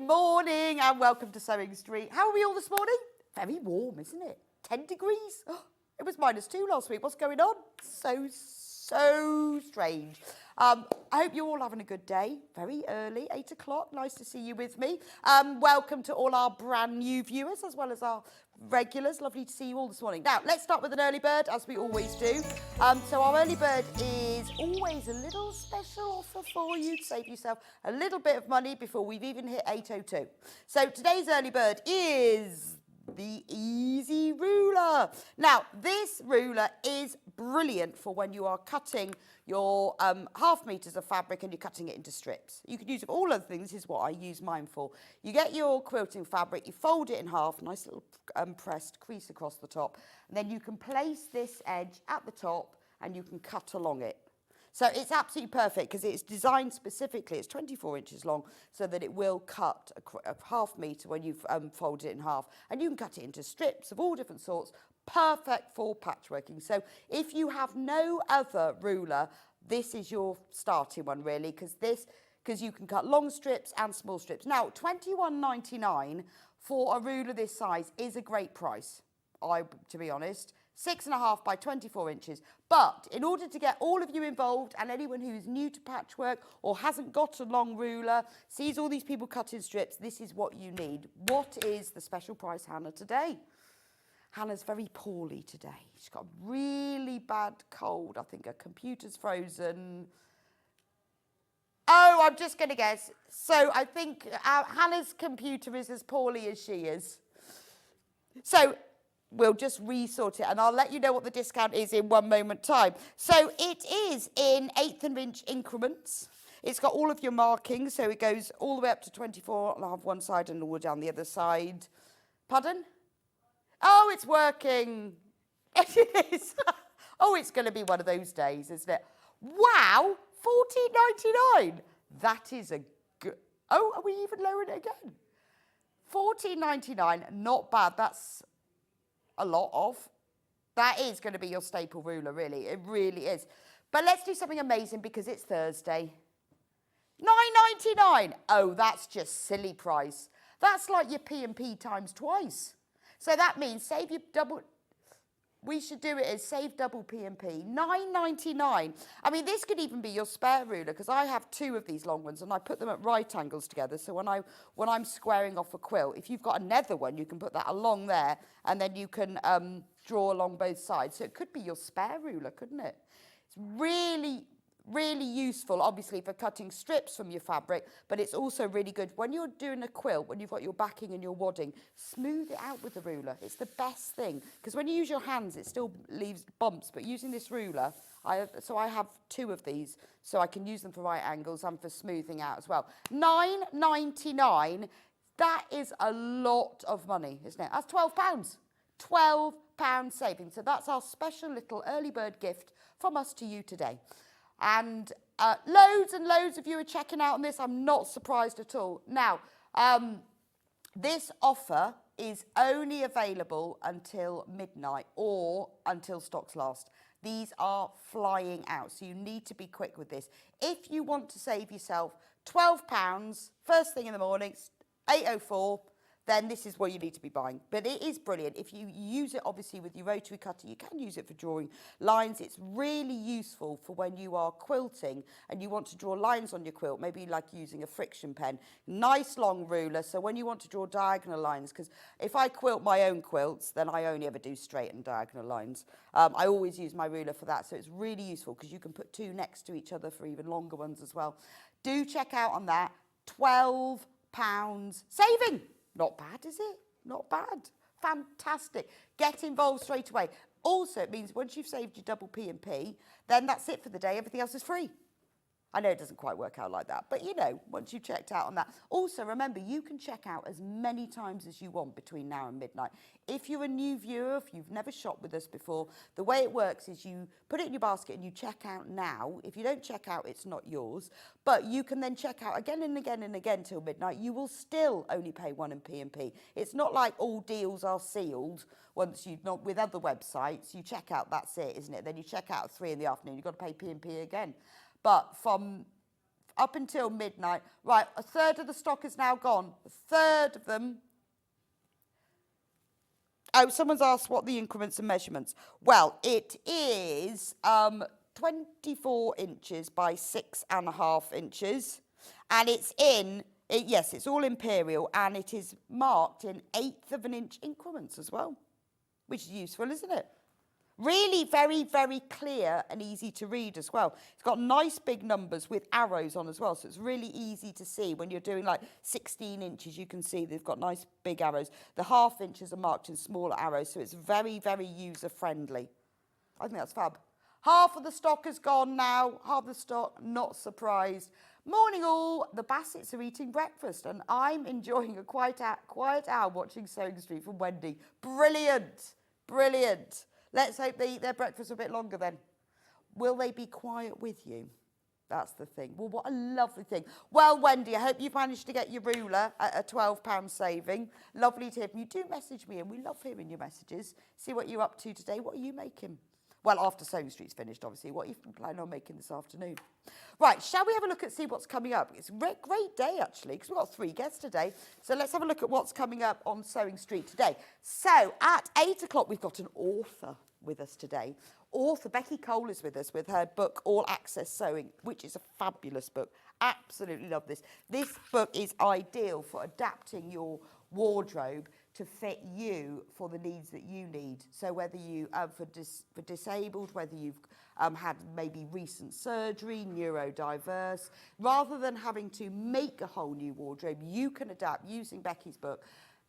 morning and welcome to Sewing Street. How are we all this morning? Very warm, isn't it? 10 degrees. Oh, it was -2 last week. What's going on? So strange. I hope you're all having a good day. Very early, 8 o'clock. Nice to see you with me. Welcome to all our brand new viewers as well as our regulars. Lovely to see you all this morning. Now, let's start with an early bird, as we always do. So our early bird is always a little special offer for you to save yourself a little bit of money before we've even hit 8:02. So today's early bird is the Easy Ruler. Now, this ruler is brilliant for when you are cutting your half meters of fabric and you're cutting it into strips. You could use it for all other things. This is what I use mine for. You get your quilting fabric, you fold it in half, nice little pressed crease across the top, and then you can place this edge at the top and you can cut along it. So it's absolutely perfect because it's designed specifically, it's 24 inches long, so that it will cut a half metre when you've folded it in half. And you can cut it into strips of all different sorts, perfect for patchworking. So if you have no other ruler, this is your starting one really, because you can cut long strips and small strips. Now, £21.99 for a ruler this size is a great price, to be honest. 6.5 by 24 inches. But in order to get all of you involved and anyone who's new to patchwork or hasn't got a long ruler, sees all these people cutting strips, this is what you need. What is the special price, Hannah, today? Hannah's very poorly today. She's got a really bad cold. I think her computer's frozen. Oh, I'm just going to guess. So I think Hannah's computer is as poorly as she is. So we'll just resort it and I'll let you know what the discount is in one moment time. So it is in 1/8 of an inch increments. It's got all of your markings, so it goes all the way up to 24 and I'll have one side and all down the other side. Pardon? Oh, it's working. It is. Oh, it's going to be one of those days, isn't it? Wow, £14.99. That is a good... Oh, are we even lowering it again? £14.99, not bad. That's a lot of. That is going to be your staple ruler, really. It really is. But let's do something amazing because it's Thursday. £9.99. Oh, that's just silly price. That's like your P&P times twice. So that means save your double... We should do it as save double P&P. £9.99. I mean, this could even be your spare ruler because I have 2 of these long ones and I put them at right angles together. So when I'm squaring off a quilt, if you've got another one, you can put that along there and then you can draw along both sides. So it could be your spare ruler, couldn't it? It's really useful, obviously, for cutting strips from your fabric, but it's also really good when you're doing a quilt, when you've got your backing and your wadding, smooth it out with the ruler. It's the best thing, because when you use your hands, it still leaves bumps, but using this ruler, I have 2 of these, so I can use them for right angles and for smoothing out as well. £9.99, that is a lot of money, isn't it? That's £12. £12 saving. So that's our special little early bird gift from us to you today. And loads and loads of you are checking out on this. I'm not surprised at all. Now, this offer is only available until midnight or until stocks last. These are flying out, so you need to be quick with this. If you want to save yourself £12, first thing in the morning, 8:04, then this is what you need to be buying. But it is brilliant. If you use it, obviously, with your rotary cutter, you can use it for drawing lines. It's really useful for when you are quilting and you want to draw lines on your quilt, maybe like using a friction pen. Nice long ruler, so when you want to draw diagonal lines, because if I quilt my own quilts, then I only ever do straight and diagonal lines. I always use my ruler for that, so it's really useful because you can put 2 next to each other for even longer ones as well. Do check out on that. £12 saving. Not bad, is it? Not bad. Fantastic. Get involved straight away. Also, it means once you've saved your double P&P, then that's it for the day. Everything else is free. I know it doesn't quite work out like that, but you know, once you've checked out on that. Also, remember, you can check out as many times as you want between now and midnight. If you're a new viewer, if you've never shopped with us before, the way it works is you put it in your basket and you check out now. If you don't check out, it's not yours, but you can then check out again and again and again till midnight. You will still only pay 1 in P&P. It's not like all deals are sealed. Once you've not with other websites, you check out, that's it, isn't it? Then you check out at 3 in the afternoon, you've got to pay P&P again. But from up until midnight. Right, a third of the stock is now gone. A third of them. Oh, someone's asked what the increments and measurements. Well, it is 24 inches by 6.5 inches. And it's yes, it's all imperial, and it is marked in 1/8 of an inch increments as well, which is useful, isn't it? Really very, very clear and easy to read as well. It's got nice big numbers with arrows on as well, so it's really easy to see. When you're doing like 16 inches, you can see they've got nice big arrows. The 1/2 inches are marked in smaller arrows, so it's very, very user-friendly. I think that's fab. Half of the stock is gone now, half the stock, not surprised. Morning all, the Bassets are eating breakfast and I'm enjoying a quiet hour watching Sewing Street from Wendy. Brilliant, brilliant. Let's hope they eat their breakfast a bit longer then. Will they be quiet with you? That's the thing. Well, what a lovely thing. Well, Wendy, I hope you've managed to get your ruler at a £12 saving. Lovely to hear from you. Do message me, and we love hearing your messages. See what you're up to today. What are you making? Well, after Sewing Street's finished, obviously. What are you planning on making this afternoon? Right, shall we have a look at see what's coming up? It's a great day, actually, because we've got 3 guests today. So let's have a look at what's coming up on Sewing Street today. So at 8 o'clock, we've got an author with us today. Author Becky Cole is with us with her book, All Access Sewing, which is a fabulous book. Absolutely love this. This book is ideal for adapting your wardrobe to fit you for the needs that you need. So whether you, for disabled, whether you've had maybe recent surgery, neurodiverse, rather than having to make a whole new wardrobe, you can adapt using Becky's book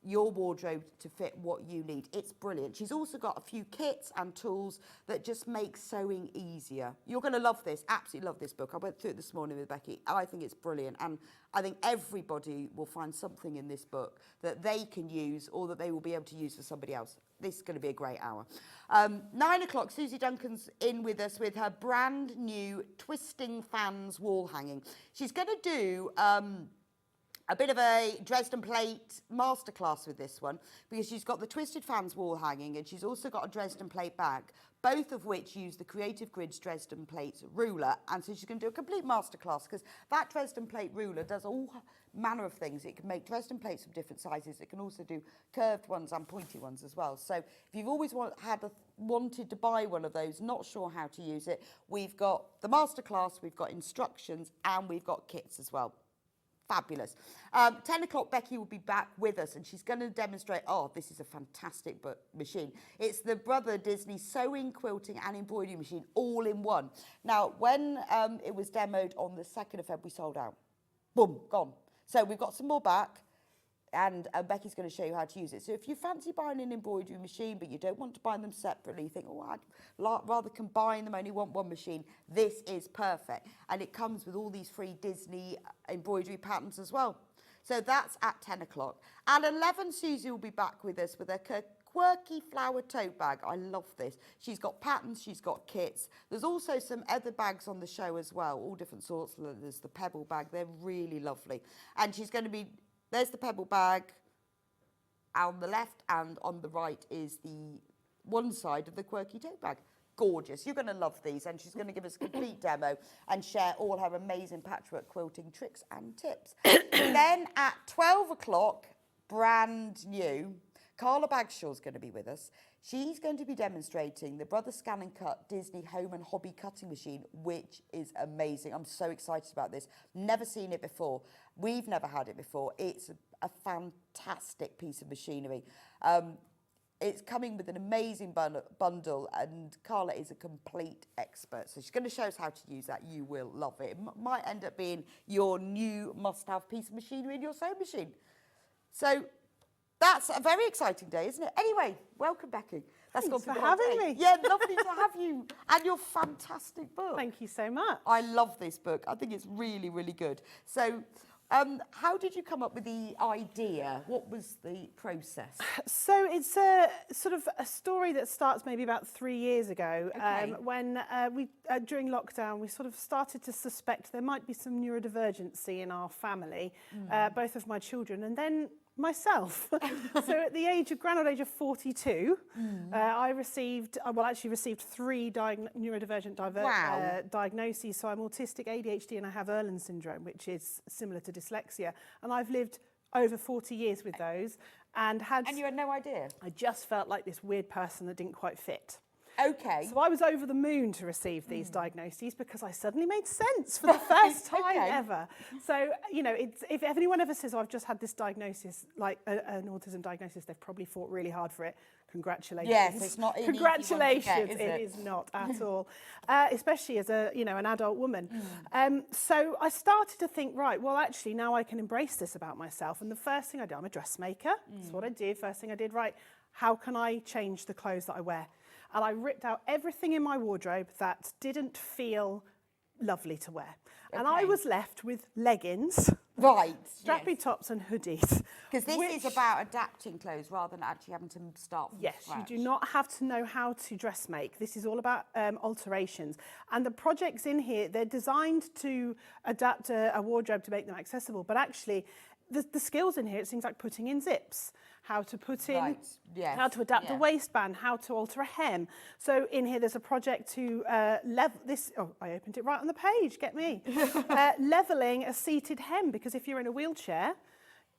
your wardrobe to fit what you need. It's brilliant. She's also got a few kits and tools that just make sewing easier. You're going to love this, absolutely love this book. I went through it this morning with Becky. I think it's brilliant, and I think everybody will find something in this book that they can use or that they will be able to use for somebody else. This is going to be a great hour. 9 o'clock, Suzie Duncan's in with us with her brand new Twisting Fans wall hanging. She's going to do a bit of a Dresden plate masterclass with this one, because she's got the Twisted Fans wall hanging and she's also got a Dresden plate bag, both of which use the Creative Grids Dresden plate ruler. And so she's going to do a complete masterclass, because that Dresden plate ruler does all manner of things. It can make Dresden plates of different sizes. It can also do curved ones and pointy ones as well. So if you've always wanted to buy one of those, not sure how to use it, we've got the masterclass, we've got instructions, and we've got kits as well. Fabulous. 10 o'clock, Becky will be back with us, and she's going to demonstrate, oh, this is a fantastic machine. It's the Brother Disney Sewing, Quilting and Embroidery Machine all in one. Now, when it was demoed on the 2nd of February, we sold out. Boom, gone. So we've got some more back, and Becky's going to show you how to use it. So if you fancy buying an embroidery machine, but you don't want to buy them separately, you think, oh, I'd rather combine them, only want one machine, this is perfect. And it comes with all these free Disney embroidery patterns as well. So that's at 10 o'clock. At 11, Suzie will be back with us with her Quirky flower tote bag. I love this. She's got patterns, she's got kits. There's also some other bags on the show as well, all different sorts. There's the pebble bag, they're really lovely. And she's going to be, there's the pebble bag on the left, and on the right is the one side of the Quirky tote bag. Gorgeous. You're going to love these, and she's going to give us a complete demo and share all her amazing patchwork quilting tricks and tips. Then at 12 o'clock, brand new, Carla Bagshaw is going to be with us. She's going to be demonstrating the Brother Scanncut Disney Home and Hobby Cutting Machine, which is amazing. I'm so excited about this. Never seen it before. We've never had it before. It's a fantastic piece of machinery. It's coming with an amazing bundle, and Carla is a complete expert. So she's going to show us how to use that. You will love it. It might end up being your new must-have piece of machinery in your sewing machine. So that's a very exciting day, isn't it? Anyway, welcome, Becky. Thanks for having me. Yeah, lovely to have you. And your fantastic book. Thank you so much. I love this book. I think it's really, really good. So how did you come up with the idea? What was the process? So it's a sort of a story that starts maybe about 3 years ago, when during lockdown we sort of started to suspect there might be some neurodivergency in our family, both of my children, and then myself. So at the grand old age of 42, I received 3 neurodivergent diagnoses. So I'm autistic, ADHD, and I have Erland syndrome, which is similar to dyslexia. And I've lived over 40 years with those and you had no idea? I just felt like this weird person that didn't quite fit. Okay. So I was over the moon to receive these diagnoses because I suddenly made sense for the first time ever. So, you know, if anyone ever says, oh, I've just had this diagnosis, like an autism diagnosis, they've probably fought really hard for it. Congratulations. Yes, it's not an Congratulations. easy one to get, it is not at all, especially as an adult woman. So I started to think, right, well, actually, now I can embrace this about myself. And the first thing I did, I'm a dressmaker. That's what I did. First thing I did, right, how can I change the clothes that I wear? And I ripped out everything in my wardrobe that didn't feel lovely to wear. Okay. And I was left with leggings, right, strappy tops and hoodies. Because this is about adapting clothes rather than actually having to start from scratch. You do not have to know how to dressmake. This is all about alterations. And the projects in here, they're designed to adapt a wardrobe to make them accessible. But actually, the skills in here, it's things like putting in zips, how to put in, how to adapt a waistband, how to alter a hem. So in here, there's a project to level this. Oh, I opened it right on the page. Get me. Leveling a seated hem, because if you're in a wheelchair,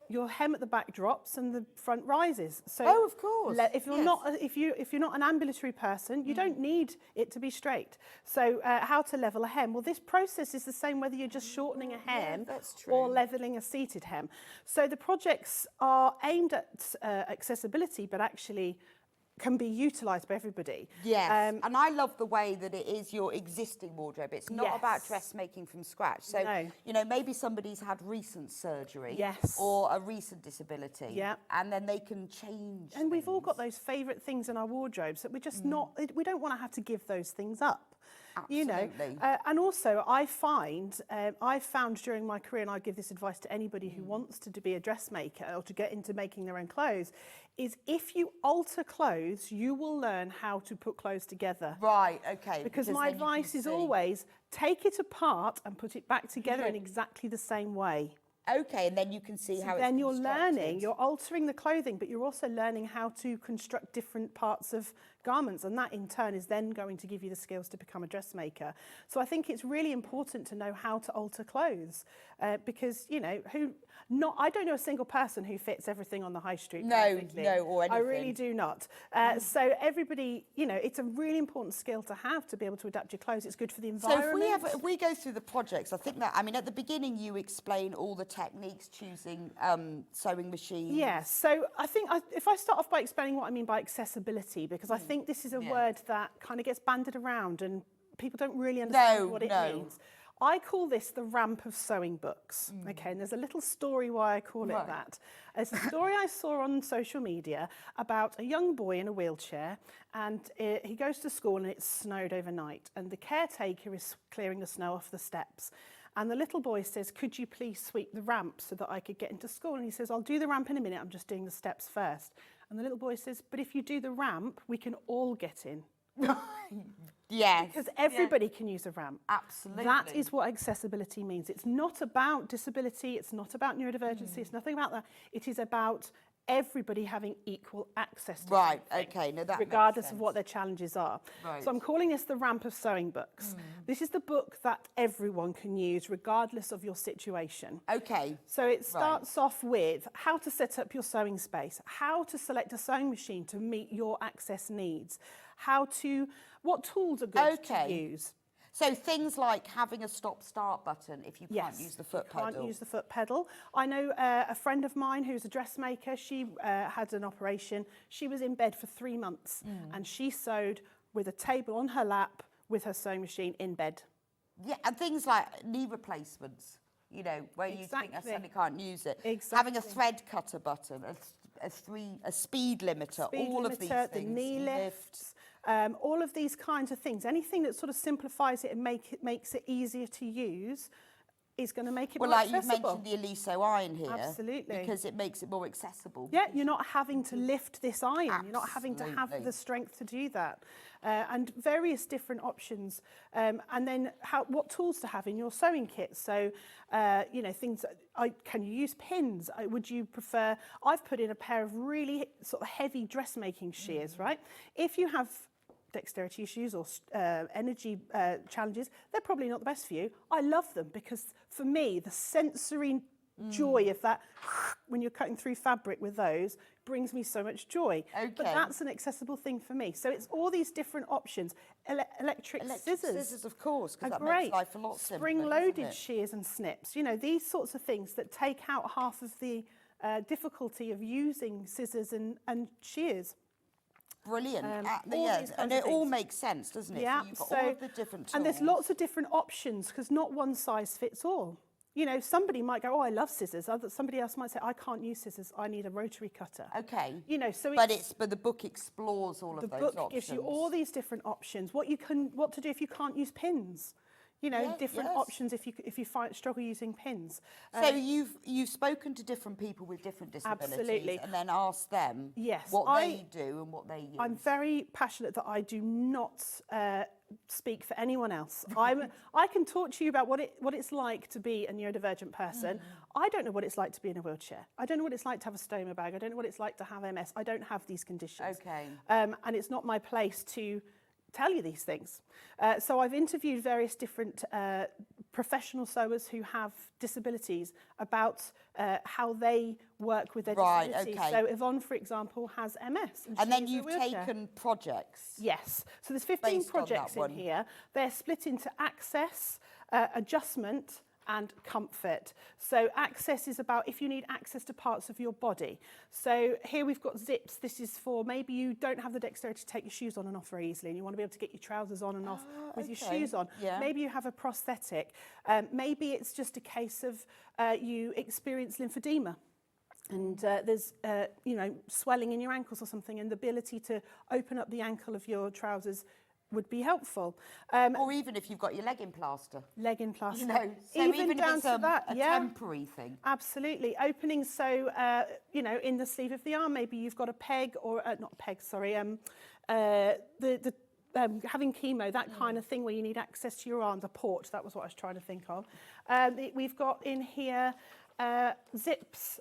your hem at the back drops and the front rises. So of course. If you're not if you're not an ambulatory person, you don't need it to be straight. So how to level a hem? Well, this process is the same whether you're just shortening a hem or leveling a seated hem. So the projects are aimed at accessibility, but actually can be utilised by everybody. Yes, and I love the way that it is your existing wardrobe. It's not about dressmaking from scratch. So, you know, maybe somebody's had recent surgery or a recent disability, and then they can change And we've all got those favourite things in our wardrobes that we're just not, we don't want to have to give those things up. Absolutely. You know, and also I've found during my career, and I give this advice to anybody who wants to be a dressmaker or to get into making their own clothes, is if you alter clothes, you will learn how to put clothes together. Right, okay. Because my advice is always take it apart and put it back together in exactly the same way. Okay, and then you can see how it's then you're learning, you're altering the clothing, but you're also learning how to construct different parts of garments, and that in turn is then going to give you the skills to become a dressmaker. So I think it's really important to know how to alter clothes, because, you know, I don't know a single person who fits everything on the high street perfectly. No, or anything. I really do not. So everybody, you know, it's a really important skill to have to be able to adapt your clothes. It's good for the environment. So if we go through the projects, I think that, I mean, at the beginning you explain all the techniques, choosing sewing machines. Yes, so I think if I start off by explaining what I mean by accessibility, because I think this is a word that kind of gets bandied around and people don't really understand what it means. I call this the ramp of sewing books. Okay, and there's a little story why I call it that. It's a story I saw on social media about a young boy in a wheelchair, and he goes to school and it's snowed overnight, and the caretaker is clearing the snow off the steps. And the little boy says, could you please sweep the ramp so that I could get into school? And he says, I'll do the ramp in a minute, I'm just doing the steps first. And the little boy says, but if you do the ramp, we can all get in. Yes. Because everybody can use a ramp. Absolutely. That is what accessibility means. It's not about disability, it's not about neurodivergency, it's nothing about that. It is about everybody having equal access to something, okay, no, that regardless of what their challenges are. Right. So I'm calling this the ramp of sewing books. This is the book that everyone can use regardless of your situation. Okay. So it starts off with how to set up your sewing space, how to select a sewing machine to meet your access needs, what tools are good to use. So things like having a stop-start button if you can't use the foot pedal. Can't use the foot pedal. I know a friend of mine who's a dressmaker. She had an operation. She was in bed for 3 months, and she sewed with a table on her lap with her sewing machine in bed. Yeah, and things like knee replacements, you know, where you think I suddenly can't use it. Exactly. Having a thread cutter button, a speed limiter, all of these things. The knee lifts. All of these kinds of things, anything that sort of simplifies it and makes it easier to use, is going to make it more more accessible. accessible. Well, like you've mentioned the Eliso iron here. Absolutely. Because it makes it more accessible. Yeah, you're not having to lift this iron. Absolutely. You're not having to have the strength to do that. And various different options. And then what tools to have in your sewing kit. So, you know, things, can you use pins? Would you prefer, I've put in a pair of really sort of heavy dressmaking shears, right? If you have dexterity issues or energy challenges, they're probably not the best for you. I love them because for me, the sensory joy of that, when you're cutting through fabric with those, brings me so much joy. Okay. But that's an accessible thing for me. So it's all these different options. Electric scissors. Scissors, of course, because that great. makes life a lot simpler. Spring-loaded shears and snips. You know, these sorts of things that take out half of the difficulty of using scissors and shears. Brilliant. Yes, and it all makes sense, doesn't it? Yeah. So you've got all of the different tools. And there's lots of different options because not one size fits all. You know, somebody might go, oh, I love scissors. Somebody else might say, I can't use scissors. I need a rotary cutter. Okay. You know, so but the book explores all of those options. The book gives you all these different options. What to do if you can't use pins. You know, different options if you struggle using pins. So you've spoken to different people with different disabilities, absolutely. And then asked them what they do and what they use. I'm very passionate that I do not speak for anyone else. I can talk to you about what it's like to be a neurodivergent person. I don't know what it's like to be in a wheelchair. I don't know what it's like to have a stoma bag. I don't know what it's like to have MS. I don't have these conditions. Okay. And it's not my place to tell you these things. So I've interviewed various different professional sewers who have disabilities about how they work with their disabilities. Okay. So Yvonne, for example, has MS. And then you've taken projects. Yes. So there's 15 projects in here. They're split into access, adjustment, and comfort. So access is about if you need access to parts of your body. So here we've got zips. This is for maybe you don't have the dexterity to take your shoes on and off very easily and you want to be able to get your trousers on and off with your shoes on. Yeah. Maybe you have a prosthetic. Maybe it's just a case of you experience lymphedema. And there's, you know, swelling in your ankles or something, and the ability to open up the ankle of your trousers would be helpful. Or even if you've got your leg in plaster. Leg in plaster. You know, so even down if it's to that, a temporary thing. Absolutely. Opening, so, you know, in the sleeve of the arm, maybe you've got a peg or, not a peg, sorry, having chemo, that kind of thing where you need access to your arms, a port, that was what I was trying to think of. We've got in here zips,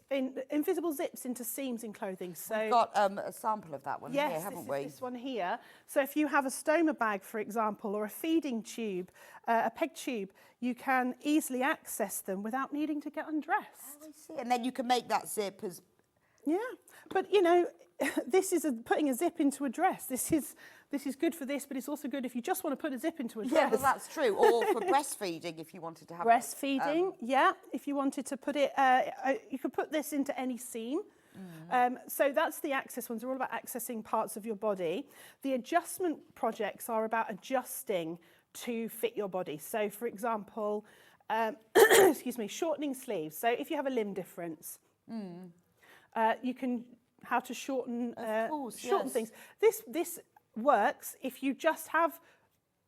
invisible zips into seams in clothing. So we've got a sample of that one here, haven't we? Yes, this one here. So if you have a stoma bag, for example, or a feeding tube, a peg tube, you can easily access them without needing to get undressed. Oh, I see. And then you can make that zip as... Yeah, but you know, this is putting a zip into a dress. This is good for this, but it's also good if you just want to put a zip into a dress. Yeah, well, that's true. Or for breastfeeding, if you wanted to have breastfeeding. Yeah, if you wanted to put it, you could put this into any seam. So that's the access ones. They're all about accessing parts of your body. The adjustment projects are about adjusting to fit your body. So, for example, excuse me, shortening sleeves. So if you have a limb difference, you can how to shorten things. This works if you just have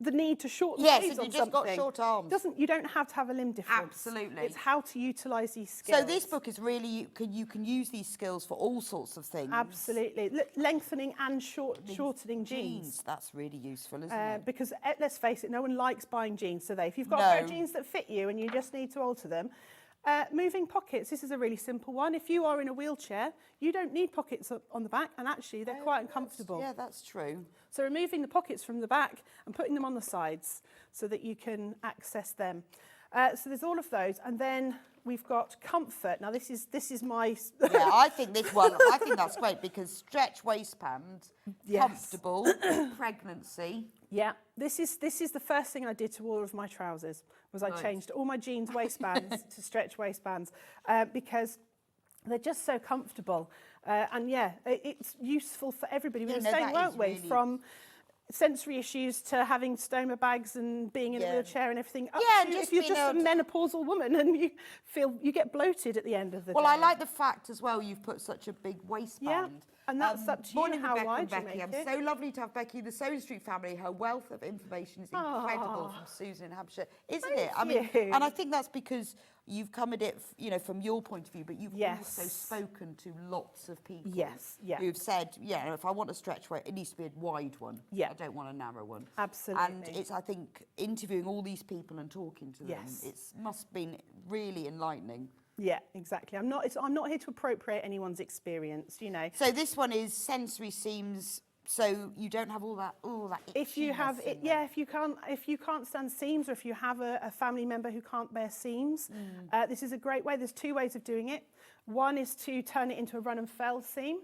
the need to shorten sleeves on something. Yes, if you just got short arms. You don't have to have a limb difference. Absolutely. It's how to utilise these skills. So this book is really, you can use these skills for all sorts of things. Absolutely. Lengthening and shortening jeans. That's really useful, isn't it? Because let's face it, no one likes buying jeans today. If you've got a pair of jeans that fit you and you just need to alter them, moving pockets, this is a really simple one. If you are in a wheelchair, you don't need pockets on the back, and actually they're quite uncomfortable. Yeah, that's true. So removing the pockets from the back and putting them on the sides so that you can access them. So there's all of those, and then we've got comfort. Now this is my... Yeah, I think that's great because stretch waistband, comfortable, pregnancy. Yeah, this is the first thing I did to all of my trousers, was I changed all my jeans waistbands to stretch waistbands because they're just so comfortable. And yeah, it's useful for everybody. We were saying, weren't we, from sensory issues to having stoma bags and being in a wheelchair and everything. Just if you're just a menopausal woman and you get bloated at the end of the day. Well, I like the fact as well you've put such a big waistband. Yeah, and that's up to morning, you how Rebecca wide and you Becky. make it. So lovely to have Becky, the Sewing Street family. Her wealth of information is incredible from Susan in Hampshire, isn't it? I mean, and I think that's because you've come at it, from your point of view, but you've also spoken to lots of people who've said, if I want a stretch weight, it needs to be a wide one. I don't want a narrow one. Absolutely. And it's, I think, interviewing all these people and talking to them, it must have been really enlightening. Yeah, exactly. I'm not here to appropriate anyone's experience, So this one is sensory seams. So you don't have all that if you have it, if you can't stand seams, or if you have a family member who can't bear seams, this is a great way. There's two ways of doing it. One is to turn it into a run and fell seam,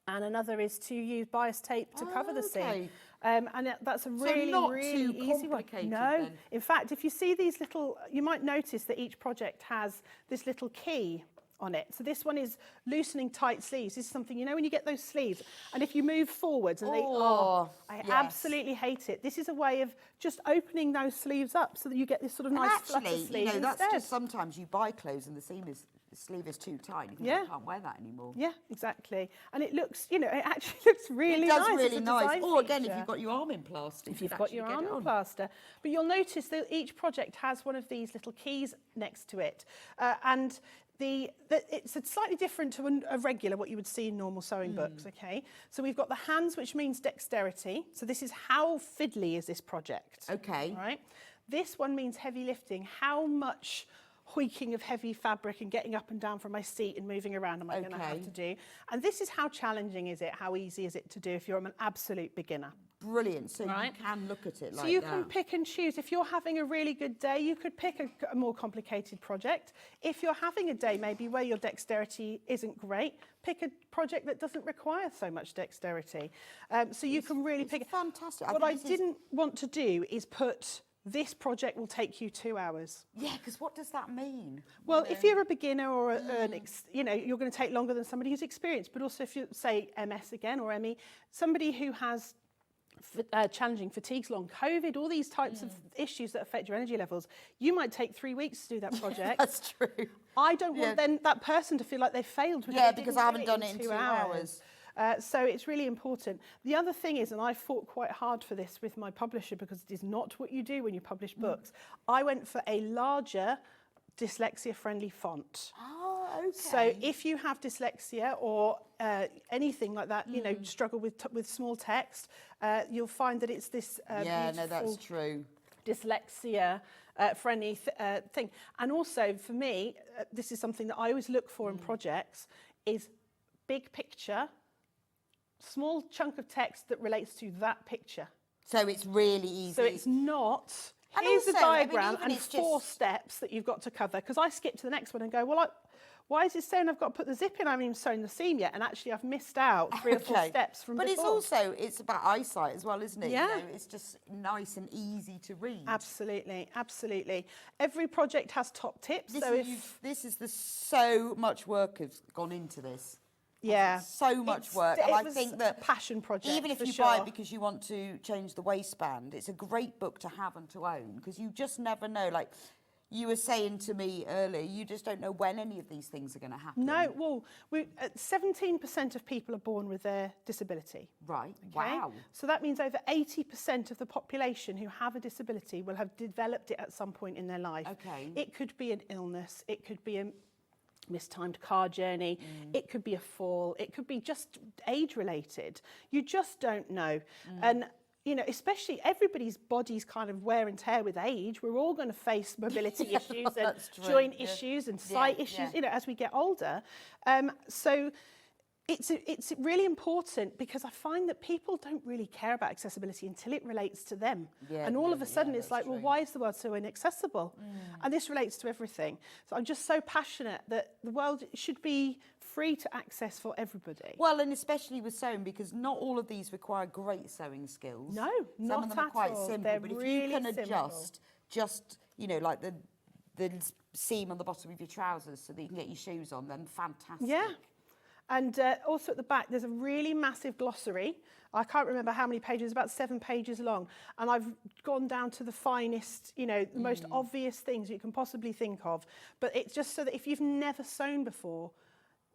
and another is to use bias tape to cover the seam. And that's a really, really easy one. No, then. In fact, if you see these little, you might notice that each project has this little key on it. So this one is loosening tight sleeves. This is something, when you get those sleeves, and if you move forwards and I absolutely hate it. This is a way of just opening those sleeves up so that you get this sort of nice flutter sleeve instead. That's just sometimes you buy clothes and the sleeve is too tight. You think, I can't wear that anymore. Yeah, exactly. And it looks, it actually looks really nice. It does really nice. Or again, if you've got your arm in plaster. If you've got your arm in plaster. But you'll notice that each project has one of these little keys next to it. And it's slightly different to a regular, what you would see in normal sewing books, okay? So we've got the hands, which means dexterity. So this is how fiddly is this project. Okay. Right? This one means heavy lifting. How much hoiking of heavy fabric and getting up and down from my seat and moving around am I going to have to do? And this is how challenging is it, how easy is it to do if you're an absolute beginner. Brilliant. So you can look at it like that. So you can pick and choose. If you're having a really good day, you could pick a more complicated project. If you're having a day maybe where your dexterity isn't great, pick a project that doesn't require so much dexterity. So you can really pick. Fantastic. What I didn't want to do is put, this project will take you 2 hours. Yeah, because what does that mean? Well, if you're a beginner or you're going to take longer than somebody who's experienced. But also if you say MS again or ME, somebody who has challenging fatigues, long COVID, all these types of issues that affect your energy levels, you might take 3 weeks to do that project. That's true. I don't want then that person to feel like they failed. Because I haven't done it in 2 hours. So it's really important. The other thing is, and I fought quite hard for this with my publisher because it is not what you do when you publish books, I went for a larger dyslexia-friendly font. Oh, okay. So if you have dyslexia or anything like that, struggle with small text, you'll find that it's this beautiful, that's true, dyslexia friendly thing. And also for me, this is something that I always look for in projects, is big picture, small chunk of text that relates to that picture. So it's really easy. So it's not, here's the diagram and 4 steps that you've got to cover. Because I skip to the next one and go, well, why is it saying I've got to put the zip in? I haven't even sewn the seam yet. And actually I've missed out 3 or 4 steps from before. But it's about eyesight as well, isn't it? Yeah. It's just nice and easy to read. Absolutely, absolutely. Every project has top tips. So much work has gone into this. Yeah. So much work. And I think that a passion project. Even if you buy it because you want to change the waistband, it's a great book to have and to own, because you just never know. Like you were saying to me earlier, you just don't know when any of these things are going to happen. No, well, 17% of people are born with their disability. Right, okay? Wow. So that means over 80% of the population who have a disability will have developed it at some point in their life. Okay. It could be an illness, it could be a mistimed car journey, it could be a fall, it could be just age related. You just don't know. And especially everybody's body's kind of wear and tear with age. We're all going to face mobility issues and joint issues and sight issues, as we get older. So it's really important, because I find that people don't really care about accessibility until it relates to them. And all of a sudden it's like, well, why is the world so inaccessible? And this relates to everything. So I'm just so passionate that the world should be free to access for everybody. Well, and especially with sewing, because not all of these require great sewing skills. No, Some of them are quite simple. They're but if really you can adjust just, like the seam on the bottom of your trousers so that you can get your shoes on, then fantastic. Yeah. And also at the back, there's a really massive glossary. I can't remember how many pages, about 7 pages long. And I've gone down to the finest, you know, the most obvious things you can possibly think of. But it's just so that if you've never sewn before,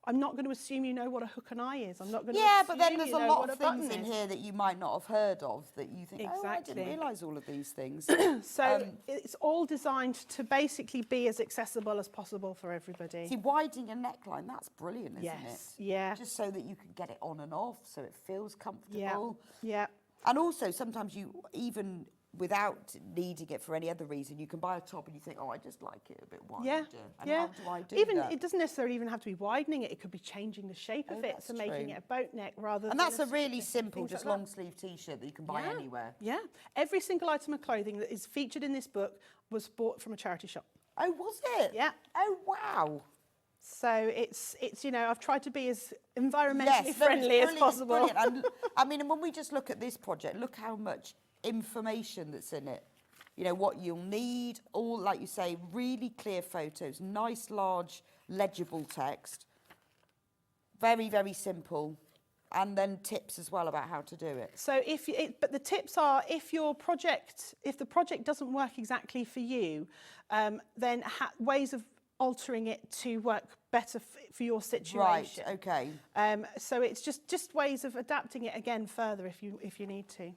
I'm not going to assume you know what a hook and eye is. I'm not going to assume but then there's you a know lot what of a button things in is. here that you might not have heard of that you think, oh, I didn't Exactly. realise all of these things. So it's all designed to basically be as accessible as possible for everybody. See, widening a neckline, that's brilliant, isn't it? Yeah. Just so that you can get it on and off, so it feels comfortable. Yeah. And also, sometimes you, even without needing it for any other reason, you can buy a top and you think, oh, I just like it a bit wider. Yeah. And how do I do even that? It doesn't necessarily even have to be widening it. It could be changing the shape of it, that's so making true. it a boat neck rather than. And that's a really simple, things just like that. long sleeve t-shirt that you can buy anywhere. Yeah. Every single item of clothing that is featured in this book was bought from a charity shop. Oh, was it? Yeah. Oh, wow. So it's you know, I've tried to be as environmentally friendly as possible. It's brilliant. And I mean, and when we just look at this project, look how much information that's in it. You know, what you'll need, all, like you say, really clear photos, nice, large, legible text. Very, very simple. And then tips as well about how to do it. So but the tips are, if the project doesn't work exactly for you, then ways of altering it to work better for your situation. Right, okay. So it's just ways of adapting it again further if you need to.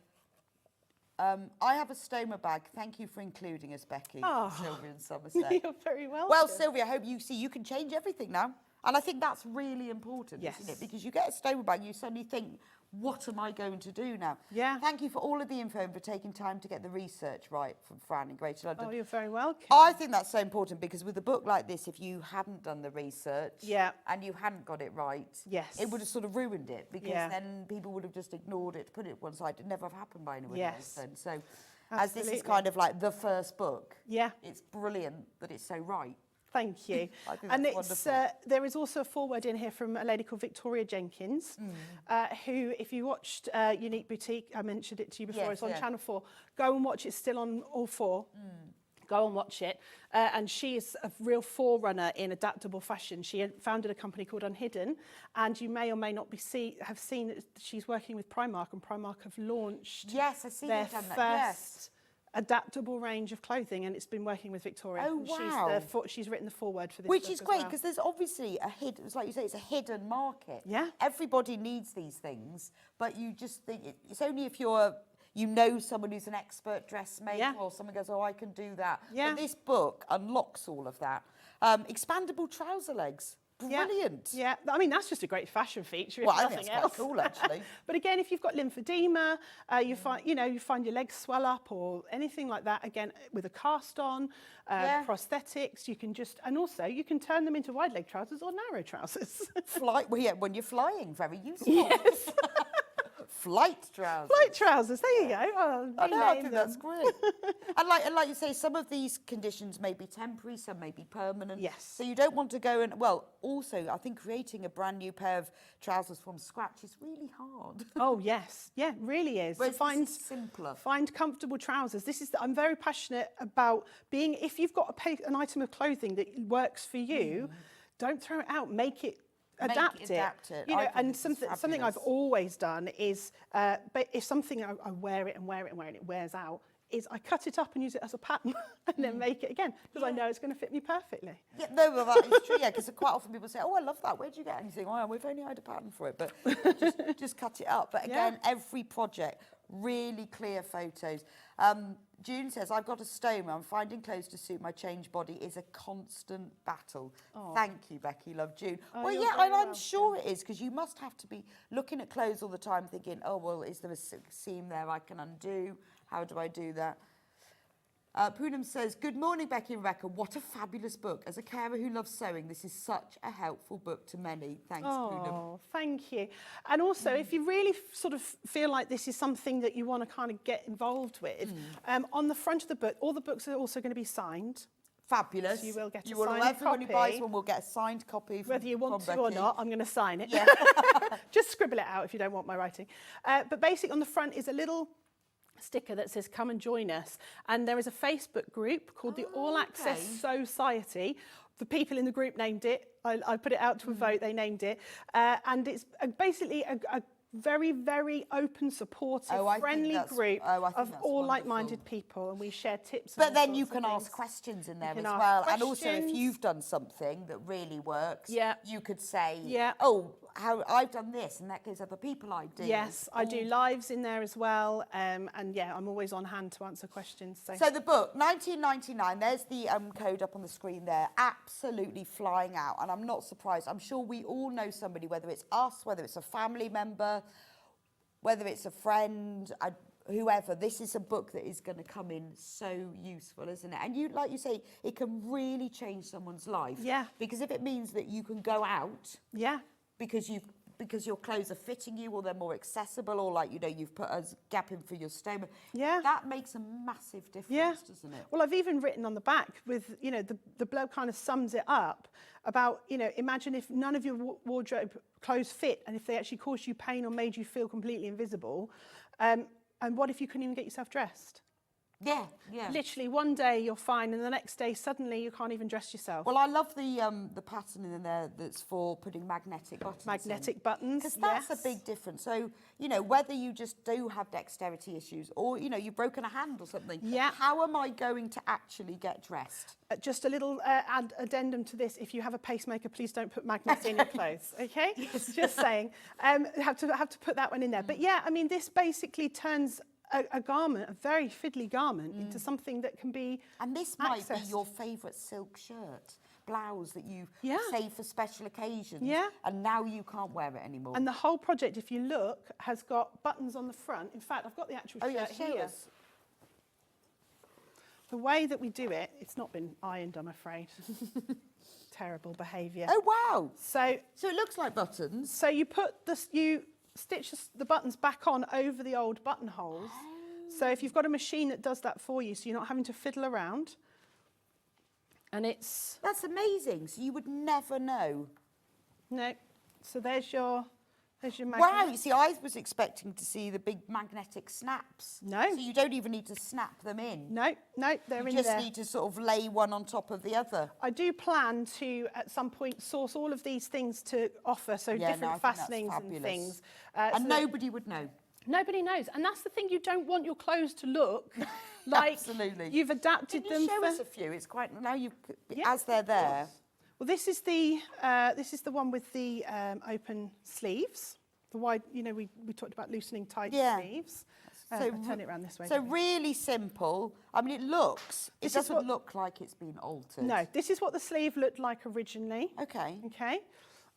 I have a stoma bag. Thank you for including us, Becky. Oh. Sylvia in Somerset. You're very welcome. Well, Sylvia, I hope you can change everything now. And I think that's really important, Yes. isn't it? Because you get a stoma bag, you suddenly think, what am I going to do now? Yeah. Thank you for all of the info and for taking time to get the research right from Fran in Greater London. Oh, you're very welcome. I think that's so important because with a book like this, if you hadn't done the research and you hadn't got it right, it would have sort of ruined it because then people would have just ignored it, put it one side. It never have happened by anyone else then. So as this is kind of like the first book, it's brilliant that it's so right. Thank you. I think and that's there is also a foreword in here from a lady called Victoria Jenkins, who, if you watched Unique Boutique, I mentioned it to you before, it's on Channel 4. Go and watch it, it's still on all 4. Go and watch it. And she is a real forerunner in adaptable fashion. She founded a company called Unhidden, and you may or may not have seen that she's working with Primark, and Primark have launched their first adaptable range of clothing, and it's been working with Victoria. Oh, wow. She's written the foreword for this Which book is as great well. because there's obviously it's like you say, it's a hidden market. Yeah. Everybody needs these things, but you just think it's only if you know someone who's an expert dressmaker or someone goes, oh, I can do that. Yeah. But this book unlocks all of that. Expandable trouser legs. Brilliant. Yeah, I mean, that's just a great fashion feature. Well, I think it's quite cool, actually. But again, if you've got lymphedema, you find your legs swell up or anything like that, again, with a cast on, prosthetics, you can and also you can turn them into wide leg trousers or narrow trousers. When you're flying, very useful. Yes. Flight trousers. Flight trousers, there you go. Oh, I think that's great. and like you say, some of these conditions may be temporary, some may be permanent. Yes. So you don't want to go and, also, I think creating a brand new pair of trousers from scratch is really hard. Oh, yes. Yeah, it really is. Whereas this is simpler. Find comfortable trousers. I'm very passionate about if you've got an item of clothing that works for you, don't throw it out, make it adapt it. You know, and something I've always done is, but if something I wear it and it wears out, is I cut it up and use it as a pattern and then make it again because I know it's going to fit me perfectly. Yeah, no, well, that is true. Yeah, because quite often people say, "Oh, I love that. Where'd you get it?" And you think, "Oh, we've only had a pattern for it," but just cut it up. But again, every project, really clear photos. June says, I've got a stoma. I'm finding clothes to suit my changed body is a constant battle. Oh. Thank you, Becky. Love, June. Oh, well, yeah, and I'm sure it is because you must have to be looking at clothes all the time thinking, oh, well, is there a seam there I can undo? How do I do that? Poonam says, good morning, Becky and Rebecca. What a fabulous book. As a carer who loves sewing, this is such a helpful book to many. Thanks, Poonam. Oh, thank you. And also, if you really sort of feel like this is something that you want to kind of get involved with, on the front of the book, all the books are also going to be signed. Fabulous. So you will get a signed copy. Everyone who buys one will get a signed copy. Whether you want to Becky. or not, I'm going to sign it. Yeah. Just scribble it out if you don't want my writing. But basically, on the front is a little sticker that says come and join us, and there is a Facebook group called the All Access Society. the people in the group named it. I put it out to a vote, they named it. And it's basically a very, very open, supportive, friendly group of all like-minded people, and we share tips. But then you can ask questions in there as well. And also, if you've done something that really works, you could say, oh, how I've done this, and that gives other people ideas. Yes, I do lives in there as well, and yeah, I'm always on hand to answer questions. So the book, 1999, there's the code up on the screen there, absolutely flying out, and I'm not surprised. I'm sure we all know somebody, whether it's us, whether it's a family member, whether it's a friend, whoever. This is a book that is going to come in so useful, isn't it? And you, like you say, it can really change someoe's life. Yeah. Because if it means that you can go out. Yeah. Because your clothes are fitting you, or they're more accessible, or like, you know, you've put a gap in for your stoma. Yeah. That makes a massive difference, doesn't it? Well, I've even written on the back with, you know, the blurb kind of sums it up about, you know, imagine if none of your wardrobe clothes fit, and if they actually caused you pain or made you feel completely invisible, and what if you couldn't even get yourself dressed? Yeah, yeah. Literally one day you're fine, and the next day suddenly you can't even dress yourself. Well, I love the pattern in there that's for putting magnetic buttons. Magnetic buttons, because that's a big difference. So, you know, whether you just do have dexterity issues, or, you know, you've broken a hand or something. Yeah. How am I going to actually get dressed? Just a little addendum to this: if you have a pacemaker, please don't put magnets in your clothes. Okay, just saying. Have to put that one in there. But yeah, I mean, this basically turns a garment, a very fiddly garment, into something that can be And this might be your favourite silk shirt, blouse that you save for special occasions. Yeah. And now you can't wear it anymore. And the whole project, if you look, has got buttons on the front. In fact, I've got the actual shirt here. The way that we do it, it's not been ironed, I'm afraid. Terrible behaviour. Oh, wow. So it looks like buttons. So you put this, you stitch the buttons back on over the old buttonholes. So if you've got a machine that does that for you, so you're not having to fiddle around. And it's... That's amazing. So you would never know. No. So there's your magnet. Wow, you see, I was expecting to see the big magnetic snaps. No. So you don't even need to snap them in. No, they're in there. You just need to sort of lay one on top of the other. I do plan to, at some point, source all of these things to offer, so different fastenings and things. And so nobody would know. Nobody knows. And that's the thing, you don't want your clothes to look like you've adapted them. Can you show us a few? It's quite, now you, as they're there. Well, this is the one with the open sleeves. The wide, you know, we talked about loosening tight sleeves. So I'll turn it around this way. So really simple. I mean, it doesn't look like it's been altered. No, this is what the sleeve looked like originally. Okay. Okay.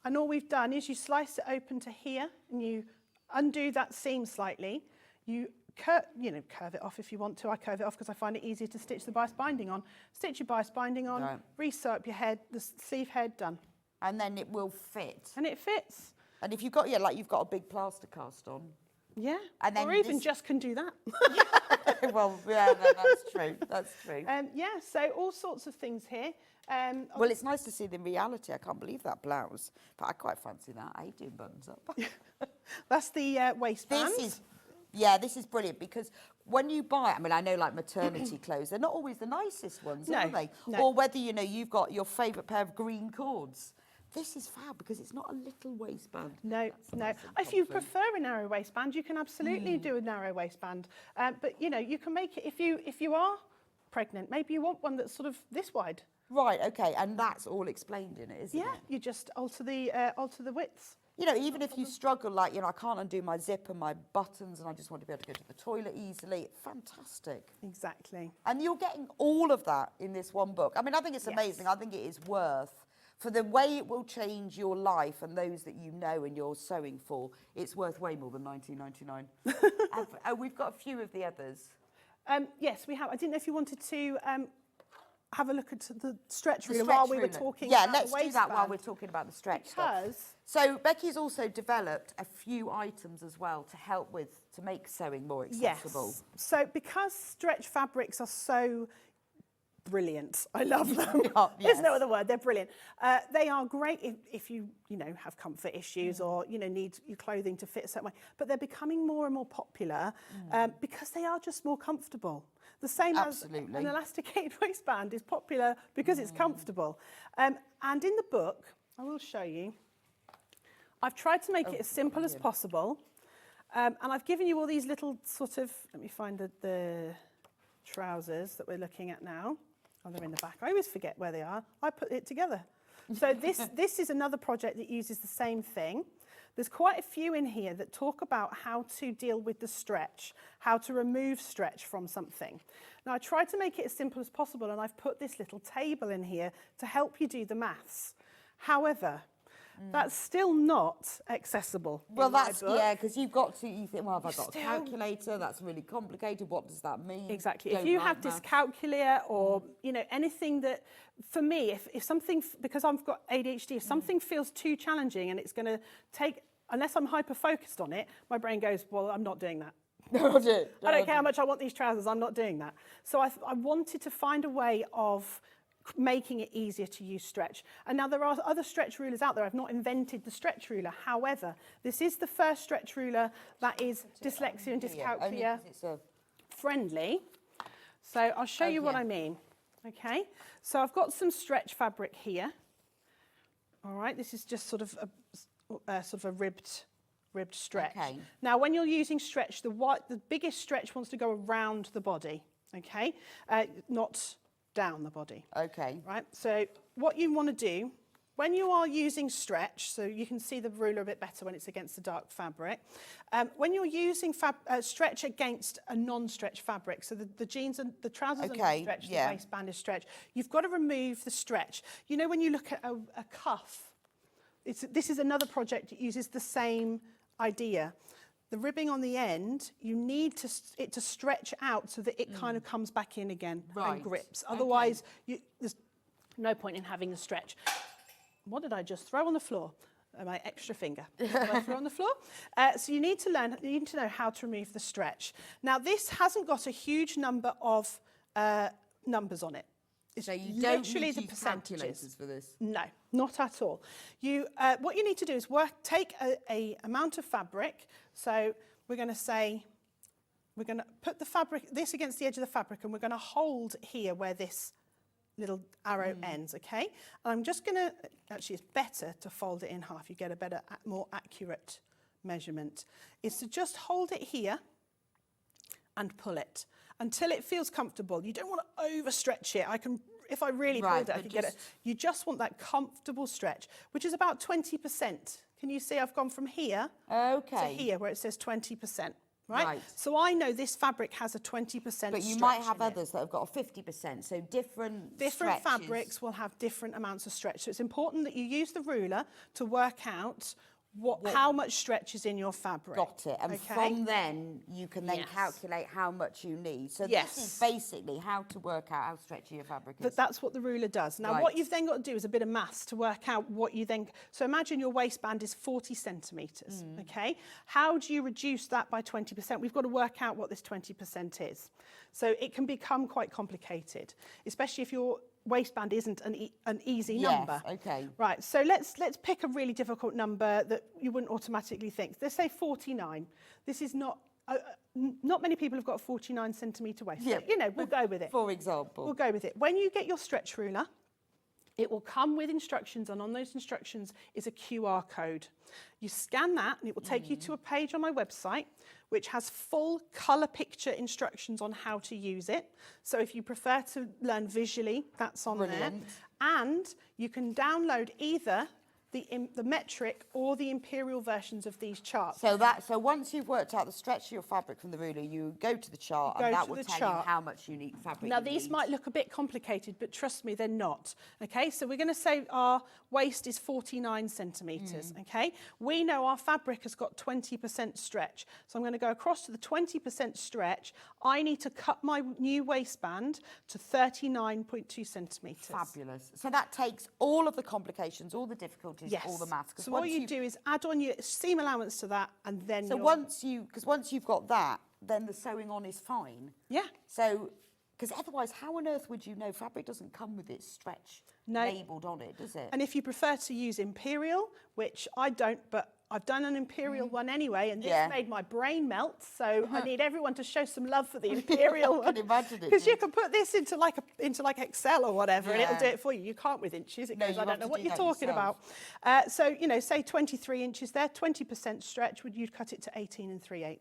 And all we've done is you slice it open to here, and you undo that seam slightly. You curve it off if you want to. I curve it off because I find it easier to stitch the bias binding on. Stitch your bias binding on, re-sew up your head, the sleeve head, done. And then it will fit. And it fits. And if you've got, like you've got a big plaster cast on. Yeah, and then or even just can do that. Well, yeah, that's true. That's true. Yeah, so all sorts of things here. Well, it's nice to see the reality. I can't believe that blouse, but I quite fancy that. I do buttons up. That's the waistband. This is brilliant, because when you buy, I mean, I know like maternity clothes, they're not always the nicest ones, are they? No. Or whether, you know, you've got your favourite pair of green cords. This is fab because it's not a little waistband. No, no. If you prefer a narrow waistband, you can absolutely do a narrow waistband. But, you know, you can make it, if you are pregnant, maybe you want one that's sort of this wide. Right, okay, and that's all explained in it, isn't it? Yeah, you just alter the widths. You know, even if you struggle, like, you know, I can't undo my zip and my buttons and I just want to be able to go to the toilet easily, fantastic. Exactly. And you're getting all of that in this one book. I mean, I think it's amazing. I think it is worth, for the way it will change your life and those that you know and you're sewing for, it's worth way more than $19.99. We've got a few of the others. Yes, we have. I didn't know if you wanted to have a look at the stretch ruler while we were talking about the waistband. Yeah, let's do that while we're talking about the stretch stuff. So Becky's also developed a few items as well to help to make sewing more accessible. Yes. So because stretch fabrics are so brilliant. I love them. Yes. There's no other word. They're brilliant. They are great if you have comfort issues or need your clothing to fit a certain way. But they're becoming more and more popular because they are just more comfortable. The same as an elasticated waistband is popular because it's comfortable. And in the book, I will show you. I've tried to make it as simple as possible. And I've given you all these little sort of, let me find the trousers that we're looking at now. Oh, they're in the back. I always forget where they are. I put it together. So this is another project that uses the same thing. There's quite a few in here that talk about how to deal with the stretch, how to remove stretch from something. Now, I tried to make it as simple as possible, and I've put this little table in here to help you do the maths. However, that's still not accessible. Well, that's, yeah, because you've got to, you think, well, have I got a calculator? That's really complicated. What does that mean? Exactly. If you have dyscalculia or, anything that, for me, if something, because I've got ADHD, if something feels too challenging and it's going to take, unless I'm hyper-focused on it, my brain goes, well, I'm not doing that. I don't care how much I want these trousers, I'm not doing that. So I wanted to find a way of making it easier to use stretch. And now there are other stretch rulers out there. I've not invented the stretch ruler. However, this is the first stretch ruler that is dyslexia and dyscalculia friendly. So I'll show you what I mean. Okay, so I've got some stretch fabric here. All right, this is just sort of a ribbed stretch. Okay. Now, when you're using stretch, the biggest stretch wants to go around the body. Okay, not down the body. Okay. Right, so what you want to do, when you are using stretch, so you can see the ruler a bit better when it's against the dark fabric, when you're using stretch against a non-stretch fabric, so the jeans and the trousers are stretch, the waistband is stretch, you've got to remove the stretch. You know, when you look at a cuff, this is another project that uses the same idea. The ribbing on the end, you need it to stretch out so that it kind of comes back in again and grips. Otherwise, there's no point in having the stretch. What did I just throw on the floor? My extra finger. What did I throw on the floor? So you need to know how to remove the stretch. Now, this hasn't got a huge number of numbers on it. So you don't need to use calculators for this? No, not at all. What you need to do is take a amount of fabric. So we're going to say, we're going to put this against the edge of the fabric, and we're going to hold here where this little arrow ends, okay? And I'm just going to, actually it's better to fold it in half. You get a better, more accurate measurement. Is to just hold it here and pull it until it feels comfortable. You don't want to overstretch it. If I really pulled it, I could get it. You just want that comfortable stretch, which is about 20%. Can you see I've gone from here to here where it says 20%, right? So I know this fabric has a 20% stretch. But you might have others that have got a 50%, so different fabrics will have different amounts of stretch. So it's important that you use the ruler to work out how much stretch is in your fabric. Got it. And from then, you can then calculate how much you need. So this is basically how to work out how stretchy your fabric is. But that's what the ruler does. Now, what you've then got to do is a bit of maths to work out what you then... So imagine your waistband is 40 centimetres, okay? How do you reduce that by 20%? We've got to work out what this 20% is. So it can become quite complicated, especially if your waistband isn't an easy number. Okay. Right, so let's pick a really difficult number that you wouldn't automatically think. Let's say 49. This is not many people have got a 49 centimetre waist. Yeah. So, we'll go with it. For example. We'll go with it. When you get your stretch ruler, it will come with instructions, and on those instructions is a QR code. You scan that, and it will take you to a page on my website, which has full colour picture instructions on how to use it. So if you prefer to learn visually, that's on there. And you can download either the metric or the imperial versions of these charts. So once you've worked out the stretch of your fabric from the ruler, you go to the chart, and that will tell you how much you need fabric. Now these might look a bit complicated, but trust me, they're not. Okay, so we're going to say our waist is 49 centimetres. Okay, we know our fabric has got 20% stretch, so I'm going to go across to the 20% stretch. I need to cut my new waistband to 39.2 centimetres. Fabulous. So that takes all of the complications, all the difficulties, all the maths. So what you do is add on your seam allowance to that, and then once you've got that, then the sewing on is fine. Yeah. So Because otherwise, how on earth would you know? Fabric doesn't come with its stretch labelled on it, does it? And if you prefer to use imperial, which I don't, but I've done an imperial one anyway, and this made my brain melt. So I need everyone to show some love for the imperial one. I can imagine it. Because you can put this into like Excel or whatever, and it'll do it for you. You can't with inches. It goes, I don't know what you're talking about. So, you know, say 23 inches there, 20% stretch, you'd cut it to 18 3/8.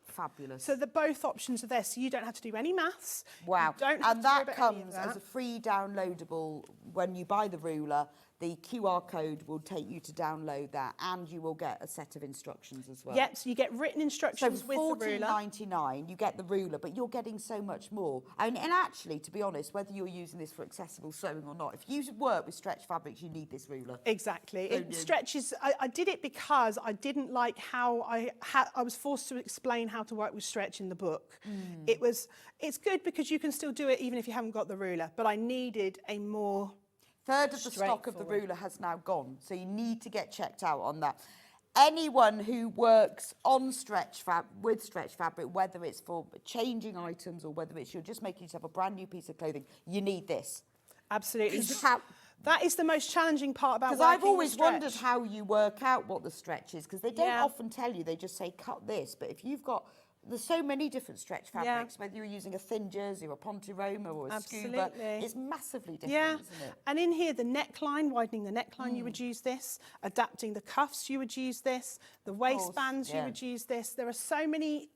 Fabulous. So both options are there, so you don't have to do any maths. Wow. And that comes as a free downloadable. When you buy the ruler, the QR code will take you to download that, and you will get a set of instructions as well. Yep, so you get written instructions with the ruler. So $14.99, you get the ruler, but you're getting so much more. And actually, to be honest, whether you're using this for accessible sewing or not, if you work with stretch fabrics, you need this ruler. Exactly. It stretches. I did it because I didn't like how I was forced to explain how to work with stretch in the book. It's good because you can still do it even if you haven't got the ruler, but I needed a more... Third of the stock of the ruler has now gone, so you need to get checked out on that. Anyone who works on with stretch fabric, whether it's for changing items or whether it's you're just making yourself a brand new piece of clothing, you need this. Absolutely. That is the most challenging part about working because I've always stretch. wondered how you work out what the stretch is, because they don't often tell you. They just say cut this, but if you've got... There's so many different stretch fabrics, whether you're using a thin jersey or a Ponte Roma or a scuba, it's massively different, isn't it? And in here, the neckline, widening the neckline, you would use this. Adapting the cuffs, you would use this. The waistbands, you would use this. There are so many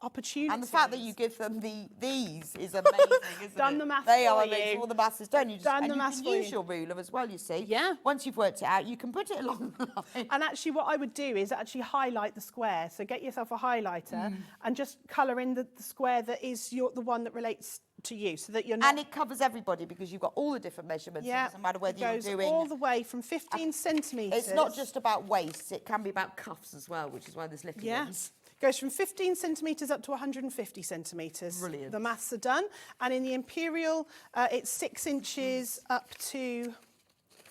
opportunities. And the fact that you give them these is amazing, isn't Done it? the maths They for are you. amazing. All the maths is done. You just, Done and the you maths can for use you. your ruler as well, you see. Yeah. Once you've worked it out, you can put it along the line. And actually what I would do is actually highlight the square. So get yourself a highlighter and just colour in the square that is the one that relates to you, so that you're not... And it covers everybody because you've got all the different measurements. Yeah, it doesn't matter whether it goes you're doing... all the way from 15 centimetres. It's not just about waists, it can be about cuffs as well, which is why there's little ones. Goes from 15 centimetres up to 150 centimetres. Brilliant. The maths are done. And in the imperial, it's 6 inches up to...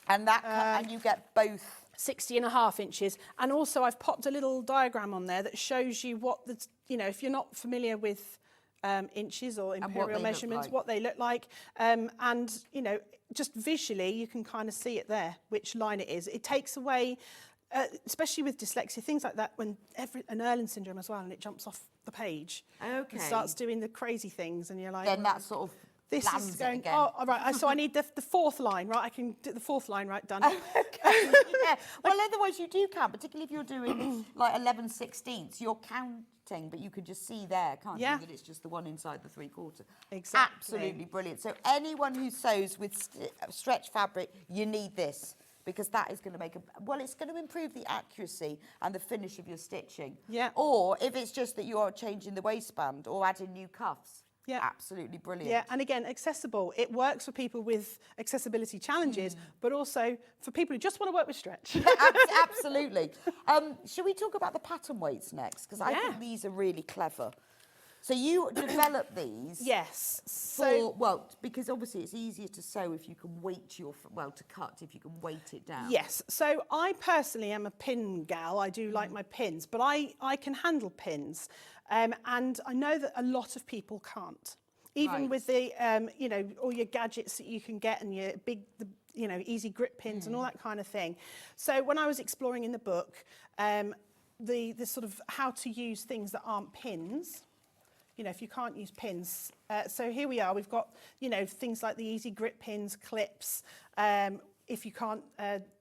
And and you get both... 60.5 inches. And also I've popped a little diagram on there that shows you what the, you know, if you're not familiar with inches or imperial measurements, what they look like. And, you know, just visually, you can kind of see it there, which line it is. It takes away... especially with dyslexia, things like that, when an Erlen syndrome as well, and it jumps off the page and starts doing the crazy things, and you're like... Then that sort of this lands is going, it again. oh, all right, so I need the fourth line, right? I can do the fourth line, right, done. Well, otherwise you do count, particularly if you're doing like 11/16, you're counting, but you can just see there, can't you, that it's just the one inside the 3/4. Exactly. Absolutely brilliant. So anyone who sews with stretch fabric, you need this. Because that is going to make it's going to improve the accuracy and the finish of your stitching. Yeah. Or if it's just that you are changing the waistband or adding new cuffs. Yeah. Absolutely brilliant. Yeah, and again, accessible. It works for people with accessibility challenges, but also for people who just want to work with stretch. Absolutely. Should we talk about the pattern weights next? Because I think these are really clever. So you develop these? Yes. Because obviously it's easier to sew if you can weight to cut if you can weight it down. Yes. So I personally am a pin gal. I do like my pins, but I can handle pins. And I know that a lot of people can't. Even with the, you know, all your gadgets that you can get and your big, you know, easy grip pins and all that kind of thing. So when I was exploring in the book, the sort of how to use things that aren't pins, you know, if you can't use pins. So here we are, we've got, you know, things like the easy grip pins, clips, if you can't,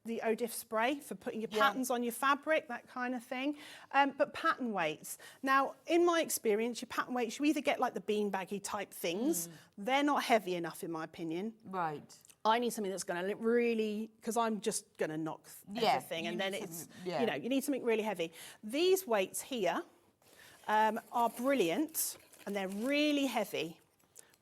the ODIF spray for putting your patterns on your fabric, that kind of thing. But pattern weights. Now, in my experience, your pattern weights, you either get like the beanbaggy type things. They're not heavy enough, in my opinion. Right. I need something that's going to really, because I'm just going to knock everything. And then it's, you know, you need something really heavy. These weights here are brilliant, and they're really heavy.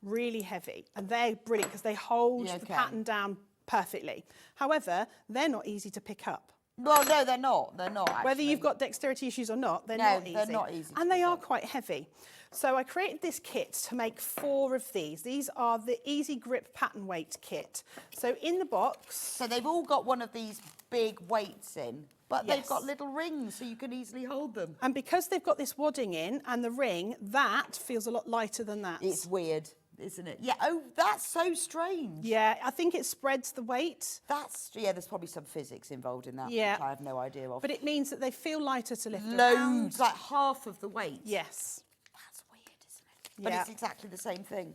And they're brilliant because they hold the pattern down perfectly. However, they're not easy to pick up. Well, no, they're not. They're not, actually. Whether you've got dexterity issues or not, they're not easy. They're not easy. And they are quite heavy. So I created this kit to make 4 of these. These are the Easy Grip Pattern Weight Kit. So in the box... So they've all got one of these big weights in, but they've got little rings so you can easily hold them. And because they've got this wadding in and the ring, that feels a lot lighter than that. It's weird. isn't it? Yeah. Oh, that's so strange. Yeah, I think it spreads the weight. There's probably some physics involved in that, which I have no idea of. But it means that they feel lighter to lift Loads, around. like half of the weight. Yes. That's weird, isn't it? But it's exactly the same thing.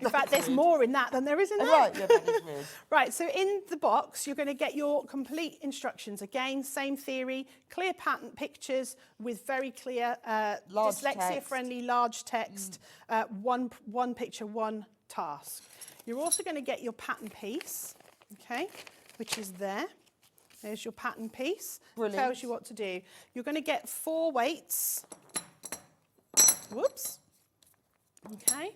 In fact, there's more in that than there is in that. Right, yeah, that is weird. Right, so in the box, you're going to get your complete instructions. Again, same theory, clear pattern pictures with very clear, dyslexia-friendly, large text, one picture, one task. You're also going to get your pattern piece, okay, which is there. There's your pattern piece. Brilliant. Tells you what to do. You're going to get 4 weights. Whoops. Okay.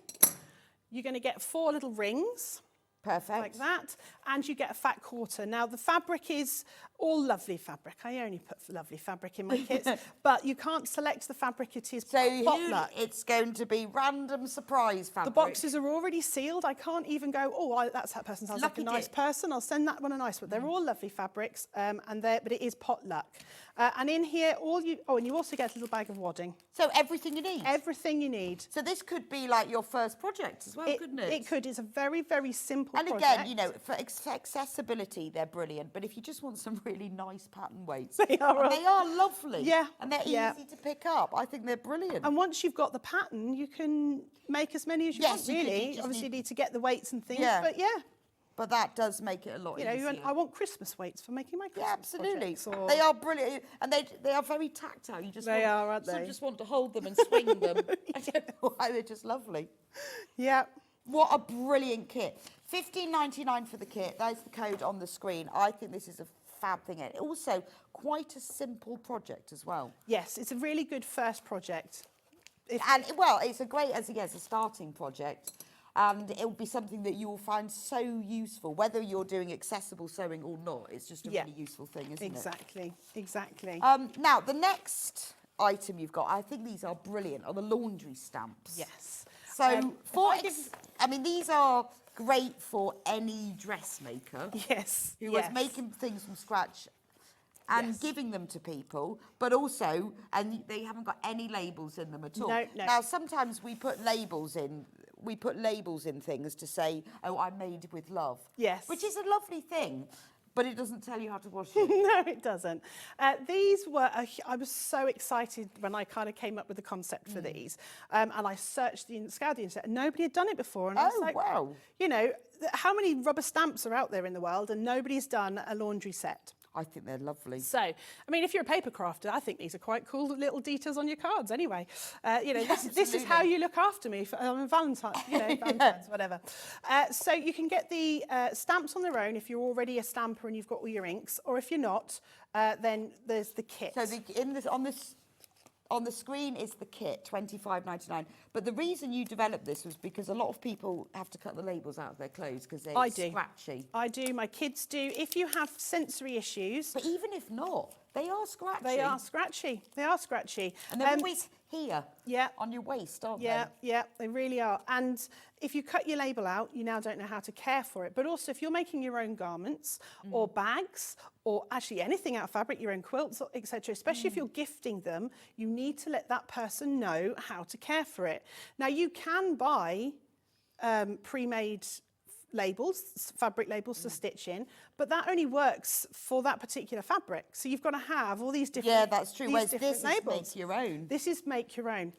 You're going to get 4 little rings. Perfect. Like that. And you get a fat quarter. Now, the fabric is all lovely fabric. I only put lovely fabric in my kits. But you can't select the fabric. It is potluck. It's going to be random surprise fabric. The boxes are already sealed. I can't even go, oh, that's that person. Sounds like a nice person. I'll send that one a nice one. They're all lovely fabrics, but it is potluck. And in here, and you also get a little bag of wadding. So everything you need? Everything you need. So this could be like your first project as well, couldn't it? It could. It's a very, very simple project. And again, you know, for accessibility, they're brilliant. But if you just want some really nice pattern weights, they are lovely. Yeah. And they're easy to pick up. I think they're brilliant. And once you've got the pattern, you can make as many as you want, really. Obviously, you need to get the weights and things, but But that does make it a lot easier. I want Christmas weights for making my Christmas absolutely. projects, They are brilliant. And they are very tactile. You just aren't they? just want to hold them and swing them. I don't know why, they're just lovely. Yeah. What a brilliant kit. $15.99 for the kit. There's the code on the screen. I think this is a fab thing. And also quite a simple project as well. Yes, it's a really good first project. It's a great, as a starting project. And it will be something that you will find so useful, whether you're doing accessible sewing or not. It's just a really useful thing, isn't it? Exactly. Now, the next item you've got, I think these are brilliant, are the laundry stamps. Yes. So, these are great for any dressmaker. Yes. Who is making things from scratch and giving them to people, but also, and they haven't got any labels in them at all. No. Now, sometimes we put labels in things to say, oh, I'm made with love. Yes. Which is a lovely thing, but it doesn't tell you how to wash it. No, it doesn't. These were, I was so excited when I kind of came up with the concept for these. And I searched scoured the internet, and nobody had done it before. And I was like, wow. You know, how many rubber stamps are out there in the world, and nobody's done a laundry set? I think they're lovely. So, I mean, if you're a paper crafter, I think these are quite cool little details on your cards anyway. This is how you look after me for Valentine's, Valentine's, whatever. So you can get the stamps on their own if you're already a stamper and you've got all your inks, or if you're not, then there's the kit. So on the screen is the kit, $25.99. But the reason you developed this was because a lot of people have to cut the labels out of their clothes because they're scratchy. I do. My kids do. If you have sensory issues... But even if not, they are scratchy. They are scratchy. They are scratchy. And they're always here on your waist, aren't they? Yeah, they really are. And if you cut your label out, you now don't know how to care for it. But also, if you're making your own garments or bags or actually anything out of fabric, your own quilts, etc., especially if you're gifting them, you need to let that person know how to care for it. Now, you can buy pre-made labels, fabric labels to stitch in, but that only works for that particular fabric. So you've got to have all these different labels. Yeah, that's true. Whereas this is make your own. This is make your own.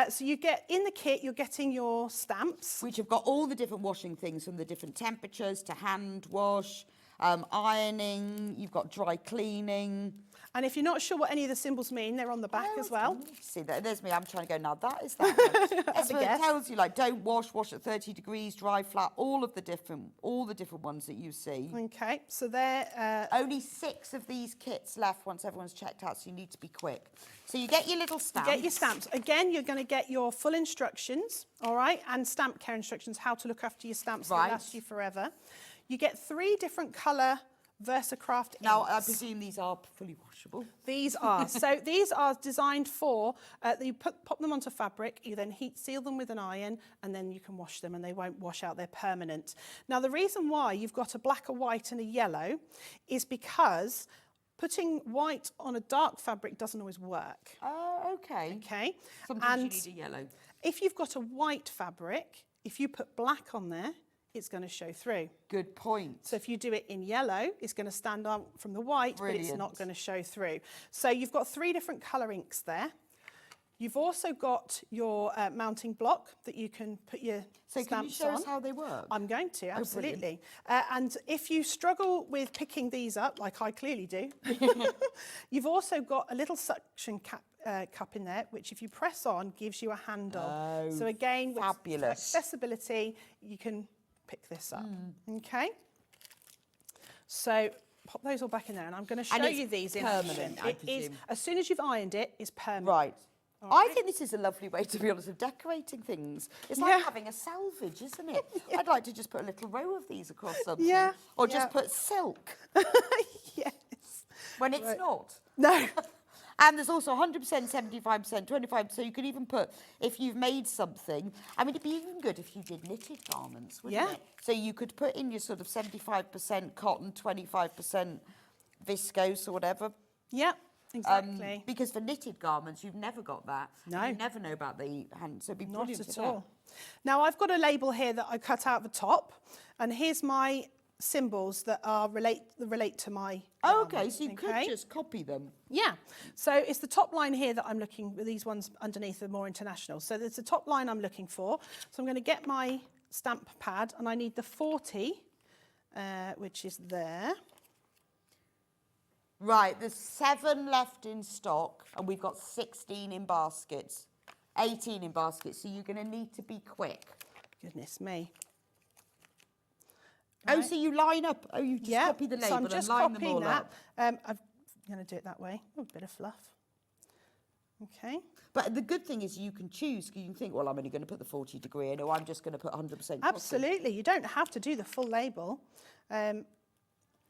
So you get, in the kit, you're getting your stamps. Which have got all the different washing things, from the different temperatures to hand wash, ironing, you've got dry cleaning. And if you're not sure what any of the symbols mean, they're on the back as well. See, there's me. I'm trying to go, now that is that. That's what it tells you, like, don't wash at 30 degrees, dry flat, all the different ones that you see. Okay, so they're... Only 6 of these kits left once everyone's checked out, so you need to be quick. So you get your little stamps. You get your stamps. Again, you're going to get your full instructions, all right, and stamp care instructions, how to look after your stamps that last you forever. You get 3 different colour VersaCraft inks. Now, I presume these are fully washable. These are. So these are designed for, you pop them onto fabric, you then heat seal them with an iron, and then you can wash them and they won't wash out, they're permanent. Now, the reason why you've got a black, a white and a yellow is because putting white on a dark fabric doesn't always work. Oh, okay. Okay. Sometimes you need a yellow. If you've got a white fabric, if you put black on there, it's going to show through. Good point. So if you do it in yellow, it's going to stand out from the white, but it's not going to show through. So you've got 3 different colour inks there. You've also got your mounting block that you can put your stamps on. So can you show us how they work? I'm going to, absolutely. And if you struggle with picking these up, like I clearly do, you've also got a little suction cup in there, which if you press on, gives you a handle. Oh, so again, with fabulous. accessibility, you can pick this up. Okay. So pop those all back in there, and I'm going to show you these in action. It is, as soon as you've ironed it, it's permanent. Right. I think this is a lovely way, to be honest, of decorating things. It's like having a salvage, isn't it? I'd like to just put a little row of these across something. Yeah. Or just put silk. Yes. When it's not. No. And there's also 100%, 75%, 25%. So you could even put, if you've made something, I mean, it'd be even good if you did knitted garments, wouldn't it? So you could put in your sort of 75% cotton, 25% viscose or whatever. Yeah. Exactly. Because for knitted garments, you've never got that. No. You never know about the hand, so it'd be brilliant. Not at all. Now, I've got a label here that I cut out the top, and here's my symbols that are relate to my garment. Okay, so you could just copy them. Yeah. So it's the top line here that I'm looking, these ones underneath are more international. So there's the top line I'm looking for. So I'm going to get my stamp pad, and I need the 40, which is there. Right, there's 7 left in stock, and we've got 16 in baskets, 18 in baskets, so you're going to need to be quick. Goodness me. Right. Oh, so you line up, you just copy the label so I'm just and line them all up. I'm going to do it that way. Oh, a bit of fluff. Okay. But the good thing is you can choose, because you can think, well, I'm only going to put the 40 degree in, or I'm just going to put 100% cotton. Absolutely, you don't have to do the full label.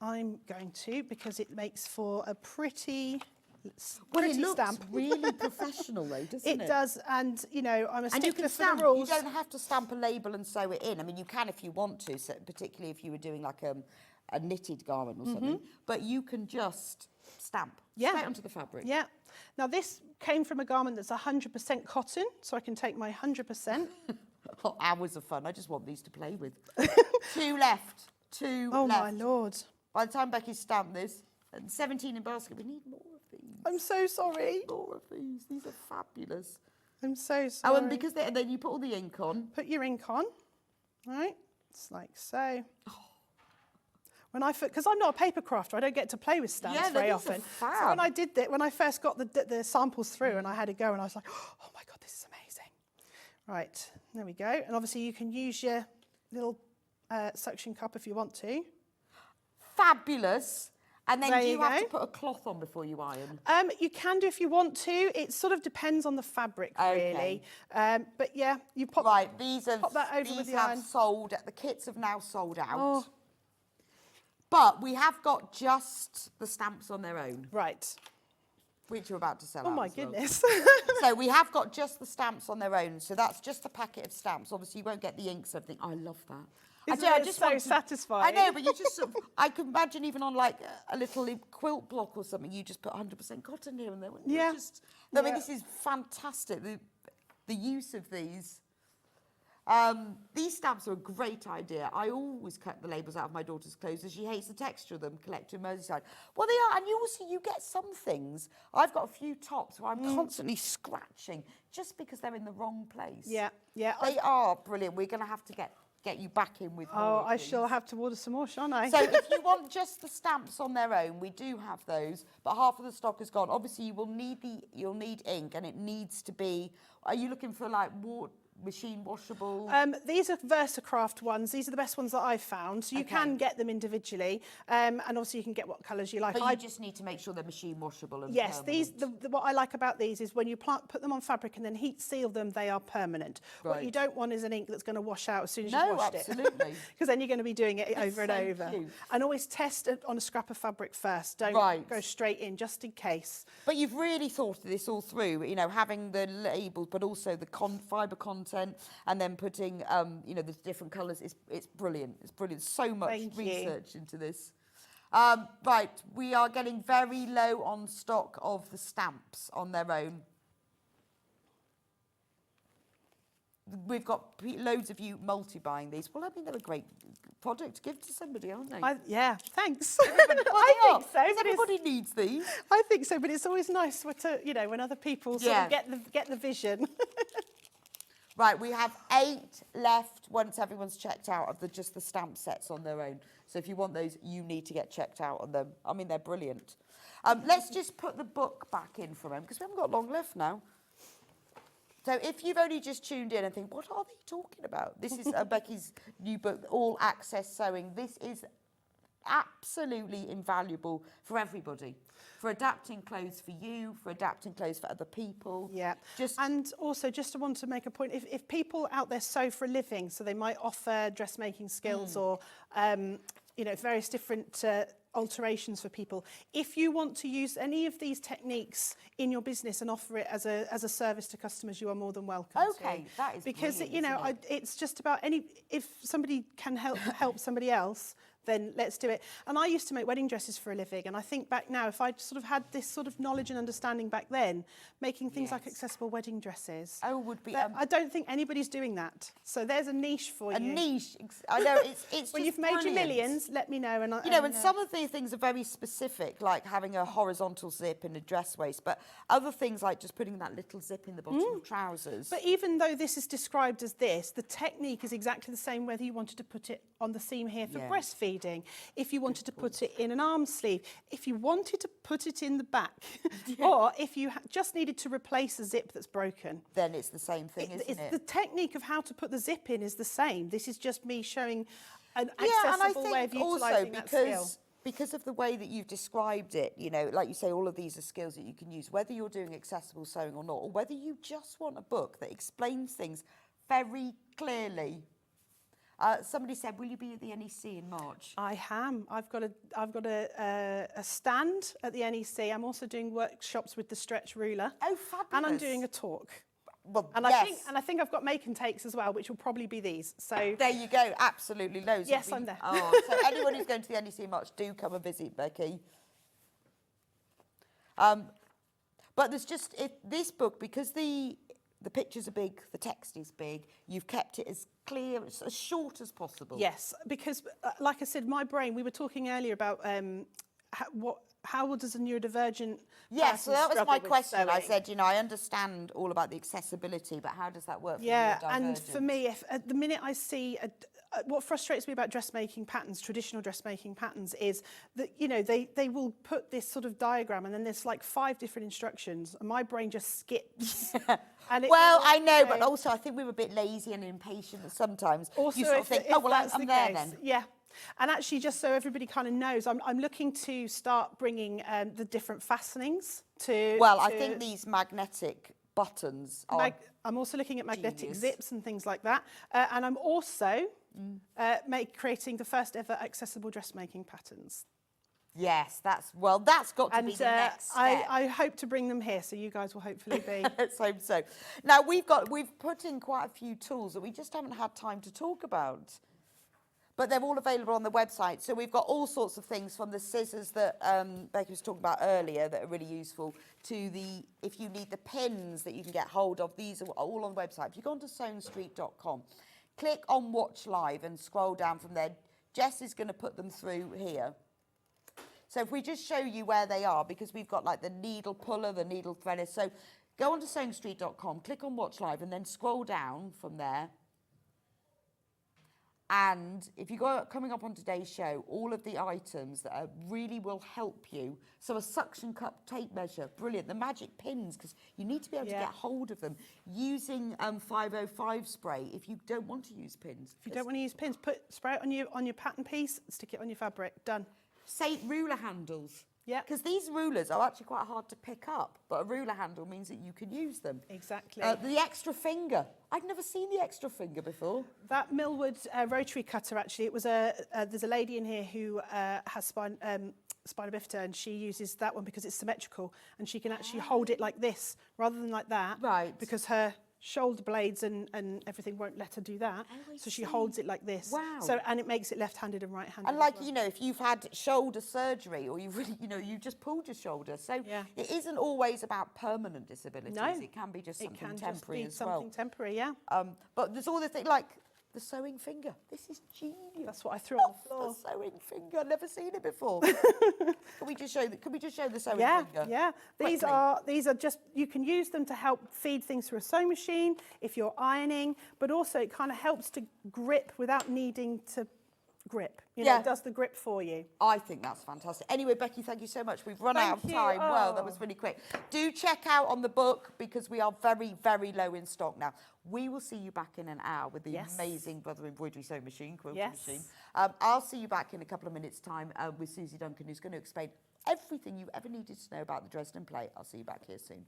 I'm going to, because it makes for a pretty it looks stamp. Really professional though, doesn't it? It does, and you know, I'm a stickler for the rules. rules. You don't have to stamp a label and sew it in. I mean, you can if you want to, so particularly if you were doing like a knitted garment or something. But you can just stamp straight onto the fabric. Yeah. Now this came from a garment that's 100% cotton, so I can take my 100%. Hours of fun. I just want these to play with. 2 left. 2 left. Oh my Lord. By the time Becky's stamped this, and 17 in basket, we need more of these. I'm so sorry. More of these. These are fabulous. I'm so sorry. Oh, and because and then you put all the ink on. Put your ink on. Right. It's like so. When because I'm not a paper crafter, I don't get to play with stamps very often. So when I did that, when I first got the samples through and I had to go, and I was like, oh my God, this is amazing. Right. There we go. And obviously you can use your little suction cup if you want to. Fabulous. And then do you have to put a cloth on before you iron? You can do if you want to. It sort of depends on the fabric, really. But yeah, you pop, these pop that over with the have iron. sold, the kits have now sold out. Oh. But we have got just the stamps on their own. Right. Which are about to sell out. Oh my goodness. So we have got just the stamps on their own. So that's just a packet of stamps. Obviously you won't get the inks and everything. Oh, I love that. I just so satisfying. I know, but you just I can imagine even on like a little quilt block or something, you just put 100% cotton here and there. Yeah. I mean, this is fantastic. The use of these. These stamps are a great idea. I always cut the labels out of my daughter's clothes as she hates the texture of them, collect in Merseyside. Well, they are, and you get some things. I've got a few tops where I'm constantly scratching just because they're in the wrong place. Yeah, yeah. They are brilliant. We're going to have to get you back in with more. Oh, I shall have to order some more, shan't I? So if you want just the stamps on their own, we do have those, but half of the stock is gone. Obviously, you'll need ink, and it needs to be. Are you looking for like machine washable? These are Versacraft ones. These are the best ones that I've found. So you can get them individually, and obviously you can get what colours you like. But you just need to make sure they're machine washable. And yes, permanent. What I like about these is when you put them on fabric and then heat seal them, they are permanent. Right. What you don't want is an ink that's going to wash out as soon as you've washed it. No, absolutely. Because then you're going to be doing it over and over. Cute. And always test it on a scrap of fabric first. Don't go straight in, just in case. But you've really thought of this all through. You know, having the labels, but also the fibre content, and then putting, the different colours. It's brilliant. It's brilliant. So much research into this. Right, we are getting very low on stock of the stamps on their own. we've got loads of you multi-buying these. Well, I mean, they're a great product to give to somebody, aren't they? Yeah, thanks. Everybody, well, I think so. Everybody needs these. I think so, but it's always nice to, you know, when other people sort of get the vision. Right, we have 8 left once everyone's checked out of just the stamp sets on their own. So if you want those, you need to get checked out on them. I mean, they're brilliant. Let's just put the book back in for a moment because we haven't got long left now. So if you've only just tuned in and think, what are they talking about? This is Becky's new book, All Access Sewing. This is absolutely invaluable for everybody, for adapting clothes for you, for adapting clothes for other people. Yeah, and also just want to make a point, if people out there sew for a living, so they might offer dressmaking skills or, you know, various different alterations for people. If you want to use any of these techniques in your business and offer it as a service to customers, you are more than welcome to. That is because brilliant, you know it's just about if somebody can help somebody else, then let's do it. And I used to make wedding dresses for a living, and I think back now, if I'd sort of had this sort of knowledge and understanding back then, making things like accessible wedding dresses. Would be. I don't think anybody's doing that. So there's a niche for you. A niche. I know it's when just you've made brilliant. your millions, let me know. And you know, and some of these things are very specific, like having a horizontal zip in a dress waist, but other things like just putting that little zip in the bottom of trousers. But even though this is described as this, the technique is exactly the same whether you wanted to put it on the seam here for breastfeeding, if you wanted to put it in an arm sleeve, if you wanted to put it in the back, or if you just needed to replace a zip that's broken. Then it's the same thing, isn't it? The technique of how to put the zip in is the same. This is just me showing an accessible way of utilising that skill. Because of the way that you've described it, you know, like you say, all of these are skills that you can use, whether you're doing accessible sewing or not, or whether you just want a book that explains things very clearly. Somebody said, will you be at the NEC in March? I am. I've got a stand at the NEC. I'm also doing workshops with the stretch ruler. Oh, fabulous. And I'm doing a talk. Well, and yes. I think I've got make and takes as well, which will probably be these. So there you go, absolutely loads. Yes, I'm there. So anyone who's going to the NEC in March, do come and visit Becky. But there's just this book, because the pictures are big, the text is big, you've kept it as clear, as short as possible. Yes, because like I said, my brain, we were talking earlier about how does a neurodivergent Yes, so that was my question. Sewing? I said, you know, I understand all about the accessibility, but how does that work for Yeah, neurodivergent? and for me, if at the minute I see what frustrates me about dressmaking patterns, traditional dressmaking patterns, is that, you know, they will put this sort of diagram and then there's like 5 different instructions and my brain just skips. And well, I know, but also I think we're a bit lazy and impatient sometimes. Also, you sort of think, oh, well, I'm there then. Yeah. And actually, just so everybody kind of knows, I'm looking to start bringing the different fastenings to... Well, I think these magnetic buttons are I'm also looking at magnetic genius. zips and things like that. And I'm also creating the first ever accessible dressmaking patterns. Yes, that's got to be the next step. I hope to bring them here, so you guys will hopefully be... Let's hope so. Now, we've put in quite a few tools that we just haven't had time to talk about. But they're all available on the website. So we've got all sorts of things, from the scissors that Becky was talking about earlier that are really useful, to if you need the pins that you can get hold of, these are all on the website. If you go onto sewingstreet.com, click on Watch Live and scroll down from there. Jess is going to put them through here. So if we just show you where they are, because we've got like the needle puller, the needle threader. So go onto sewingstreet.com, click on Watch Live, and then scroll down from there. And if you go coming up on today's show, all of the items that really will help you. So a suction cup tape measure, brilliant. The magic pins, because you need to be able to get hold of them. Using 505 spray if you don't want to use pins. If you don't want to use pins, spray it on your pattern piece, stick it on your fabric, done. Say ruler handles. Yeah. Because these rulers are actually quite hard to pick up, but a ruler handle means that you can use them. Exactly. The extra finger. I'd never seen the extra finger before. That Millwood rotary cutter, actually, it was there's a lady in here who has spina bifida, and she uses that one because it's symmetrical, and she can actually hold it like this rather than like that. Right. Because shoulder blades and everything won't let her do that. So she holds it like this. Wow. So, and it makes it left-handed and right-handed. And like, you know, if you've had shoulder surgery or you've really, you know, you just pulled your shoulder. So it isn't always about permanent disabilities. No. It can be just something temporary just be as well. something temporary, yeah. But there's all the things like the sewing finger. This is genius. That's what I threw on the floor. The sewing finger. I've never seen it before. Can we just show the sewing finger? Yeah. These are just, you can use them to help feed things through a sewing machine if you're ironing, but also it kind of helps to grip without needing to grip. You know, it does the grip for you. I think that's fantastic. Anyway, Becky, thank you so much. We've run out of time. Well, that was really quick. Do check out on the book because we are very, very low in stock now. We will see you back in an hour with the amazing Brother Embroidery Sewing Machine, Quilting Machine. I'll see you back in a couple of minutes' time with Suzie Duncan, who's going to explain everything you ever needed to know about the Dresden Plate. I'll see you back here soon.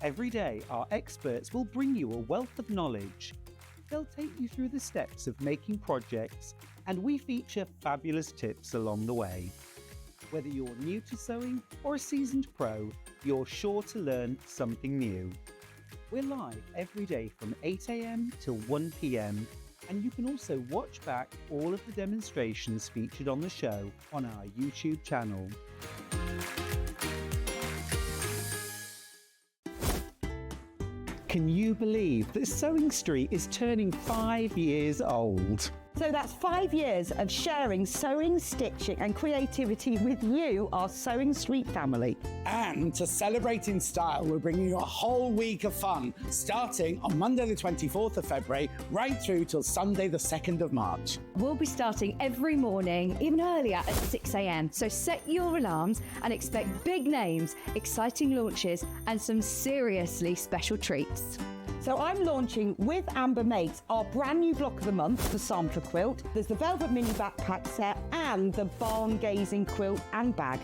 Every day, our experts will bring you a wealth of knowledge. They'll take you through the steps of making projects, and we feature fabulous tips along the way. Whether you're new to sewing or a seasoned pro, you're sure to learn something new. We're live every day from 8 a.m. till 1 p.m, and you can also watch back all of the demonstrations featured on the show on our YouTube channel. Can you believe that Sewing Street is turning 5 years old? So that's 5 years of sharing sewing, stitching and creativity with you, our Sewing Street family. And to celebrate in style, we're bringing you a whole week of fun, starting on Monday the 24th of February, right through till Sunday the 2nd of March. We'll be starting every morning, even earlier at 6 a.m. So set your alarms and expect big names, exciting launches and some seriously special treats. So I'm launching with Amber Mates our brand new block of the month, the Sampler Quilt. There's the Velvet Mini Backpack set and the Barn Gazing Quilt and Bag.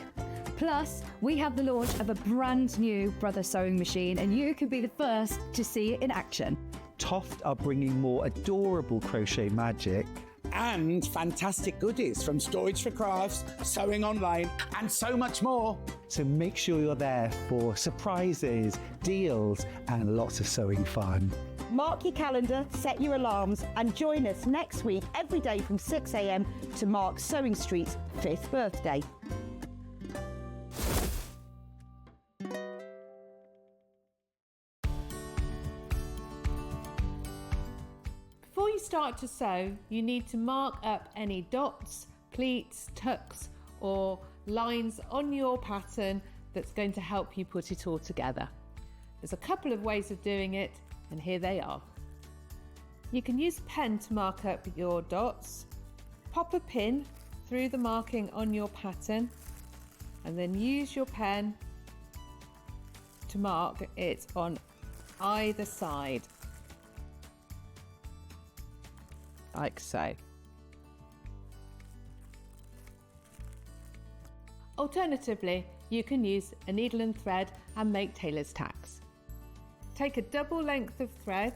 Plus, we have the launch of a brand new Brother Sewing Machine and you could be the first to see it in action. Toft are bringing more adorable crochet magic. And fantastic goodies from Storage for Crafts, Sewing Online, and so much more. So make sure you're there for surprises, deals, and lots of sewing fun. Mark your calendar, set your alarms, and join us next week every day from 6 a.m. to mark Sewing Street's 5th birthday. Before you start to sew, you need to mark up any dots, pleats, tucks or lines on your pattern that's going to help you put it all together. There's a couple of ways of doing it and here they are. You can use a pen to mark up your dots, pop a pin through the marking on your pattern and then use your pen to mark it on either side. Like so. Alternatively, you can use a needle and thread and make tailor's tacks. Take a double length of thread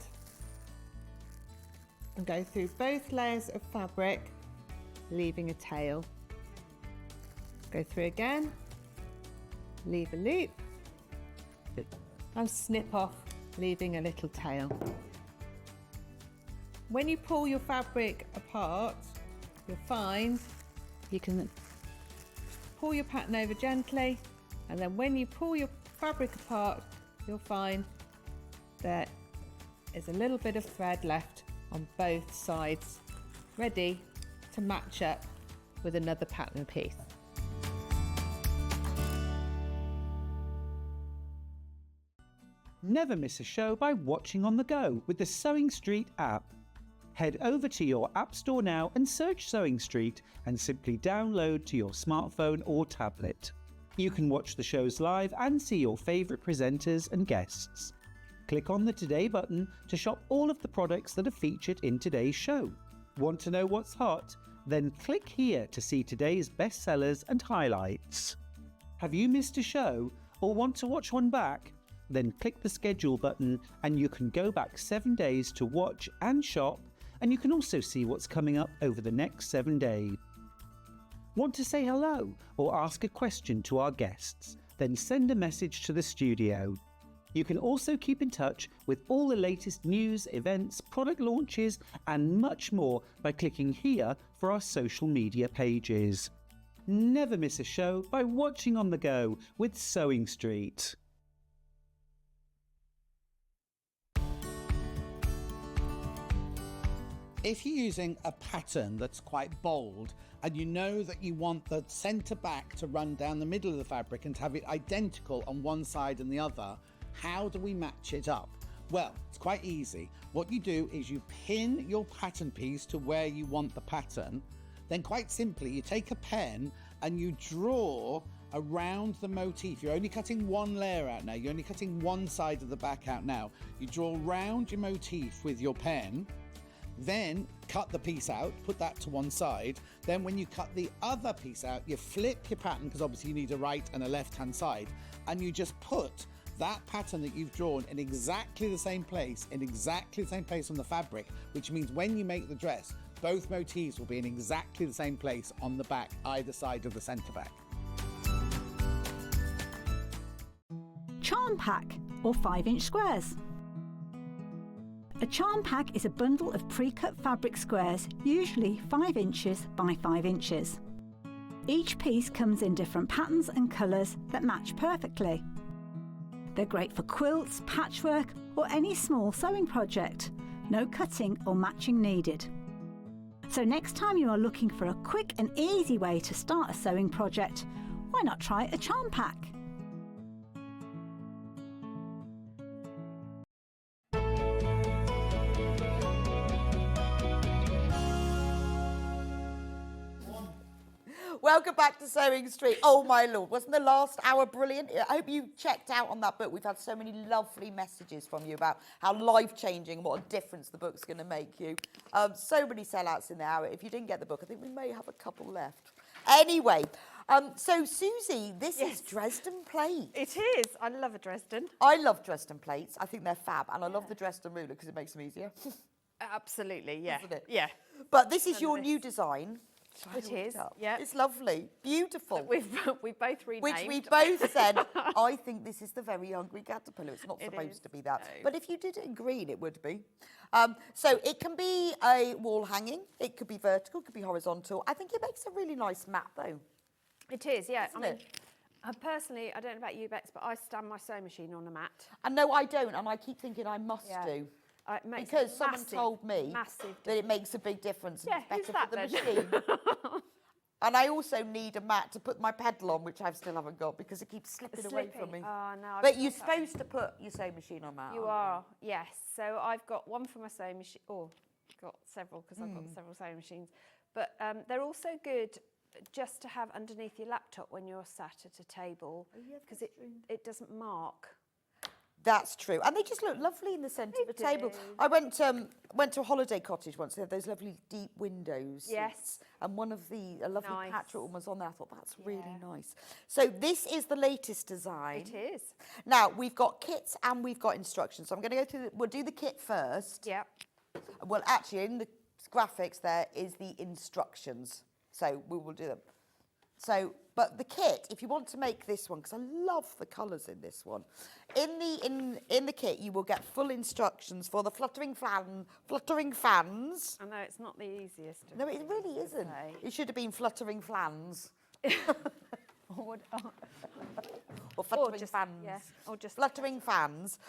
and go through both layers of fabric, leaving a tail. Go through again, leave a loop, and snip off, leaving a little tail. When you pull your fabric apart, you'll find you can pull your pattern over gently, and then when you pull your fabric apart, you'll find there is a little bit of thread left on both sides, ready to match up with another pattern piece. Never miss a show by watching on the go with the Sewing Street app. Head over to your app store now and search Sewing Street and simply download to your smartphone or tablet. You can watch the shows live and see your favourite presenters and guests. Click on the Today button to shop all of the products that are featured in today's show. Want to know what's hot? Then click here to see today's bestsellers and highlights. Have you missed a show or want to watch one back? Then click the schedule button and you can go back 7 days to watch and shop, and you can also see what's coming up over the next 7 days. Want to say hello or ask a question to our guests? Then send a message to the studio. You can also keep in touch with all the latest news, events, product launches and much more by clicking here for our social media pages. Never miss a show by watching on the go with Sewing Street. If you're using a pattern that's quite bold and you know that you want the centre back to run down the middle of the fabric and to have it identical on one side and the other, how do we match it up? Well, it's quite easy. What you do is you pin your pattern piece to where you want the pattern. Then quite simply, you take a pen and you draw around the motif. You're only cutting one layer out now. You're only cutting one side of the back out now. You draw around your motif with your pen. Then cut the piece out, put that to one side. Then when you cut the other piece out, you flip your pattern, because obviously you need a right and a left hand side, and you just put that pattern that you've drawn in exactly the same place, on the fabric, which means when you make the dress, both motifs will be in exactly the same place on the back, either side of the centre back. Charm pack, or 5-inch squares. A charm pack is a bundle of pre-cut fabric squares, usually 5 inches by 5 inches. Each piece comes in different patterns and colours that match perfectly. They're great for quilts, patchwork, or any small sewing project. No cutting or matching needed. So next time you are looking for a quick and easy way to start a sewing project, why not try a charm pack? Welcome back to Sewing Street. Oh my Lord, wasn't the last hour brilliant? I hope you checked out on that book. We've had so many lovely messages from you about how life-changing and what a difference the book's going to make you. So many sellouts in the hour. If you didn't get the book, I think we may have a couple left. Anyway, so Suzie, this is Dresden Plate. It is. I love a Dresden. I love Dresden plates. I think they're fab. And I love the Dresden ruler because it makes them easier. Absolutely, yeah. Isn't it? Yeah. But this is your new design. It is, yeah. It's lovely, beautiful. We've both renamed. Which we both said, I think this is the Very Hungry Caterpillar. It's not supposed to be that. No. But if you did it in green, it would be. So it can be a wall hanging. It could be vertical, it could be horizontal. I think it makes a really nice mat, though. It is, yeah. Isn't it? Personally, I don't know about you, Bex, but I stand my sewing machine on a mat. And no, I don't. And I keep thinking I must do. Because someone told me that it makes a big difference and it's better for the machine. And I also need a mat to put my pedal on, which I still haven't got because it keeps slipping away from me. Oh, no, but you're supposed to put your sewing machine on that. You are, yes. So I've got one for my sewing machine. Oh, got several because I've got several sewing machines. But they're also good just to have underneath your laptop when you're sat at a table because it doesn't mark. That's true. And they just look lovely in the centre of the table. I went to a holiday cottage once. They have those lovely deep windows. Yes. And one of a lovely patchwork one was on there. I thought, that's really nice. So this is the latest design. It is. Now, we've got kits and we've got instructions. So I'm going to go through, we'll do the kit first. Yeah. Well, actually, in the graphics there is the instructions. So we will do them. So, but the kit, if you want to make this one, because I love the colours in this one, in the kit you will get full instructions for the fluttering fans. I know it's not the easiest. No, it really isn't. It should have been fluttering flans. or fluttering fans. Yeah, or just fluttering fans.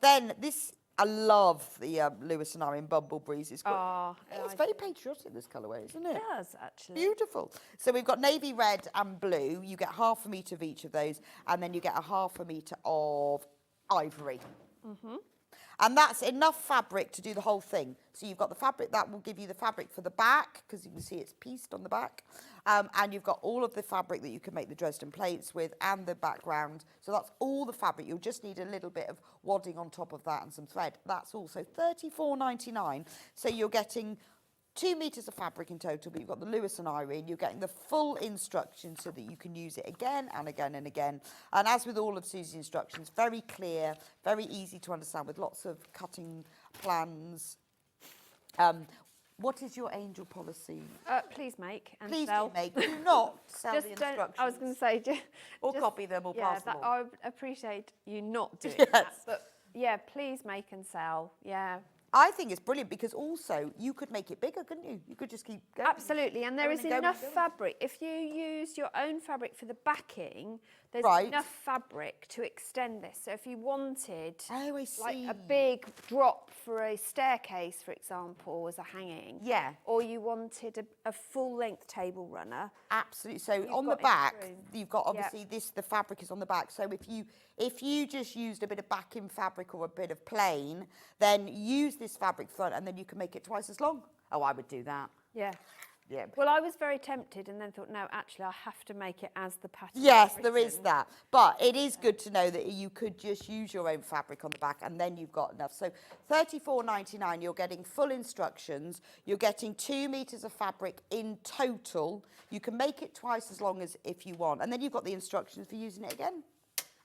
Then this. I love the Lewis and Arion Bumblebees. It's very patriotic, this colourway, isn't it? It does, actually. Beautiful. So we've got navy red and blue. You get 1/2 metre of each of those, and then you get 1/2 metre of ivory. And that's enough fabric to do the whole thing. So you've got the fabric, that will give you the fabric for the back, because you can see it's pieced on the back. And you've got all of the fabric that you can make the Dresden plates with and the background. So that's all the fabric. You'll just need a little bit of wadding on top of that and some thread. That's also $34.99. So you're getting 2 meters of fabric in total, but you've got the Lewis and Irene. You're getting the full instructions so that you can use it again and again and again. And as with all of Susie's instructions, very clear, very easy to understand with lots of cutting plans. What is your angel policy? Please make and Please sell. do make. Do not sell Just the don't, instructions. I was going to say, or copy them or pass them on. I would appreciate you not doing Yes. that. But yeah, please make and sell. Yeah. I think it's brilliant because also you could make it bigger, couldn't you? You could just keep going. Absolutely, and there is enough fabric. If you use your own fabric for the backing, there's enough fabric to extend this. So if you wanted like a big drop for a staircase, for example, as a hanging, or you wanted a full-length table runner. Absolutely. So on the back, you've got obviously the fabric is on the back. So if you just used a bit of backing fabric or a bit of plain, then use this fabric front and then you can make it twice as long. Oh, I would do that. Yeah. Yeah. Well, I was very tempted and then thought, no, actually, I have to make it as the pattern. Yes, there is that. But it is good to know that you could just use your own fabric on the back and then you've got enough. So $34.99, you're getting full instructions. You're getting 2 meters of fabric in total. You can make it twice as long as if you want. And then you've got the instructions for using it again.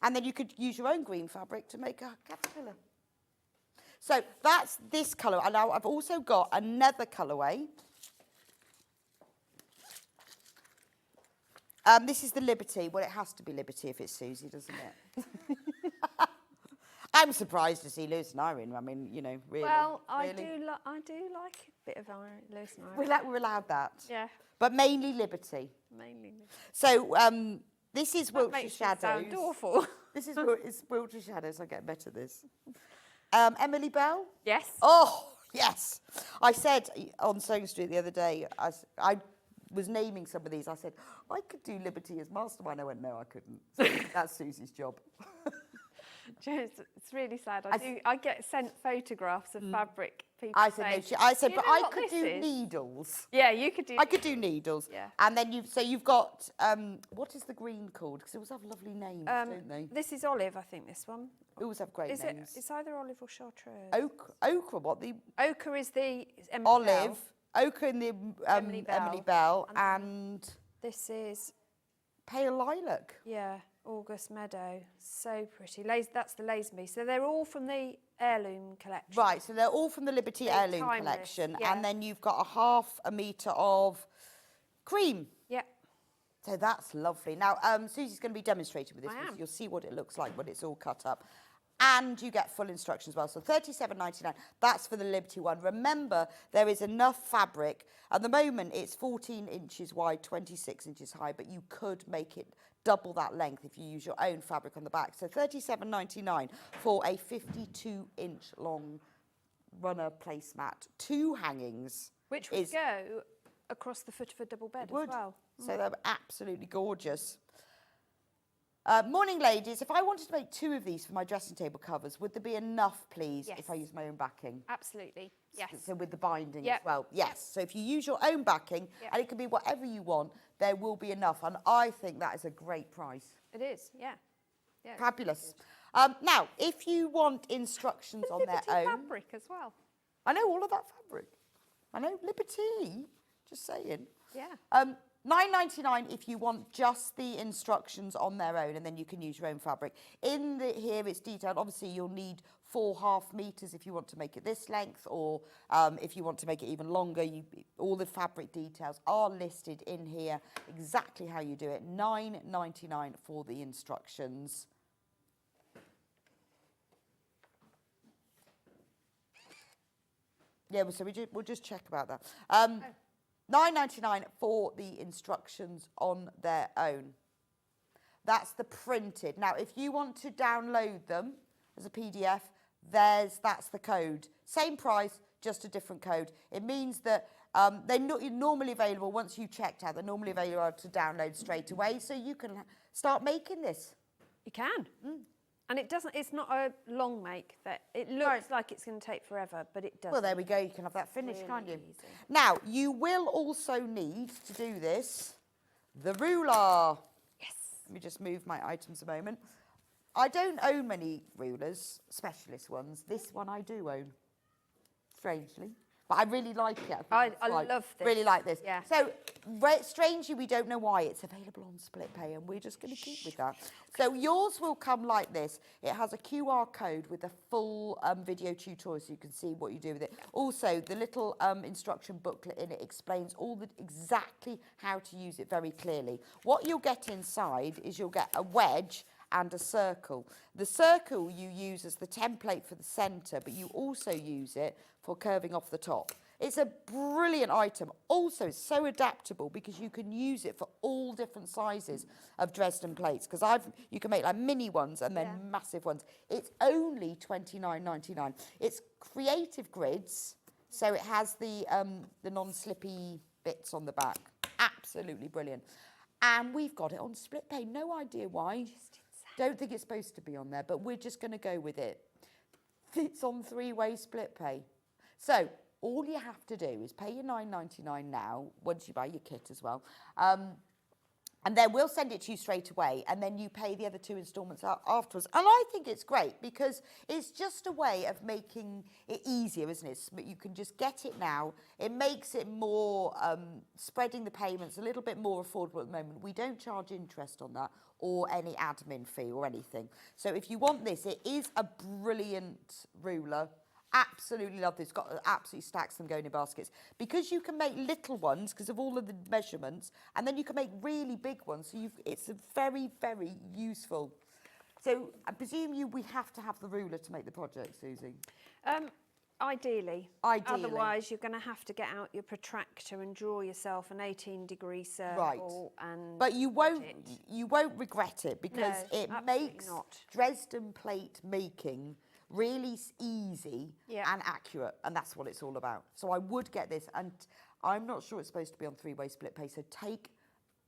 And then you could use your own green fabric to make a caterpillar. So that's this colour. And now I've also got another colourway. This is the Liberty. Well, it has to be Liberty if it's Suzie, doesn't it? I'm surprised to see Lewis and Irene. I mean, you know, really. Well, really? I do like a bit of Lewis and Irene. We're allowed that. Yeah. But mainly Liberty. Mainly Liberty. So this is That Wiltshire makes it Shadows. sound awful. This is it's Wiltshire Shadows. I get better at this. Emily Bell? Yes. Oh, yes. I said on Sewing Street the other day, I was naming some of these. I said, I could do Liberty as mastermind. I went, no, I couldn't. So that's Susie's job. It's really sad. I get sent photographs of fabric. People I said, say, but I could do needles. Yeah, you could do. I could do needles. Yeah. And then you've got, what is the green called? Because they always have lovely names, don't they? This is olive, I think, this one. They always have great names. It's either olive or chartreuse. Ochre, what? The ochre is the Emily olive. Bell. Ochre in the Emily Bell. And this is pale lilac. Yeah, August Meadow. So pretty. That's the Lazenby. So they're all from the heirloom collection. Right, so they're all from the Liberty heirloom collection. Yeah. And then you've got a half a metre of cream. Yeah. So that's lovely. Now, Susie's going to be demonstrating with this. I am. You'll see what it looks like when it's all cut up. And you get full instructions as well. So $37.99, that's for the Liberty one. Remember, there is enough fabric. At the moment, it's 14 inches wide, 26 inches high, but you could make it double that length if you use your own fabric on the back. So $37.99 for a 52-inch long runner placemat. 2 hangings. Which would go across the foot of a double bed as well. So they're absolutely gorgeous. Morning, ladies. If I wanted to make 2 of these for my dressing table covers, would there be enough, please, if I use my own backing? Absolutely, yes. So with the binding as well? Yes. So if you use your own backing, and it can be whatever you want, there will be enough. And I think that is a great price. It is, yeah. Fabulous. Now, if you want instructions on their own... fabric as well. I know all of that fabric. I know Liberty. Just saying. Yeah. $9.99 if you want just the instructions on their own, and then you can use your own fabric. Here it's detailed. Obviously, you'll need 4 half meters if you want to make it this length, or if you want to make it even longer. All the fabric details are listed in here, exactly how you do it. $9.99 for the instructions. Yeah, so we'll just check about that. $9.99 for the instructions on their own. That's the printed. Now, if you want to download them as a PDF, that's the code. Same price, just a different code. It means that they're normally available, once you've checked out, they're normally available to download straight away, so you can start making this. You can. And it doesn't, it's not a long make. That it looks like it's going to take forever, but it doesn't. Well, there we go. You can have that finished, Really can't you? easy. Now, you will also need to do this, the ruler. Yes. Let me just move my items a moment. I don't own many rulers, specialist ones. This one I do own, strangely. But I really like it. I love this. Really like this. Yeah. So, strangely, we don't know why. It's available on split pay, and we're just going to keep with that. So yours will come like this. It has a QR code with a full video tutorial, so you can see what you do with it. Also, the little instruction booklet in it explains exactly how to use it very clearly. What you'll get inside is you'll get a wedge and a circle. The circle you use as the template for the centre, but you also use it for curving off the top. It's a brilliant item. Also, it's so adaptable because you can use it for all different sizes of Dresden plates, because you can make like mini ones and then massive ones. It's only £29.99. It's creative grids, so it has the non-slippy bits on the back. Absolutely brilliant. And we've got it on split pay. No idea why. Don't think it's supposed to be on there, but we're just going to go with it. It's on 3-way split pay. So all you have to do is pay your £9.99 now, once you buy your kit as well. And then we'll send it to you straight away, and then you pay the other 2 instalments afterwards. And I think it's great because it's just a way of making it easier, isn't it? You can just get it now. It makes it more, spreading the payments a little bit more affordable at the moment. We don't charge interest on that or any admin fee or anything. So if you want this, it is a brilliant ruler. Absolutely love this. Got absolutely stacks them going in baskets because you can make little ones because of all of the measurements, and then you can make really big ones. So it's a very, very useful. So I presume we have to have the ruler to make the project, Susie. Ideally. Otherwise, you're going to have to get out your protractor and draw yourself an 18-degree circle. Right. And but you won't regret it because it makes Dresden plate making really easy and accurate, and that's what it's all about. So I would get this, and I'm not sure it's supposed to be on 3-way split pay, so take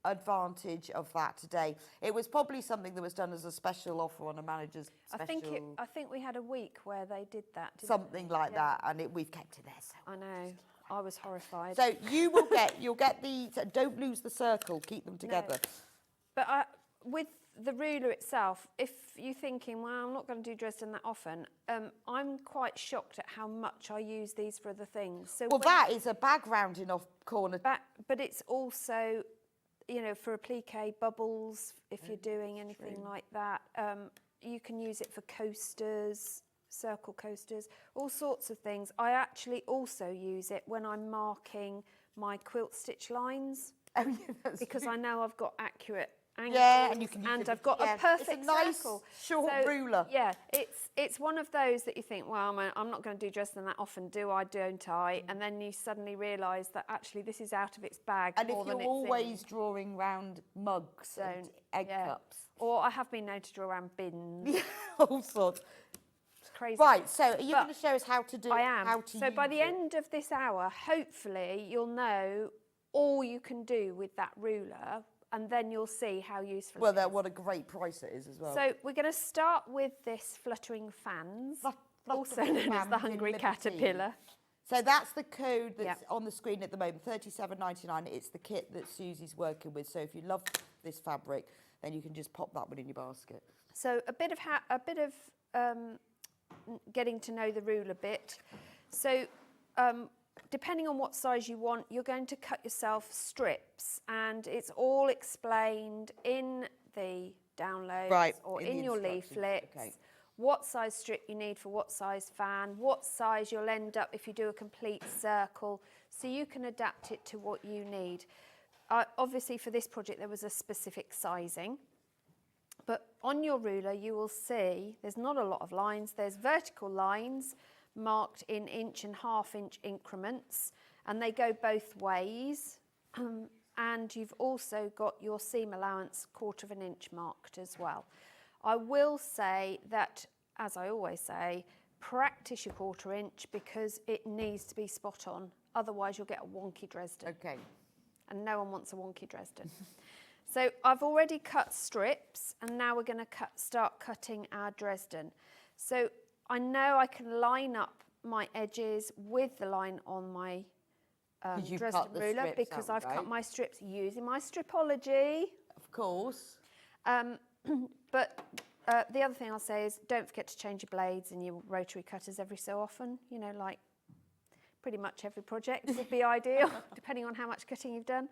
advantage of that today. It was probably something that was done as a special offer on a manager's special... I think we had a week where they did that. Something like that, and we've kept it there. So I know. I was horrified. So you'll get the... Don't lose the circle, keep them together. No. But with the ruler itself, if you're thinking, well, I'm not going to do Dresden that often, I'm quite shocked at how much I use these for other things. So that is a bag rounding off corner. But it's also, for applique bubbles, if you're doing anything like that. You can use it for coasters, circle coasters, all sorts of things. I actually also use it when I'm marking my quilt stitch lines. Oh, yeah, because I know I've got accurate angles, and you can use I've got a perfect it's a nice circle. short ruler. Yeah, it's one of those that you think, well, I'm not going to do Dresden that often, do I, don't I? And then you suddenly realise that actually this is out of its bag. And if you're always drawing round mugs and egg cups. Or I have been known to draw around bins. All sorts. It's crazy. Right, so are you going to show us how to do it? I am. So by the end of this hour, hopefully you'll know all you can do with that ruler, and then you'll see how useful it is. What a great price it is as well. So we're going to start with this fluttering fans, also known as the Hungry Caterpillar. So that's the code that's on the screen at the moment, £37.99. It's the kit that Susie's working with. So if you love this fabric, then you can just pop that one in your basket. So a bit of getting to know the ruler bit. So depending on what size you want, you're going to cut yourself strips, and it's all explained in the downloads or in your leaflets. Okay. What size strip you need for what size fan, what size you'll end up if you do a complete circle, so you can adapt it to what you need. Obviously for this project there was a specific sizing, but on your ruler you will see there's not a lot of lines. There's vertical lines marked in 1.5 inch increments, and they go both ways. And you've also got your seam allowance 1/4 inch marked as well. I will say that, as I always say, practice your 1/4 inch because it needs to be spot on. Otherwise you'll get a wonky Dresden. Okay. And no one wants a wonky Dresden. So I've already cut strips, and now we're going to start cutting our Dresden. So I know I can line up my edges with the line on my Dresden ruler because I've cut my strips using my stripology. Of course. But the other thing I'll say is don't forget to change your blades and your rotary cutters every so often. You know, like pretty much every project would be ideal, depending on how much cutting you've done.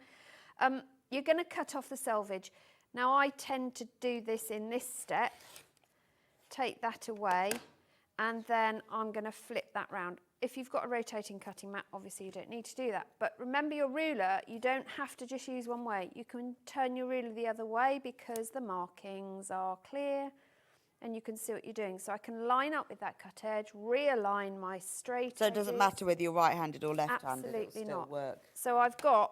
You're going to cut off the selvage. Now I tend to do this in this step, take that away, and then I'm going to flip that round. If you've got a rotating cutting mat, obviously you don't need to do that. But remember your ruler, you don't have to just use one way. You can turn your ruler the other way because the markings are clear and you can see what you're doing. So I can line up with that cut edge, realign my straight So it doesn't matter whether you're right-handed or left-handed, it'll Absolutely still not. work. So I've got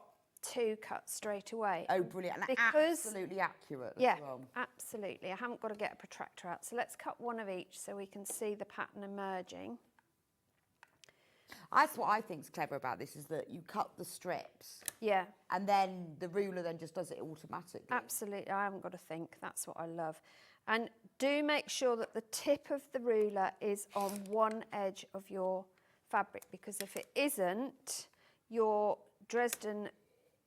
2 cuts straight away. Oh, brilliant. And Because, absolutely accurate yeah, as well. absolutely. I haven't got to get a protractor out. So let's cut one of each so we can see the pattern emerging. That's what I think's clever about this, is that you cut the strips. Yeah. And then the ruler then just does it automatically. Absolutely. I haven't got to think. That's what I love. And do make sure that the tip of the ruler is on one edge of your fabric, because if it isn't, your Dresden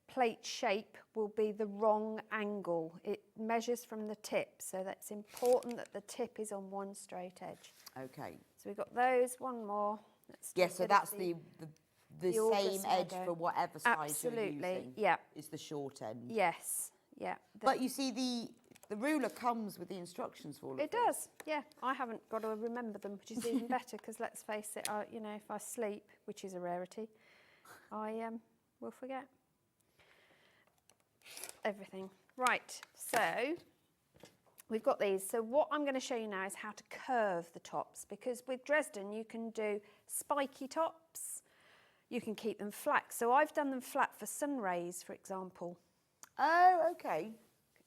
plate shape will be the wrong angle. It measures from the tip, so that's important that the tip is on one straight edge. Okay. So we've got those, one more. Yes, so that's the same edge logo. for whatever size Absolutely, you're using. yeah. Is the short end. Yes, yeah. But you see, the ruler comes with the instructions for all of It this. does, yeah. I haven't got to remember them, which is even better, because let's face it, you know, if I sleep, which is a rarity, I will forget everything. Right, so we've got these. So what I'm going to show you now is how to curve the tops, because with Dresden you can do spiky tops, you can keep them flat. So I've done them flat for sun rays, for example. Oh, okay.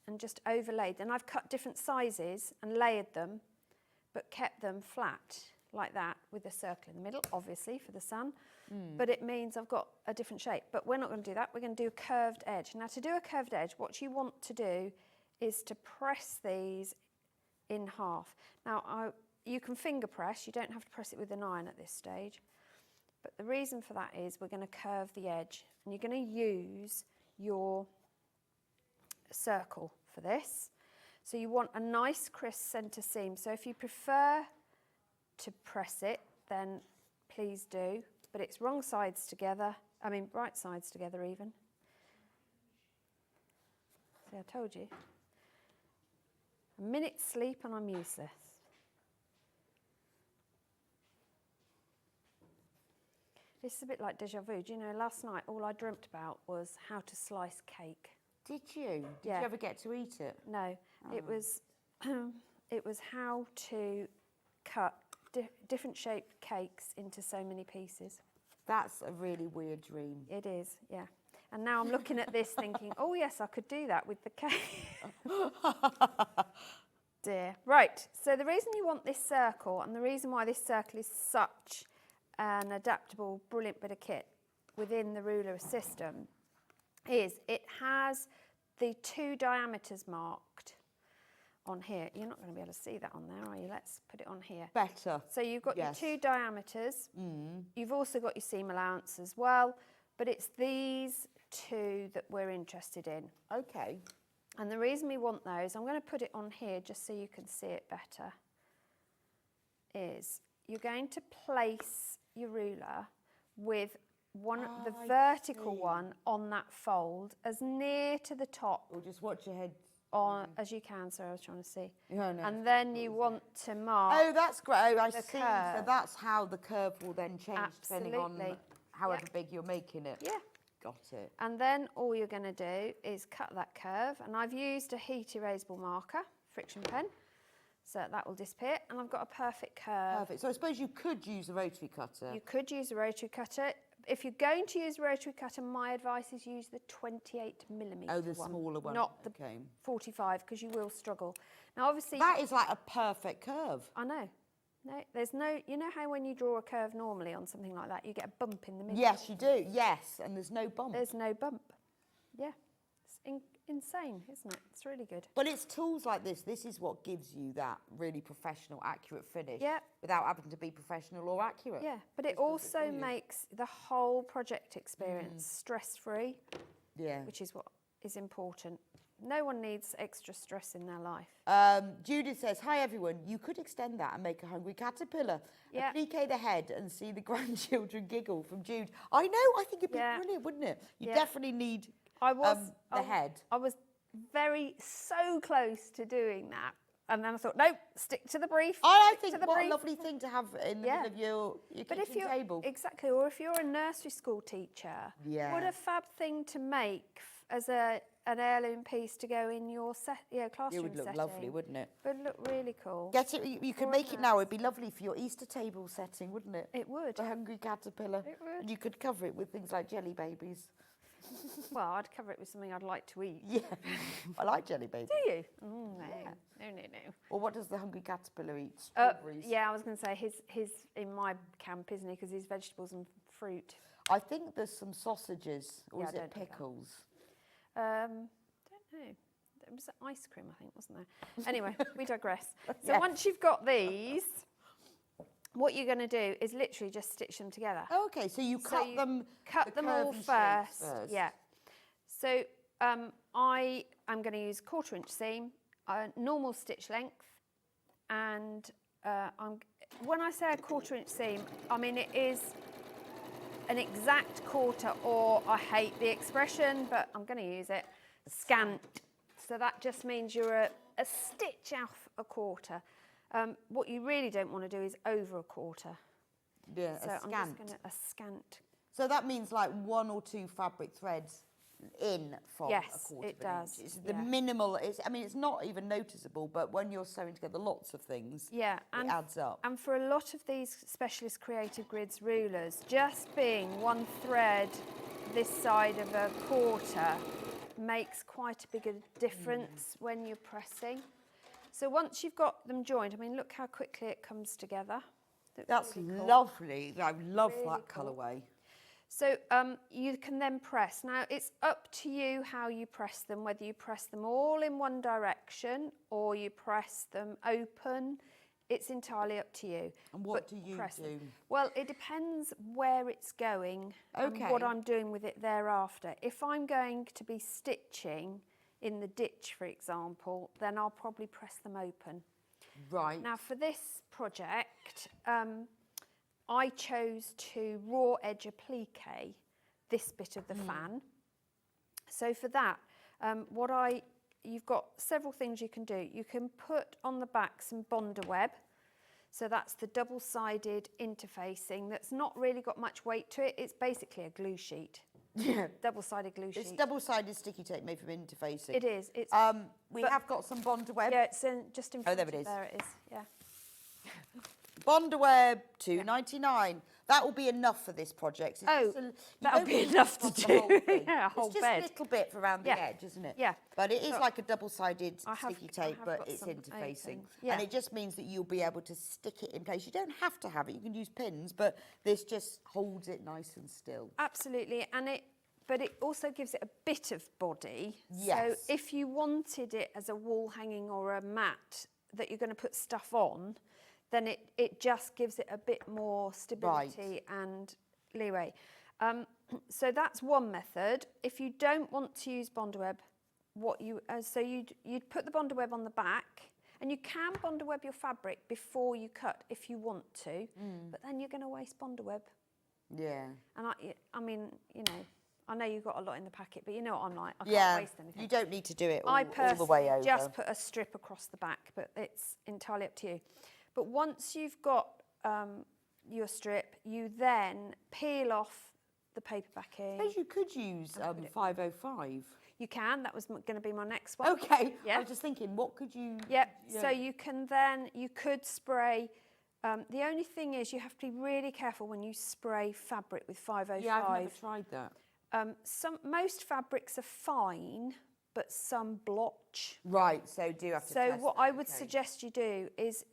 And just overlaid. And I've cut different sizes and layered them, but kept them flat like that with a circle in the middle, obviously for the sun. But it means I've got a different shape. But we're not going to do that. We're going to do a curved edge. Now, to do a curved edge, what you want to do is to press these in half. Now, you can finger press. You don't have to press it with an iron at this stage. But the reason for that is we're going to curve the edge. And you're going to use your circle for this. So you want a nice crisp centre seam. So if you prefer to press it, then please do. But it's wrong sides together. I mean, right sides together even. See, I told you. A minute's sleep and I'm useless. This is a bit like déjà vu. Do you know, last night all I dreamt about was how to slice cake. Did you? Did you ever get to eat it? No, it was how to cut different shaped cakes into so many pieces. That's a really weird dream. It is, yeah. And now I'm looking at this thinking, oh yes, I could do that with the cake. Dear. Right, so the reason you want this circle, and the reason why this circle is such an adaptable, brilliant bit of kit within the ruler system, is it has the 2 diameters marked on here. You're not going to be able to see that on there, are you? Let's put it on here. Better. So you've got your 2 diameters. You've also got your seam allowance as well, but it's these 2 that we're interested in. Okay. And the reason we want those, I'm going to put it on here just so you can see it better, is you're going to place your ruler with the vertical one on that fold as near to the top. Or just watch your head on as you can. Sorry, I was trying to see. No, no, and then you want to mark. Oh, that's great. Oh, I see. Curve. So that's how the curve will then change depending on Absolutely. however big you're making it. Yeah. Got it. And then all you're going to do is cut that curve. And I've used a heat erasable marker, friction pen, so that will disappear. And I've got a perfect curve. Perfect. So I suppose you could use a rotary cutter. You could use a rotary cutter. If you're going to use a rotary cutter, my advice is use the 28mm Oh, the smaller one. not the 45, because you will struggle. Now, obviously... That is like a perfect curve. I know. No, there's no... You know how when you draw a curve normally on something like that, you get a bump in the middle? Yes, you do. Yes, and there's no bump. There's no bump. Yeah. insane, isn't it? It's really good. But it's tools like this. This is what gives you that really professional, accurate finish. Yeah. Without having to be professional or accurate. Yeah, but it also makes the whole project experience stress-free. Yeah. Which is what is important. No one needs extra stress in their life. Judith says, hi everyone, you could extend that and make a hungry caterpillar. Yeah. Applique the head and see the grandchildren giggle from Jude. I know, I think it'd be brilliant, wouldn't it? You definitely need the head. I was so close to doing that. And then I thought, no, stick to the brief. I think what a lovely thing to have in the middle of your kitchen table. Exactly, or if you're a nursery school teacher, what a fab thing to make as an heirloom piece to go in your classroom setting. It would look lovely, wouldn't it? It would look really cool. Get it, you could make it now, it'd be lovely for your Easter table setting, wouldn't it? It would. The hungry caterpillar. It would. And you could cover it with things like jelly babies. Well, I'd cover it with something I'd like to eat. Yeah, I like jelly babies. Do you? No. Or what does the hungry caterpillar eat? Strawberries? Yeah, I was going to say he's in my camp, isn't he? Because he's vegetables and fruit. I think there's some sausages, or is it pickles? Don't know. It was ice cream, I think, wasn't there? Anyway, we digress. So once you've got these, what you're going to do is literally just stitch them together. Oh, okay, so you cut them all first. Yeah. So I am going to use 1/4 inch seam, normal stitch length, and when I say a 1/4 inch seam, I mean it is an exact quarter, or I hate the expression, but I'm going to use it, scant. So that just means you're a stitch off a quarter. What you really don't want to do is over a quarter. Yeah, so a I'm scant. just going to a scant. So that means like 1 or 2 fabric threads in from a 1/4 it does. inch. It's the minimal. I mean, it's not even noticeable, but when you're sewing together lots of things, it adds up. And for a lot of these specialist creative grids rulers, just being 1 thread this side of a quarter makes quite a big difference when you're pressing. So once you've got them joined, I mean, look how quickly it comes together. That's really cool. Lovely. I love really that colourway. So you can then press. Now, it's up to you how you press them, whether you press them all in one direction or you press them open. It's entirely up to you. And what do you do? Well, it depends where it's going and what I'm doing with it thereafter. If I'm going to be stitching in the ditch, for example, then I'll probably press them open. Right. Now, for this project, I chose to raw edge applique this bit of the fan. So for that, you've got several things you can do. You can put on the back some Bonder web. So that's the double-sided interfacing that's not really got much weight to it. It's basically a glue sheet. Yeah. Double-sided glue sheet. It's double-sided sticky tape made from interfacing. It is. It's, we have got some Bonder web. Yeah, it's just in front. Oh, there it is. There it is, yeah. Bonder web, $2.99. That will be enough for this project. That'll be enough to do. Yeah, a whole bed. It's just a little bit around the edge, isn't it? Yeah. But it is like a double-sided sticky tape, but it's interfacing. Yeah. And it just means that you'll be able to stick it in place. You don't have to have it. You can use pins, but this just holds it nice and still. Absolutely. But it also gives it a bit of body. Yes. So if you wanted it as a wall hanging or a mat that you're going to put stuff on, then it just gives it a bit more stability and leeway. So that's one method. If you don't want to use Bonder web, you'd put the Bonder web on the back, and you can Bonder web your fabric before you cut if you want to, but then you're going to waste Bonder web. Yeah. And I mean, you know, I know you've got a lot in the packet, but you know what I'm like. I can't waste anything. You don't need to do it all the way over. I personally just put a strip across the back, but it's entirely up to you. But once you've got your strip, you then peel off the paper backing. I suppose you could use 505. You can. That was going to be my next one. Okay. Yeah. I was just thinking, what could you... Yeah. So you could spray... the only thing is you have to be really careful when you spray fabric with 505. Yeah, I've never tried that. Most fabrics are fine, but some blotch. Right, so do you have to test what I would suggest you do is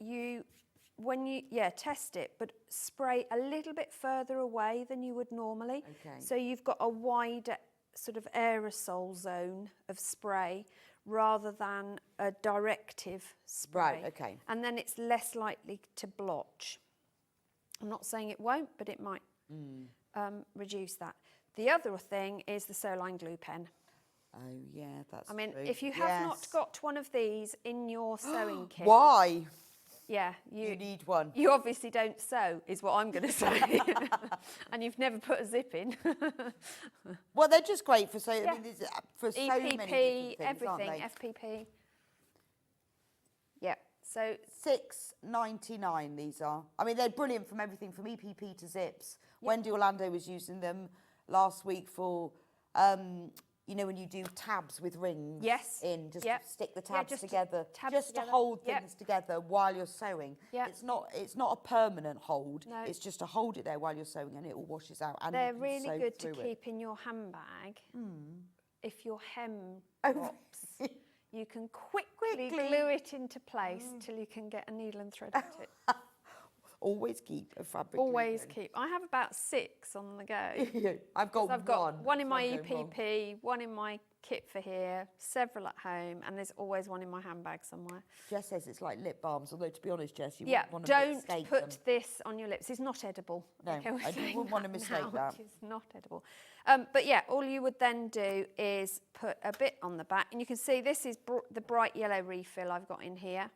test it, but spray a little bit further away than you would normally. Okay. So you've got a wider sort of aerosol zone of spray rather than a directive spray. Right, okay. And then it's less likely to blotch. I'm not saying it won't, but it might reduce that. The other thing is the Soline glue pen. Oh, yeah, that's I mean, true. if you have not got one of these in your sewing kit... Why? Yeah, you need one. You obviously don't sew, is what I'm going to say. And you've never put a zip in. Well, they're just great for so, Yeah. I mean, for so EPP, many different things, everything, aren't they? FPP. Yeah, so... $6.99 these are. I mean, they're brilliant from everything from EPP to zips. Yep. Wendy Orlando was using them last week for, you know, when you do tabs with rings in, just to stick the tabs together, just to hold things together while you're sewing. Yep. It's not a permanent hold. No. It's just to hold it there while you're sewing, and it all washes out. And they're you can really sew good to through keep in your handbag. If your hem Oh. drops, you can quickly glue it into place till you can get a needle and thread at it. Always keep a fabric. Always keep. I have about 6 on the go. I've got one in my so I'm going wrong. EPP, one in my kit for here, several at home, and there's always one in my handbag somewhere. Jess says it's like lip balms, although to be honest, Jess, you wouldn't want to don't mistake put them. this on your lips. It's not edible. No, Okay, we're I saying wouldn't want to mistake now. that. It's not edible. But yeah, all you would then do is put a bit on the back, and you can see this is the bright yellow refill I've got in here.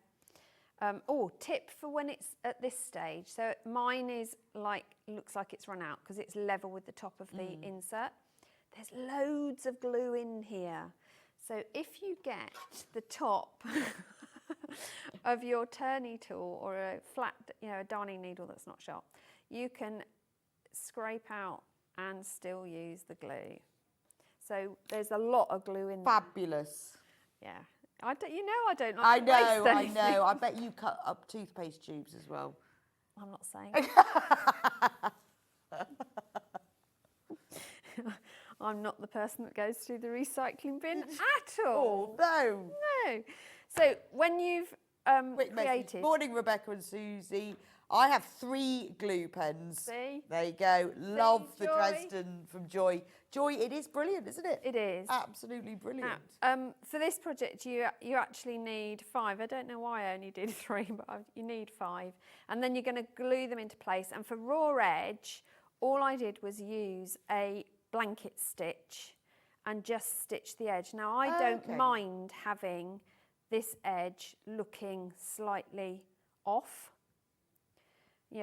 Tip for when it's at this stage. So mine is looks like it's run out because it's level with the top of the insert. There's loads of glue in here. So if you get the top of your turny tool or a flat, a darning needle that's not sharp, you can scrape out and still use the glue. So there's a lot of glue in there. Fabulous. Yeah. I don't like to waste anything. I know. I bet you cut up toothpaste tubes as well. I'm not saying. I'm not the person that goes through the recycling bin at all. Oh, no. No. So when you've Quick message. created... Morning, Rebecca and Susie. I have 3 glue pens. See? There you go. Love the Joy? Dresden from Joy. Joy, it is brilliant, isn't it? It is. Absolutely brilliant. For this project, you actually need 5. I don't know why I only did 3, but you need 5. And then you're going to glue them into place. And for raw edge, all I did was use a blanket stitch and just stitch the edge. Now, I don't mind having this edge looking slightly off,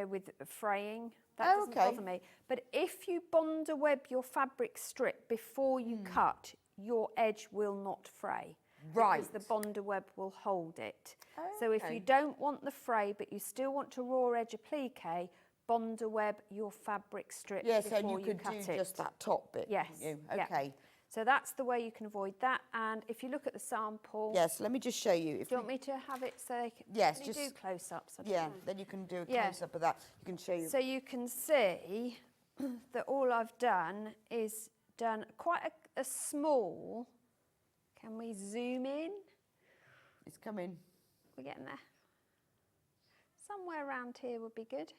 with fraying. That doesn't bother me. But if you bond a web your fabric strip before you cut, your edge will not fray. Right. Because the bonder web will hold it. So if you don't want the fray, but you still want to raw edge applique, bonder web your fabric strip before you cut it. Yes, and you could do just that top bit. Yes. Okay. Yeah. So that's the way you can avoid that. And if you look at the sample... Yes, let me just show you. Do you want me to have it so they can... Yes, can just... you do close-ups? Then you can do a close-up of that. You can show you... So you can see that all I've done is done quite a small... Can we zoom in? It's coming. We're getting there. Somewhere around here would be good.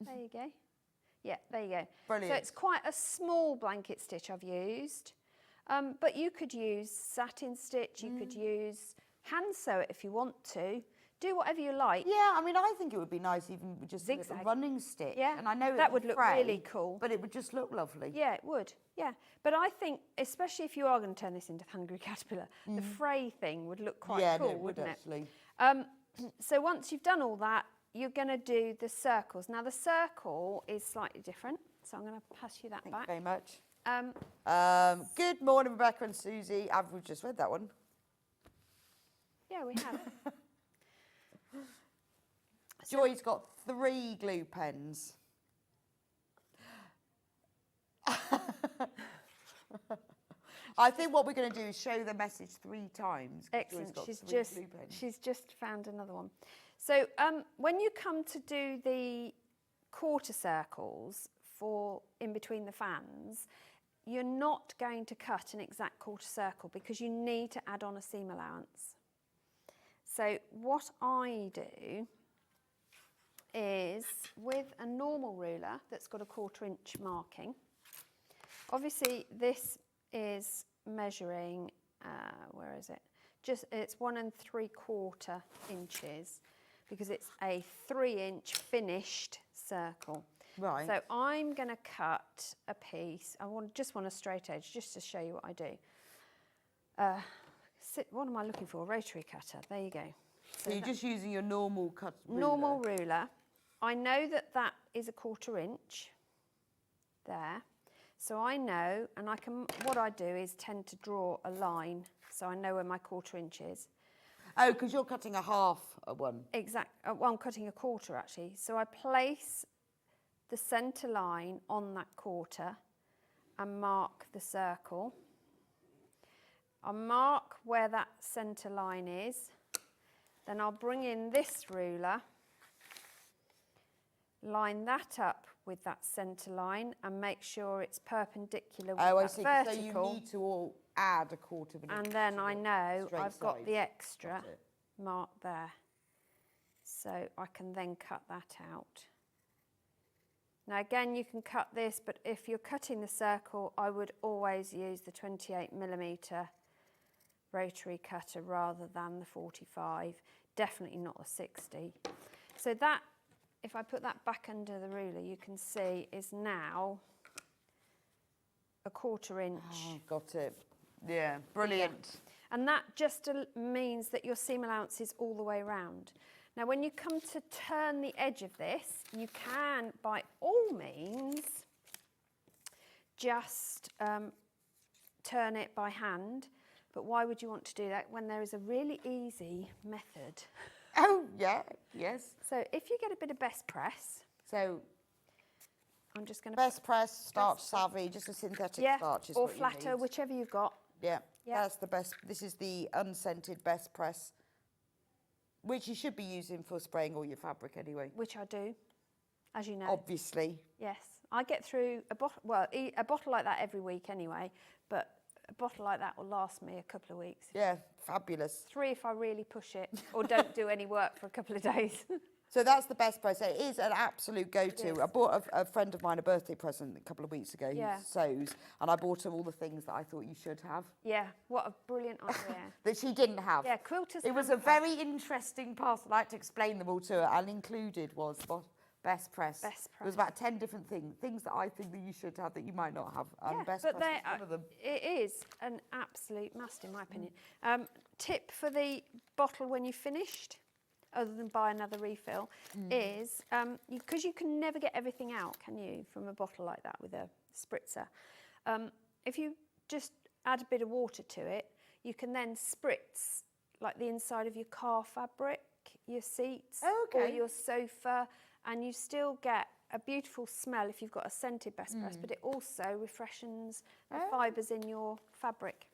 There you go. Yeah, there you go. Brilliant. So it's quite a small blanket stitch I've used. But you could use satin stitch, you could use hand sew it if you want to. Do whatever you like. Yeah, I mean, I think it would be nice even with just a running stick. Yeah, and I know that would look fray, really cool. But it would just look lovely. Yeah, it would. Yeah, but I think, especially if you are going to turn this into Hungry Caterpillar, the fray thing would look quite cool, it would wouldn't actually. it? So once you've done all that, you're going to do the circles. Now, the circle is slightly different, so I'm going to pass you that back. Thank you very much. Good morning, Rebecca and Susie. We've just read that one. Yeah, we have. Joy's got 3 glue pens. I think what we're going to do is show the message 3 times. Excellent. She's just found another one. So when you come to do the quarter circles for in between the fans, you're not going to cut an exact quarter circle because you need to add on a seam allowance. So what I do is with a normal ruler that's got a 1/4 inch marking, obviously this is measuring, where is it? It's 1 3/4 inches because it's a 3-inch finished circle. Right. So I'm going to cut a piece. Just want a straight edge, just to show you what I do. What am I looking for? A rotary cutter. There you go. So you're just using your normal ruler. Normal ruler. I know that that is a 1/4 inch there. So I know, and what I do is tend to draw a line so I know where my 1/4 inch is. Oh, because you're cutting a half one. Exactly. Well, I'm cutting a 1/4 actually. So I place the centre line on that 1/4 and mark the circle. I'll mark where that centre line is. Then I'll bring in this ruler, line that up with that centre line and make sure it's perpendicular with I that see. vertical. So you need to all add a 1/4 of an inch. And then I know I've got side. the extra marked there. So I can then cut that out. Now again, you can cut this, but if you're cutting the circle, I would always use the 28mm rotary cutter rather than the 45, definitely not the 60. So that, if I put that back under the ruler, you can see is now a 1/4 inch. Oh, got it. Yeah, brilliant. Yeah. And that just means that your seam allowance is all the way around. Now, when you come to turn the edge of this, you can, by all means, just turn it by hand. But why would you want to do that when there is a really easy method? Oh, yeah, yes. So if you get a bit of best press. So I'm just going to... Best press, starch savvy, just a synthetic starch is or what you flatter, need. whichever you've got. Yeah, Yeah. that's the best. This is the unscented best press, which you should be using for spraying all your fabric anyway. Which I do, as you know. Obviously. Yes. I get through a bottle like that every week anyway, but a bottle like that will last me a couple of weeks. Yeah, fabulous. 3 if I really push it or don't do any work for a couple of days. So that's the best press. It is an absolute go-to. I bought a friend of mine a birthday present a couple of weeks ago who sews, and I bought her all the things that I thought you should have. Yeah, what a brilliant idea. That she didn't have. Yeah, quilters. It was a very interesting parcel. I like to explain them all to her, and included was best press. Best press. There was about 10 different things that I think that you should have that you might not have. And best but press was one of them. It is an absolute must, in my opinion. Tip for the bottle when you've finished, other than buy another refill, is because you can never get everything out, can you, from a bottle like that with a spritzer. If you just add a bit of water to it, you can then spritz like the inside of your car fabric, your seats, or your sofa, and you still get a beautiful smell if you've got a scented best press, but it also refreshes the fibres in your fabric.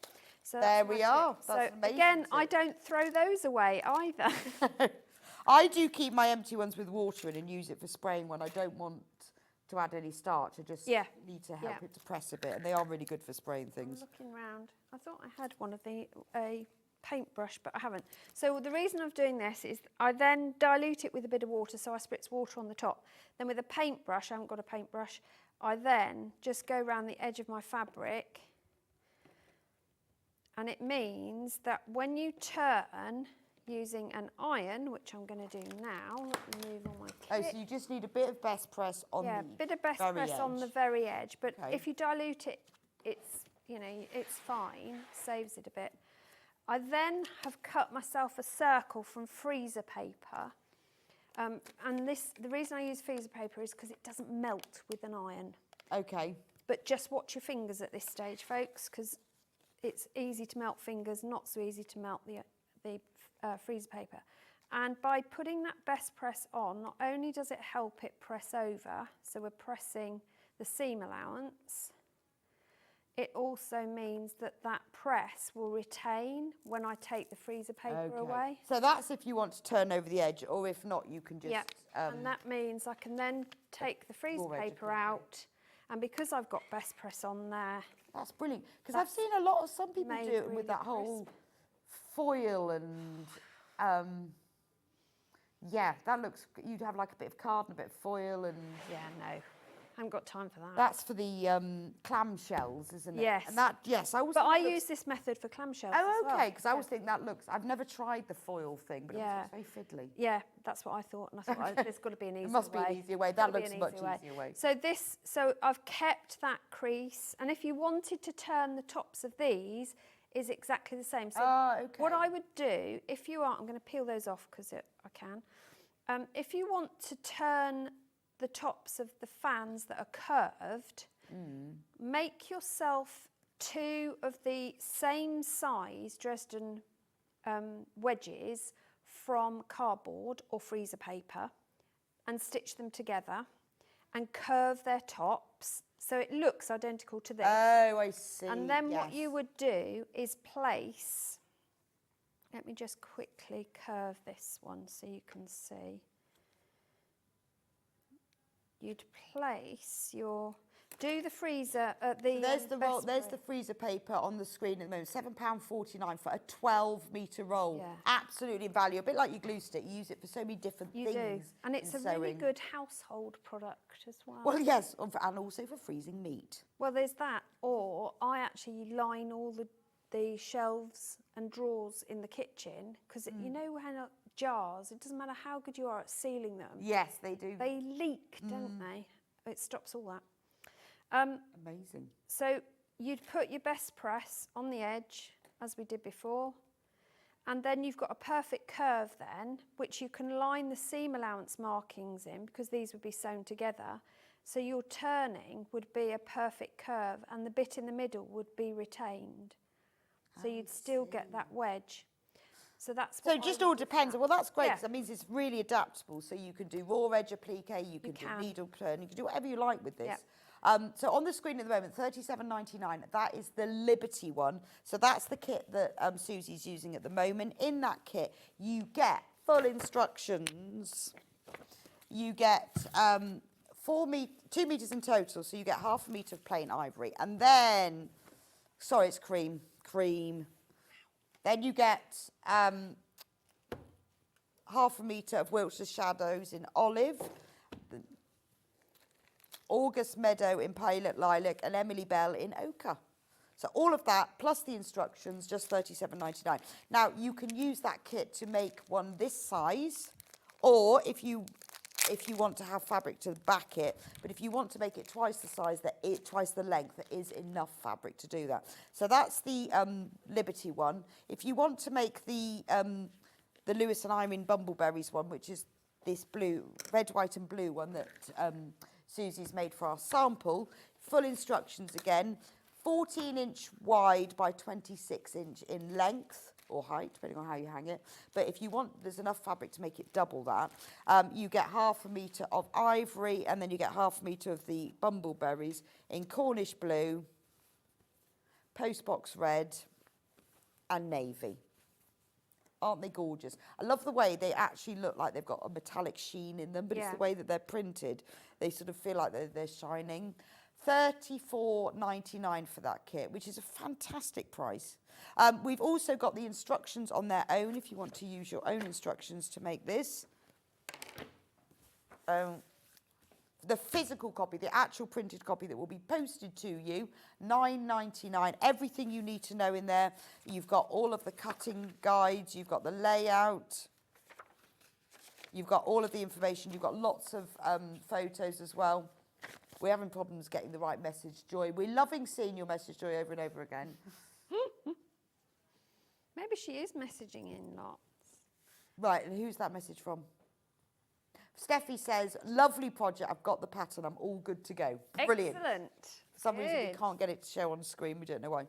So there we are. So That's amazing. again, I don't throw those away either. I do keep my empty ones with water in and use it for spraying when I don't want to add any starch. I just need to help it to press a bit, and they are really good for spraying things. I'm looking round. I thought I had one of a paintbrush, but I haven't. So the reason of doing this is I then dilute it with a bit of water, so I spritz water on the top. Then with a paintbrush, I haven't got a paintbrush, I then just go around the edge of my fabric, and it means that when you turn using an iron, which I'm going to do now, let me move on my kit. Oh, so you just need a bit of best press on the very edge. Yeah, a bit of best press on the very edge, but if you dilute it, it's fine, saves it a bit. I then have cut myself a circle from freezer paper, and the reason I use freezer paper is because it doesn't melt with an iron. Okay. But just watch your fingers at this stage, folks, because it's easy to melt fingers, not so easy to melt the freezer paper. And by putting that best press on, not only does it help it press over, so we're pressing the seam allowance, it also means that that press will retain when I take the freezer paper away. So that's if you want to turn over the edge, or if not, you can just... Yeah, and that means I can then take the freezer paper out, and because I've got best press on there... That's brilliant, because I've seen some people do it with that whole foil and... yeah, that looks... You'd have like a bit of card and a bit of foil and... Yeah, no. haven't got time for that. That's for the clam shells, isn't it? Yes. And that, yes, I always. But I use this method for clamshells. Oh, as okay, because I always think that looks. I've never tried the foil thing, but it's very fiddly. Yeah, that's what I thought, and I thought there's got to be an easier way. It must be an easier way. That looks a much easier way. So I've kept that crease, and if you wanted to turn the tops of these, is exactly the same. So what I would do, if you are, I'm going to peel those off because I can. If you want to turn the tops of the fans that are curved, make yourself 2 of the same size Dresden wedges from cardboard or freezer paper and stitch them together and curve their tops so it looks identical to this. Oh, I see. And then what you would do is place, let me just quickly curve this one so you can see. You'd place your, do the freezer at the there's the freezer paper on the screen at the moment, £7.49 for a 12-metre roll. Yeah. Absolutely invaluable. A bit like your glue stick, you use it for so many different things. Do. And it's a really good household product as well. Well, yes, and also for freezing meat. Well, there's that, or I actually line all the shelves and drawers in the kitchen because you know how jars, it doesn't matter how good you are at sealing them. Yes, they do. They leak, don't they? It stops all that. Amazing. So you'd put your best press on the edge, as we did before, and then you've got a perfect curve then, which you can line the seam allowance markings in, because these would be sewn together. So your turning would be a perfect curve, and the bit in the middle would be retained. So you'd still get that wedge. So that's what it just all depends. Well, that's great because that means it's really adaptable. So you can do raw edge applique, you can do needle turn, you can do whatever you like with this. Yep. So on the screen at the moment, £37.99. That is the Liberty one. So that's the kit that Susie's using at the moment. In that kit, you get full instructions. You get 2 metres in total. So you get half a metre of plain ivory, and then, sorry, it's cream. Then you get half a metre of Wiltshire Shadows in olive, August Meadow in Pilot Lilac, and Emily Bell in ochre. So all of that, plus the instructions, just £37.99. Now, you can use that kit to make one this size, or if you want to have fabric to back it, but if you want to make it twice the size, twice the length, there is enough fabric to do that. So that's the Liberty one. If you want to make the Lewis and Irene Bumbleberries one, which is this blue, red, white and blue one that Susie's made for our sample, full instructions again, 14-inch wide by 26-inch in length, or height, depending on how you hang it. But if you want, there's enough fabric to make it double that. You get half a metre of ivory, and then you get half a metre of the bumbleberries in Cornish blue, postbox red, and navy. Aren't they gorgeous? I love the way they actually look like they've got a metallic sheen in them, but it's the way that they're printed. They sort of feel like they're shining. $34.99 for that kit, which is a fantastic price. We've also got the instructions on their own if you want to use your own instructions to make this. The physical copy, the actual printed copy that will be posted to you, $9.99. Everything you need to know in there. You've got all of the cutting guides, you've got the layout, you've got all of the information, you've got lots of photos as well. We're having problems getting the right message, Joy. We're loving seeing your message, Joy, over and over again. Maybe she is messaging in lots. Right, and who's that message from? Steffi says, lovely project, I've got the pattern, I'm all good to go. Brilliant. Excellent. For some reason we can't get it to show on screen, we don't know why.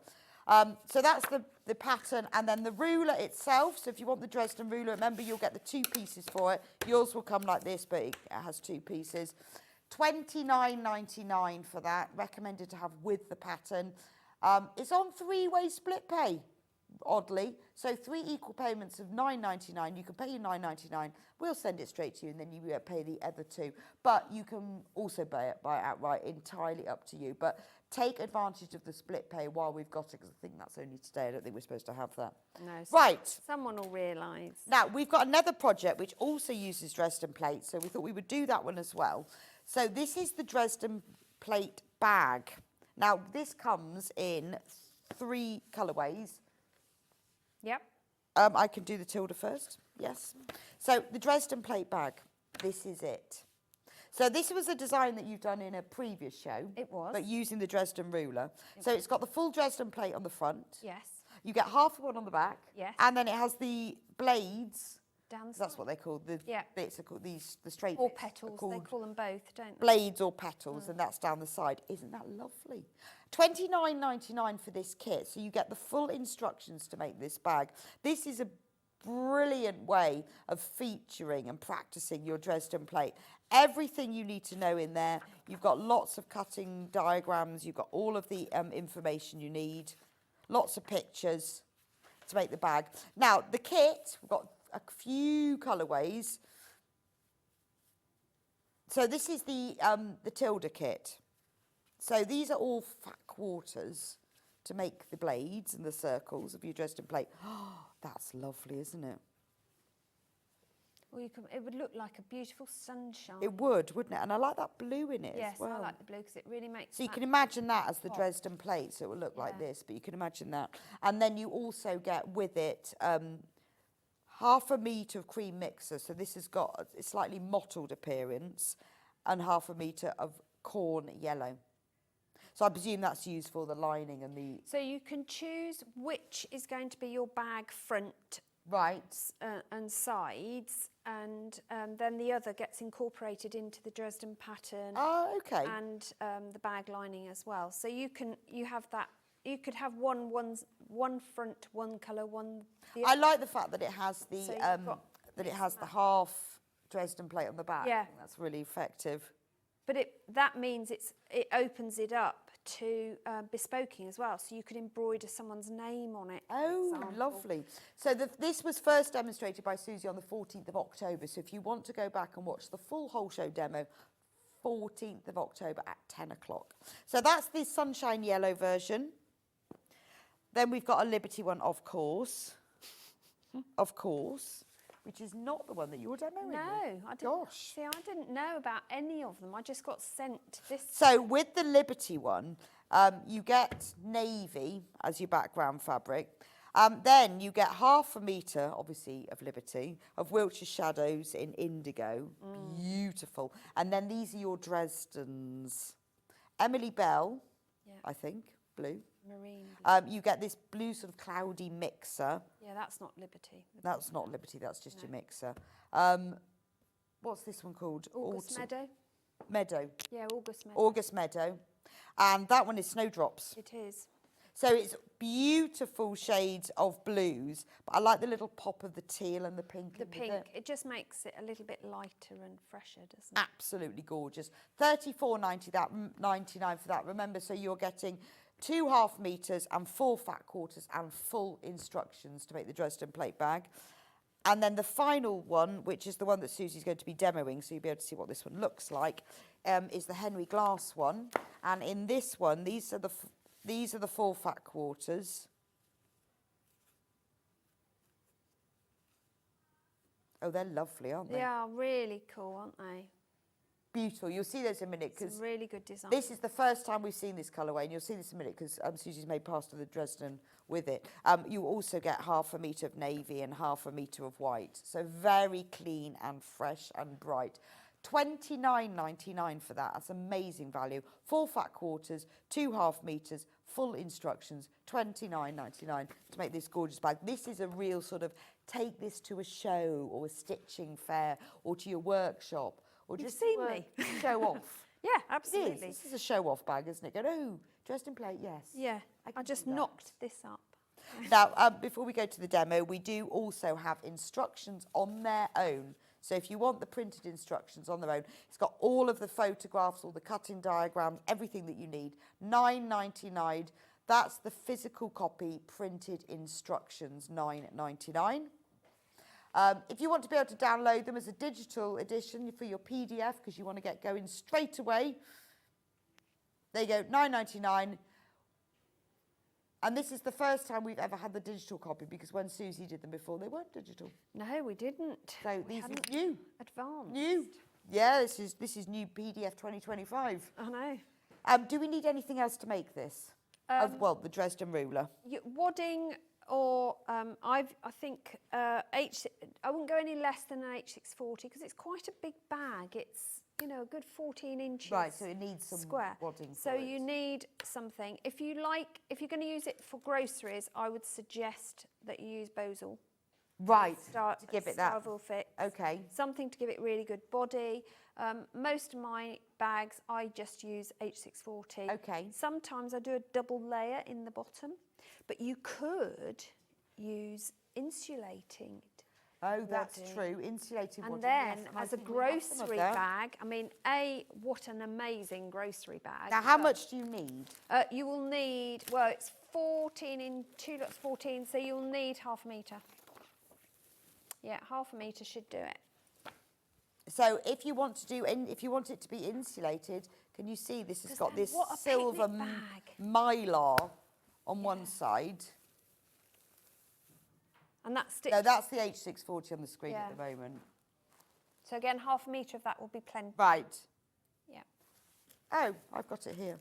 So that's the pattern, and then the ruler itself. So if you want the Dresden ruler, remember you'll get the 2 pieces for it. Yours will come like this, but it has 2 pieces. $29.99 for that, recommended to have with the pattern. It's on 3-way split pay, oddly. So 3 equal payments of $9.99. You can pay your $9.99. We'll send it straight to you, and then you pay the other 2. But you can also buy it outright, entirely up to you. But take advantage of the split pay while we've got it, because I think that's only today. I don't think we're supposed to have that. No. Right. Someone will realise. Now, we've got another project which also uses Dresden plates, so we thought we would do that one as well. So this is the Dresden Plate bag. Now, this comes in 3 colourways. Yep. I can do the tilde first, yes. So the Dresden plate bag, this is it. So this was a design that you've done in a previous show. It was. But using the Dresden ruler. So it's got the full Dresden plate on the front. Yes. You get half of one on the back. Yes. And then it has the blades. Down the That's side. what they call the bits are called the straight Or bits are petals, called they call them both, don't they? blades or petals, and that's down the side. Isn't that lovely? $29.99 for this kit, so you get the full instructions to make this bag. This is a brilliant way of featuring and practicing your Dresden plate. Everything you need to know in there. You've got lots of cutting diagrams. You've got all of the information you need. Lots of pictures to make the bag. Now, the kit, we've got a few colourways. So this is the tilde kit. So these are all fat quarters to make the blades and the circles of your Dresden plate. Oh, that's lovely, isn't it? Well, it would look like a beautiful sunshine. It would, wouldn't it? And I like that blue in it as well. Yes, I like the blue because it really makes. So you can imagine that as the Dresden plate, so it will look like this, but you can imagine that. And then you also get with it half a metre of cream mixer. So this has got a slightly mottled appearance, and half a metre of corn yellow. So I presume that's used for the lining and the... So you can choose which is going to be your bag front and sides, and then the other gets incorporated into the Dresden pattern. Oh, okay. And the bag lining as well. So you could have one front, one colour, one the other. I like the fact that it has the the half Dresden plate on the back. Yeah. That's really effective. But that means it opens it up to bespoking as well. So you could embroider someone's name on it. Oh, lovely. So this was first demonstrated by Suzie on the 14th of October. So if you want to go back and watch the full whole show demo, 14th of October at 10 o'clock. So that's the sunshine yellow version. Then we've got a Liberty one, of course. Of course. Which is not the one that you were demoing. No, I didn't. Gosh. See, I didn't know about any of them. I just got sent this. So with the Liberty one, you get navy as your background fabric. Then you get half a metre, obviously, of Liberty, of Wiltshire Shadows in indigo. Beautiful. And then these are your Dresdens. Emily Bell, I think, blue. Marine. You get this blue sort of cloudy mixer. Yeah, that's not Liberty. That's not Liberty, that's just your mixer. What's this one called? August Meadow. Meadow. Yeah, August Meadow. August Meadow. And that one is Snowdrops. It is. So it's beautiful shades of blues, but I like the little pop of the teal and the pink. The pink, it just makes it a little bit lighter and fresher, doesn't it? Absolutely gorgeous. $34.99 for that. Remember, so you're getting 2 half metres and 4 fat quarters and full instructions to make the Dresden plate bag. And then the final one, which is the one that Susie's going to be demoing, so you'll be able to see what this one looks like, is the Henry Glass one. And in this one, these are the 4 fat quarters. Oh, they're lovely, aren't they? They are really cool, aren't they? Beautiful. You'll see those in a minute because really good design. This is the first time we've seen this colourway, and you'll see this in a minute because Susie's made pasta of the Dresden with it. You also get half a metre of navy and half a metre of white. So very clean and fresh and bright. $29.99 for that. That's amazing value. 4 fat quarters, 2 half metres, full instructions, $29.99 to make this gorgeous bag. This is a real sort of take this to a show or a stitching fair or to your workshop. Or just seen me. Show off. Yeah, absolutely. This is a show-off bag, isn't it? Go, oh, Dresden plate, yes. Yeah, I just knocked this up. Now, before we go to the demo, we do also have instructions on their own. So if you want the printed instructions on their own, it's got all of the photographs, all the cutting diagrams, everything that you need. $9.99. That's the physical copy, printed instructions, $9.99. If you want to be able to download them as a digital edition for your PDF, because you want to get going straight away, there you go, $9.99. And this is the first time we've ever had the digital copy, because when Susie did them before, they weren't digital. No, we didn't. So these are new. Advanced. New. Yeah, this is new PDF 2025. I know. Do we need anything else to make this? Well, the Dresden ruler. Wadding, or I think I wouldn't go any less than an H640 because it's quite a big bag. It's, you know, a good 14 inches. Right, so it needs some square. wadding. So you need something. If you're going to use it for groceries, I would suggest that you use Bosal. Right, to give it that. Starville fit. Okay. Something to give it really good body. Most of my bags, I just use H640. Okay. Sometimes I do a double layer in the bottom, but you could use insulating. Oh, that's true. Insulating and wadding. then, yes, as a grocery bag, I mean, what an amazing grocery bag. Now, how much do you need? You will need, well, it's 14 in 2 lots 14, so you'll need half a metre. Yeah, half a metre should do it. So if you want it to be insulated, can you see this has got this silver mylar on one side? And that's No, that's the H640 on the screen at the moment. So again, half a metre of that will be plenty. Right. Yeah. Oh, I've got it here.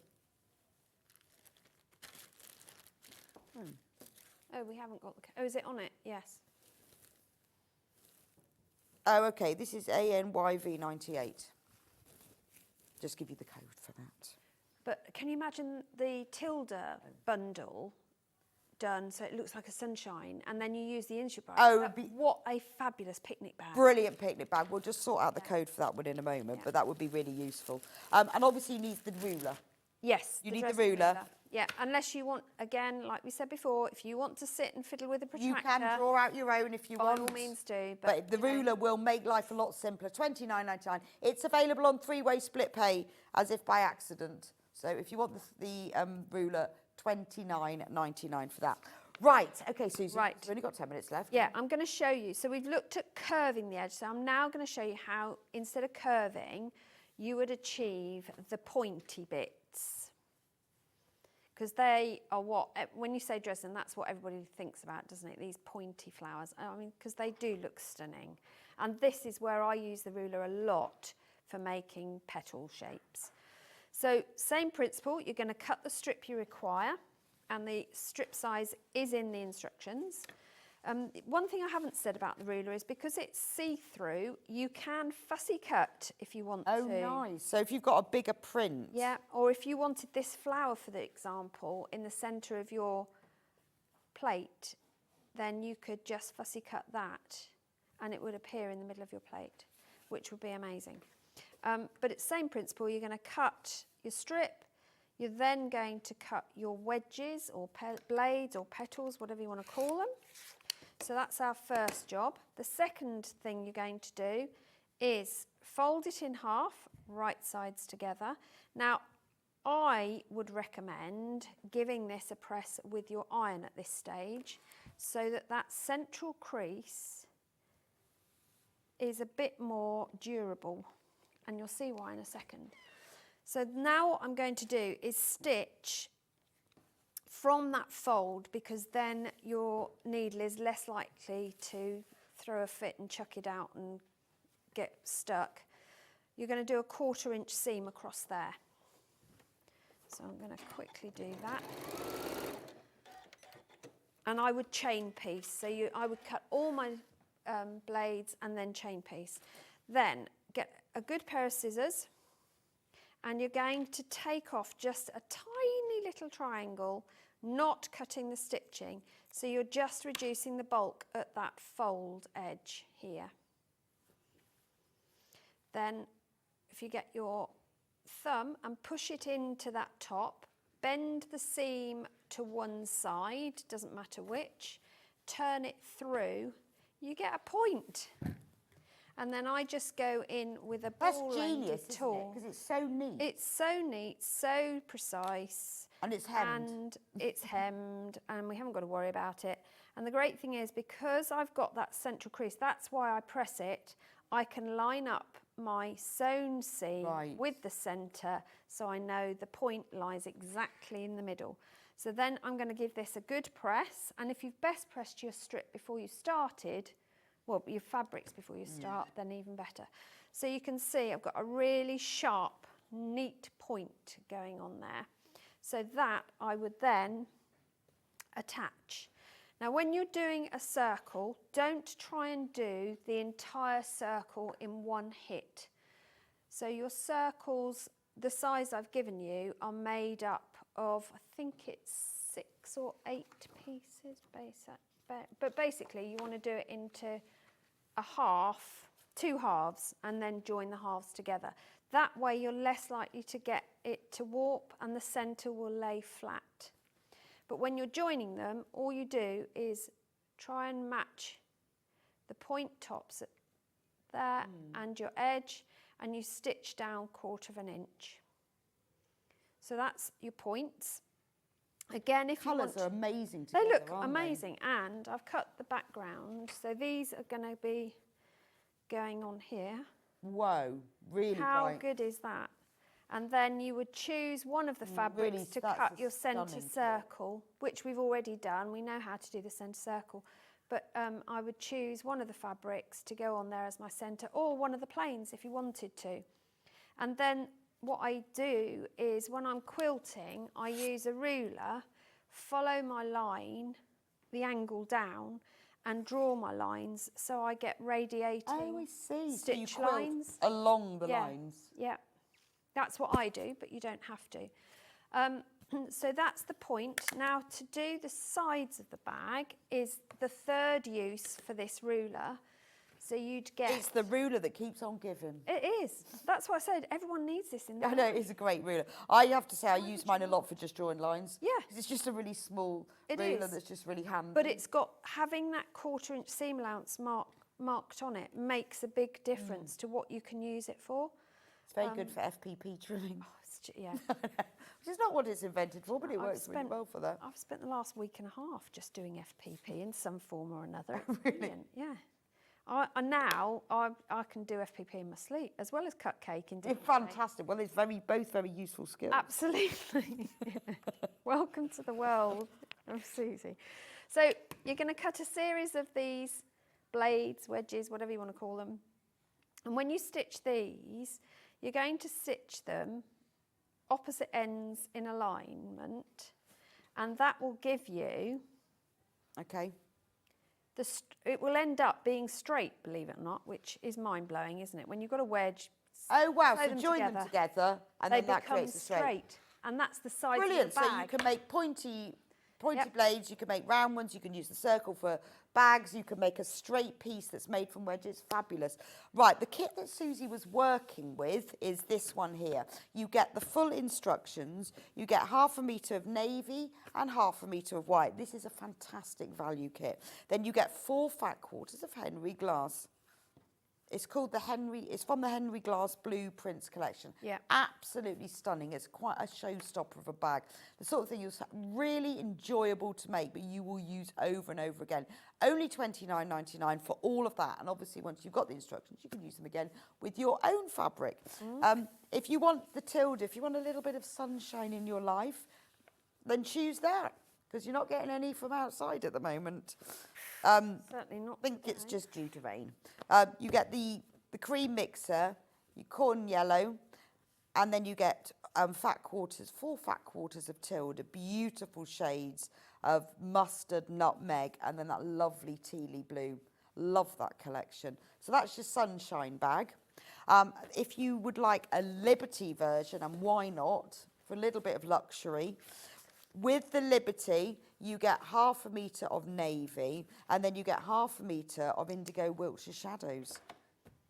Oh, we haven't got the... Oh, is it on it? Yes. Oh, okay, this is ANYV98. Just give you the code for that. But can you imagine the tilde bundle done so it looks like a sunshine, and then you use the insulated bag? Oh, what a fabulous picnic bag. Brilliant picnic bag. We'll just sort out the code for that one in a moment, but that would be really useful. And obviously you need the ruler. Yes. You need the ruler. Yeah, unless you want, again, like we said before, if you want to sit and fiddle with a protractor. You can draw out your own if you want. By all means do. But the ruler will make life a lot simpler. $29.99. It's available on 3-way split pay, as if by accident. So if you want the ruler, $29.99 for that. Right, okay, Susie, right. we've only got 10 minutes left. Yeah, I'm going to show you. So we've looked at curving the edge. So I'm now going to show you how, instead of curving, you would achieve the pointy bits. Because they are what, when you say Dresden, that's what everybody thinks about, doesn't it? These pointy flowers. I mean, because they do look stunning. And this is where I use the ruler a lot for making petal shapes. So same principle, you're going to cut the strip you require, and the strip size is in the instructions. One thing I haven't said about the ruler is because it's see-through, you can fussy cut if you want to. Oh, nice. So if you've got a bigger print. Yeah, or if you wanted this flower, for the example, in the centre of your plate, then you could just fussy cut that and it would appear in the middle of your plate, which would be amazing. But it's the same principle. You're going to cut your strip. You're then going to cut your wedges or blades or petals, whatever you want to call them. So that's our first job. The second thing you're going to do is fold it in half, right sides together. Now, I would recommend giving this a press with your iron at this stage so that that central crease is a bit more durable, and you'll see why in a second. So now what I'm going to do is stitch from that fold, because then your needle is less likely to throw a fit and chuck it out and get stuck. You're going to do a 1/4 inch seam across there. So I'm going to quickly do that. And I would chain piece. So I would cut all my blades and then chain piece. Then get a good pair of scissors, and you're going to take off just a tiny little triangle, not cutting the stitching. So you're just reducing the bulk at that fold edge here. Then if you get your thumb and push it into that top, bend the seam to one side, doesn't matter which, turn it through, you get a point. And then I just go in with a ball-ended tool. Because it's so neat. It's so neat, so precise. And it's hemmed. And it's hemmed, and we haven't got to worry about it. And the great thing is, because I've got that central crease, that's why I press it, I can line up my sewn seam with the centre, so I know the point lies exactly in the middle. So then I'm going to give this a good press, and if you've best pressed your strip before you started, well, your fabrics before you start, then even better. So you can see I've got a really sharp, neat point going on there. So that I would then attach. Now when you're doing a circle, don't try and do the entire circle in one hit. So your circles, the size I've given you, are made up of, I think it's 6 or 8 pieces, but basically you want to do it into a half, 2 halves, and then join the halves together. That way you're less likely to get it to warp and the centre will lay flat. But when you're joining them, all you do is try and match the point tops at there and your edge, and you stitch down 1/4 inch. So that's your points. Again, if colours you want, are amazing together, they look aren't amazing, and I've cut the background, so these are going to be going on here. Whoa, really How bright. good is that? And then you would choose one of the fabrics really, to that's cut a your centre stunning circle, which we've already done. We know how to do the centre circle. But I would choose one of the fabrics to go on there as my centre, or one of the plains if you wanted to. And then what I do is when I'm quilting, I use a ruler, follow my line, the angle down, and draw my lines so I get radiating stitch so you quilt lines along the lines. Yeah, that's what I do, but you don't have to. So that's the point. Now to do the sides of the bag is the third use for this ruler. So you'd get... It's the ruler that keeps on giving. It is. That's what I said. Everyone needs this in their I know, it is a great ruler. I have to say I use mine a lot for just drawing lines. Yeah. 'Cause it's just a really small It ruler is. that's just really handy. But it's got, having that 1/4 inch seam allowance marked on it makes a big difference to what you can use it for. It's very good for FPP trimming. Yeah. Which is not what it's invented for, but it works really well for that. I've spent the last week and a half just doing FPP in some form or another. Really? Brilliant. Yeah. Now I can do FPP in my sleep as well as cut cake in It's fantastic. Well, it's both very useful skills. Absolutely. Welcome to the world of Suzie. So you're going to cut a series of these blades, wedges, whatever you want to call them. And when you stitch these, you're going to stitch them opposite ends in alignment, and that will give you... Okay. It will end up being straight, believe it or not, which is mind-blowing, isn't it? When you've got a wedge, oh wow, so join them together and they then that become creates a straight. And that's the size Brilliant. of the bag. So you can make pointy blades, you can make round ones, you can use the circle for bags, you can make a straight piece that's made from wedges. Fabulous. Right, the kit that Suzie was working with is this one here. You get the full instructions, you get 1/2 metre of navy and 1/2 metre of white. This is a fantastic value kit. Then you get 4 fat quarters of Henry glass. It's called it's from the Henry Glass Blueprints collection. Yeah. Absolutely stunning. It's quite a showstopper of a bag. The sort of thing you'll really enjoyable to make, but you will use over and over again. Only $29.99 for all of that. And obviously once you've got the instructions, you can use them again with your own fabric. If you want the tilde, if you want a little bit of sunshine in your life, then choose that, because you're not getting any from outside at the moment. Certainly not. I think it's just due to rain. You get the cream mixer, you corn yellow, and then you get 4 fat quarters of tilde, beautiful shades of mustard, nutmeg, and then that lovely tealy blue. Love that collection. So that's your sunshine bag. If you would like a Liberty version, and why not, for a little bit of luxury, with the Liberty, you get 1/2 metre of navy, and then you get 1/2 metre of indigo Wiltshire shadows.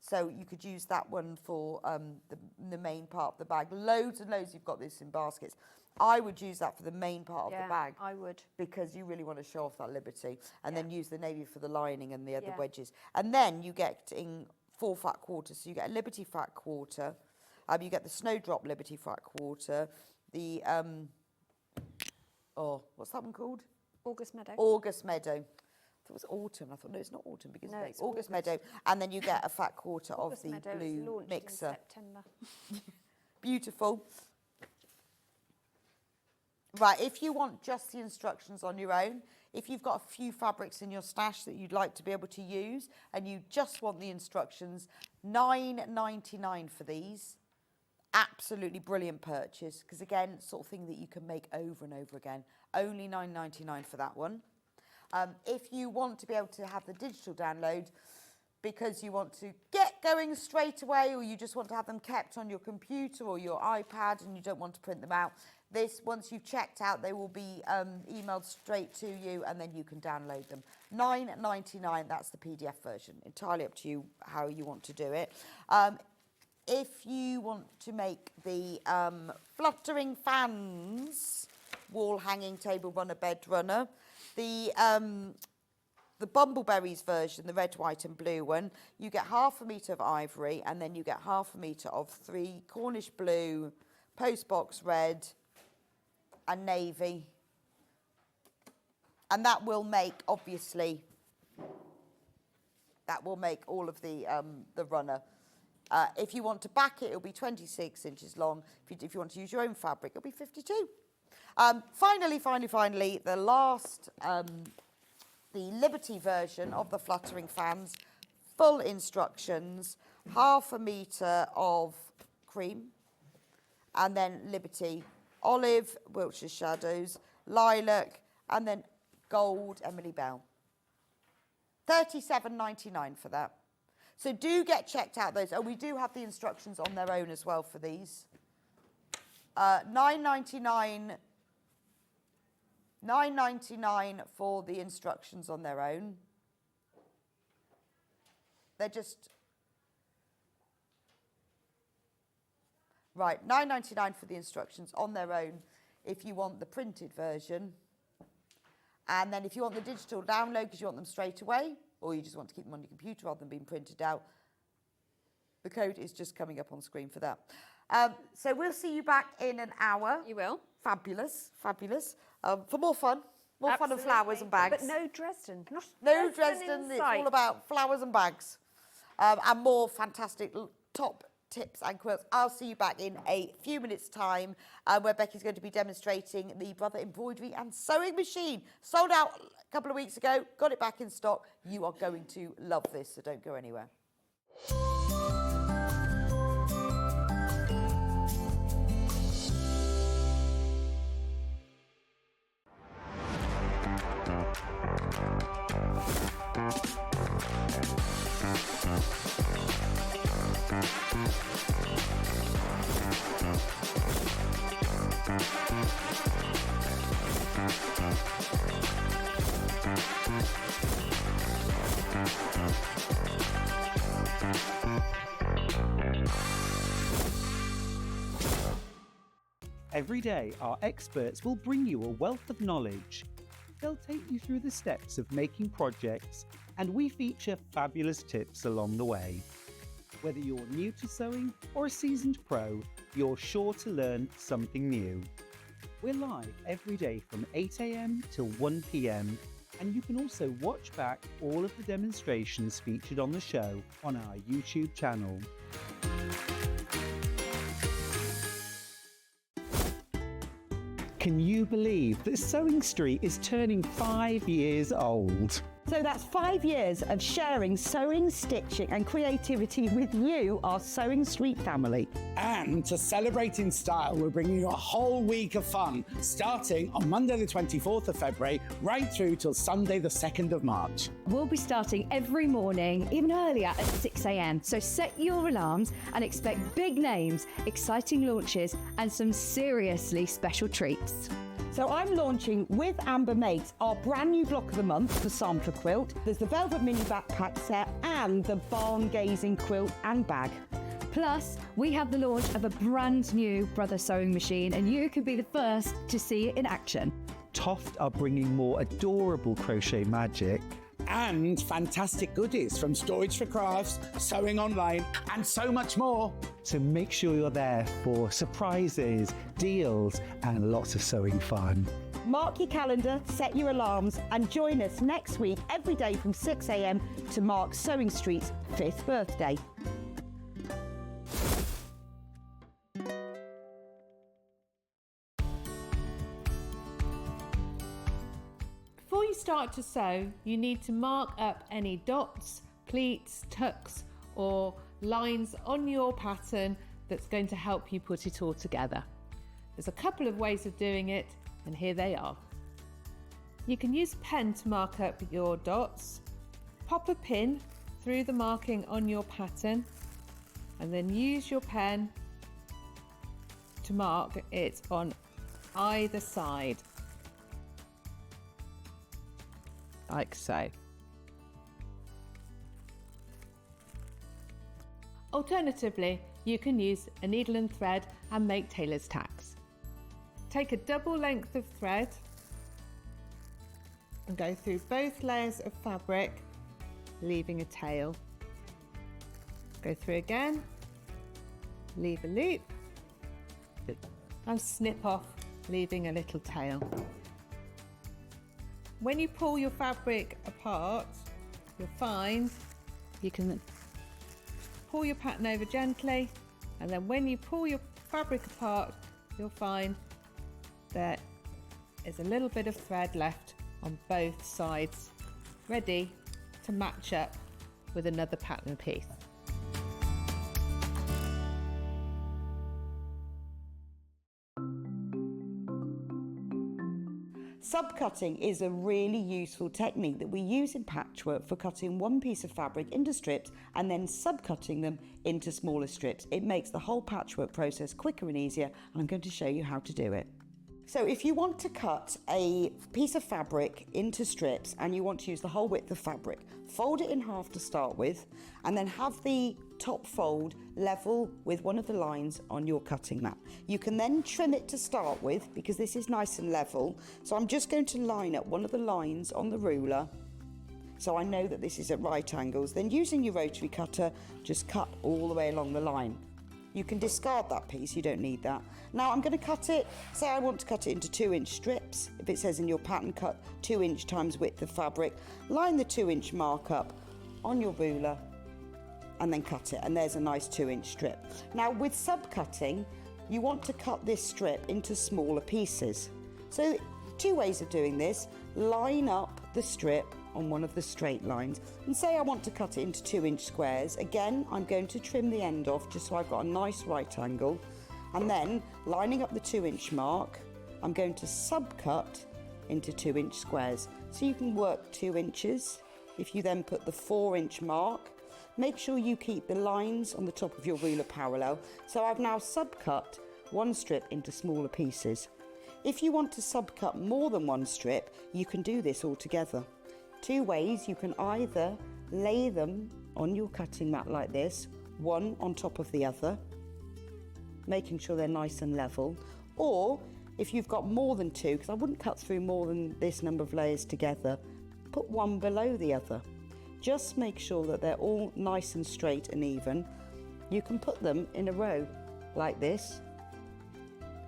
So you could use that one for the main part of the bag. Loads and loads, you've got this in baskets. I would use that for the main part of the bag. I would. Because you really want to show off that Liberty. And then use the navy for the lining and the other wedges. And then you get in 4 fat quarters. So you get a Liberty fat quarter. You get the Snowdrop Liberty fat quarter. The... what's that one called? August Meadow. August Meadow. I thought it was autumn. I thought, no, it's not autumn because it's August Meadow. And then you get a fat quarter of the blue mixer. In September. Beautiful. Right, if you want just the instructions on your own, if you've got a few fabrics in your stash that you'd like to be able to use and you just want the instructions, $9.99 for these. absolutely brilliant purchase, because again, sort of thing that you can make over and over again. Only £9.99 for that one. If you want to be able to have the digital download because you want to get going straight away, or you just want to have them kept on your computer or your iPad and you don't want to print them out, this, once you've checked out, they will be emailed straight to you and then you can download them. £9.99, that's the PDF version. Entirely up to you how you want to do it. If you want to make the fluttering fans, wall hanging, table runner, bed runner, the Bumbleberries version, the red, white and blue one, you get 1/2 metre of ivory and then you get 1/2 metre of 3 Cornish blue, postbox red and navy. And that will make, obviously, that will make all of the runner. If you want to back it, it'll be 26 inches long. If you want to use your own fabric, it'll be 52. Finally, the last, the Liberty version of the fluttering fans, full instructions, 1/2 metre of cream, and then Liberty, olive, Wiltshire Shadows, lilac, and then gold, Emily Bell. £37.99 for that. So do get checked out those. Oh, we do have the instructions on their own as well for these. £9.99 for the instructions on their own. They're just... Right, £9.99 for the instructions on their own if you want the printed version. And then if you want the digital download because you want them straight away, or you just want to keep them on your computer rather than being printed out, the code is just coming up on screen for that. So we'll see you back in an hour. You will. Fabulous, fabulous. For more fun. More fun and flowers and bags. But no Dresden. No Dresden. It's all about flowers and bags. And more fantastic top tips and quilts. I'll see you back in a few minutes' time where Becky's going to be demonstrating the Brother Embroidery and Sewing Machine. Sold out a couple of weeks ago. Got it back in stock. You are going to love this, so don't go anywhere. Every day, our experts will bring you a wealth of knowledge. They'll take you through the steps of making projects, and we feature fabulous tips along the way. Whether you're new to sewing or a seasoned pro, you're sure to learn something new. We're live every day from 8 AM till 1 PM, and you can also watch back all of the demonstrations featured on the show on our YouTube channel. Can you believe that Sewing Street is turning 5 years old? So that's 5 years of sharing sewing, stitching and creativity with you, our Sewing Street family. And to celebrate in style, we're bringing you a whole week of fun, starting on Monday the 24th of February, right through till Sunday the 2nd of March. We'll be starting every morning, even earlier at 6 AM. So set your alarms and expect big names, exciting launches and some seriously special treats. So I'm launching with Amber Makes our brand new block of the month, the Sampler Quilt. There's the Velvet Mini Backpack set and the Barn Gazing Quilt and Bag. Plus, we have the launch of a brand new Brother Sewing Machine and you could be the first to see it in action. Toft are bringing more adorable crochet magic. And fantastic goodies from Storage for Crafts, Sewing Online, and so much more. So make sure you're there for surprises, deals, and lots of sewing fun. Mark your calendar, set your alarms, and join us next week every day from 6 AM to mark Sewing Street's 5th birthday. Before you start to sew, you need to mark up any dots, pleats, tucks or lines on your pattern that's going to help you put it all together. There's a couple of ways of doing it, and here they are. You can use a pen to mark up your dots, pop a pin through the marking on your pattern, and then use your pen to mark it on either side, like so. Alternatively, you can use a needle and thread and make tailor's tacks. Take a double length of thread and go through both layers of fabric, leaving a tail. Go through again, leave a loop, and snip off, leaving a little tail. When you pull your fabric apart, you'll find you can pull your pattern over gently, and then when you pull your fabric apart, you'll find there is a little bit of thread left on both sides, ready to match up with another pattern piece. Subcutting is a really useful technique that we use in patchwork for cutting one piece of fabric into strips and then subcutting them into smaller strips. It makes the whole patchwork process quicker and easier, and I'm going to show you how to do it. So if you want to cut a piece of fabric into strips and you want to use the whole width of fabric, fold it in half to start with, and then have the top fold level with one of the lines on your cutting mat. You can then trim it to start with because this is nice and level. So I'm just going to line up one of the lines on the ruler so I know that this is at right angles. Then using your rotary cutter, just cut all the way along the line. You can discard that piece, you don't need that. Now I'm going to cut it, say I want to cut it into 2-inch strips. If it says in your pattern cut 2-inch times width of fabric, line the 2-inch mark up on your ruler and then cut it, and there's a nice 2-inch strip. Now with subcutting, you want to cut this strip into smaller pieces. So 2 ways of doing this: line up the strip on one of the straight lines, and say I want to cut it into 2-inch squares. Again, I'm going to trim the end off just so I've got a nice right angle, and then lining up the 2-inch mark, I'm going to subcut into 2-inch squares. So you can work 2 inches. If you then put the 4-inch mark, make sure you keep the lines on the top of your ruler parallel. So I've now subcut one strip into smaller pieces. If you want to subcut more than one strip, you can do this all together. 2 ways: you can either lay them on your cutting mat like this, one on top of the other, making sure they're nice and level, or if you've got more than 2, because I wouldn't cut through more than this number of layers together, put one below the other. Just make sure that they're all nice and straight and even. You can put them in a row like this.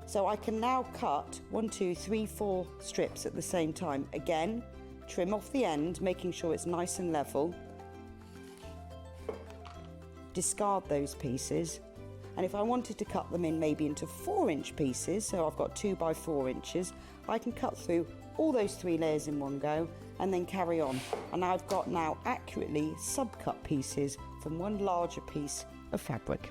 So I can now cut 1, 2, 3, 4 strips at the same time. Again, trim off the end, making sure it's nice and level. Discard those pieces. And if I wanted to cut them in maybe into 4-inch pieces, so I've got 2 by 4 inches, I can cut through all those 3 layers in one go and then carry on. And I've got now accurately subcut pieces from one larger piece of fabric.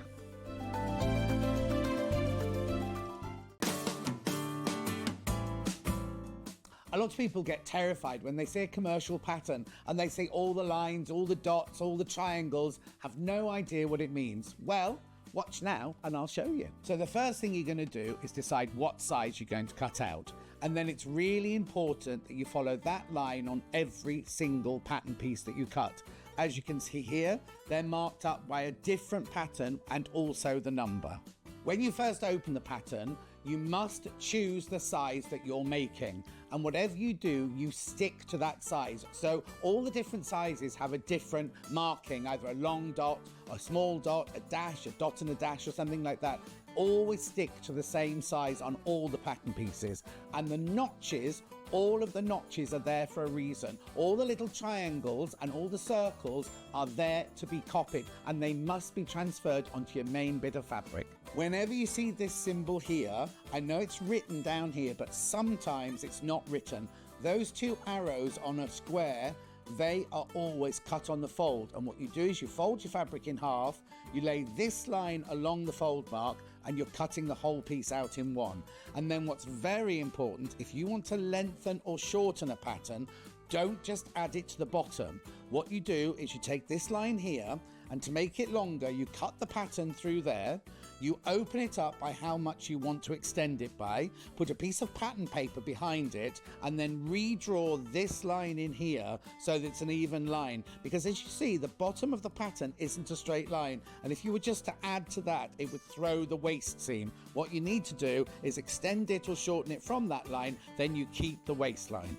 A lot of people get terrified when they see a commercial pattern and they see all the lines, all the dots, all the triangles, have no idea what it means. Well, watch now and I'll show you. So the first thing you're going to do is decide what size you're going to cut out. And then it's really important that you follow that line on every single pattern piece that you cut. As you can see here, they're marked up by a different pattern and also the number. When you first open the pattern, you must choose the size that you're making, and whatever you do, you stick to that size. So all the different sizes have a different marking, either a long dot, a small dot, a dash, a dot and a dash, or something like that. Always stick to the same size on all the pattern pieces. And the notches, all of the notches are there for a reason. All the little triangles and all the circles are there to be copied, and they must be transferred onto your main bit of fabric. Whenever you see this symbol here, I know it's written down here, but sometimes it's not written. Those 2 arrows on a square they are always cut on the fold. And what you do is you fold your fabric in half, you lay this line along the fold mark, and you're cutting the whole piece out in one. And then what's very important, if you want to lengthen or shorten a pattern, don't just add it to the bottom. What you do is you take this line here, and to make it longer, you cut the pattern through there, you open it up by how much you want to extend it by, put a piece of pattern paper behind it, and then redraw this line in here so that it's an even line. Because as you see, the bottom of the pattern isn't a straight line, and if you were just to add to that, it would throw the waist seam. What you need to do is extend it or shorten it from that line, then you keep the waistline.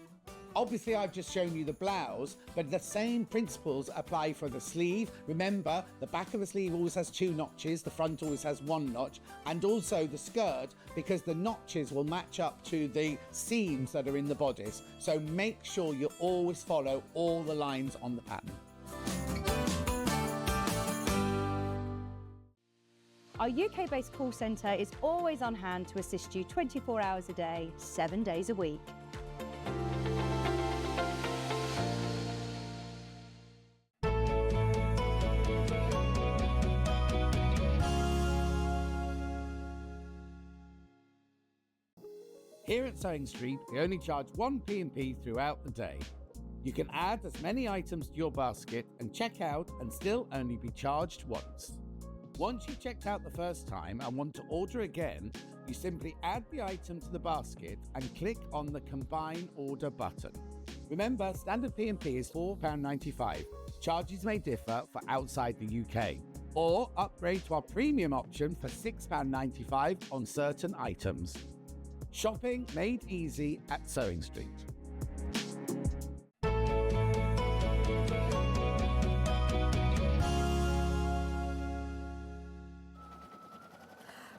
Obviously, I've just shown you the blouse, but the same principles apply for the sleeve. Remember, the back of the sleeve always has 2 notches, the front always has 1 notch, and also the skirt, because the notches will match up to the seams that are in the bodice. So make sure you always follow all the lines on the pattern. Our UK-based call centre is always on hand to assist you 24 hours a day, 7 days a week. Here at Sewing Street, we only charge 1 P&P throughout the day. You can add as many items to your basket and check out and still only be charged once. Once you've checked out the first time and want to order again, you simply add the item to the basket and click on the Combine Order button. Remember, standard P&P is £4.95. Charges may differ for outside the UK. Or upgrade to our premium option for £6.95 on certain items. Shopping made easy at Sewing Street.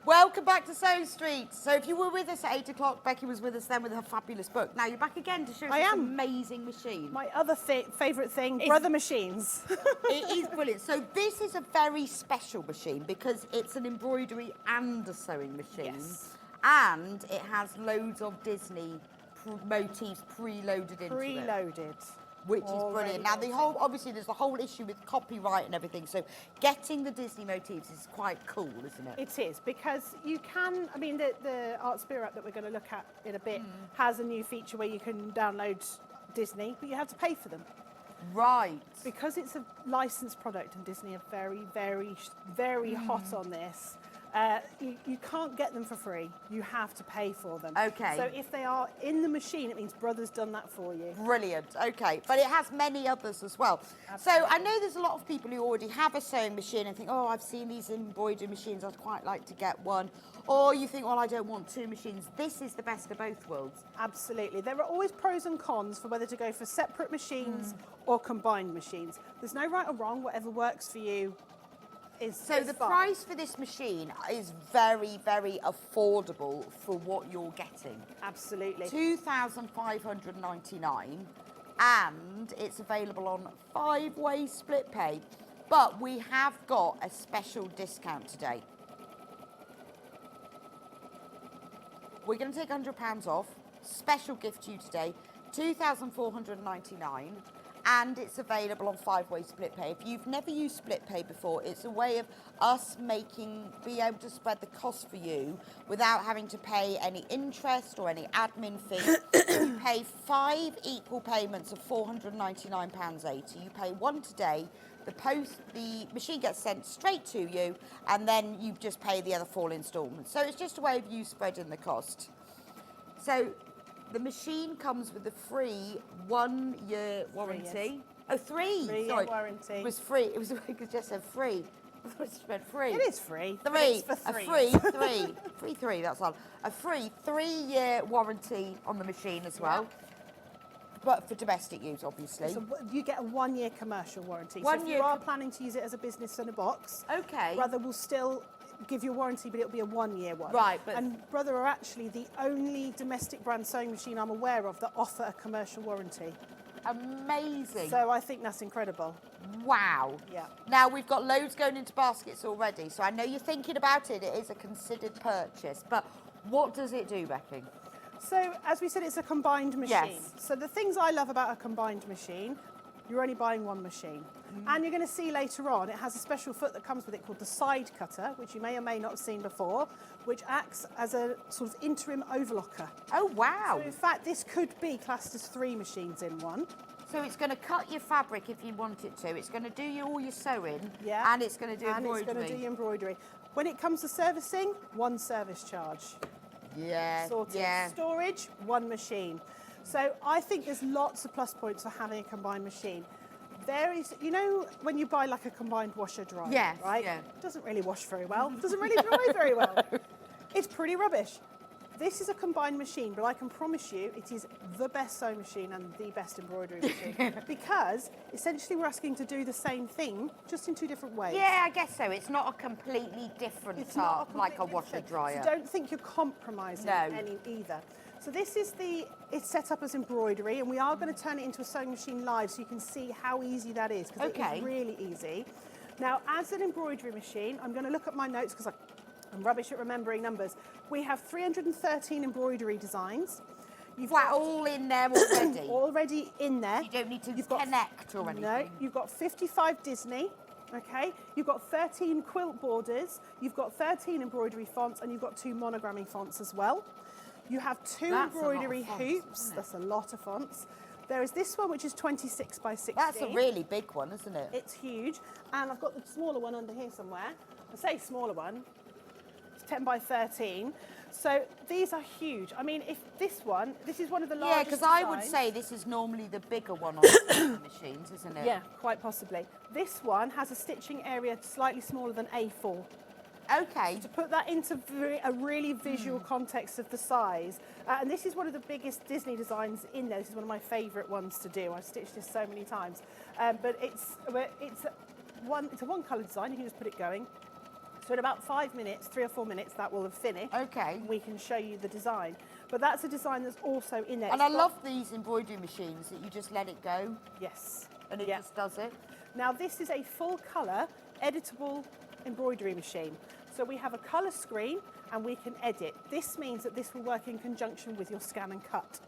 Welcome back to Sewing Street. So if you were with us at 8 o'clock, Becky was with us then with her fabulous book. Now you're back again to show us this amazing machine. My other favourite thing, brother machines. It is brilliant. So this is a very special machine because it's an embroidery and a sewing machine. Yes. And it has loads of Disney motifs preloaded into it. Preloaded. Which is brilliant. Now, obviously, there's the whole issue with copyright and everything, so getting the Disney motifs is quite cool, isn't it? It is, because you can, I mean, the Artspira app that we're going to look at in a bit has a new feature where you can download Disney, but you have to pay for them. Right. Because it's a licensed product and Disney are very, very, very hot on this. You can't get them for free. You have to pay for them. Okay. So if they are in the machine, it means Brother's done that for you. Brilliant. Okay. But it has many others as well. Absolutely. So I know there's a lot of people who already have a sewing machine and think, oh, I've seen these embroidery machines, I'd quite like to get one. Or you think, well, I don't want 2 machines. This is the best of both worlds. Absolutely. There are always pros and cons for whether to go for separate machines or combined machines. There's no right or wrong. Whatever works for you. So the price for this machine is very, very affordable for what you're getting. Absolutely. £2,599, and it's available on 5-way split pay. But we have got a special discount today. We're going to take £100 off. Special gift to you today, £2,499. And it's available on 5-way split pay. If you've never used split pay before, it's a way of us be able to spread the cost for you without having to pay any interest or any admin fee. You pay 5 equal payments of £499.80. You pay 1 today. The machine gets sent straight to you, and then you just pay the other 4 instalments. So it's just a way of you spreading the cost. So the machine comes with a free 1-year warranty. Oh, 3. 3-year warranty. It was free. It was because just said free. I thought it meant free. It is free. 3. It's for 3. Free. That's all. A free 3-year warranty on the machine as well. Yeah. But for domestic use, obviously. So you get a 1-year commercial warranty. So if you are planning to use it as a business in a box, Brother will still give you a warranty, but it'll be a 1-year one. Right. And Brother are actually the only domestic brand sewing machine I'm aware of that offer a commercial warranty. Amazing. So I think that's incredible. Wow. Yeah. Now we've got loads going into baskets already, so I know you're thinking about it. It is a considered purchase, but what does it do, Becky? So as we said, it's a combined machine. Yes. So the things I love about a combined machine, you're only buying one machine. And you're going to see later on, it has a special foot that comes with it called the side cutter, which you may or may not have seen before, which acts as a sort of interim overlocker. Oh, wow. So in fact, this could be classed as 3 machines in one. So it's going to cut your fabric if you want it to. It's going to do all your sewing, and it's going to do embroidery. And it's going to do your embroidery. When it comes to servicing, 1 service charge. Yeah, Sorted. yeah. Storage, 1 machine. So I think there's lots of plus points for having a combined machine. There is, you know, when you buy like a combined washer dryer, right? Yeah. It doesn't really wash very well. It doesn't really dry very well. It's pretty rubbish. This is a combined machine, but I can promise you it is the best sewing machine and the best embroidery machine because essentially we're asking to do the same thing, just in 2 different ways. Yeah, I guess so. It's not a completely different task like a washer dryer. So don't think you're compromising any either. So this is it's set up as embroidery, and we are going to turn it into a sewing machine live so you can see how easy that is, because it is really easy. Now, as an embroidery machine, I'm going to look at my notes because I'm rubbish at remembering numbers. We have 313 embroidery designs. You've got all in there already? Already in there. You don't need to connect or anything? No, you've got 55 Disney. Okay, you've got 13 quilt borders, you've got 13 embroidery fonts, and you've got 2 monogramming fonts as well. You have 2 embroidery hoops. That's a lot of fonts. There is this one, which is 26 by 16. That's a really big one, isn't it? It's huge. And I've got the smaller one under here somewhere. I say smaller one. It's 10 by 13. So these are huge. I mean, if this is one of the largest. Yeah, because I would say this is normally the bigger one on the machines, isn't it? Yeah, quite possibly. This one has a stitching area slightly smaller than A4. Okay. So to put that into a really visual context of the size, and this is one of the biggest Disney designs in there. This is one of my favourite ones to do. I've stitched this so many times, but it's a 1 colour design. You can just put it going. So in about 5 minutes, 3 or 4 minutes, that will have finished. Okay. We can show you the design. But that's a design that's also in there. And I love these embroidery machines that you just let it go. Yes. And it just does it. Now this is a full colour editable embroidery machine. So we have a colour screen and we can edit. This means that this will work in conjunction with your scan and cut.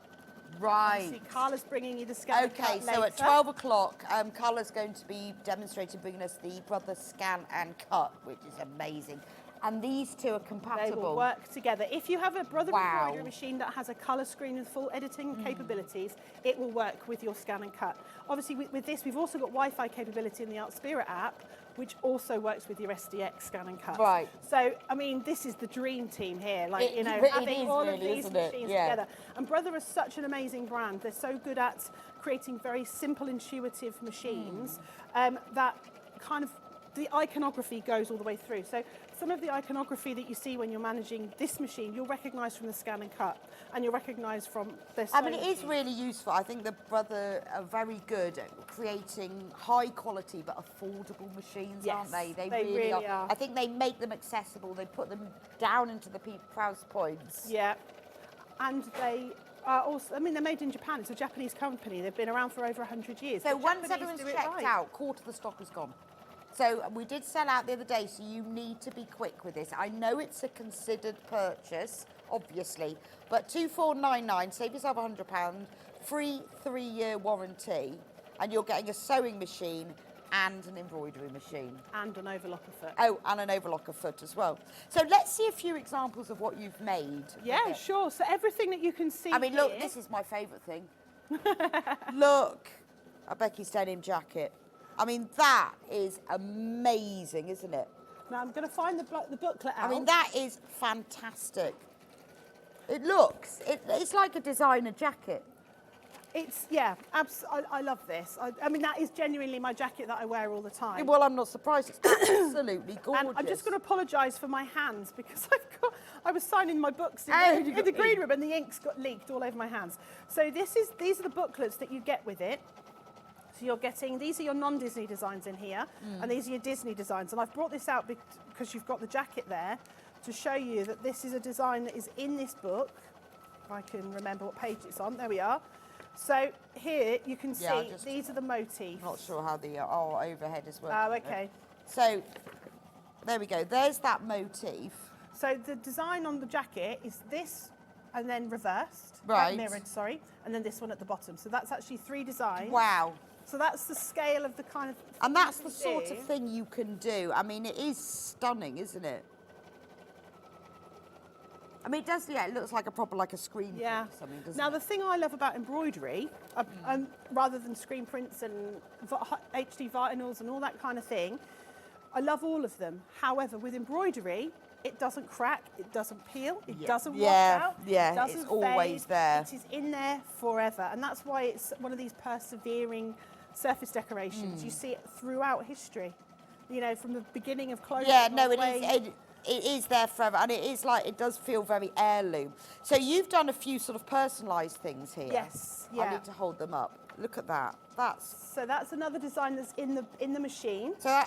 Right. See, Carla's bringing you the scan and cut Okay, so at 12 o'clock, Carla's going to be demonstrating, bringing us the Brother Scan and Cut, which is amazing. And these 2 are compatible. They will work together. If you have a Brother embroidery machine that has a colour screen with full editing capabilities, it will work with your scan and cut. Obviously, with this, we've also got Wi-Fi capability in the Artspira app, which also works with your SDX scan and cut. Right. So, I mean, this is the dream team here. Like, having all of these machines together. And Brother is such an amazing brand. They're so good at creating very simple, intuitive machines that kind of the iconography goes all the way through. So some of the iconography that you see when you're managing this machine, you'll recognise from the scan and cut, and you'll recognise from their I mean, it is really useful. I think the Brother are very good at creating high quality but affordable machines, aren't they? They really are. I think they make them accessible. They put them down into the price points. Yeah, and they also, I mean, they're made in Japan. It's a Japanese company. They've been around for over 100 years. So once everyone's checked out, quarter of the stock is gone. So we did sell out the other day, so you need to be quick with this. I know it's a considered purchase, obviously, but 2499, save yourself £100, free 3-year warranty, and you're getting a sewing machine and an embroidery machine. And an overlocker foot. Oh, and an overlocker foot as well. So let's see a few examples of what you've made. Yeah, sure. So everything that you can see I mean, look, this is my favourite thing. Look, a Becky's denim jacket. I mean, that is amazing, isn't it? Now, I'm going to find the booklet out. I mean, that is fantastic. It looks, it's like a designer jacket. It's, yeah, I love this. I mean, that is genuinely my jacket that I wear all the time. Well, I'm not surprised. It's absolutely gorgeous. And I'm just going to apologise for my hands because I was signing my books in the green room and the inks got leaked all over my hands. So these are the booklets that you get with it. So you're getting, these are your non-Disney designs in here, and these are your Disney designs. And I've brought this out because you've got the jacket there to show you that this is a design that is in this book. If I can remember what page it's on, there we are. So here you can see these are the motifs. Not sure how the overhead is working. Oh, okay. So there we go. There's that motif. So the design on the jacket is this, and then reversed, right? Mirrored, sorry, and then this one at the bottom. So that's actually 3 designs. Wow. So that's the scale of the kind of... And that's the sort of thing you can do. I mean, it is stunning, isn't it? I mean, it does, yeah, it looks like a proper, like a screen print or something, doesn't it? Now, the thing I love about embroidery, rather than screen prints and HD vinyls and all that kind of thing, I love all of them. However, with embroidery, it doesn't crack, it doesn't peel, it doesn't wash out. Yeah, it doesn't it's always there. It is in there forever. And that's why it's one of these persevering surface decorations. You see it throughout history, you know, from the beginning of clothing. Yeah, no, it is there forever, and it is like, it does feel very heirloom. So you've done a few sort of personalised things here. Yes, yeah. I need to hold them up. Look at that. So that's another design that's in the machine. So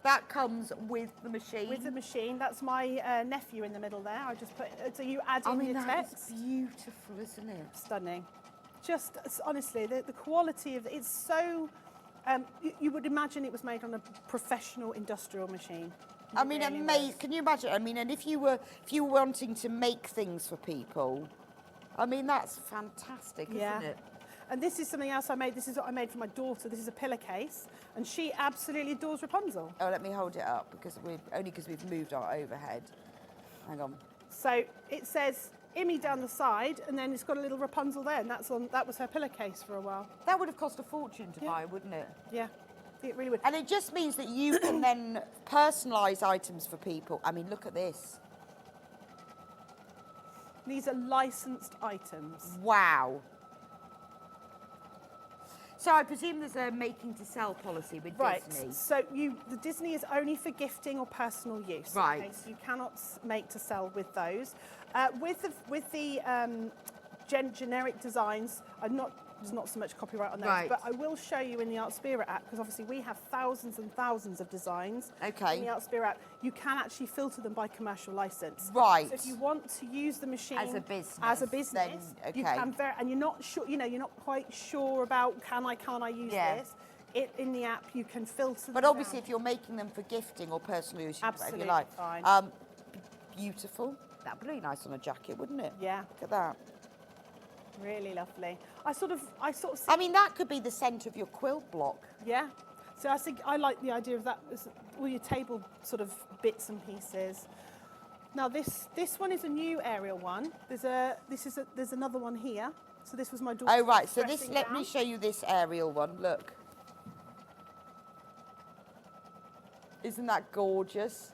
that comes with the machine. With the machine. That's my nephew in the middle there. I just put. So you add in your text. That is beautiful, isn't it? Stunning. Just honestly, the quality of it's so. You would imagine it was made on a professional industrial machine. I mean, really amazing. Can you imagine? I mean, and if you were wanting to make things for people, I mean, that's fantastic, isn't it? And this is something else I made. This is what I made for my daughter. This is a pillowcase, and she absolutely adores Rapunzel. Oh, let me hold it up because we've moved our overhead. Hang on. So it says Immy down the side, and then it's got a little Rapunzel there, and that was her pillowcase for a while. That would have cost a fortune to buy, wouldn't it? Yeah. It really would. And it just means that you can then personalise items for people. I mean, look at this. These are licensed items. Wow. So I presume there's a making to sell policy with Disney. So the Disney is only for gifting or personal use. Right. Okay? So you cannot make to sell with those. With the generic designs, there's not so much copyright on those, but I will show you in the Artspira app, because obviously we have thousands and thousands of designs in the Artspira app. You can actually filter them by commercial license. Right. So if you want to use the machine as a business, then, you can and you're not sure, you're not quite sure about can't I use this. In the app you can filter them. But obviously if you're making them for gifting or personal use, absolutely you like. Fine. Beautiful. That would be really nice on a jacket, wouldn't it? Yeah. Look at that. Really lovely. I sort of I mean, that could be the centre of your quilt block. Yeah. So I like the idea of that, all your table sort of bits and pieces. Now this one is a new aerial one. There's another one here. So this was my daughter. Oh right. So let me show you this aerial one. Look. Isn't that gorgeous?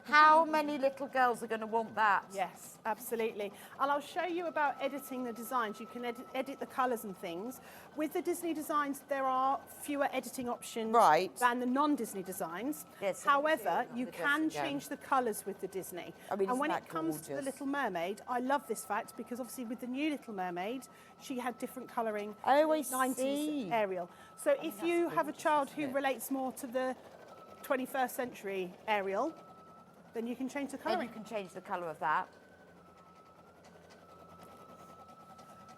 How many little girls are going to want that? Yes, absolutely. And I'll show you about editing the designs. You can edit the colours and things. With the Disney designs, there are fewer editing options than the non-Disney designs. Yes, however, you can change the colours with the Disney. I mean, and when it comes to the Little Mermaid, I love this fact because obviously with the new Little Mermaid, she had different colouring. I always 90s see. Ariel. So if you have a child who relates more to the 21st century Ariel, then you can change the colour. Then you can change the colour of that.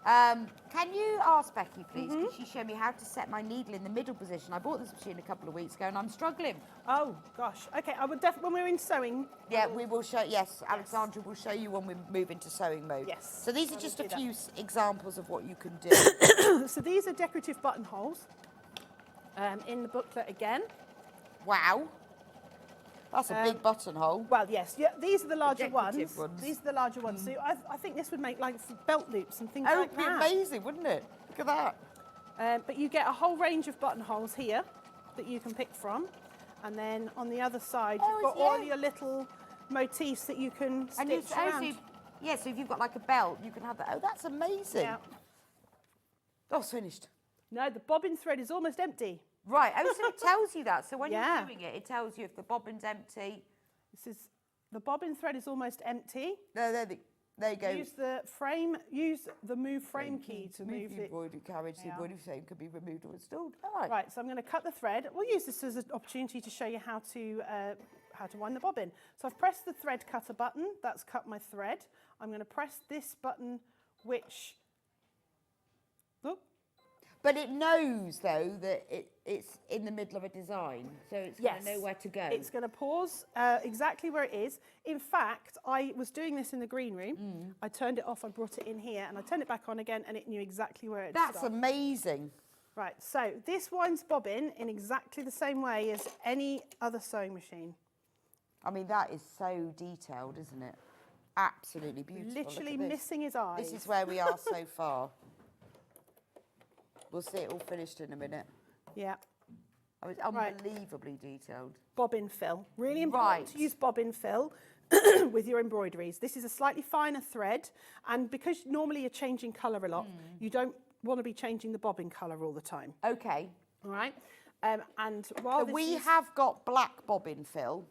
Can you ask Becky, please, could she show me how to set my needle in the middle position? I bought this machine a couple of weeks ago and I'm struggling. Oh, gosh. Okay, I would definitely, when we're in sewing. Yeah, we will show, Alexandra will show you when we move into sewing mode. Yes. So these are just a few examples of what you can do. So these are decorative buttonholes in the booklet again. Wow. That's a big buttonhole. Well, yes. Yeah, these are the larger ones. These are the larger ones. So I think this would make like belt loops and things like that. It would be amazing, wouldn't it? Look at that. But you get a whole range of buttonholes here that you can pick from. And then on the other side, you've got all your little motifs that you can stitch around. So if you've got like a belt, you can have that. Oh, that's amazing. Yeah. Oh, it's finished. No, the bobbin thread is almost empty. Right, so it tells you that. So when you're doing it, it tells you if the bobbin's empty. The bobbin thread is almost empty. There you go. Use the move frame key to move the embroidery carriage. The embroidery frame can be removed or installed. Right, so I'm going to cut the thread. We'll use this as an opportunity to show you how to wind the bobbin. So I've pressed the thread cutter button. That's cut my thread. I'm going to press this button, which... But it knows, though, that it's in the middle of a design, so it's going to know where to go. It's going to pause exactly where it is. In fact, I was doing this in the green room. I turned it off, I brought it in here, and I turned it back on again, and it knew exactly where it That's amazing. Right, so this winds bobbin in exactly the same way as any other sewing machine. I mean, that is so detailed, isn't it? Absolutely beautiful. Literally missing his eyes. This is where we are so far. We'll see it all finished in a minute. Yeah. Oh, it's unbelievably detailed. Bobbin fill. Really important to use bobbin fill with your embroideries. This is a slightly finer thread, and because normally you're changing colour a lot, you don't want to be changing the bobbin colour all the time. Okay. All right. And while we have got black bobbin fill.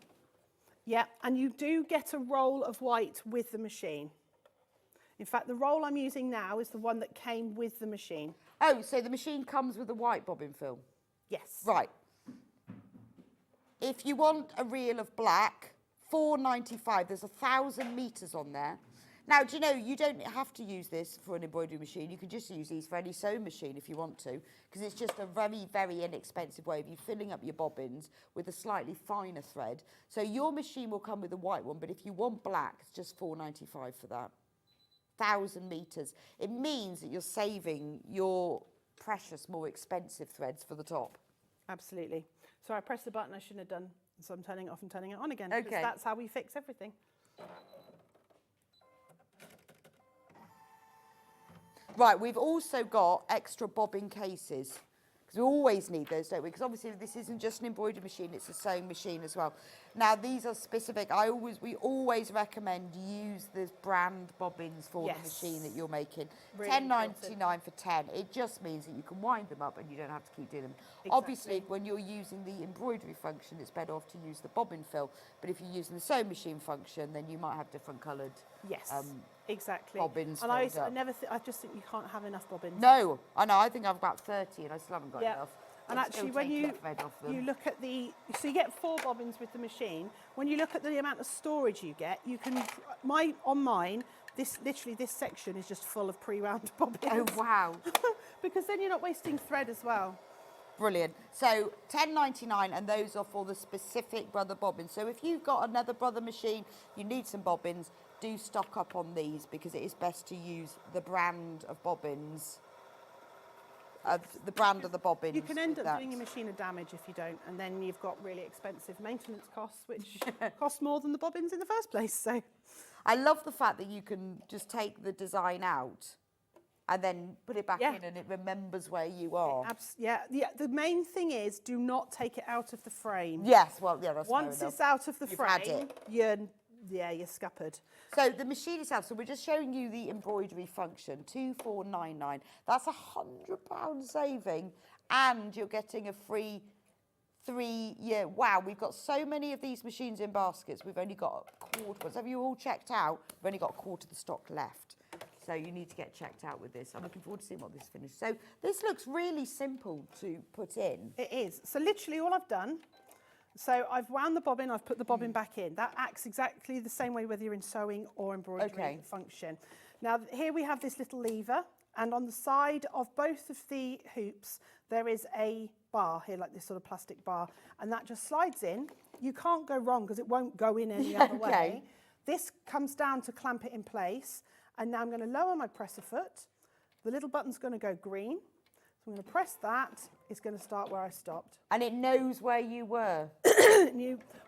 Yeah, and you do get a roll of white with the machine. In fact, the roll I'm using now is the one that came with the machine. Oh, so the machine comes with a white bobbin fill? Yes. Right. If you want a reel of black, £4.95. There's 1,000 metres on there. Now, do you know, you don't have to use this for an embroidery machine. You can just use these for any sewing machine if you want to, because it's just a very, very inexpensive way of you filling up your bobbins with a slightly finer thread. So your machine will come with a white one, but if you want black, it's just £4.95 for that. 1,000 metres. It means that you're saving your precious, more expensive threads for the top. Absolutely. So I pressed the button I shouldn't have done, so I'm turning it off and turning it on again. Okay. Because that's how we fix everything. Right, we've also got extra bobbin cases, because we always need those, don't we? Because obviously this isn't just an embroidery machine, it's a sewing machine as well. Now, these are specific. We always recommend use the brand bobbins for the machine that you're making. Really £10.99 for 10. It just means that you can wind them up and you don't have to keep doing them. Exactly. Obviously, when you're using the embroidery function, it's better off to use the bobbin fill. But if you're using the sewing machine function, then you might have different coloured exactly. bobbins. And I just think you can't have enough bobbins. No, I know. I think I've about 30 and I still haven't got enough. And actually, when you look at so you get 4 bobbins with the machine. When you look at the amount of storage you get, you can, on mine, this section is just full of pre-wound bobbins. Oh, wow. Because then you're not wasting thread as well. Brilliant. So £10.99, and those are for the specific brother bobbins. So if you've got another brother machine, you need some bobbins, do stock up on these, because it is best to use the brand of bobbins. The brand of the bobbins. You can end up doing your machine a damage if you don't, and then you've got really expensive maintenance costs, which cost more than the bobbins in the first place. So, I love the fact that you can just take the design out and then put it back in, and it remembers where you are. The main thing is, do not take it out of the frame. Yes, well, yeah, that's Once it's out of the frame, you're scuppered. So the machine itself, so we're just showing you the embroidery function, 2499. That's £100 saving, and you're getting a free 3-year. Wow, we've got so many of these machines in baskets. We've only got a quarter. So have you all checked out? We've only got a quarter of the stock left. So you need to get checked out with this. I'm looking forward to seeing what this finishes. So this looks really simple to put in. It is. So literally all I've done, so I've wound the bobbin, I've put the bobbin back in. That acts exactly the same way whether you're in sewing or embroidery function. Now here we have this little lever, and on the side of both of the hoops there is a bar here, like this sort of plastic bar, and that just slides in. You can't go wrong because it won't go in any other way. This comes down to clamp it in place, and now I'm going to lower my presser foot. The little button's going to go green. I'm going to press that, it's going to start where I stopped. And it knows where you were.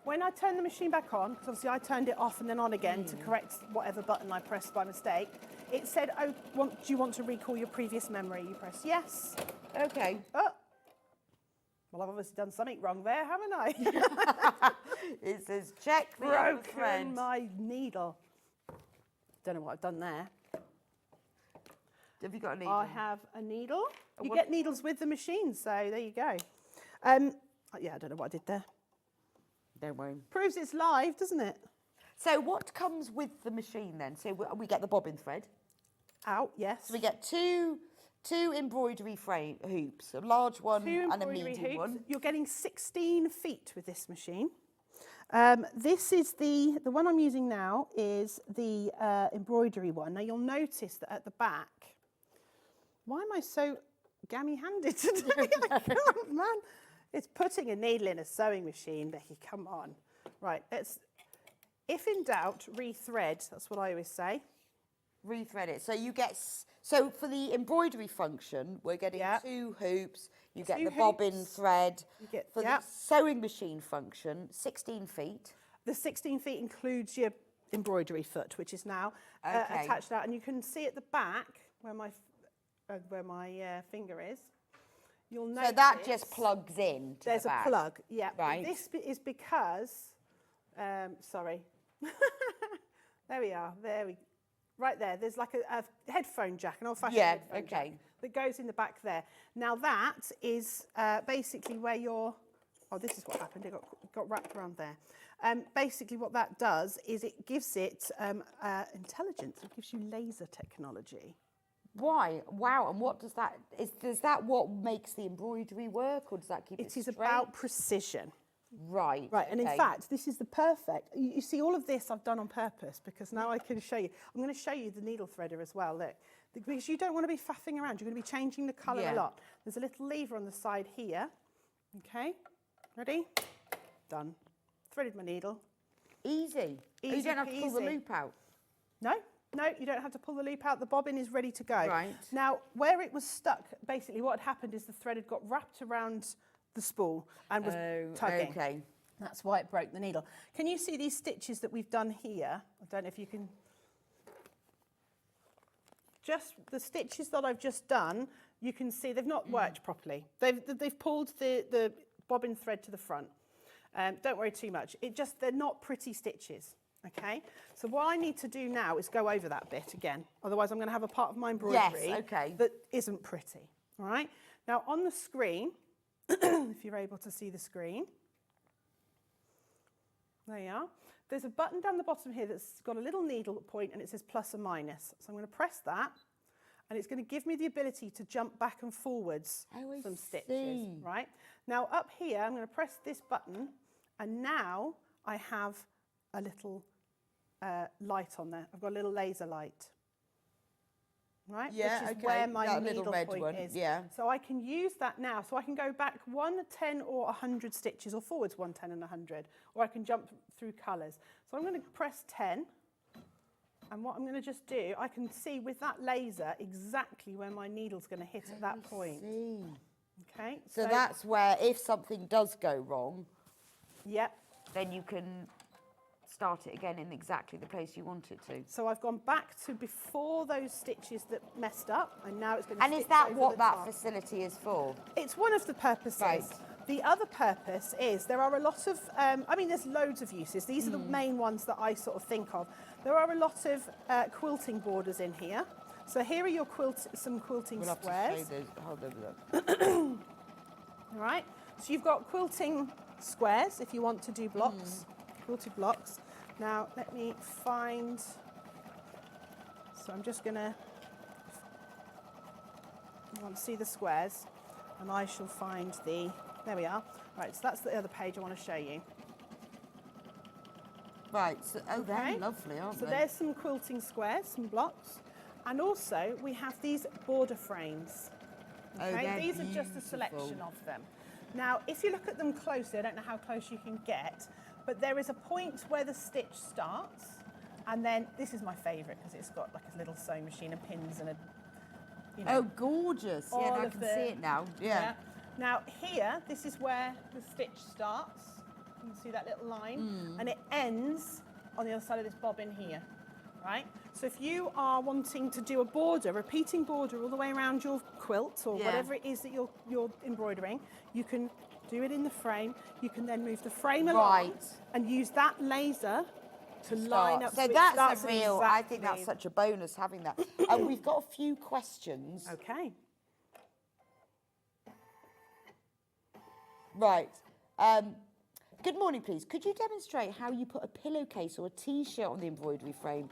When I turn the machine back on, because obviously I turned it off and then on again to correct whatever button I pressed by mistake, it said, oh, do you want to recall your previous memory? You press yes. Okay. Oh. Well, I've obviously done something wrong there, haven't I? It says check the other thread. Broken my needle. Don't know what I've done there. Have you got a needle? I have a needle. You get needles with the machine, so there you go. Yeah, I don't know what I did there. Don't worry. Proves it's live, doesn't it? So what comes with the machine then? So we get the bobbin thread. Out, yes. So we get two embroidery frame hoops, a large one and a medium one. You're getting 16 feet with this machine. This is the one I'm using now is the embroidery one. Now you'll notice that at the back, why am I so gammy-handed today. I can't, man. It's putting a needle in a sewing machine, Becky, come on. Right, if in doubt, rethread. That's what I always say. Rethread it. So you get, so for the embroidery function, we're getting 2 hoops. You get the bobbin thread. For the sewing machine function, 16 feet. The 16 feet includes your embroidery foot, which is now attached out. And you can see at the back where my finger is. You'll notice. So that just plugs in to there's the back. A plug, yeah. Right. This is because, sorry. There we are. Right there. There's like a headphone jack, an old-fashioned headphone jack that goes in the back there. Now that is basically where your. Oh, this is what happened. It got wrapped around there. Basically, what that does is it gives it intelligence. It gives you laser technology. Why? Wow. And what does that, is that what makes the embroidery work, or does that keep it straight? It is about precision. Right. Right, and in fact, this is the perfect, you see all of this I've done on purpose because now I can show you. I'm going to show you the needle threader as well, look. Because you don't want to be faffing around, you're going to be changing the colour a lot. There's a little lever on the side here. Okay, ready? Done. Threaded my needle. Easy. Easy you don't have to pull the loop out. No, you don't have to pull the loop out. The bobbin is ready to go. Right. Now, where it was stuck, basically what had happened is the thread had got wrapped around the spool and was tugging. Okay. That's why it broke the needle. Can you see these stitches that we've done here? I don't know if you can. Just the stitches that I've just done, you can see they've not worked properly. They've pulled the bobbin thread to the front. Don't worry too much. They're not pretty stitches. Okay, so what I need to do now is go over that bit again. Otherwise, I'm going to have a part of my embroidery that isn't pretty. All right. Now on the screen, if you're able to see the screen, there you are. There's a button down the bottom here that's got a little needle point and it says plus or minus. So I'm going to press that, and it's going to give me the ability to jump back and forwards some stitches. Right. Now up here, I'm going to press this button, and now I have a little light on there. I've got a little laser light. Right? Yeah, which is where my that needle little red point one. is. Yeah. So I can use that now. So I can go back 1, 10 or 100 stitches, or forwards 1, 10 and 100, or I can jump through colours. So I'm going to press 10, and what I'm going to just do, I can see with that laser exactly where my needle's going to hit at that point. Okay. So that's where, if something does go wrong, yep, then you can start it again in exactly the place you want it to. So I've gone back to before those stitches that messed up, and now it's going to. And is that what that facility is for? It's one of the purposes. Right. The other purpose is there are a lot of, I mean, there's loads of uses. These are the main ones that I sort of think of. There are a lot of quilting borders in here. So here are your some quilting squares. We'll have to show those. Hold over All right. So you've got quilting squares if you want to do blocks, quilted blocks. Now let me find. So I'm just gonna. You want to see the squares, and I shall find the. There we are. Right. So that's the other page I want to show you. Right. So, they're lovely, aren't they? So there's some quilting squares, some blocks, and also we have these border frames. Okay, these are just a selection of them. Now, if you look at them closely, I don't know how close you can get, but there is a point where the stitch starts, and then this is my favourite because it's got like a little sewing machine and pins and a. You know, oh, gorgeous! Yeah, I can see it now. Yeah. Now here, this is where the stitch starts. You can see that little line, and it ends on the other side of this bobbin here. Right? So if you are wanting to do a border, repeating border all the way around your quilt or whatever it is that you're embroidering, you can do it in the frame. You can then move the frame along and use that laser to line up. So that's a real, I think that's such a bonus having that. And we've got a few questions. Okay. Right. Good morning, please. Could you demonstrate how you put a pillowcase or a T-shirt on the embroidery frame?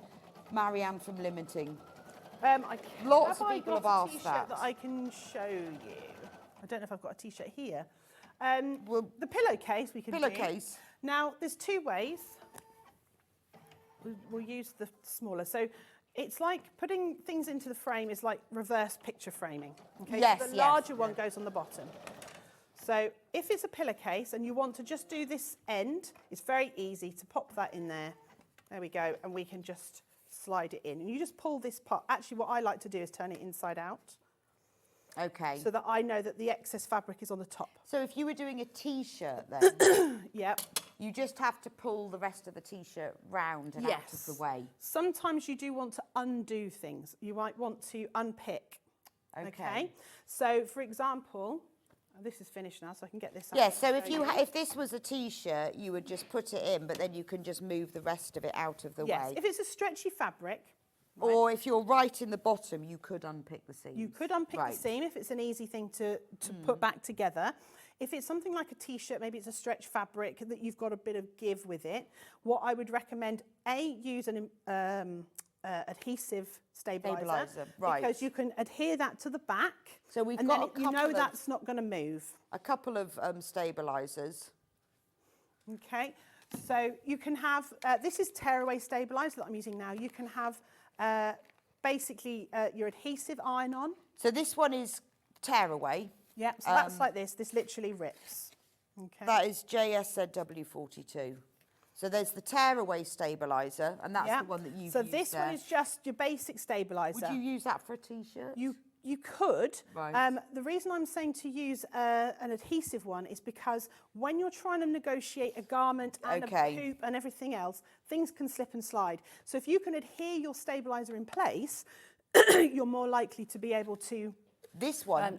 Marianne from Limiting. Lots of people have asked that. I can show you. I don't know if I've got a T-shirt here. Well, the pillowcase we can do. Now, there's two ways. We'll use the smaller. So It's like putting things into the frame is like reverse picture framing. Okay, yes, so the larger one goes on the bottom. So if it's a pillowcase and you want to just do this end, it's very easy to pop that in there. There we go, and we can just slide it in. And you just pull this part. Actually, what I like to do is turn it inside out. Okay. So that I know that the excess fabric is on the top. So if you were doing a T-shirt then, yep, you just have to pull the rest of the T-shirt round and out of the way. Sometimes you do want to undo things. You might want to unpick. Okay. So for example, this is finished now, so I can get this out. Yeah, so if this was a T-shirt, you would just put it in, but then you can just move the rest of it out of the way. If it's a stretchy fabric. Right. Or if you're right in the bottom, you could unpick the seam. You could unpick the seam if it's an easy thing to put back together. If it's something like a T-shirt, maybe it's a stretch fabric that you've got a bit of give with it, what I would recommend, use an adhesive stabilizer. Right. Because you can adhere that to the back. So we've got you know that's not going to move. A couple of stabilizers. Okay. So you can have, this is tearaway stabilizer that I'm using now. You can have basically your adhesive iron-on. So this one is tearaway. Yeah, so that's like this. This literally rips. Okay. That is JSZW42. So there's the tearaway stabilizer, and that's the one that you've used. So this one is just your basic stabilizer. Would you use that for a T-shirt? You could. Right. The reason I'm saying to use an adhesive one is because when you're trying to negotiate a garment and a hoop and everything else, things can slip and slide. So if you can adhere your stabilizer in place, you're more likely to be able to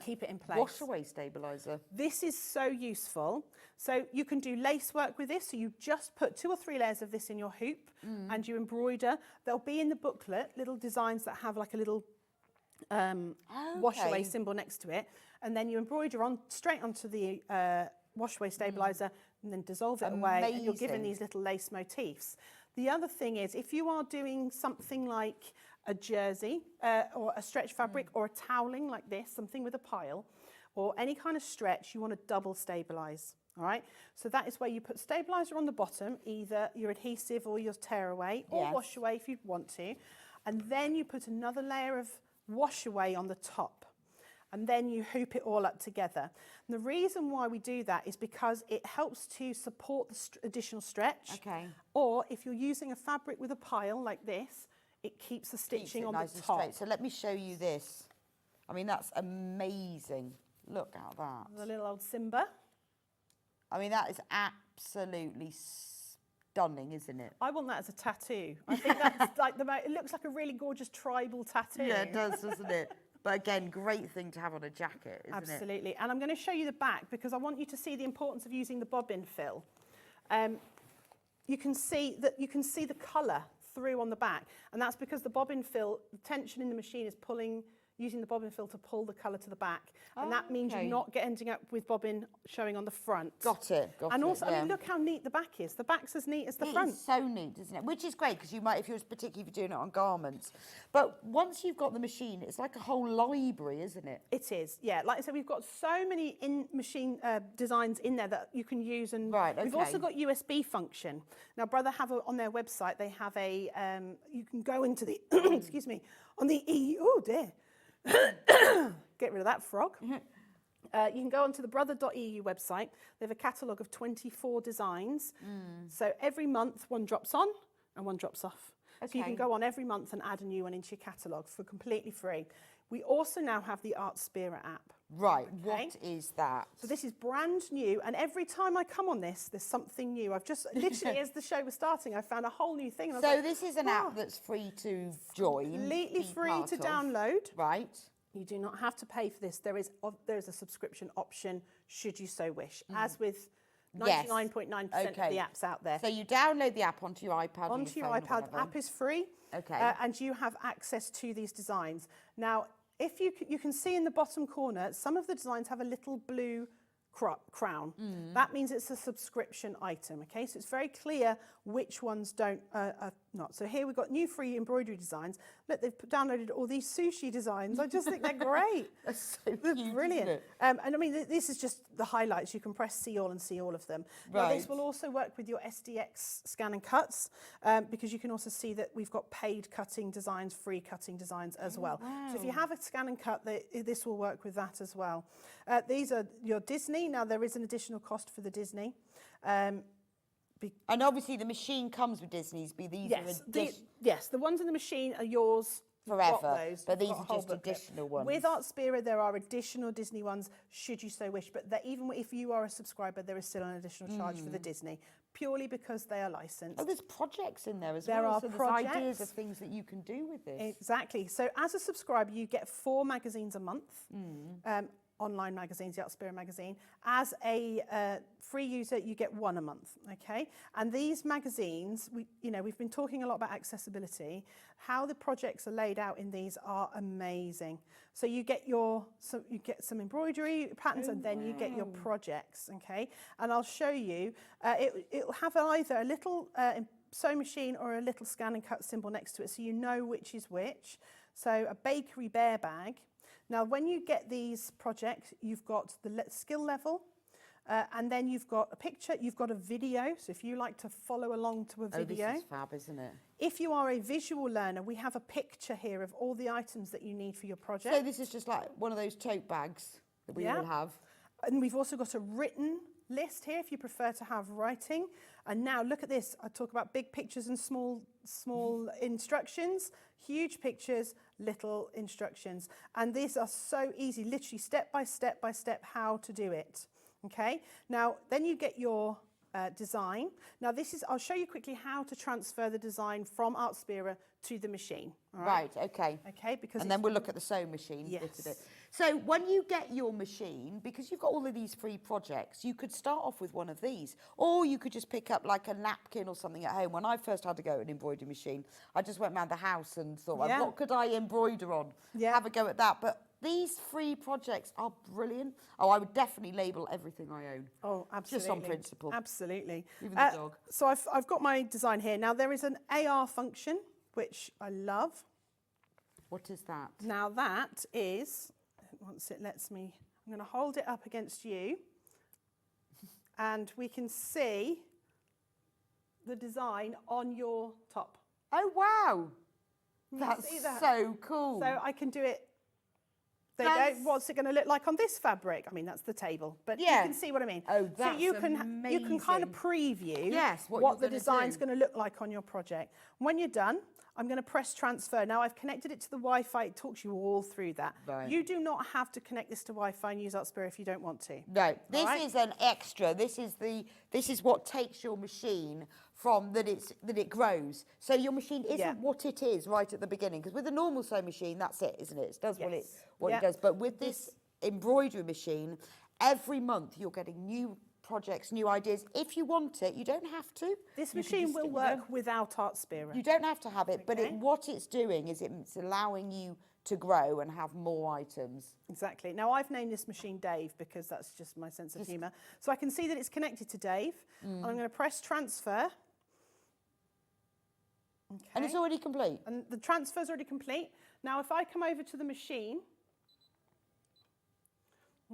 keep it in place. Wash away stabilizer. This is so useful. So you can do lace work with this. So you just put 2 or 3 layers of this in your hoop and you embroider. There'll be in the booklet little designs that have like a little wash away symbol next to it, and then you embroider straight onto the wash away stabilizer and then dissolve it away, and you're given these little lace motifs. The other thing is, if you are doing something like a jersey or a stretch fabric or a toweling like this, something with a pile or any kind of stretch, you want to double stabilize. All right, so that is where you put stabilizer on the bottom, either your adhesive or your tearaway or wash away if you want to, and then you put another layer of wash away on the top, and then you hoop it all up together. And the reason why we do that is because it helps to support the additional stretch. Okay. Or if you're using a fabric with a pile like this, it keeps the stitching on the top. Straight. So let me show you this. I mean, that's amazing. Look at that. The little old Simba. I mean, that is absolutely stunning, isn't it? I want that as a tattoo. I think that's like it looks like a really gorgeous tribal tattoo. Yeah, it does, doesn't it? But again, great thing to have on a jacket, isn't it? Absolutely. And I'm going to show you the back because I want you to see the importance of using the bobbin fill. You can see the colour through on the back, and that's because the bobbin fill, the tension in the machine is using the bobbin fill to pull the colour to the back, and that means you're not ending up with bobbin showing on the front. Got it. And also, I mean, look how neat the back is. The back's as neat as the front. It's so neat, isn't it? Which is great because you might, particularly if you're doing it on garments. But once you've got the machine, it's like a whole library, isn't it? It is, yeah. Like I said, we've got so many in-machine designs in there that you can use, and we've also got USB function. Now, Brother have on their website, they have a, you can go into the, excuse me, on the oh dear. Get rid of that frog. You can go onto the brother.eu website. They have a catalogue of 24 designs. So every month one drops on and one drops off. So you can go on every month and add a new one into your catalogue for completely free. We also now have the Artspira app. Right, what is that? So this is brand new, and every time I come on this, there's something new. I've just, literally as the show was starting, I found a whole new thing. And so this is an app that's free to join? Completely free to download. Right. You do not have to pay for this. There is a subscription option, should you so wish, as with 99.9% of the apps out there. So you download the app onto your iPad. Onto your iPad. App is free. Okay. And you have access to these designs. Now, if you can see in the bottom corner, some of the designs have a little blue crown. That means it's a subscription item. Okay, so it's very clear which ones don't are not. So here we've got new free embroidery designs. Look, they've downloaded all these sushi designs. I just think they're great. That's so They're cute, brilliant. isn't it? And I mean, this is just the highlights. You can press see all and see all of them. Now, this will also work with your SDX scan and cuts, because you can also see that we've got paid cutting designs, free cutting designs as well. Wow. So if you have a scan and cut, this will work with that as well. These are your Disney. Now, there is an additional cost for the Disney. And obviously the machine comes with Disney's. Yes, the ones in the machine are yours forever, but these are just additional ones. With Artspira, there are additional Disney ones, should you so wish, but even if you are a subscriber, there is still an additional charge for the Disney, purely because they are licensed. Oh, there's projects in there as well. There are projects. There's ideas of things that you can do with this. Exactly. So as a subscriber, you get 4 magazines a month. Online magazines, the Artspira magazine. As a free user, you get 1 a month, okay? And these magazines, we've been talking a lot about accessibility. How the projects are laid out in these are amazing. So you get some embroidery patterns, and then you get your projects, okay? And I'll show you. It'll have either a little sewing machine or a little scan and cut symbol next to it, so you know which is which. So a bakery bear bag. Now, when you get these projects, you've got the skill level, and then you've got a picture, you've got a video. So if you like to follow along to a video. Oh, this is fab, isn't it? If you are a visual learner, we have a picture here of all the items that you need for your project. So this is just like one of those tote bags that we all have. And we've also got a written list here if you prefer to have writing. And now look at this. I talk about big pictures and small instructions, huge pictures, little instructions. And these are so easy, literally step by step how to do it. Okay. Now, then you get your design. Now I'll show you quickly how to transfer the design from Artspira to the machine. All right. Okay. Okay, and then we'll look at the sewing machine. Yes. Bit of it. So when you get your machine, because you've got all of these free projects, you could start off with one of these, or you could just pick up like a napkin or something at home. When I first had to go at an embroidery machine, I just went around the house and thought, well, what could I embroider on? Have a go at that. But these free projects are brilliant. Oh, I would definitely label everything I own. Oh, absolutely. Just on principle. Absolutely. Even the dog. So I've got my design here. Now, there is an AR function, which I love. What is that? Now, that is, once it lets me, I'm going to hold it up against you, and we can see the design on your top. Oh, wow. That's so cool. So I can do it. There you go. What's it going to look like on this fabric? I mean, that's the table, but you can see what I mean. Oh, that's so you can kind of preview what the design's going to look like on your project. When you're done, I'm going to press transfer. Now I've connected it to the Wi-Fi. It talks you all through that. Right. You do not have to connect this to Wi-Fi and use Artspira if you don't want to. No, this is an extra. This is what takes your machine from that it grows. So your machine isn't what it is right at the beginning. Because with a normal sewing machine, that's it, isn't it? It does what it does. But with this embroidery machine, every month you're getting new projects, new ideas. If you want it, you don't have to. This machine will work without Artspira. You don't have to have it, but what it's doing is it's allowing you to grow and have more items. Exactly. Now, I've named this machine Dave because that's just my sense of humour. So I can see that it's connected to Dave. I'm going to press transfer. Okay. And it's already complete. And the transfer's already complete. Now, if I come over to the machine,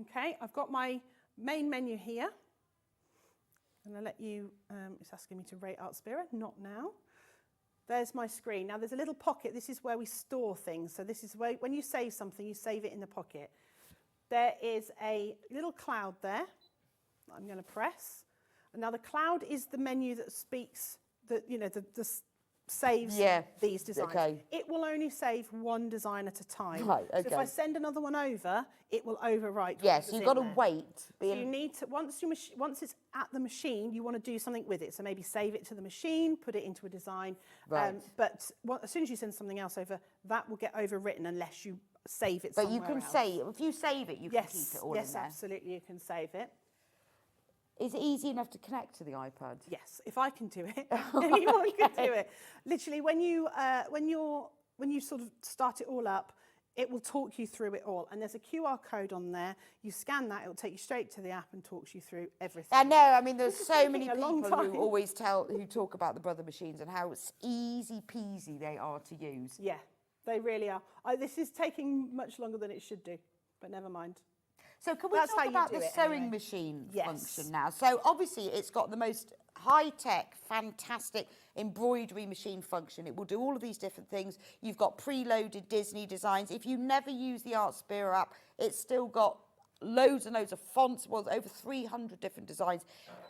okay, I've got my main menu here. I'm going to let you, it's asking me to rate Artspira, not now. There's my screen. Now, there's a little pocket. This is where we store things. So this is where, when you save something, you save it in the pocket. There is a little cloud there that I'm going to press. And now the cloud is the menu that speaks, saves these designs. Okay. It will only save one design at a time. Right, okay. So if I send another one over, it will overwrite. Yes, you've got to wait. So you need to, once it's at the machine, you want to do something with it. So maybe save it to the machine, put it into a design. Right. But as soon as you send something else over, that will get overwritten unless you save it somewhere else. But you can save, if you save it, you can keep it all in there. Yes, absolutely, you can save it. Is it easy enough to connect to the iPad? Yes, if I can do it, anyone can do it. Literally, when you sort of start it all up, it will talk you through it all. And there's a QR code on there. You scan that, it will take you straight to the app and talks you through everything. I know, I mean, there's so many people who talk about the brother machines and how it's easy peasy they are to use. Yeah, they really are. This is taking much longer than it should do, but never mind. So can we talk about the sewing machine function now? So obviously it's got the most high-tech, fantastic embroidery machine function. It will do all of these different things. You've got preloaded Disney designs. If you never use the Artspira app, it's still got loads and loads of fonts, well, over 300 different designs.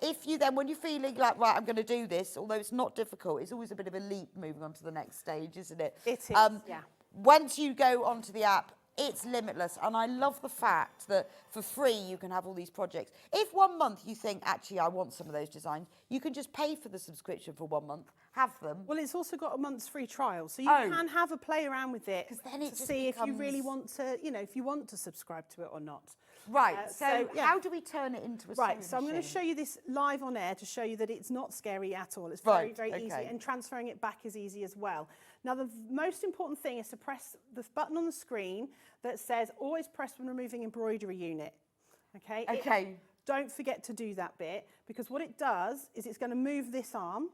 If you then, when you're feeling like, right, I'm going to do this, although it's not difficult, it's always a bit of a leap moving on to the next stage, isn't it? It is, yeah. Once you go onto the app, it's limitless, and I love the fact that for free you can have all these projects. If 1 month you think, actually, I want some of those designs, you can just pay for the subscription for 1 month, have them. Well, it's also got a month's free trial, so you can have a play around with it then to see if you really want to, if you want to subscribe to it or not. Right, so how do we turn it into a sewing so I'm going to show you this live on air to show you that it's not scary at all. It's very easy, and transferring it back is easy as well. Now, the most important thing is to press the button on the screen that says always press when removing embroidery unit. Okay. Don't forget to do that bit, because what it does is it's going to move this arm.